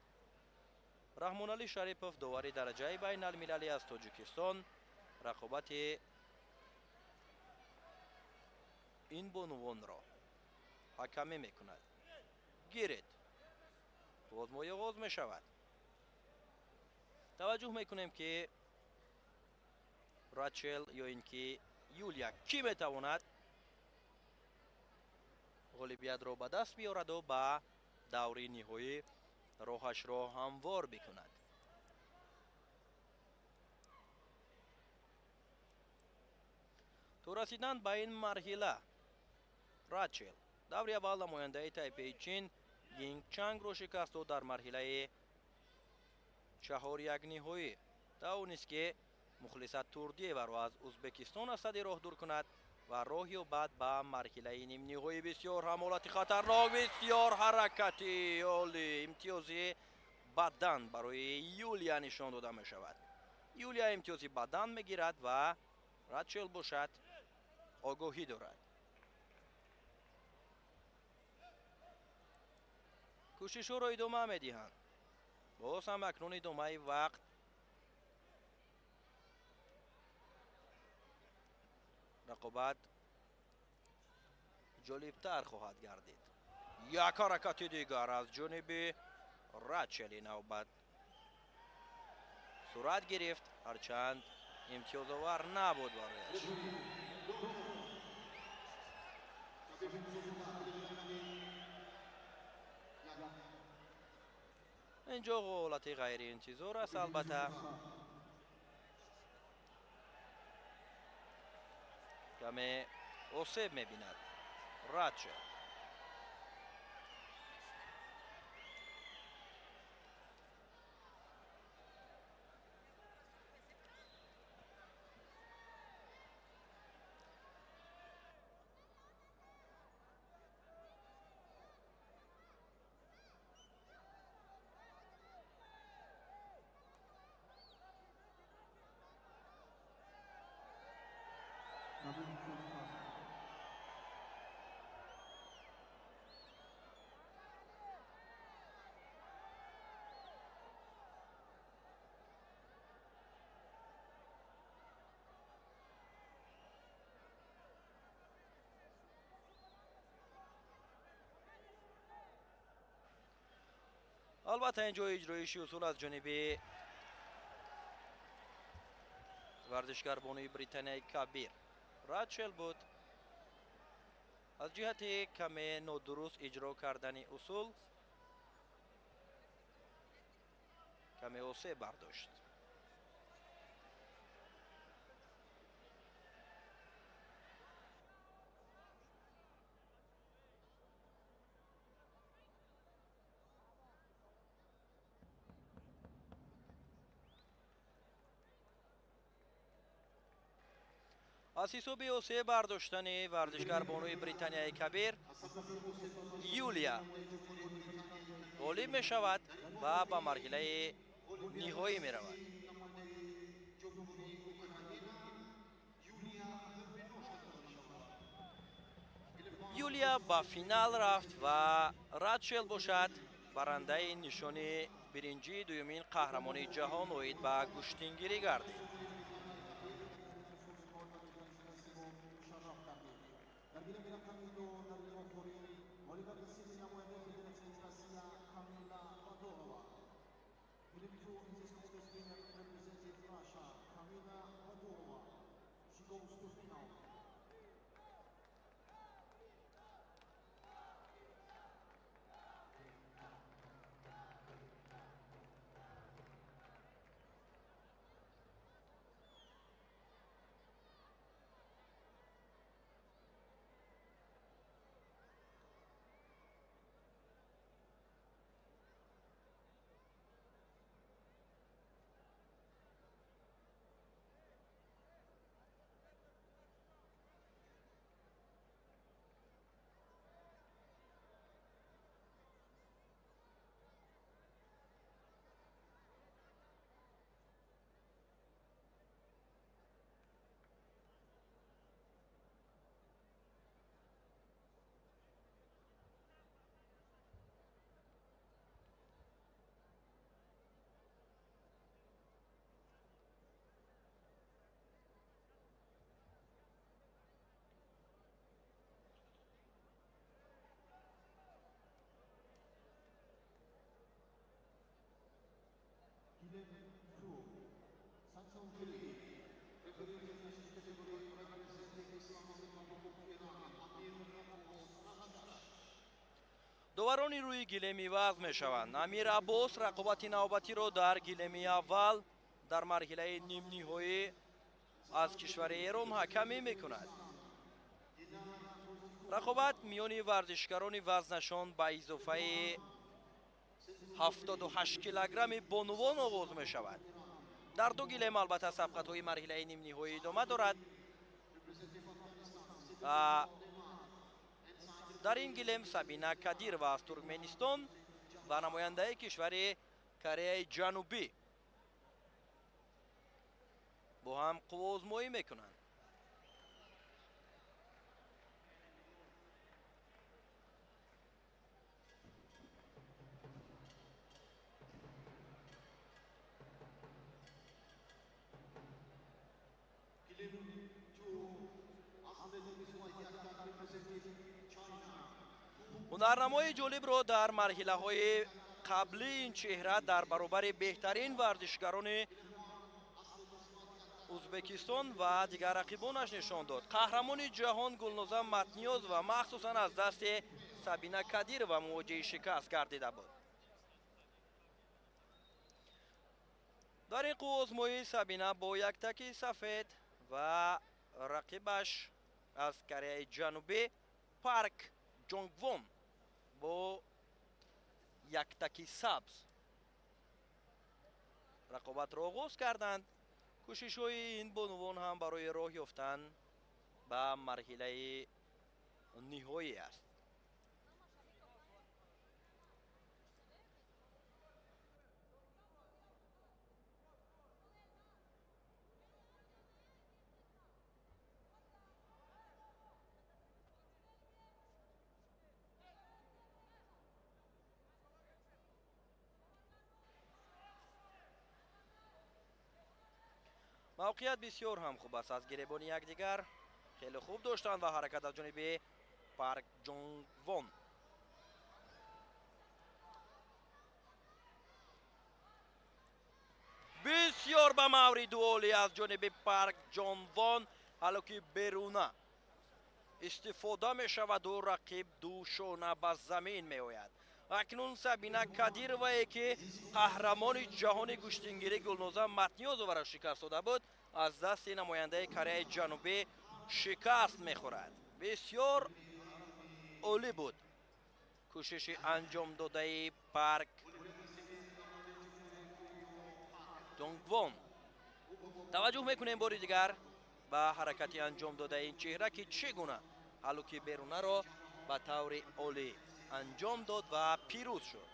رحمانعلی شریپوف داور درجه بین المللی از تاجیکستان رقابت این بانوان را حکمی میکند. گیرید آزمایی آغاز می شود. توجه میکنیم که راچل یا اینکه یولیا کی میتواند غالبیت را به دست بیارد و به دور نهایی راهش را هموار بکند. تو رسیدن به این مرحله راچل دور اول نماینده تایپی چین یینگ چنگ را شکست و در مرحله 4 یک نهایی توانست که مخلص توردیه را از ازبکستان از صد راه دور کند و راهی بعد به مرحله نیم نهایی بسیار حمالت خطرناک بسیار حرکتی عالی امتیازی بدن برای یولیا نشان داده می شود. یولیا امتیازی بدن می گیرد و راچل باشد آگاهی دارد. کوشش را ادامه می دهند. باز هم اکنون ادامه وقت رقابت جالبتر خواهد گردید. یک حرکت دیگر از جانب راچل نوبت صورت گرفت هرچند امتیاز آور نبود برایش. اینجا حالت غیر انتظار است البته. کمی آسیب می‌بیند راچل. البته اینجا اجرایش اصول از جانب ورزشگر بانوی بریتانیای کبیر راچل بود. از جهت کمی نادرست اجرا کردن اصول کمی آسیب برداشت. аз ҳисоби осеб бардоштани варзишгарбонуи британияи кабир Юлия ғолиб мешавад ва ба марҳилаи ниҳоӣ меравад. Юлия ба финал рафт ва рад шуд бошад. барандаи нишони биринҷии дуюмин қаҳрамони ҷаҳон оид ба куштингирӣ гардид. доварони рӯи гилеми вазн мешаванд. Амир Аббос рақобати навбатиро дар гилеми аввал дар марҳилаи нимниҳоӣ аз кишвари Эрон ҳакамӣ мекунад. рақобат миёни варзишгарони вазнашон ба изофаи 78 килограмми бонувон оғоз мешавад. дар ду гилем албатта сабқатҳои марҳилаи нимниҳоӣ идома дорад. дар ин гилем Сабина Кадирова аз Туркменистон ва намояндаи кишвари Кореяи Ҷанубӣ бо ҳам қуввоозмоӣ мекунанд. ҳунарнамои ҷолибро дар марҳилаҳои қаблии ин чеҳра дар баробари беҳтарин варзишгарони Узбекистон ва дигар рақибонаш нишон дод. қаҳрамони ҷаҳон Гулноза Матниёзова махсусан аз дасти Сабина Кадирова мувоҷиҳи шикаст гардида буд. дар ин қуввоозмоӣ Сабина бо яктаки сафед ва рақибаш аз Кореяи Ҷанубӣ Парк Ҷонгвон бо яктаки сабз рақобатро оғоз карданд. кӯшишҳои ин бонувон ҳам барои роҳ ёфтан ба марҳилаи ниҳоӣ аст. мавқеият бисёр ҳам хуб аст. аз гиребони якдигар хеле хуб доштанд ва ҳаракат аз ҷониби Парк Ҷонгвон. бисёр ба мавриду олӣ аз ҷониби Парк Ҷонгвон, ҳалоки беруна истифода мешаваду рақиб ду шона ба замин меояд. акнун Сабина Кадировае ки қаҳрамони ҷаҳони куштингирӣ Гулноза Матниёзоваро шикаст дода буд, аз дасти намояндаи Кореяи Ҷанубӣ шикаст мехӯрад. бисёр олӣ буд кӯшиши анҷомдодаи Парк Ҷонгвон. таваҷҷӯҳ мекунем бори дигар ба ҳаракати анҷом дода ин чеҳра ки чӣ гуна ҳаллуки берунаро ба таври олӣ анҷом дод ва пирӯз шуд.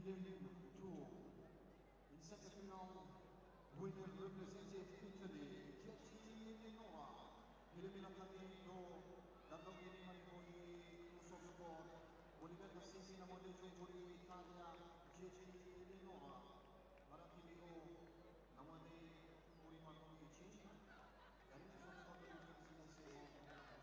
Prelim 2. In semifinal, winner represented Italy, Jetty Eleonora. Elimina Camillo, da Domini Mariconi, Russo Sport. Oliver Cassini, Modeggio Italia, Jetty Eleonora. Maratiligo, Namade, Puri Marconi, Cina. Carino sono stato di presidenza.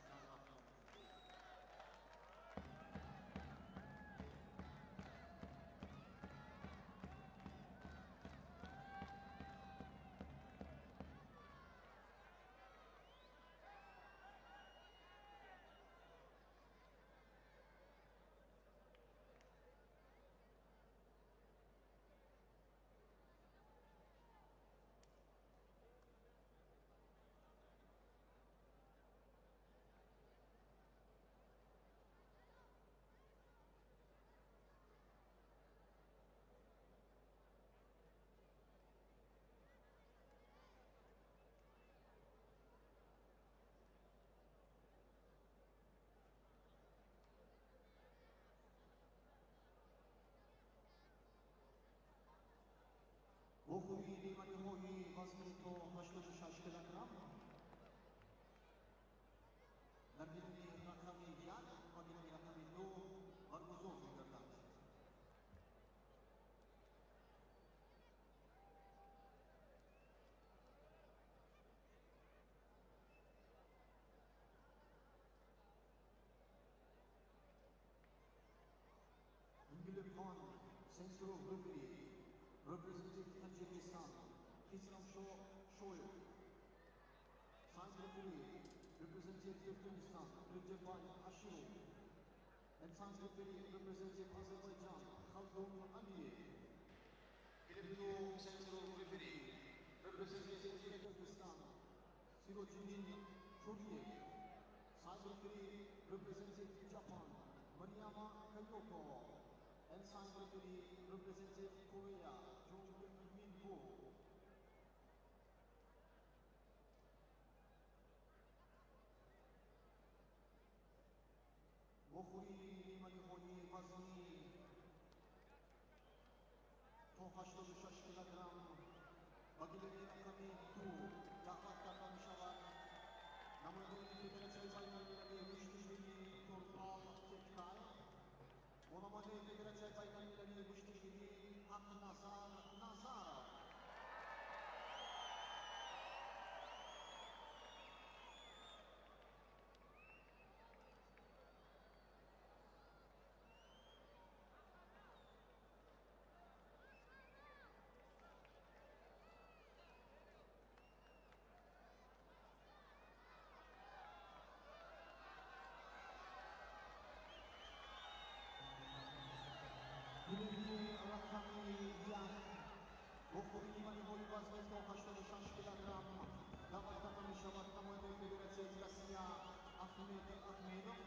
وخوي لمن يهوي وزنيته 86 كيلوغرام. نبيني رقمي ديال وبيني رقمي دو برمزون في الجردات. انجلب خان سنترو ريفري representing Tajikistan, Islam Shoyev. Side referee, representing Turkmenistan, Recep Ashirov. And side referee, representing Azerbaijan, Khaldun Aliyev. Filipino central referee, representing Uzbekistan, Sirojudin Turiev. Side referee, representing Japan, Mariama Kayoko. And side referee, representing Korea, Jung Min-ho. وخوي لمن يهوني وزني 86 كيلوغرام. بقيلي رقمي 2 دقات رقم شوار. نمودي فيدراسيون باينالمللي مشتري توربال تكاي. ونمودي فيدراسيون باينالمللي مشتري حق نزار. Bilimli rakami diyan. وخوي لمن يهوي وزنيته 86 كيلوغرام. دقات رقم شوار. نمودي فيدراسيون روسيا أحميدوف.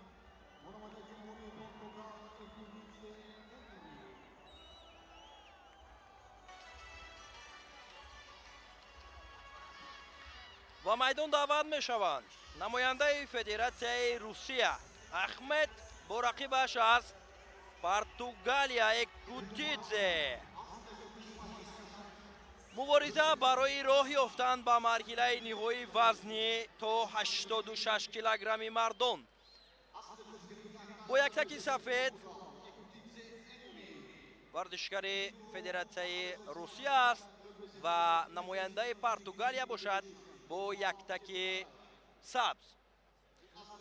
ونمودي جمهورية البرتغال إفروديتي إنري. ва майдон даъват мешаванд намояндаи федератсияи русия ахмед бо рақибаш аз португалия Экутидзе. мубориза барои роҳ ёфтан ба марҳилаи ниҳоӣ вазни то 86 килограмми мардон. бо яктаки сафед варзишгари федератсияи русия аст ва намояндаи португалия бошад бо яктаки сабз.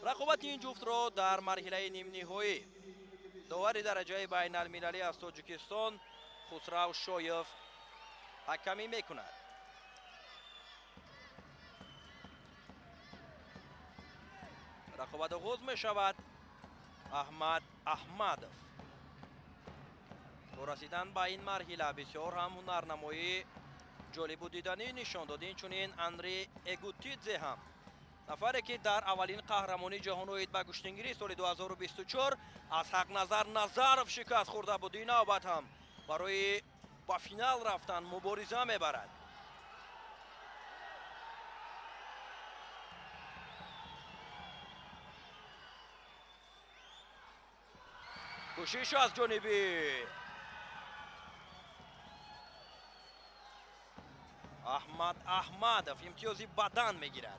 рақобати ин ҷуфтро дар марҳилаи нимниҳоӣ довари дараҷаи байналмилалӣ аз тоҷикистон хусрав шоев ҳакамӣ мекунад. рақобат оғоз мешавад. аҳмад аҳмадов бо расидан ба ин марҳила бисёр ҳам ҳунарнамоӣ ҷолибу диданӣ нишон дод. инчунин Анри Эгутидзе ҳам нафаре ки дар аввалин қаҳрамонии ҷаҳоноид ба куштингирии соли 2024 аз ҳақназар Назаров шикаст хӯрда буд. ин навбат ҳам барои ба финал рафтан мубориза мебарад. кӯшиш аз ҷониби احمد احمدов امتیازی بدن میگیرد.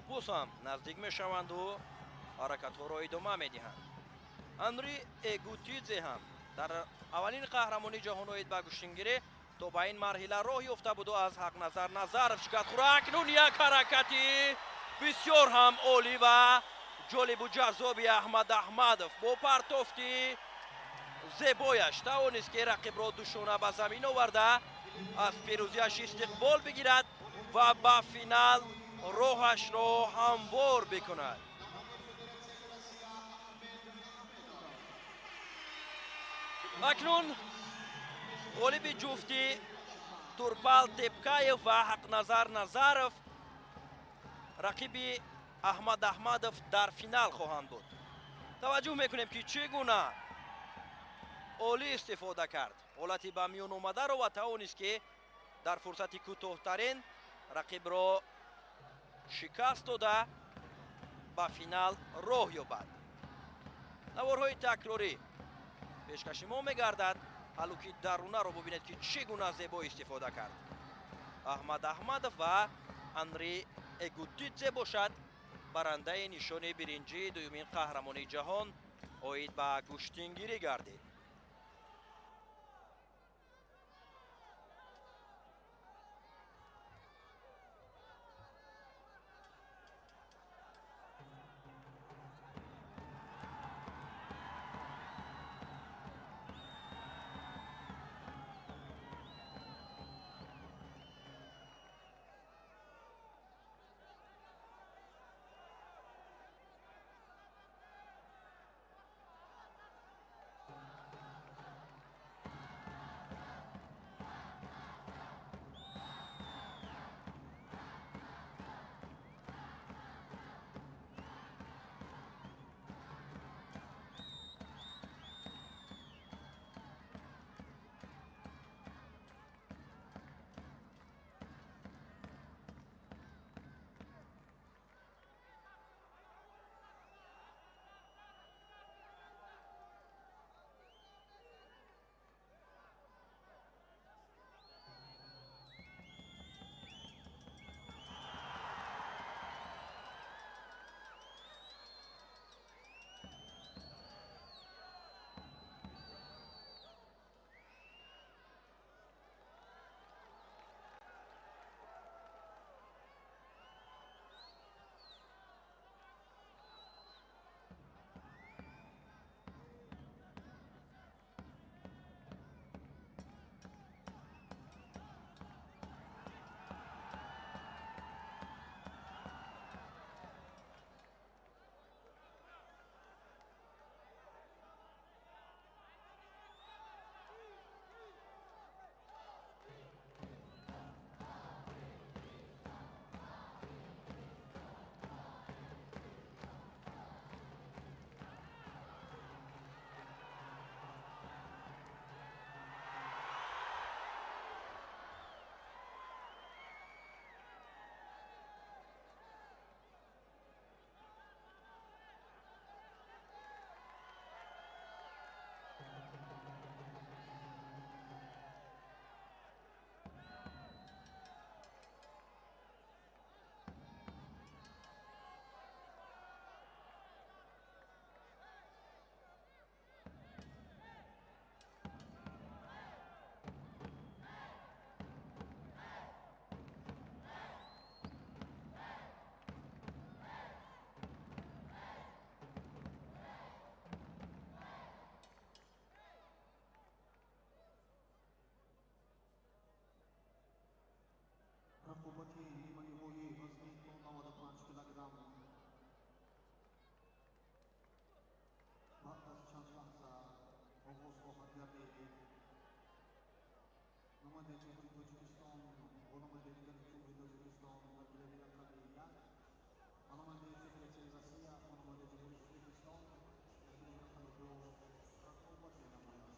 باز هم نزدیک میشوند و حرکت ها را ادامه میدهند. انری اگوتیدزه هم در اولین قهرمانی جهان اوید به گشتنگیری تا به این مرحله راه یافته بود و از حق نظرف شکست خورد. اکنون یک حرکتی بسیار هم عالی و جالب و جذابی احمد احمدов با پرتافتی زیبایش توانست که رقیب را دوشانه به زمین آورده از پیروزیش استقبال بگیرد و به فینال راهش را هموار بکند. اکنون غالب جفتی تورپال تپکایف و حق نظرف رقیب احمد احمدov در فینال خواهند بود. توجه میکنیم که چگونه عالی استفاده کرد. حالتی به میان اومده رو و توانست که در فرصت کوتاه‌ترین رقیب را شکست داده به فینال راه یابد. نوارهای تکراری پیشکش ما میگردد. حالا که درونه رو ببینید که چگونه زیبا استفاده کرد. احمد احمدov و انری اگوتیدزه باشد برنده نشان برنجی دومین قهرمانی جهان اوید به گشتنگیری گردید. رقابتی نیمه‌نهایی وزن تن 95 کیلوگرم بعد از چند لحظه آغاز خواهد گردید. نماینده جمهوری تاجیکستان با نماینده دیگر جمهوری تاجیکستان در گروه رقمی 1 و نماینده فدراسیون روسیه و نماینده جمهوری ازبکستان در گروه رقمی 2 رقابت می‌نمایند.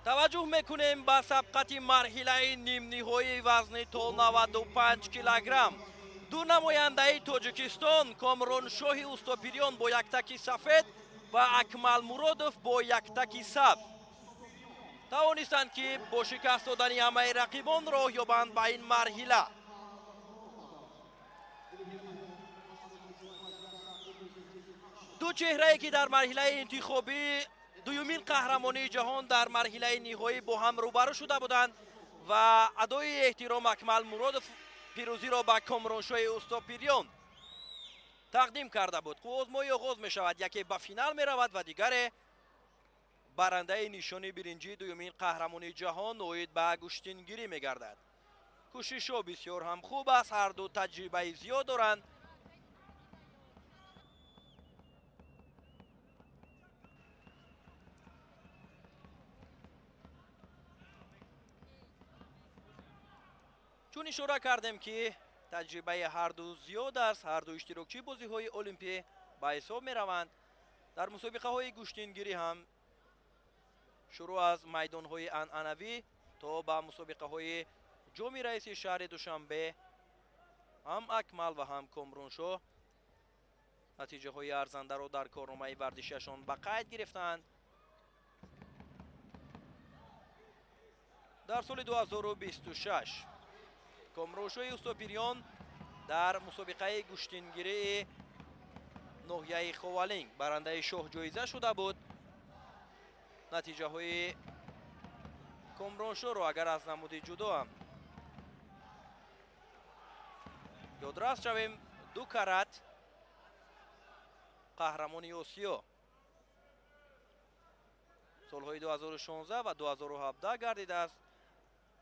توجه میکنیم به سبقت مرحله نیم نهایی وزن تا 95 کیلوگرم. دو نماینده تاجیکستان کامران شاهی اوستاپیریان با یک تک سفید و اکمل مرادوف با یک تک سبز توانستند که با شکست دادن همه رقیبان راه یابند به این مرحله. دو چهره که در مرحله انتخابی دومین قهرمانی جهان در مرحله نهایی با هم روبرو شده بودند و ادای احترام اکمل مرادوف پیروزی را به کامرانشاه اوستاپیریان تقدیم کرده بود. آزمایی آغاز می شود، یکی به فینال می رود و دیگر برنده نشانی برنجی دومین قهرمانی جهان نوید به گشتینگیری می گردد. کوشش ها بسیار هم خوب است، هر دو تجربه زیاد دارند. چون اشاره کردیم که تجربه هر دو زیاد است، هر دو اشتراکچی بازی های المپی به حساب می روند. در مسابقه های گشتینگیری هم شروع از میدان های انعنوی تا به مسابقه های جام رئیس شهر دوشنبه هم اکمل و هم کامرانشاه نتیجه های ارزنده را در کارنامه ورزشیشان به قید گرفتند. در سال 2026 کامرانشاه اوستاپیریان در مسابقه گشتینگیری ناحیه خوالینگ برنده شاه جایزه شده بود. نتیجه های کامرانشاه را اگر از نمود جدا هم یادرس شویم، 2 کرات قهرمانی آسیا سالهای 2016 و 2017 گردیده است،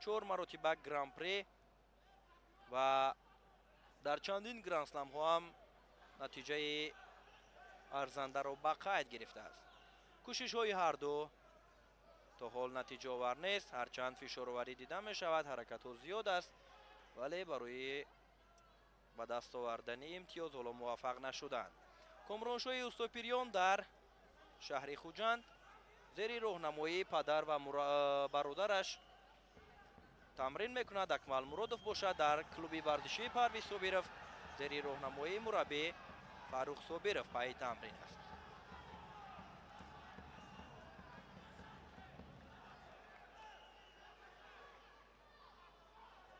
4 مراتب گران پری و در چندین گرند اسلم ها هم نتیجه ارزنده را به قید گرفته است. کوشش های هر دو تا حال نتیجه آور نیست، هرچند فشارآوری دیده می شود، حرکت ها زیاد است ولی برای به دست آوردن امتیاز حالا موفق نشدند. کامرانشاه اوستاپیریان در شهر خوجند زیر راهنمایی پدر و برادرش تمرین میکند. اکمل مرادوف باشد در کلوب ورزشی پرویز صابرов زیر راهنمایی مربی فاروق صابرов پای تمرین است.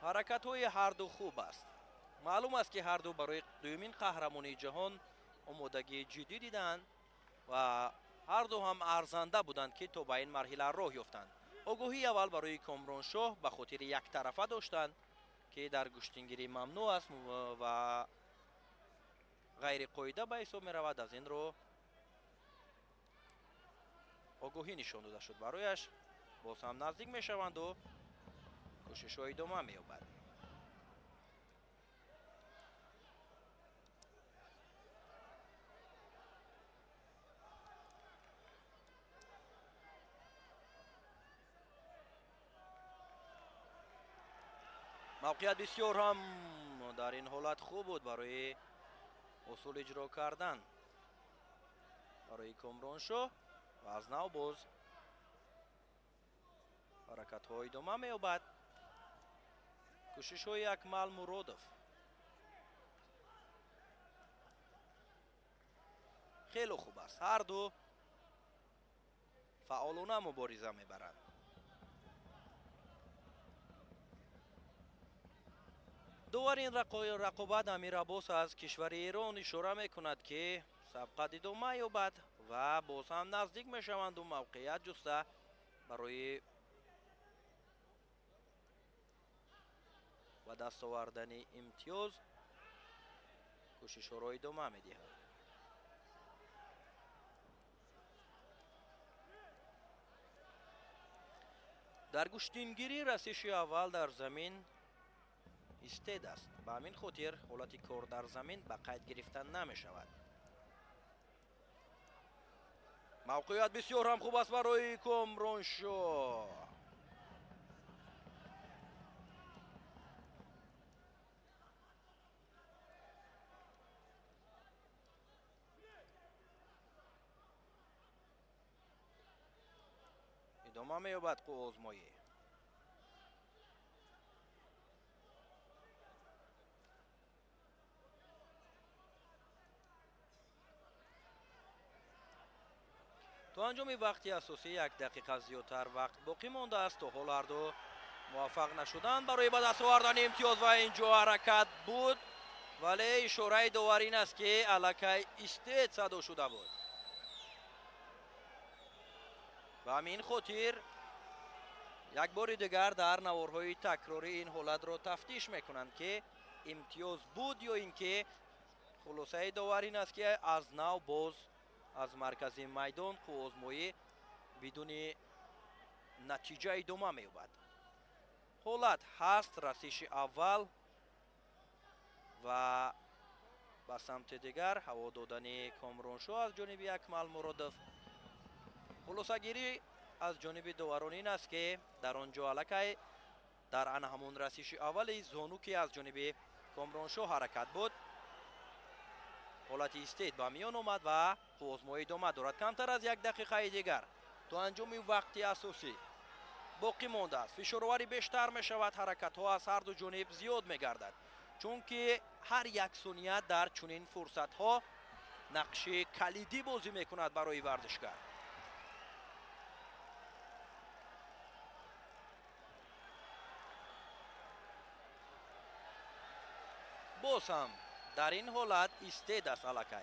حرکت های هر دو خوب است. معلوم است که هر دو برای دومین قهرمانی جهان آمادگی جدی دیدند و هر دو هم ارزنده بودند که تا به این مرحله راه یافتند. آگاهی اول برای کامرانشاه به خاطر یک طرفه داشتند که در گشتینگیری ممنوع است و غیر قاعده به حساب می رود. از این رو آگاهی نشان داده شد برایش. باز هم نزدیک می شوند و کوشش های ادامه می یابد. موقعیت بسیار هم در این حالت خوب بود برای اصول اجرا کردن برای کامرانشاه و از نو باز حرکت های ادامه می یابد. کوشش های اکمل مرادوف خیلی خوب است، هر دو فعالانه مبارزه می برند. دوباره این رقابت امیر عباس از کشور ایران اشاره می کند که سبقت ادامه یابد و باز هم نزدیک می شوند و موقعیت جسته برای و دست آوردن امتیاز کوشش را ادامه می دهد. در گشتینگیری رسش اول در زمین استید است، به همین خاطر حالت کار در زمین به قید گرفتن نمی شود. موقعیت بسیار هم خوب است برای کامرانشاه. ادامه می‌یابد آزمایی. تو انجام وقتی اساسی 1 دقیقه زیادتر وقت باقی مانده است. تا حال هر دو موفق نشدند برای به دست آوردن امتیاز و اینجا حرکت بود، ولی اشاره داوری این است که الکی استید صدا شده بود. و همین خاطر یک بار دیگر در نوارهای تکراری این حالت را تفتیش میکنند که امتیاز بود یا اینکه خلاصه داوری این است که از نو باز از مرکزی میدان آزمایی بدون نتیجه ادامه می‌یابد. حالت هست رسش اول و به سمت دیگر هوا دادن کامرانشو از جانب اکمل مرادف. خلاصه گیری از جانب داوران این است که در آنجا الکی در آن همون رسش اول زانو که از جانب کامرانشو حرکت بود حالت استید به میان آمد و آزمایی ادامه دارد. کمتر از 1 دقیقه دیگر تا انجام وقتی اساسی باقی مانده است. فشارآوری بیشتر می شود، حرکت ها از هر دو جانب زیاد می گردد، چون که هر یک ثانیه در چنین فرصت ها نقش کلیدی بازی می کند برای ورزشکار. باز هم در این حالت استید است الکی.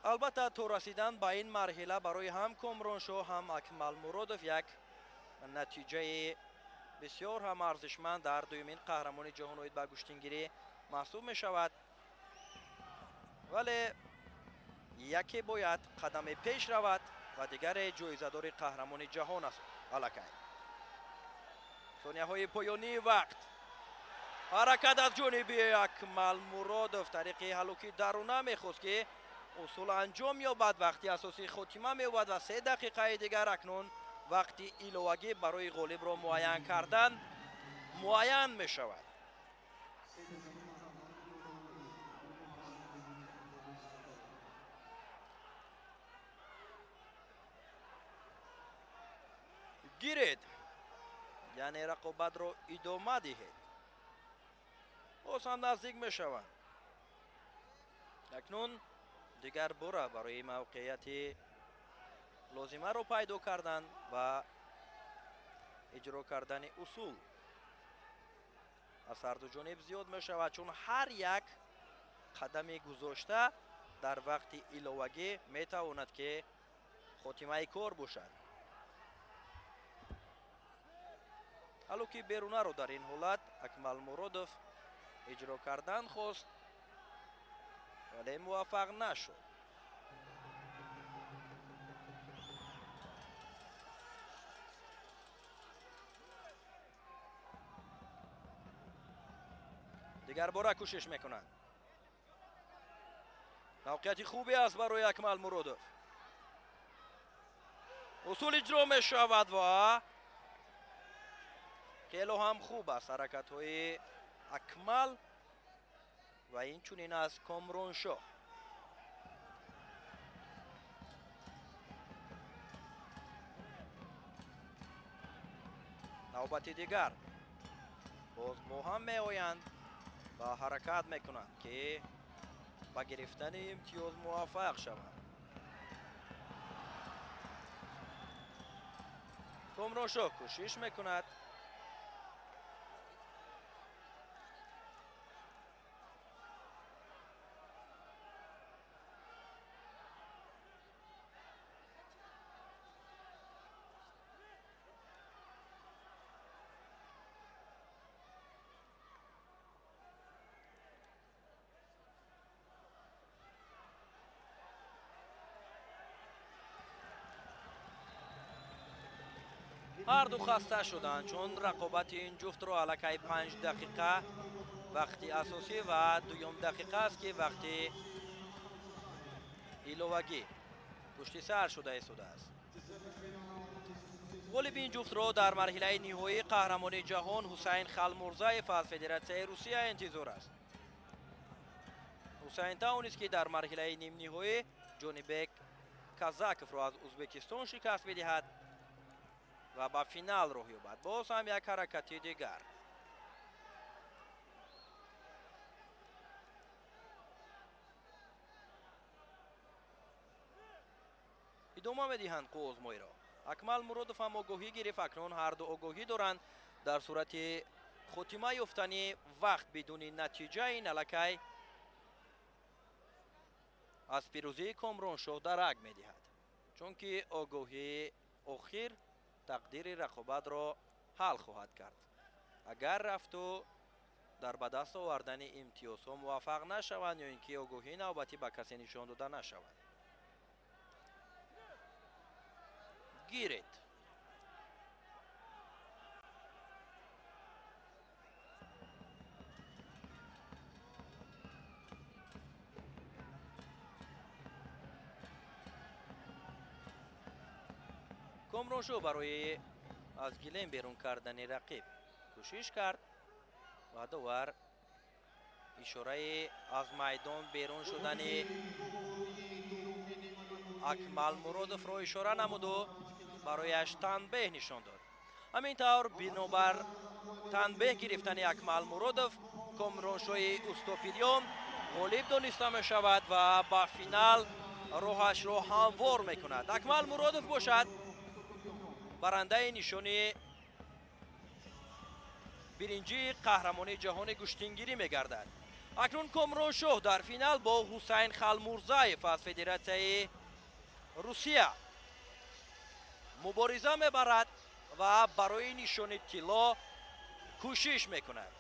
البته تا رسیدن به این مرحله برای هم کامرانشو هم اکمل مرادف یک نتیجه بسیار هم ارزشمند در دومین قهرمانی جهان اوید به گشتنگیری محسوب می شود، ولی یکی باید قدم پیش رود و دیگر جایزه‌دار قهرمانی جهان است الکی. ثانیه های پایانی وقت حرکت از جانب اکمل مرادف طریق هلوکی درونه میخواست که اصول انجام یابد. وقتی اساسی خاتمه می‌یابد و 3 دقیقه دیگر اکنون وقتی ایلوگی برای غالب را معین کردن معین می شود. گیرید یعنی رقابت را ادامه دهید. باز هم نزدیک می شود. اکنون دیگر بار برای موقعیت لازمه را پیدا کردن و اجرا کردن اصول از هر دو جانب زیاد می شود، چون هر یک قدم گذاشته در وقت ایلوگی می تواند که خاتمه کار باشد. هلوکی بیرونه رو در این حالت اکمل مرادف اجرا کردن خواست ولی موفق نشد. دیگر باره کوشش میکنند. موقعیت خوبی است برای اکمل مرادف. اصول اجرا می شود و خیلی هم خوب است حرکت های اکمل و این چونین از کامرانشو. نوبت دیگر باز با هم می آیند و حرکت می کنند که با گرفتن امتیاز موفق شوند. کامرانشو کوشش می کند هر دو خسته شدند، چون رقابت این جفت رو الکی 5 دقیقه وقتی اساسی و 2 دقیقه است که وقتی ایلوگی پشت سر شده است. غالب این جفت رو در مرحله نهایی قهرمانی جهان حسین خلمرزایف از فدراسیون روسیه انتظار است. حسین تا اون است که در مرحله نیم نهایی ҷонибек казаковро аз ӯзбекистон шикаст медиҳад ва ба финал роҳ ёбад. боз ҳам як ҳаракати дигар. идома медиҳанд қӯзмоиро. акмал муродов ҳам огоҳӣ гирифт. акнун ҳарду огоҳӣ доранд дар сурати хотима ёфтани вақт бидуни натиҷаи алакай аз пирӯзии комроншоҳ дарак медиҳад, чунки огоҳии охир тақдири рақобатро ҳал хоҳад кард. агар рафту дар ба даст овардани имтиёзҳо муваффақ нашаванд ё ин ки огоҳии навбатӣ ба касе нишон дода нашавад. гиред комроншоҳ барои аз гилем берун кардани рақиб кӯшиш кард ва довар ишораи аз майдон берун шудани акмал муродовро ишора намуду барояш танбеҳ нишон дод. ҳамин тавр бинобар танбеҳ гирифтани акмал муродов комроншоҳи устопирён ғолиб дониста мешавад ва ба финал роҳашро ҳамвор мекунад. акмал муродов бошад барандаи нишони биринҷии қаҳрамонии ҷаҳони куштингирӣ мегардад. акнун комроншоҳ дар финал бо ҳусайн халмурзаев аз федератсияи русия мубориза мебарад ва барои нишони тилло кӯшиш мекунад.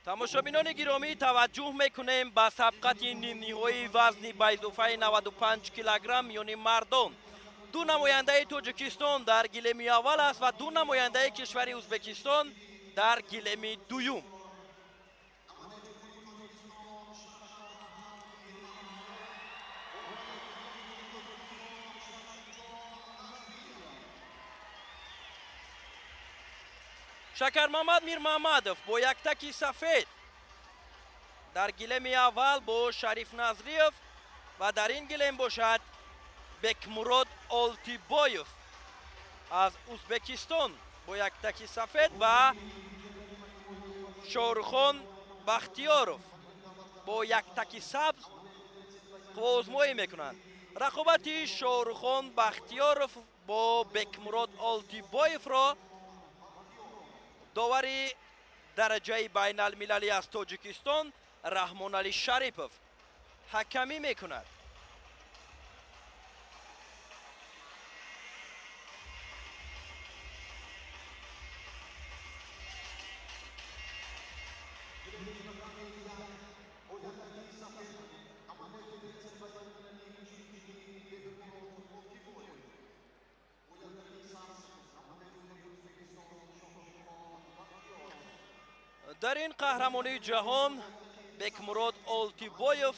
тамошобинони гиромӣ, таваҷҷӯҳ мекунем ба сабқати нимниҳои вазни ба изофаи 95 килограмм миёни мардон. ду намояндаи Тоҷикистон дар гилеми аввал аст ва ду намояндаи кишвари Ӯзбекистон дар гилеми дуюм. Шакармамад Мирмамадов бо яктаки сафед дар гилеми аввал бо Шариф Назриев ва дар ин гилем бошад Бекмурод Олтибоев аз Ӯзбекистон бо яктаки сафед ва Шоҳрухон Бахтиёров бо яктаки сабз қуввозмоӣ мекунанд. Рақобати Шоҳрухон Бахтиёров бо Бекмурод Олтибоевро довари дараҷаи байналмилалӣ аз Тоҷикистон Раҳмоналӣ Шарипов ҳакамӣ мекунад. дар ин қаҳрамонии ҷаҳон Бекмурод Олтибоев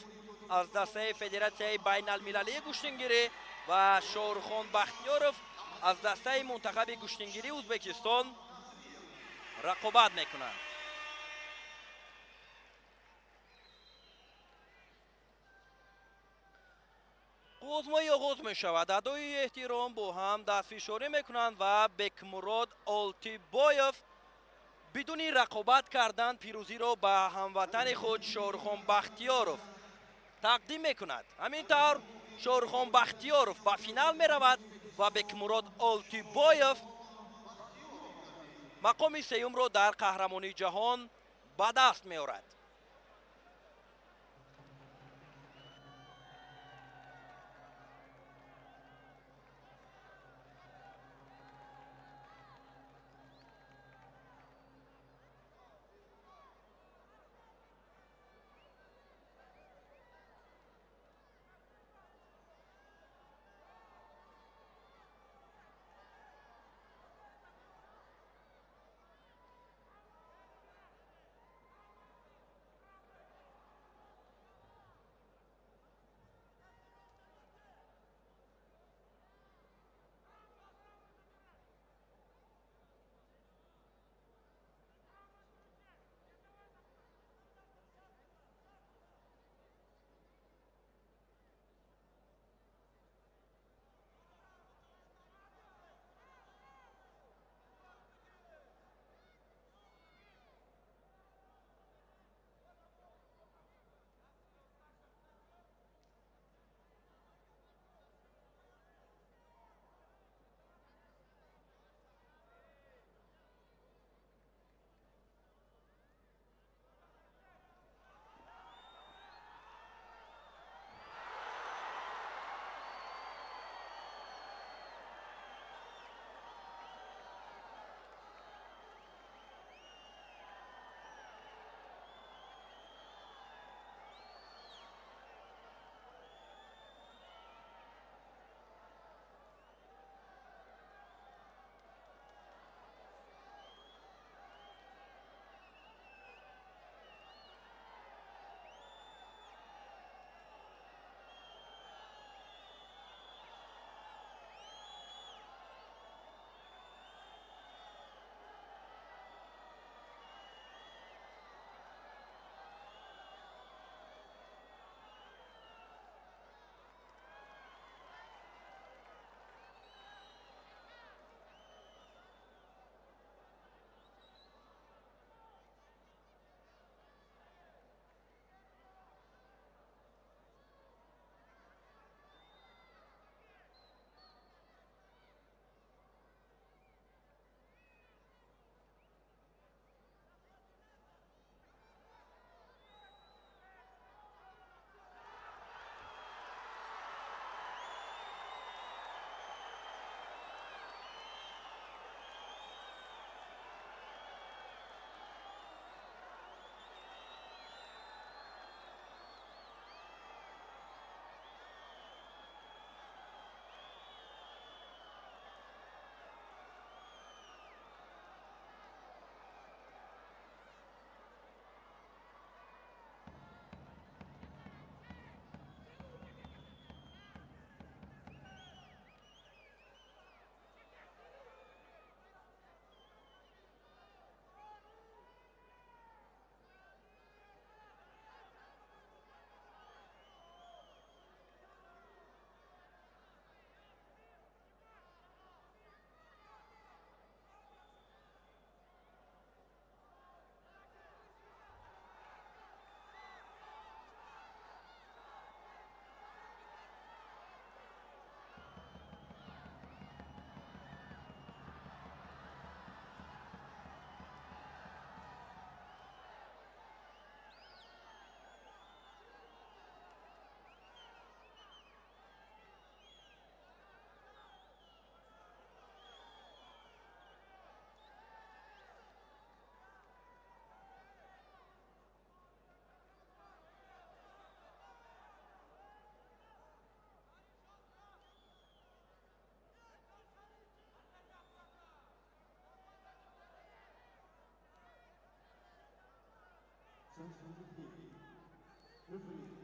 аз дастаи Федератсияи байналмилалии куштингирӣ ва Шоҳрухон Бахтиёров аз дастаи мунтахаби куштингирии Ӯзбекистон рақобат мекунанд. қуввозмоӣ оғоз мешавад. адои эҳтиром бо ҳам дастфишорӣ мекунанд ва Бекмурод Олтибоев бидуни рақобат кардан пирӯзиро ба ҳамватани худ Шоҳрухон Бахтиёров тақдим мекунад. ҳамин тавр Шоҳрухон Бахтиёров ба финал меравад ва Бекмурод Олтибоев мақоми сеюмро дар қаҳрамонии ҷаҳон ба даст меорад. Referee.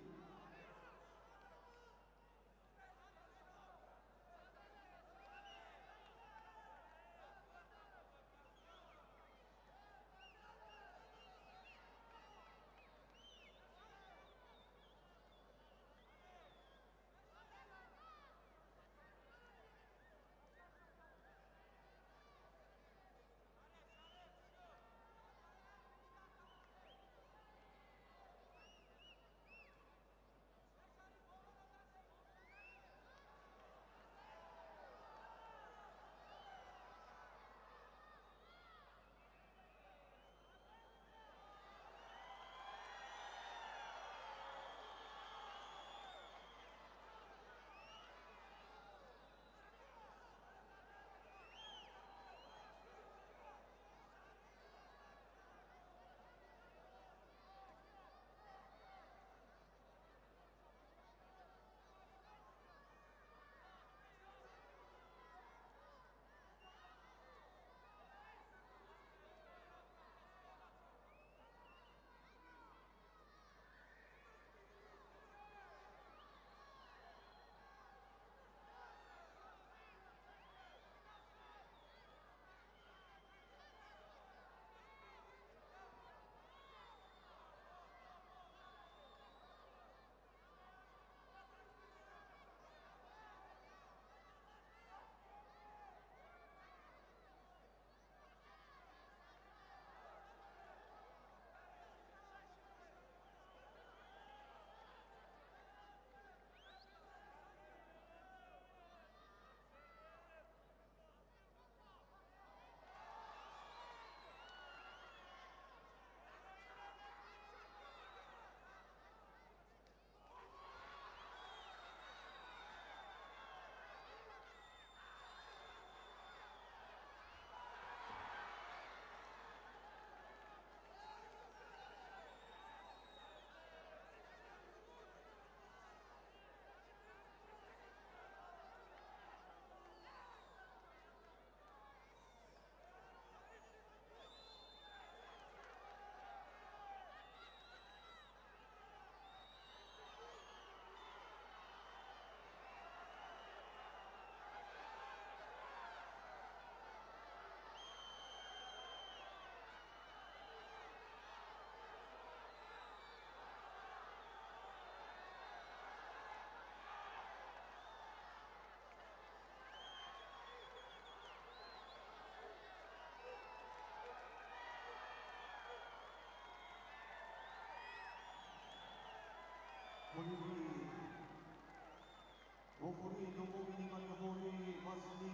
Bofuri domini manihori vasni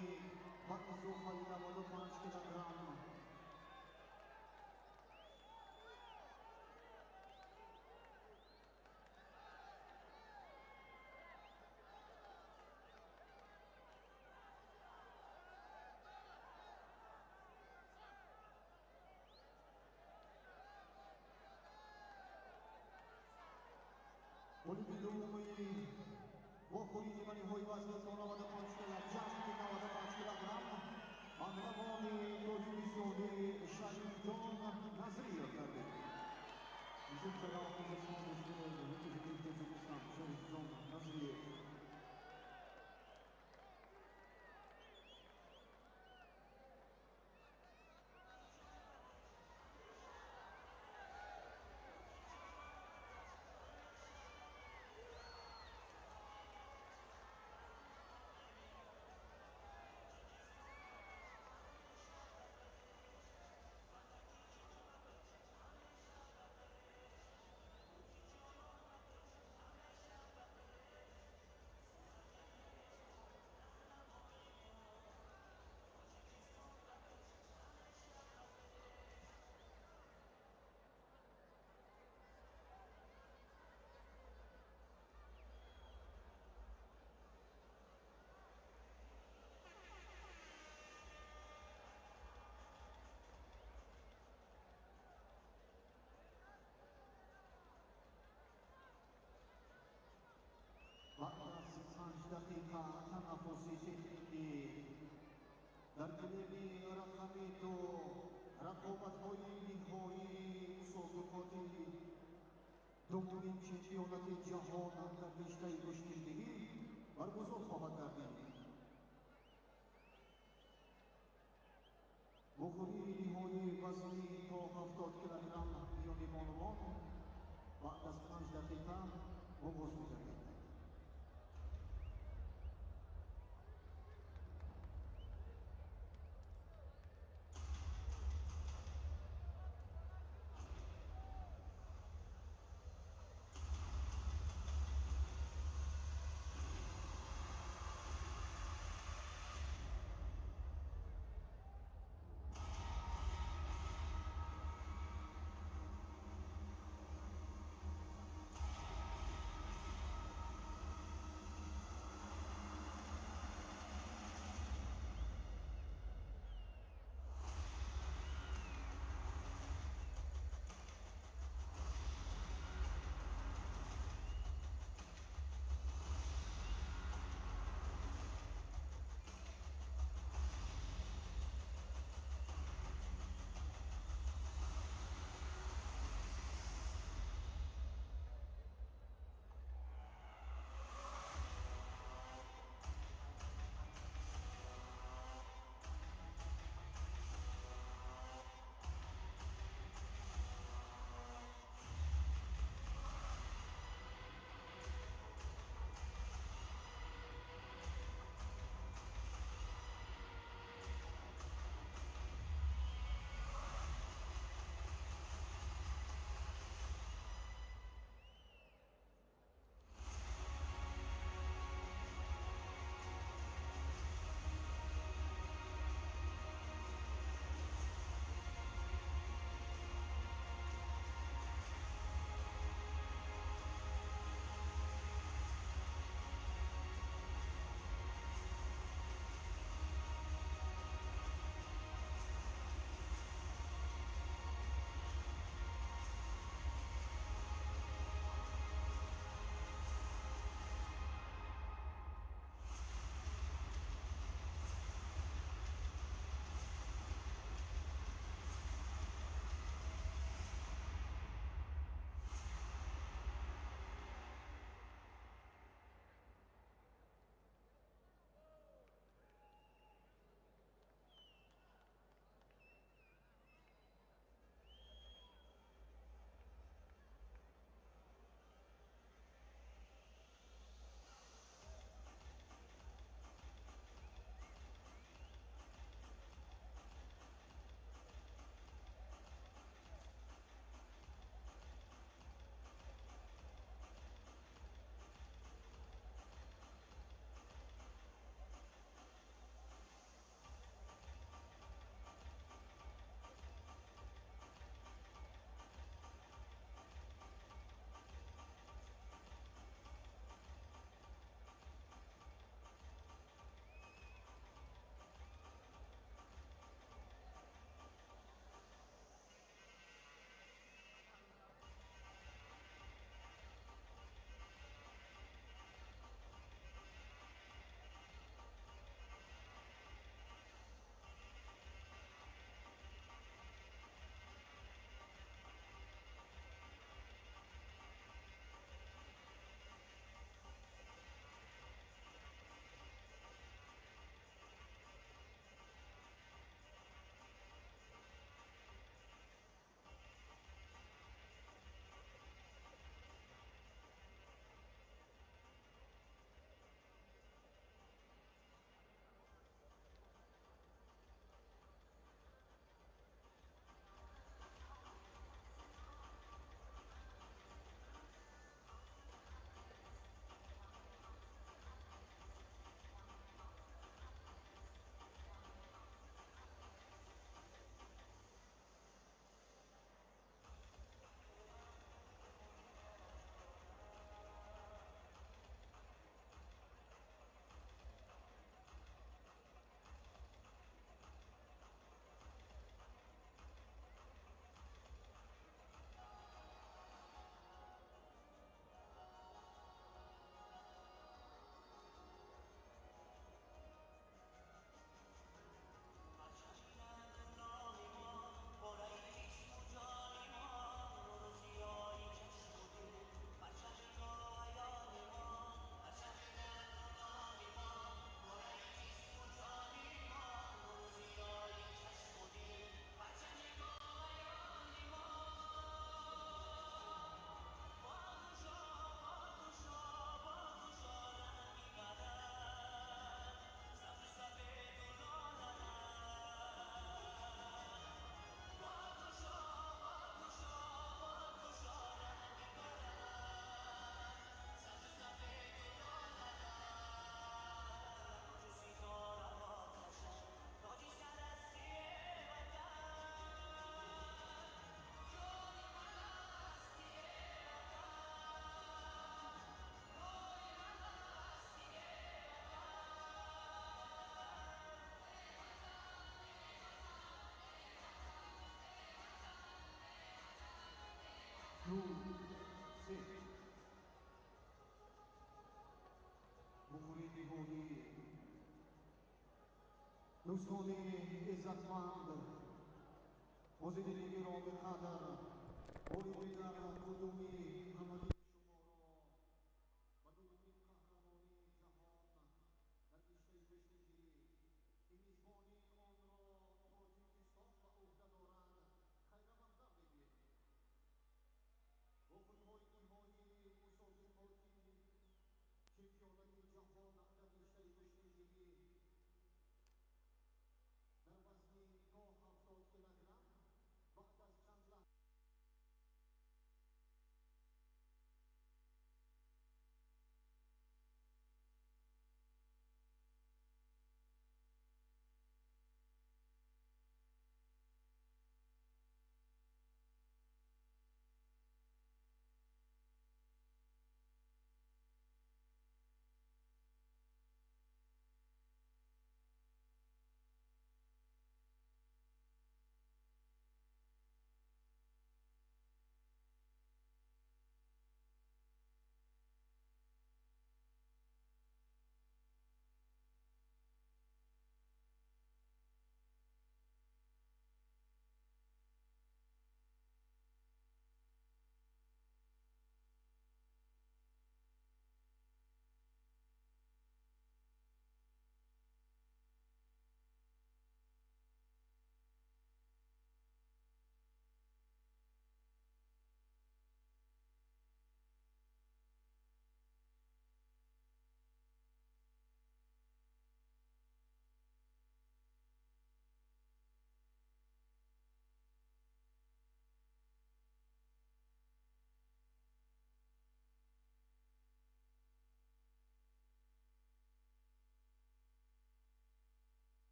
batzo falla modo 5 kilogram. Olivier Domini Bofuri manihori vasni tona modo 5 kilogram. Jamki na modo 5 kilogram. Andravoni Tojmisoni Shalidon Nazir kardı. Bizim tarafımızda son üstüne yöneticiliği Tacikistan Shalidon Nazir. بعد 16 دقيقة تنافس تكنيكي در قلبی رقمی تو رقابت های لیگ های مسابقاتی دومین چمپیونات جهان در رشته گشتندگی برگزار خواهد گردید. بخوری نهایی وزنی تا 70 کیلوگرم میان بانوان بعد از 5 دقیقه آغاز می‌گردد. مهمونی دوستان عزتمند مزیدین گرامی قدر بریده در کدومی